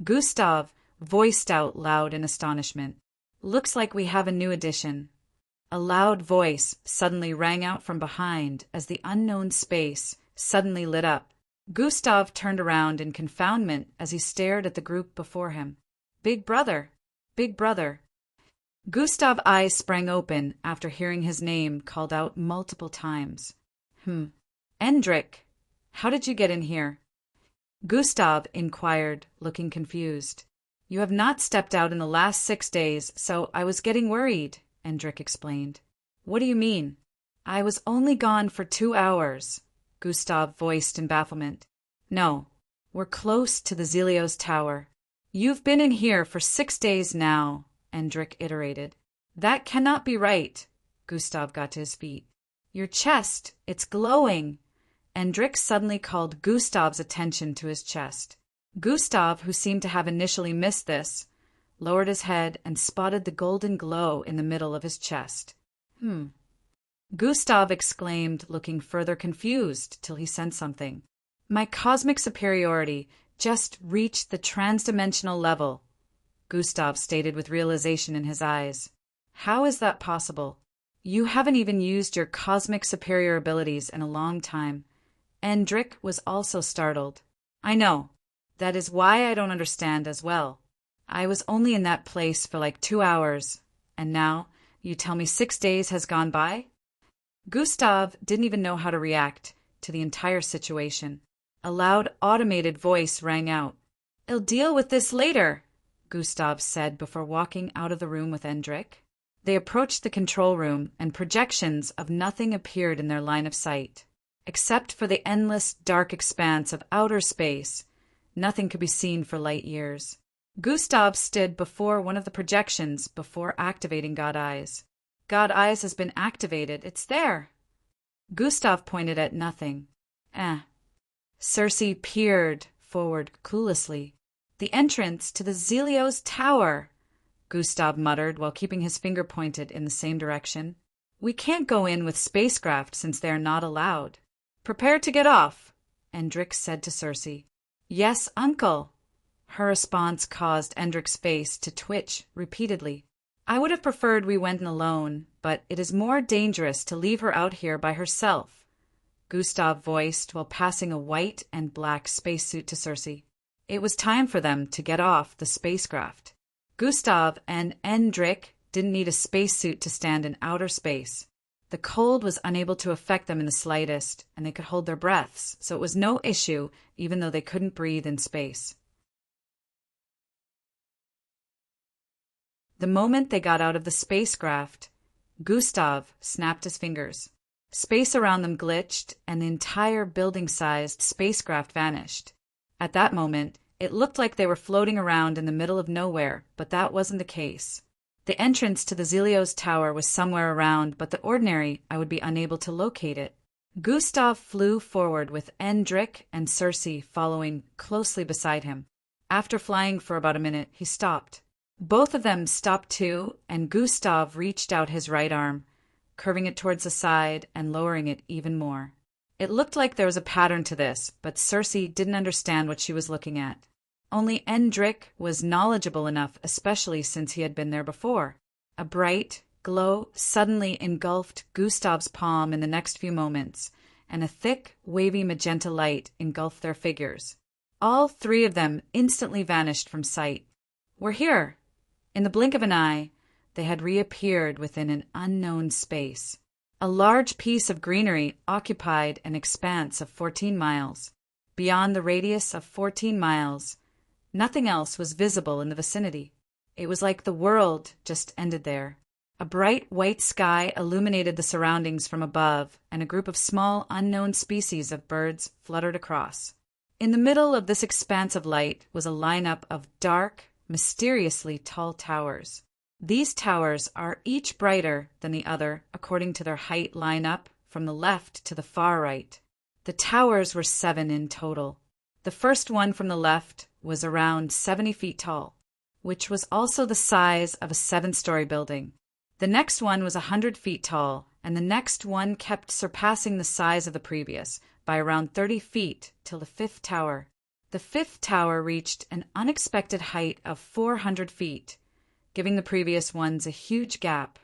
Gustav voiced out loud in astonishment. Looks like we have a new addition. A loud voice suddenly rang out from behind as the unknown space suddenly lit up. Gustav turned around in confoundment as he stared at the group before him. Big brother! Big brother! Gustav's eyes sprang open after hearing his name called out multiple times. Endrik, how did you get in here? Gustav inquired, looking confused. You have not stepped out in the last 6 days, so I was getting worried, Endrik explained. What do you mean? I was only gone for 2 hours, Gustav voiced in bafflement. No, we're close to the Zelios Tower. You've been in here for 6 days now, Endrik iterated. That cannot be right. Gustav got to his feet. Your chest, it's glowing. Endrik suddenly called Gustav's attention to his chest. Gustav, who seemed to have initially missed this, lowered his head and spotted the golden glow in the middle of his chest. Gustav exclaimed, looking further confused till he sensed something. My cosmic superiority just reached the transdimensional level, Gustav stated with realization in his eyes. How is that possible? You haven't even used your cosmic superior abilities in a long time. Endrik was also startled. I know. That is why I don't understand as well. I was only in that place for like 2 hours, and now you tell me 6 days has gone by? Gustav didn't even know how to react to the entire situation. A loud automated voice rang out. I'll deal with this later, Gustav said before walking out of the room with Endrik. They approached the control room, and projections of nothing appeared in their line of sight. Except for the endless dark expanse of outer space, nothing could be seen for light years. Gustav stood before one of the projections before activating God Eyes. God Eyes has been activated. It's there. Gustav pointed at nothing. Cersei peered forward cluelessly. The entrance to the Zelios Tower, Gustav muttered while keeping his finger pointed in the same direction. We can't go in with spacecraft since they are not allowed. Prepare to get off, Endrik said to Cersei. Yes, uncle. Her response caused Endrik's face to twitch repeatedly. I would have preferred we went alone, but it is more dangerous to leave her out here by herself, Gustav voiced while passing a white and black spacesuit to Cersei. It was time for them to get off the spacecraft. Gustav and Endrik didn't need a spacesuit to stand in outer space. The cold was unable to affect them in the slightest, and they could hold their breaths, so it was no issue, even though they couldn't breathe in space. The moment they got out of the spacecraft, Gustav snapped his fingers. Space around them glitched, and the entire building-sized spacecraft vanished. At that moment, it looked like they were floating around in the middle of nowhere, but that wasn't the case. The entrance to the Zelios Tower was somewhere around, but the ordinary I would be unable to locate it. Gustav flew forward with Endrik and Cersei following closely beside him. After flying for about a minute, he stopped. Both of them stopped too, and Gustav reached out his right arm, curving it towards the side and lowering it even more. It looked like there was a pattern to this, but Cersei didn't understand what she was looking at. Only Endrik was knowledgeable enough, especially since he had been there before. A bright glow suddenly engulfed Gustav's palm in the next few moments, and a thick, wavy magenta light engulfed their figures. All three of them instantly vanished from sight. We're here! In the blink of an eye, they had reappeared within an unknown space. A large piece of greenery occupied an expanse of 14 miles. Beyond the radius of 14 miles, nothing else was visible in the vicinity. It was like the world just ended there. A bright white sky illuminated the surroundings from above, and a group of small, unknown species of birds fluttered across. In the middle of this expanse of light was a lineup of dark, mysteriously tall towers. These towers are each brighter than the other according to their height lineup from the left to the far right. The towers were 7 in total. The first one from the left was around 70 feet tall, which was also the size of a 7-story building. The next one was 100 feet tall, and the next one kept surpassing the size of the previous by around 30 feet till the 5th tower. The 5th tower reached an unexpected height of 400 feet. giving the previous ones a huge gap.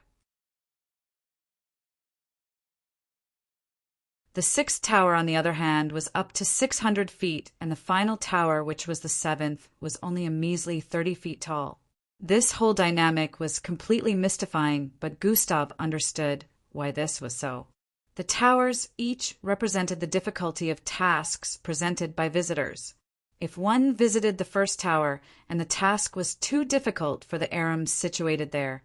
The sixth tower, on the other hand, was up to 600 feet, and the final tower, which was the seventh, was only a measly 30 feet tall. This whole dynamic was completely mystifying, but Gustav understood why this was so. The towers each represented the difficulty of tasks presented by visitors. If one visited the first tower and the task was too difficult for the Arams situated there,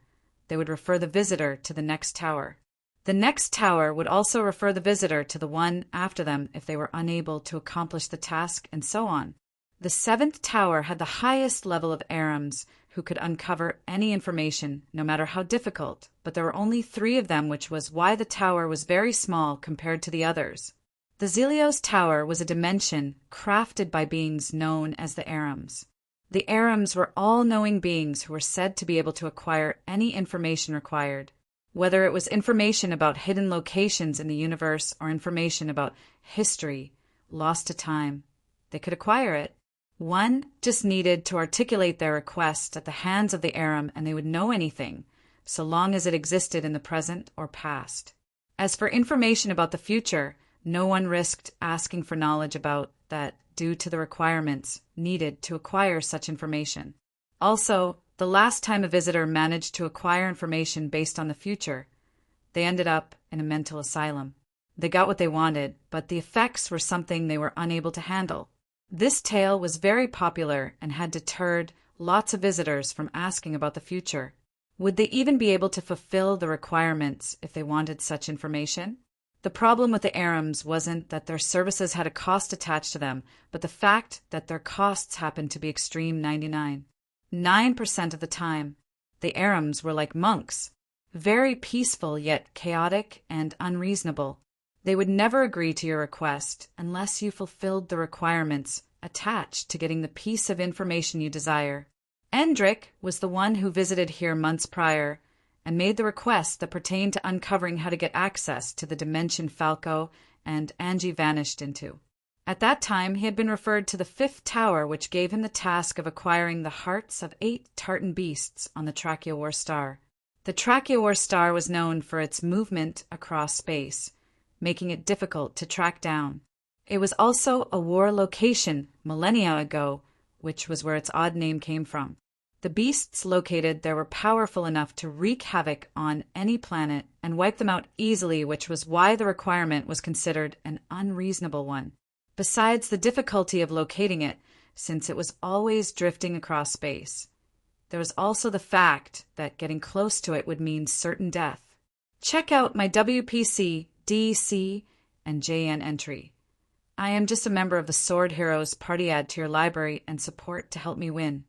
they would refer the visitor to the next tower. The next tower would also refer the visitor to the one after them if they were unable to accomplish the task, and so on. The seventh tower had the highest level of Arams who could uncover any information, no matter how difficult, but there were only 3 of them, which was why the tower was very small compared to the others. The Zelios Tower was a dimension crafted by beings known as the Arams. The Arams were all-knowing beings who were said to be able to acquire any information required, whether it was information about hidden locations in the universe or information about history lost to time. They could acquire it. One just needed to articulate their request at the hands of the Aram, and they would know anything, so long as it existed in the present or past. As for information about the future, no one risked asking for knowledge about that due to the requirements needed to acquire such information. Also, the last time a visitor managed to acquire information based on the future, they ended up in a mental asylum. They got what they wanted, but the effects were something they were unable to handle. This tale was very popular and had deterred lots of visitors from asking about the future. Would they even be able to fulfill the requirements if they wanted such information? The problem with the Arams wasn't that their services had a cost attached to them, but the fact that their costs happened to be extreme 99% of the time. The Arams were like monks, very peaceful yet chaotic and unreasonable. They would never agree to your request unless you fulfilled the requirements attached to getting the piece of information you desire. Endrick was the one who visited here months prior and made the request that pertained to uncovering how to get access to the dimension Falco and Angie vanished into. At that time, he had been referred to the 5th tower, which gave him the task of acquiring the hearts of 8 Tartan beasts on the Tracheowar star. The Tracheowar star was known for its movement across space, making it difficult to track down. It was also a war location millennia ago, which was where its odd name came from. The beasts located there were powerful enough to wreak havoc on any planet and wipe them out easily, which was why the requirement was considered an unreasonable one. Besides the difficulty of locating it, since it was always drifting across space, there was also the fact that getting close to it would mean certain death. Check out my WPC, DC, and JN entry. I am just a member of the Sword Heroes party. Add to your library and support to help me win.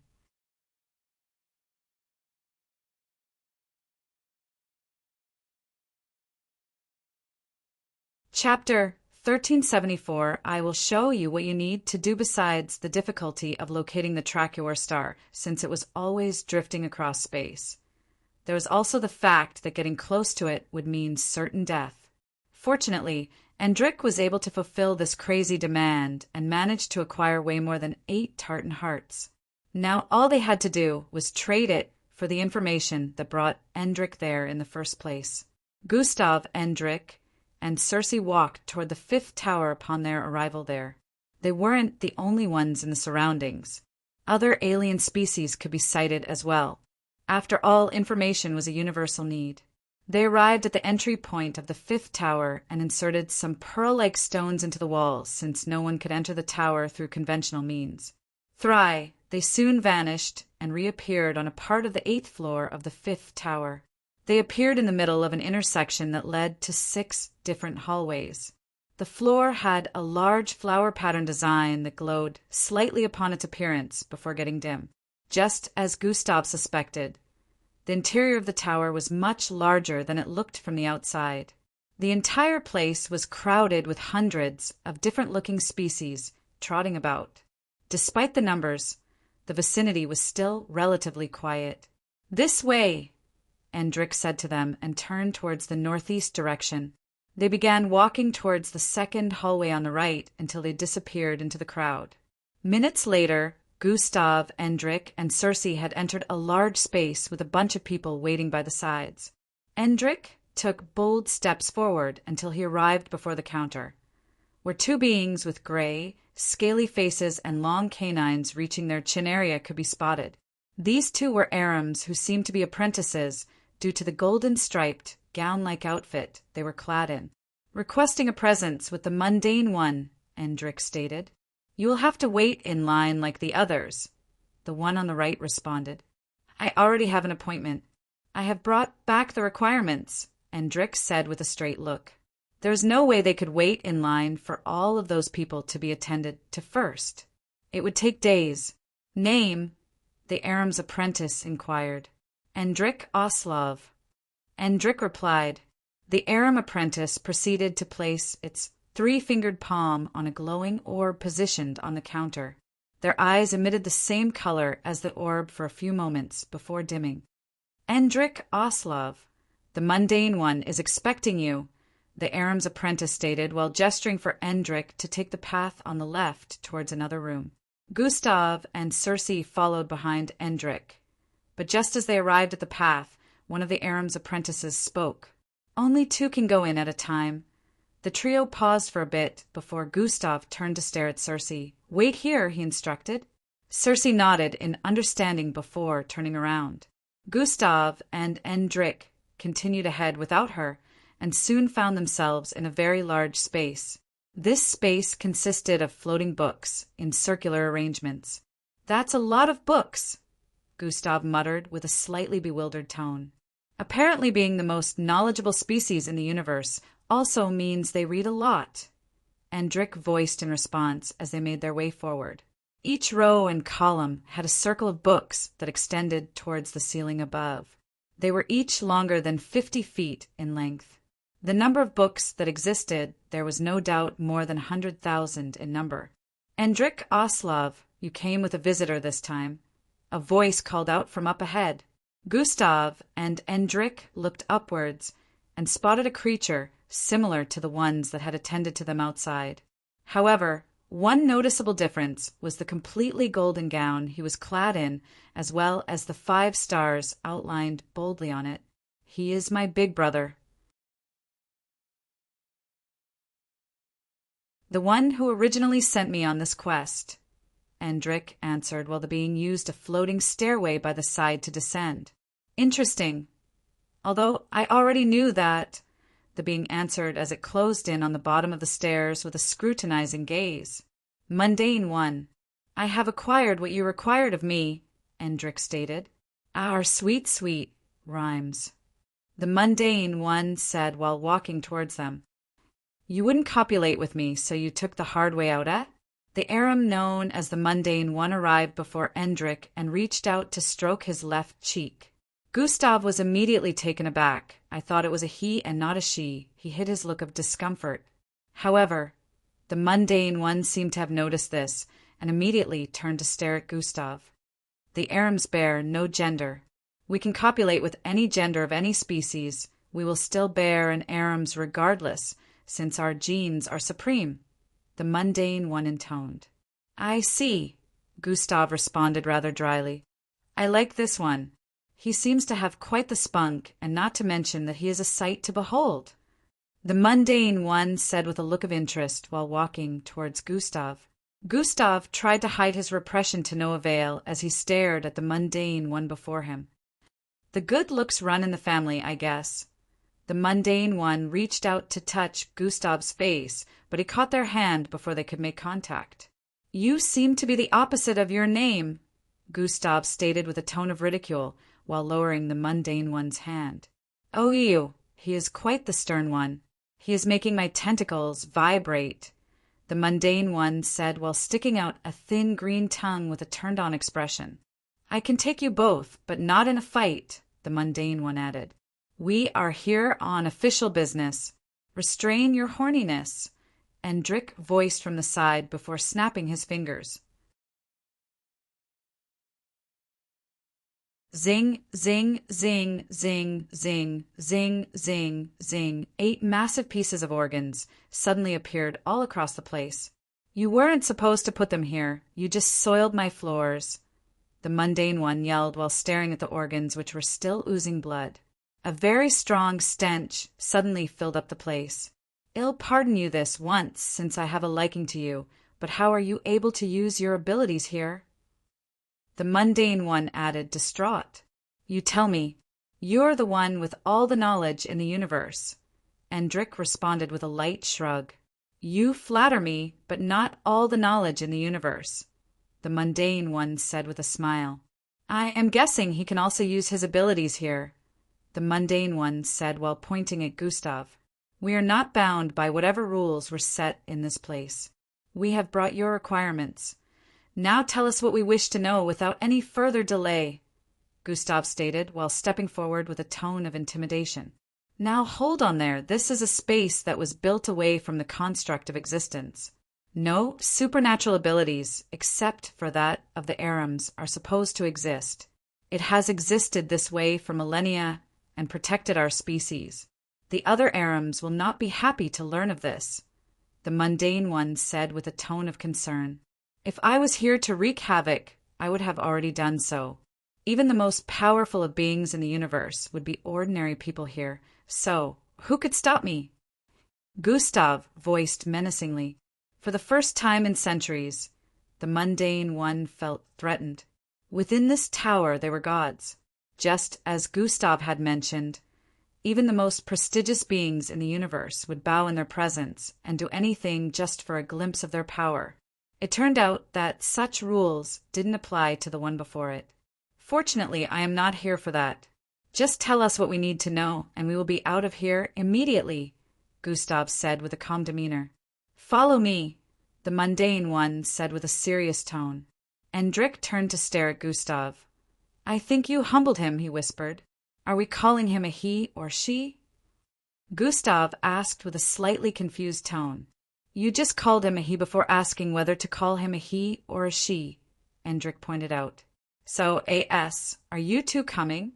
Chapter 1374. I will show you what you need to do besides the difficulty of locating the Tracheowar star, since it was always drifting across space. There was also the fact that getting close to it would mean certain death. Fortunately, Endrick was able to fulfill this crazy demand and managed to acquire way more than 8 Tartan hearts. Now all they had to do was trade it for the information that brought Endrick there in the first place. Gustav, Endrick, and Circe walked toward the 5th tower upon their arrival there. They weren't the only ones in the surroundings. Other alien species could be sighted as well. After all, information was a universal need. They arrived at the entry point of the 5th tower and inserted some pearl-like stones into the walls, since no one could enter the tower through conventional means. They soon vanished and reappeared on a part of the 8th floor of the 5th tower. They appeared in the middle of an intersection that led to 6 different hallways. The floor had a large flower pattern design that glowed slightly upon its appearance before getting dim. Just as Gustav suspected, the interior of the tower was much larger than it looked from the outside. The entire place was crowded with hundreds of different-looking species trotting about. Despite the numbers, the vicinity was still relatively quiet. "This way," Endrick said to them and turned towards the northeast direction. They began walking towards the second hallway on the right until they disappeared into the crowd. Minutes later, Gustav, Endrik, and Cersei had entered a large space with a bunch of people waiting by the sides. Endrik took bold steps forward until he arrived before the counter, where two beings with gray, scaly faces and long canines reaching their chin area could be spotted. These two were Arams who seemed to be apprentices due to the golden-striped, gown-like outfit they were clad in. "Requesting a presence with the mundane one," Endrik stated. "You will have to wait in line like the others," the one on the right responded. "I already have an appointment. I have brought back the requirements," Endrik said with a straight look. There's no way they could wait in line for all of those people to be attended to first. It would take days. "Name?" the Aram's apprentice inquired. "Endrik Oslov." Endrik replied. The Aram apprentice proceeded to place its three-fingered palm on a glowing orb positioned on the counter. Their eyes emitted the same color as the orb for a few moments before dimming. "Endrik Oslov, the mundane one is expecting you," the Aram's apprentice stated while gesturing for Endrik to take the path on the left towards another room. Gustav and Cersei followed behind Endrik, but just as they arrived at the path, one of the Aram's apprentices spoke. "Only two can go in at a time." The trio paused for a bit before Gustav turned to stare at Cersei. "Wait here," he instructed. Cersei nodded in understanding before turning around. Gustav and Endrik continued ahead without her and soon found themselves in a very large space. This space consisted of floating books in circular arrangements. "That's a lot of books," Gustav muttered with a slightly bewildered tone. Apparently being the most knowledgeable species in the universe also means they read a lot, Endrik voiced in response as they made their way forward. Each row and column had a circle of books that extended towards the ceiling above. They were each longer than 50 feet in length. The number of books that existed, there was no doubt more than 100,000 in number. "Endrik Oslov, you came with a visitor this time," a voice called out from up ahead. Gustav and Endrik looked upwards and spotted a creature similar to the ones that had attended to them outside. However, one noticeable difference was the completely golden gown he was clad in, as well as the 5 stars outlined boldly on it. "He is my big brother." "The one who originally sent me on this quest," Endrik answered while the being used a floating stairway by the side to descend. "Interesting. Although I already knew that," the being answered as it closed in on the bottom of the stairs with a scrutinizing gaze. "Mundane one. I have acquired what you required of me," Endrik stated. "Our sweet, sweet rhymes," the mundane one said while walking towards them. "You wouldn't copulate with me, so you took the hard way out, eh?" The Aram known as the mundane one arrived before Endrik and reached out to stroke his left cheek. Gustav was immediately taken aback. I thought it was a he and not a she. He hid his look of discomfort. However, the mundane one seemed to have noticed this and immediately turned to stare at Gustav. "The Arams bear no gender. We can copulate with any gender of any species. We will still bear an Arams regardless, since our genes are supreme," the mundane one intoned. "I see," Gustav responded rather dryly. "I like this one. He seems to have quite the spunk, and not to mention that he is a sight to behold," the mundane one said with a look of interest while walking towards Gustav. Gustav tried to hide his repression to no avail as he stared at the mundane one before him. "The good looks run in the family, I guess." The mundane one reached out to touch Gustav's face, but he caught their hand before they could make contact. "You seem to be the opposite of your name," Gustav stated with a tone of ridicule, while lowering the mundane one's hand. "Oh, you, he is quite the stern one. He is making my tentacles vibrate," the mundane one said while sticking out a thin green tongue with a turned-on expression. "I can take you both, but not in a fight," the mundane one added. "We are here on official business. Restrain your horniness," Endrik voiced from the side before snapping his fingers. Zing, zing, zing, zing, zing, zing, zing, zing. 8 massive pieces of organs suddenly appeared all across the place. You weren't supposed to put them here. You just soiled my floors, the mundane one yelled while staring at the organs which were still oozing blood. A very strong stench suddenly filled up the place. I'll pardon you this once, since I have a liking to you, but how are you able to use your abilities here? The mundane one added, distraught. You tell me. You're the one with all the knowledge in the universe. Endrick responded with a light shrug. You flatter me, but not all the knowledge in the universe, the mundane one said with a smile. I am guessing he can also use his abilities here, the mundane one said while pointing at Gustav. We are not bound by whatever rules were set in this place. We have brought your requirements. Now tell us what we wish to know without any further delay, Gustav stated while stepping forward with a tone of intimidation. Now hold on there. This is a space that was built away from the construct of existence. No supernatural abilities, except for that of the Arams, are supposed to exist. It has existed this way for millennia and protected our species. The other Arams will not be happy to learn of this, the mundane one said with a tone of concern. If I was here to wreak havoc, I would have already done so. Even the most powerful of beings in the universe would be ordinary people here, so who could stop me? Gustav voiced menacingly. For the first time in centuries, the mundane one felt threatened. Within this tower they were gods. Just as Gustav had mentioned, even the most prestigious beings in the universe would bow in their presence and do anything just for a glimpse of their power. It turned out that such rules didn't apply to the one before it. Fortunately, I am not here for that. Just tell us what we need to know, and we will be out of here immediately, Gustav said with a calm demeanor. Follow me, the mundane one said with a serious tone. Endrick turned to stare at Gustav. I think you humbled him, he whispered. Are we calling him a he or she? Gustav asked with a slightly confused tone. You just called him a he before asking whether to call him a he or a she, Endrick pointed out. So, A.S., are you two coming?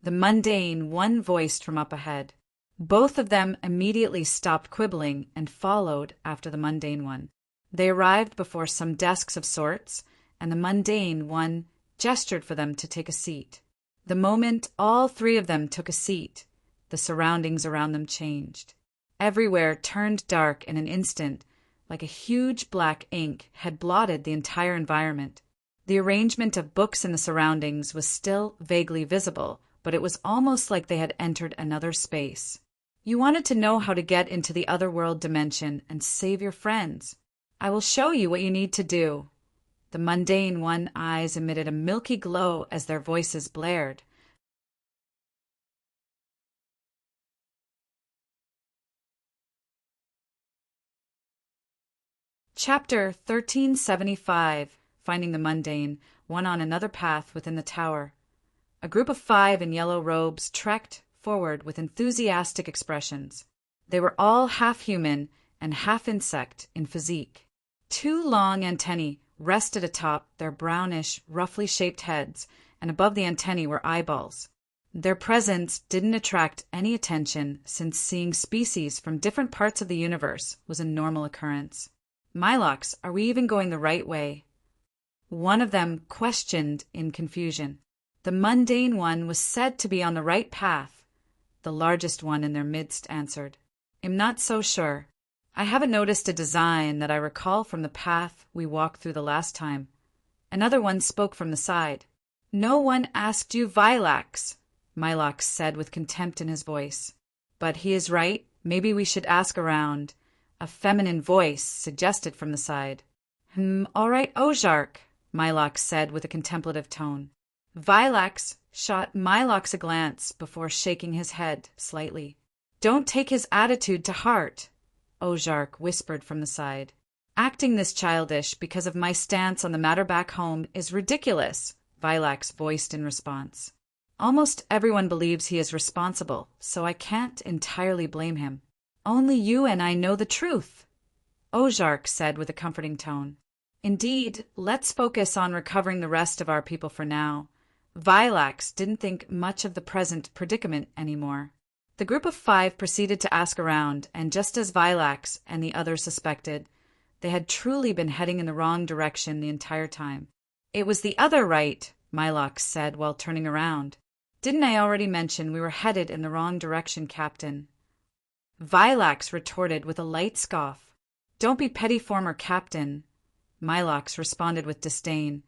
The mundane one voiced from up ahead. Both of them immediately stopped quibbling and followed after the mundane one. They arrived before some desks of sorts, and the mundane one gestured for them to take a seat. The moment all three of them took a seat, the surroundings around them changed. Everywhere turned dark in an instant, like a huge black ink had blotted the entire environment. The arrangement of books in the surroundings was still vaguely visible, but it was almost like they had entered another space. You wanted to know how to get into the otherworld dimension and save your friends. I will show you what you need to do. The mundane one eyes emitted a milky glow as their voices blared. Chapter 1375. Finding the mundane, one on another path within the tower. A group of 5 in yellow robes trekked forward with enthusiastic expressions. They were all half human and half insect in physique. 2 long antennae rested atop their brownish, roughly shaped heads, and above the antennae were eyeballs. Their presence didn't attract any attention, since seeing species from different parts of the universe was a normal occurrence. Mylox, are we even going the right way? One of them questioned in confusion. The mundane one was said to be on the right path. The largest one in their midst answered. I'm not so sure. I haven't noticed a design that I recall from the path we walked through the last time. Another one spoke from the side. No one asked you, Vilax, Mylox said with contempt in his voice. But he is right. Maybe we should ask around. A feminine voice suggested from the side. All right, Ozark, Mylox said with a contemplative tone. Vilax shot Mylox a glance before shaking his head slightly. Don't take his attitude to heart, Ozark whispered from the side. Acting this childish because of my stance on the matter back home is ridiculous, Vilax voiced in response. Almost everyone believes he is responsible, so I can't entirely blame him. Only you and I know the truth, Ozark said with a comforting tone. Indeed, let's focus on recovering the rest of our people for now. Vilax didn't think much of the present predicament anymore. The group of 5 proceeded to ask around, and just as Vilax and the others suspected, They had truly been heading in the wrong direction the entire time. "It was the other right," Mylox said while turning around. "Didn't I already mention we were headed in the wrong direction, Captain?" Vilax retorted with a light scoff. "Don't be petty, former Captain." Mylox responded with disdain,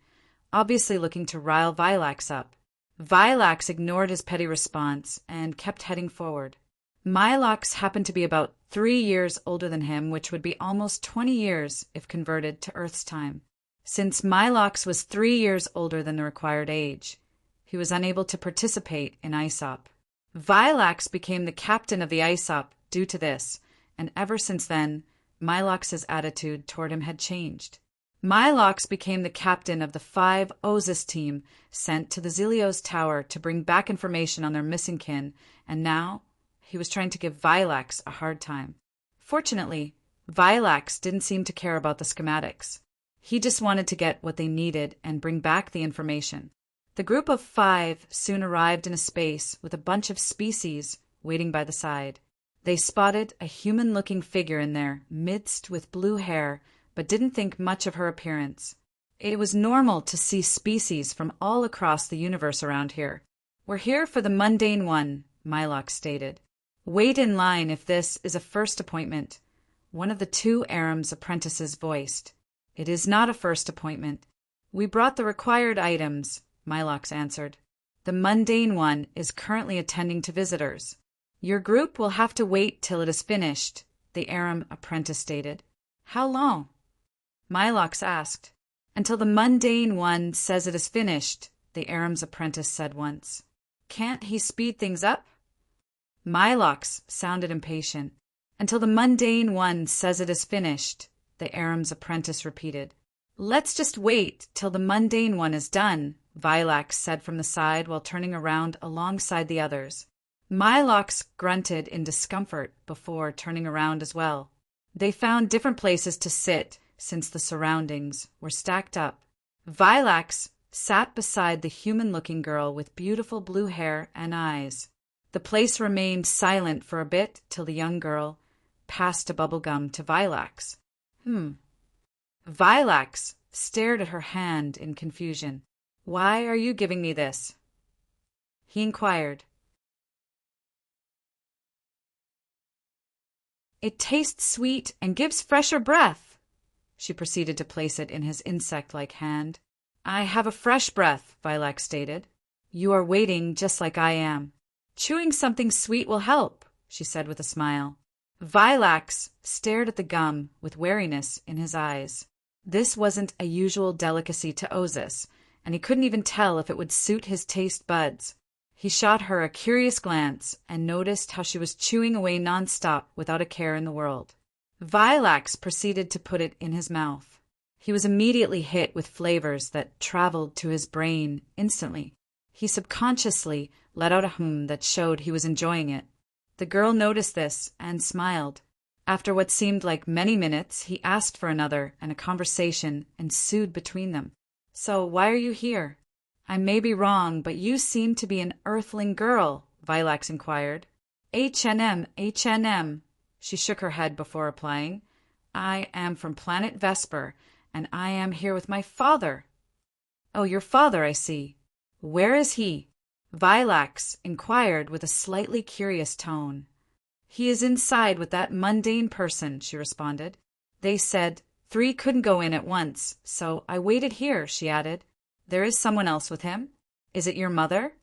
obviously looking to rile Vilax up. Vilax ignored his petty response and kept heading forward. Mylox happened to be about 3 years older than him, which would be almost 20 years if converted to Earth's time. Since Mylox was 3 years older than the required age, he was unable to participate in ISOP. Vilax became the captain of the ISOP due to this, and ever since then, Mylox's attitude toward him had changed. Mylox became the captain of the 5 Ozus team sent to the Zelios Tower to bring back information on their missing kin, and now he was trying to give Vilax a hard time. Fortunately, Vilax didn't seem to care about the schematics. He just wanted to get what they needed and bring back the information. The group of 5 soon arrived in a space with a bunch of species waiting by the side. They spotted a human-looking figure in their midst with blue hair, but didn't think much of her appearance. It was normal to see species from all across the universe around here. "We're here for the mundane one," Mylox stated. "Wait in line if this is a first appointment," one of the 2 Aram's apprentices voiced. "It is not a first appointment. We brought the required items," Mylox answered. "The mundane one is currently attending to visitors. Your group will have to wait till it is finished," the Aram apprentice stated. "How long?" Mylox asked. "Until the mundane one says it is finished," the Aram's apprentice said once. "Can't he speed things up?" Mylox sounded impatient. "Until the mundane one says it is finished," the Aram's apprentice repeated. "Let's just wait till the mundane one is done," Vilax said from the side while turning around alongside the others. Mylox grunted in discomfort before turning around as well. They found different places to sit since the surroundings were stacked up. Vilax sat beside the human-looking girl with beautiful blue hair and eyes. The place remained silent for a bit till the young girl passed a bubble gum to Vilax. Vilax stared at her hand in confusion. "Why are you giving me this?" he inquired. "It tastes sweet and gives fresher breath." She proceeded to place it in his insect-like hand. "I have a fresh breath," Vilax stated. "You are waiting just like I am. Chewing something sweet will help," she said with a smile. Vilax stared at the gum with wariness in his eyes. This wasn't a usual delicacy to Ozus, and he couldn't even tell if it would suit his taste buds. He shot her a curious glance and noticed how she was chewing away nonstop without a care in the world. Vilax proceeded to put it in his mouth. He was immediately hit with flavors that traveled to his brain instantly. He subconsciously let out a hum that showed he was enjoying it. The girl noticed this and smiled. After what seemed like many minutes, he asked for another, and a conversation ensued between them. "So why are you here? I may be wrong, but you seem to be an Earthling girl," Vilax inquired. H&M. She shook her head before replying. "I am from planet Vesper, and I am here with my father." "Oh, your father, I see. Where is he?" Vilax inquired with a slightly curious tone. "He is inside with that mundane person," she responded. "They said 3 couldn't go in at once, so I waited here," she added. "There is someone else with him? Is it your mother?"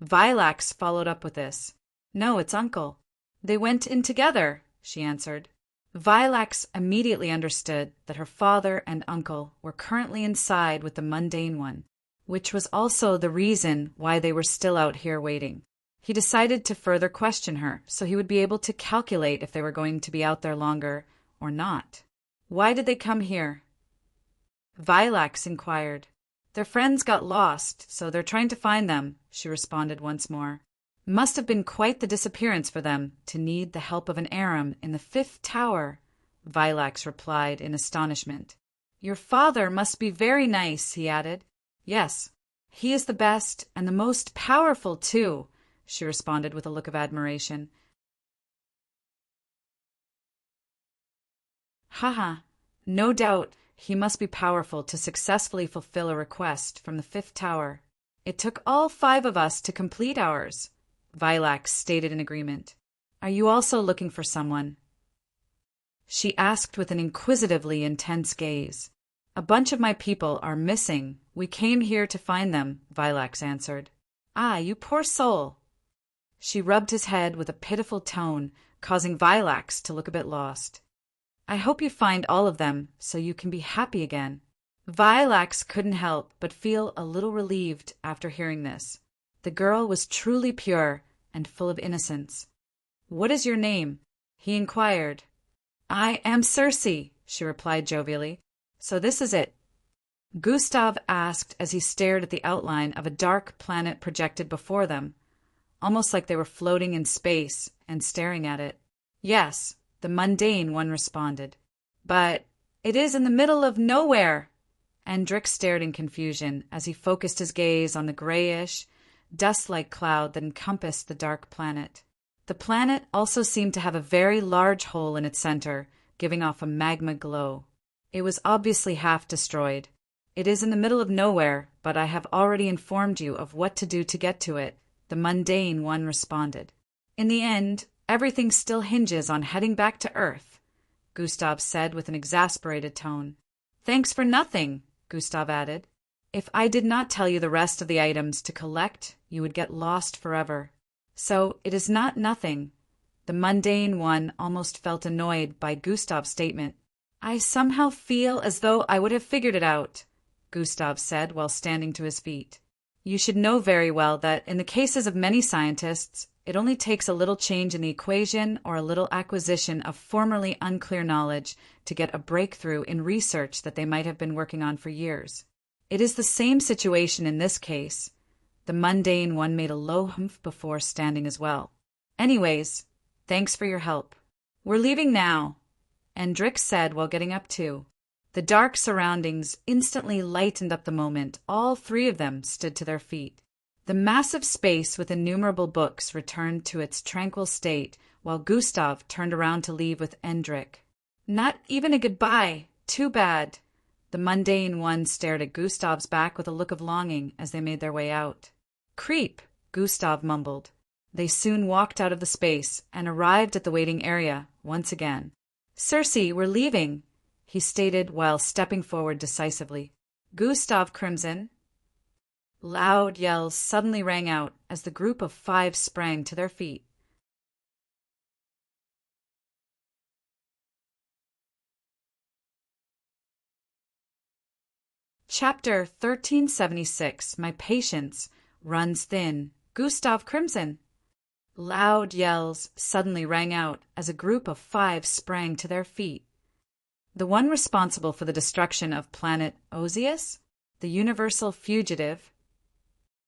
Vilax followed up with this. "No, it's Uncle. They went in together," she answered. Vilax immediately understood that her father and uncle were currently inside with the mundane one, which was also the reason why they were still out here waiting. He decided to further question her, so he would be able to calculate if they were going to be out there longer or not. "Why did they come here?" Vilax inquired. "Their friends got lost, so they're trying to find them," she responded once more. "Must have been quite the disappearance for them to need the help of an Aram in the 5th tower," Vilax replied in astonishment. "Your father must be very nice," he added. "Yes, he is the best and the most powerful, too," she responded with a look of admiration. "Haha, No doubt he must be powerful to successfully fulfill a request from the fifth tower. It took all 5 of us to complete ours, Vilax stated in agreement. Are you also looking for someone? She asked with an inquisitively intense gaze. A bunch of my people are missing. We came here to find them, Vilax answered. Ah, you poor soul. She rubbed his head with a pitiful tone, causing Vilax to look a bit lost. I hope you find all of them so you can be happy again. Vilax couldn't help but feel a little relieved after hearing this. The girl was truly pure and full of innocence. What is your name? He inquired. I am Circe, she replied jovially. So this is it? Gustav asked as he stared at the outline of a dark planet projected before them, almost like they were floating in space and staring at it. Yes, the mundane one responded. But it is in the middle of nowhere. Endrick stared in confusion as he focused his gaze on the grayish, dust-like cloud that encompassed the dark planet. The planet also seemed to have a very large hole in its center, giving off a magma glow. It was obviously half destroyed. It is in the middle of nowhere, but I have already informed you of what to do to get to it, the mundane one responded. In the end, everything still hinges on heading back to Earth, Gustav said with an exasperated tone. Thanks for nothing, Gustav added. If I did not tell you the rest of the items to collect, you would get lost forever. So it is not nothing. The mundane one almost felt annoyed by Gustav's statement. I somehow feel as though I would have figured it out, Gustav said while standing to his feet. You should know very well that in the cases of many scientists, it only takes a little change in the equation or a little acquisition of formerly unclear knowledge to get a breakthrough in research that they might have been working on for years. It is the same situation in this case. The mundane one made a low humph before standing as well. Anyways, thanks for your help. We're leaving now, Endrick said while getting up too. The dark surroundings instantly lightened up the moment all 3 of them stood to their feet. The massive space with innumerable books returned to its tranquil state while Gustav turned around to leave with Endrick. Not even a goodbye. Too bad. The mundane one stared at Gustav's back with a look of longing as they made their way out. Creep, Gustav mumbled. They soon walked out of the space and arrived at the waiting area once again. Circe, we're leaving, he stated while stepping forward decisively. Gustav Crimson. Loud yells suddenly rang out as the group of 5 sprang to their feet. Chapter 1376. My patience runs thin. Gustav Crimson. Loud yells suddenly rang out as a group of 5 sprang to their feet. The one responsible for the destruction of planet Osius? The universal fugitive?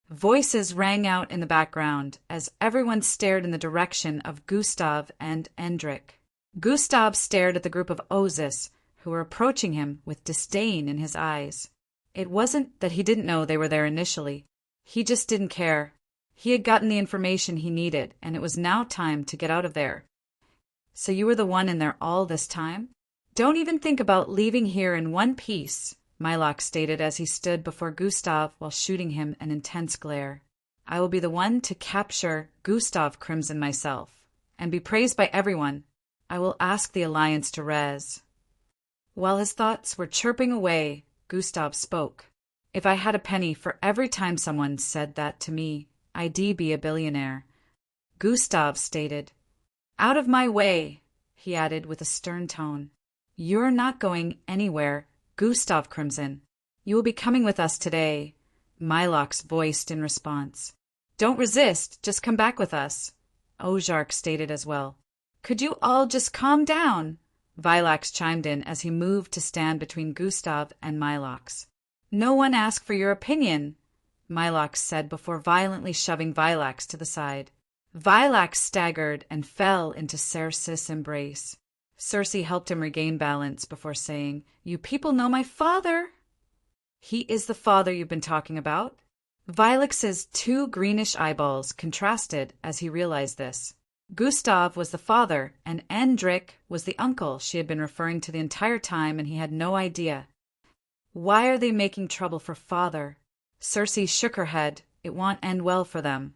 Voices rang out in the background as everyone stared in the direction of Gustav and Endrick. Gustav stared at the group of Osis, who were approaching him with disdain in his eyes. It wasn't that he didn't know they were there initially. He just didn't care. He had gotten the information he needed, and it was now time to get out of there. So you were the one in there all this time? Don't even think about leaving here in one piece, Mylok stated as he stood before Gustav while shooting him an intense glare. I will be the one to capture Gustav Crimson myself, and be praised by everyone. I will ask the Alliance to res. While his thoughts were chirping away, Gustav spoke. If I had a penny for every time someone said that to me, I'd be a billionaire. Gustav stated. Out of my way, he added with a stern tone. You're not going anywhere, Gustav Crimson. You will be coming with us today, Mylox voiced in response. Don't resist, just come back with us, Ozark stated as well. Could you all just calm down? Vilax chimed in as he moved to stand between Gustav and Mylox. No one asked for your opinion, Mylox said before violently shoving Vilax to the side. Vilax staggered and fell into Circe's embrace. Circe helped him regain balance before saying, You people know my father. He is the father you've been talking about. Vilax's 2 greenish eyeballs contrasted as he realized this. Gustav was the father, and Endrik was the uncle she had been referring to the entire time, and he had no idea. Why are they making trouble for father? Cersei shook her head. It won't end well for them.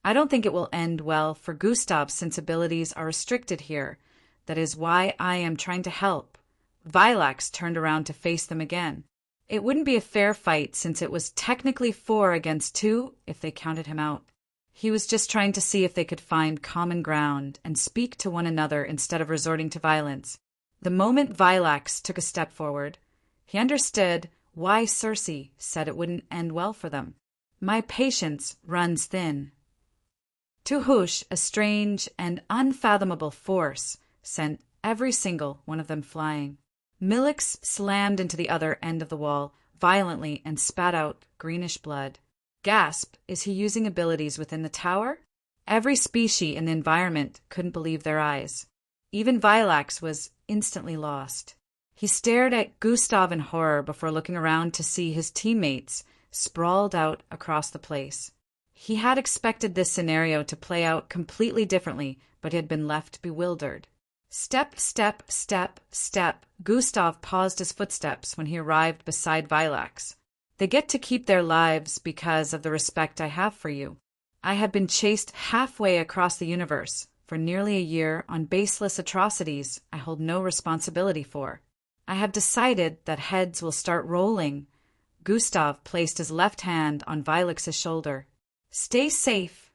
I don't think it will end well for Gustav since abilities are restricted here. That is why I am trying to help. Vilax turned around to face them again. It wouldn't be a fair fight since it was technically 4 against 2 if they counted him out. He was just trying to see if they could find common ground and speak to one another instead of resorting to violence. The moment Vilax took a step forward, he understood why Cersei said it wouldn't end well for them. My patience runs thin. To Hush, a strange and unfathomable force sent every single one of them flying. Milix slammed into the other end of the wall violently and spat out greenish blood. Gasp, is he using abilities within the tower? Every species in the environment couldn't believe their eyes. Even Vilax was instantly lost. He stared at Gustav in horror before looking around to see his teammates sprawled out across the place. He had expected this scenario to play out completely differently, but he had been left bewildered. Step, step, step, step. Gustav paused his footsteps when he arrived beside Vilax. They get to keep their lives because of the respect I have for you. I have been chased halfway across the universe for nearly a year on baseless atrocities I hold no responsibility for. I have decided that heads will start rolling. Gustav placed his left hand on Vilax's shoulder. Stay safe.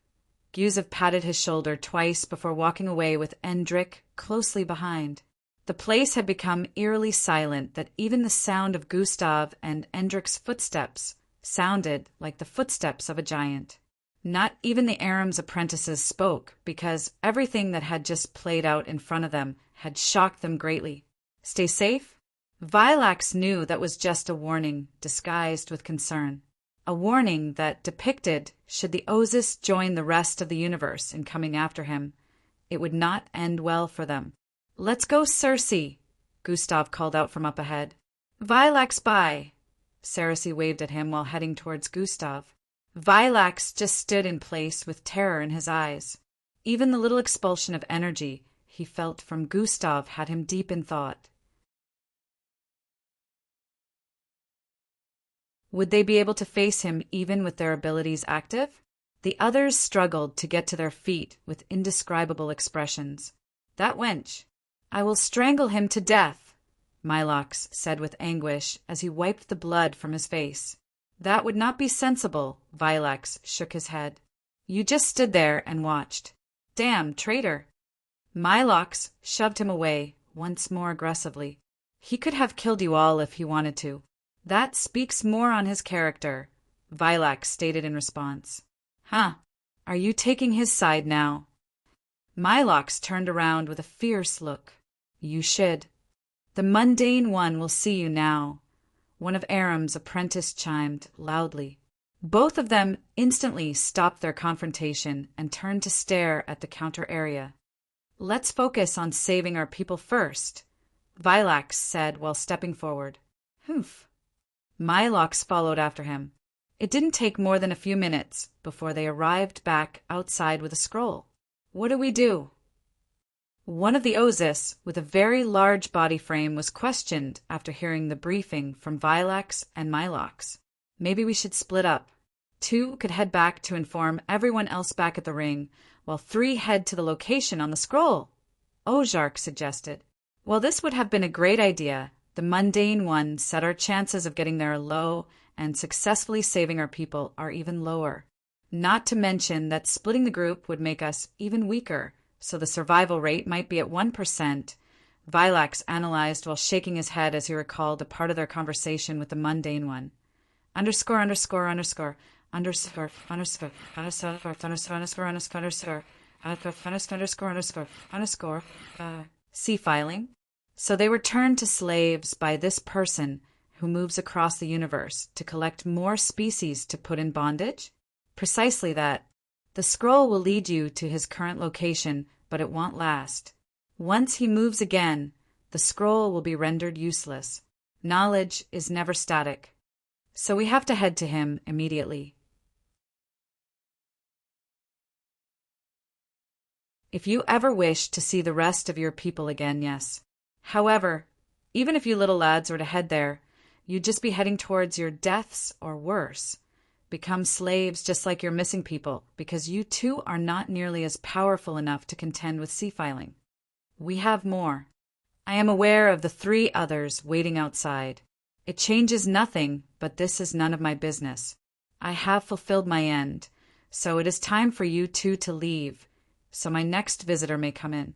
Gustav patted his shoulder twice before walking away with Endrik closely behind. The place had become eerily silent that even the sound of Gustav and Endrik's footsteps sounded like the footsteps of a giant. Not even the Aram's apprentices spoke because everything that had just played out in front of them had shocked them greatly. Stay safe? Vilax knew that was just a warning disguised with concern. A warning that depicted should the Ozus join the rest of the universe in coming after him, it would not end well for them. Let's go, Cersei, Gustav called out from up ahead. Vilax, bye. Cersei waved at him while heading towards Gustav. Vilax just stood in place with terror in his eyes. Even the little expulsion of energy he felt from Gustav had him deep in thought. Would they be able to face him even with their abilities active? The others struggled to get to their feet with indescribable expressions. That wench. I will strangle him to death, Milox said with anguish as he wiped the blood from his face. That would not be sensible, Vilax shook his head. You just stood there and watched. Damn, traitor. Milox shoved him away once more aggressively. He could have killed you all if he wanted to. That speaks more on his character, Vilax stated in response. Huh, are you taking his side now? Milox turned around with a fierce look. You should. The mundane one will see you now. One of Aram's apprentices chimed loudly. Both of them instantly stopped their confrontation and turned to stare at the counter area. Let's focus on saving our people first, Vilax said while stepping forward. Humph. Milox followed after him. It didn't take more than a few minutes before they arrived back outside with a scroll. What do we do? One of the Ozus, with a very large body frame, was questioned after hearing the briefing from Vilax and Milox. Maybe we should split up. 2 could head back to inform everyone else back at the ring, while 3 head to the location on the scroll, Ozark suggested. While this would have been a great idea, the mundane one said our chances of getting there are low and successfully saving our people are even lower. Not to mention that splitting the group would make us even weaker, so the survival rate might be at 1%, Vilax analyzed while shaking his head as he recalled a part of their conversation with the mundane one. Underscore, underscore, underscore, underscore, underscore, underscore, underscore, underscore, underscore, underscore, underscore, underscore, see filing. So they were turned to slaves by this person who moves across the universe to collect more species to put in bondage? Precisely that. The scroll will lead you to his current location, but it won't last. Once he moves again, the scroll will be rendered useless. Knowledge is never static. So we have to head to him immediately. If you ever wish to see the rest of your people again, yes. However, even if you little lads were to head there, you'd just be heading towards your deaths or worse. Become slaves just like your missing people, because you too are not nearly as powerful enough to contend with sea-filing. We have more. I am aware of the 3 others waiting outside. It changes nothing, but this is none of my business. I have fulfilled my end, so it is time for you 2 to leave, so my next visitor may come in.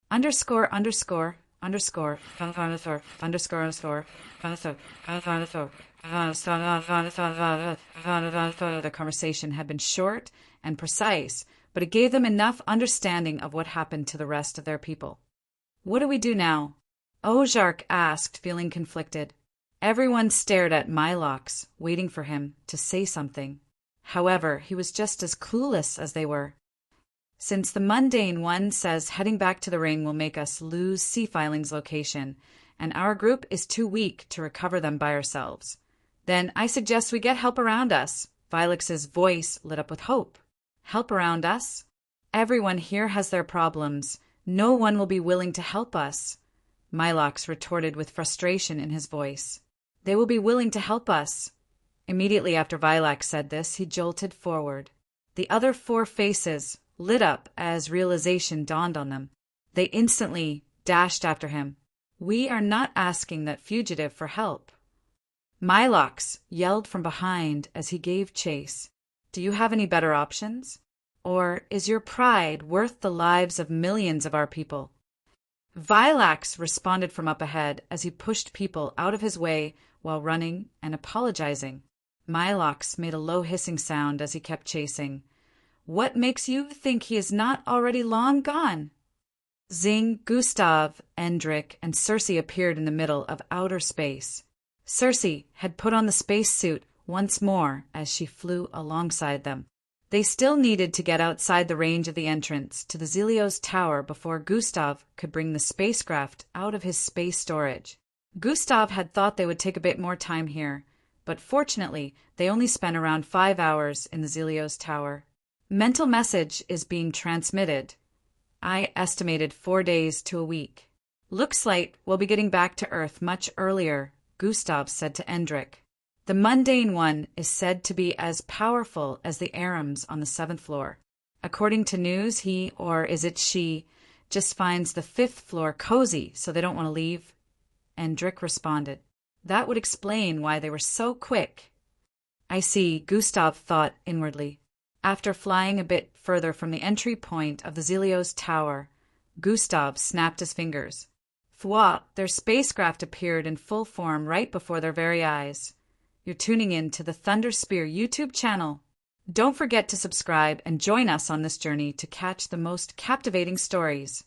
Underscore, underscore, underscore, underscore, underscore, underscore, underscore. The conversation had been short and precise, but it gave them enough understanding of what happened to the rest of their people. What do we do now? Ojark asked, feeling conflicted. Everyone stared at Mylox, waiting for him to say something. However, he was just as clueless as they were. Since the mundane one says heading back to the ring will make us lose Sea-Filing's location, and our group is too weak to recover them by ourselves, then I suggest we get help around us. Vilex's voice lit up with hope. Help around us? Everyone here has their problems. No one will be willing to help us. Mylox retorted with frustration in his voice. They will be willing to help us. Immediately after Vilax said this, he jolted forward. The other 4 faces lit up as realization dawned on them. They instantly dashed after him. We are not asking that fugitive for help. Mylox yelled from behind as he gave chase. Do you have any better options? Or is your pride worth the lives of millions of our people? Vilax responded from up ahead as he pushed people out of his way while running and apologizing. Mylox made a low hissing sound as he kept chasing. What makes you think he is not already long gone? Zing, Gustav, Endrick, and Cersei appeared in the middle of outer space. Cersei had put on the spacesuit once more as she flew alongside them. They still needed to get outside the range of the entrance to the Zelios Tower before Gustav could bring the spacecraft out of his space storage. Gustav had thought they would take a bit more time here, but fortunately they only spent around 5 hours in the Zelios Tower. Mental message is being transmitted. I estimated 4 days to a week. Looks like we'll be getting back to Earth much earlier, Gustav said to Endrick. The mundane one is said to be as powerful as the Arams on the 7th floor. According to news, he, or is it she, just finds the 5th floor cozy so they don't want to leave. Endrick responded. That would explain why they were so quick. I see, Gustav thought inwardly. After flying a bit further from the entry point of the Zelios Tower, Gustav snapped his fingers. Thwart, their spacecraft appeared in full form right before their very eyes. You're tuning in to the Thunder Spear YouTube channel. Don't forget to subscribe and join us on this journey to catch the most captivating stories.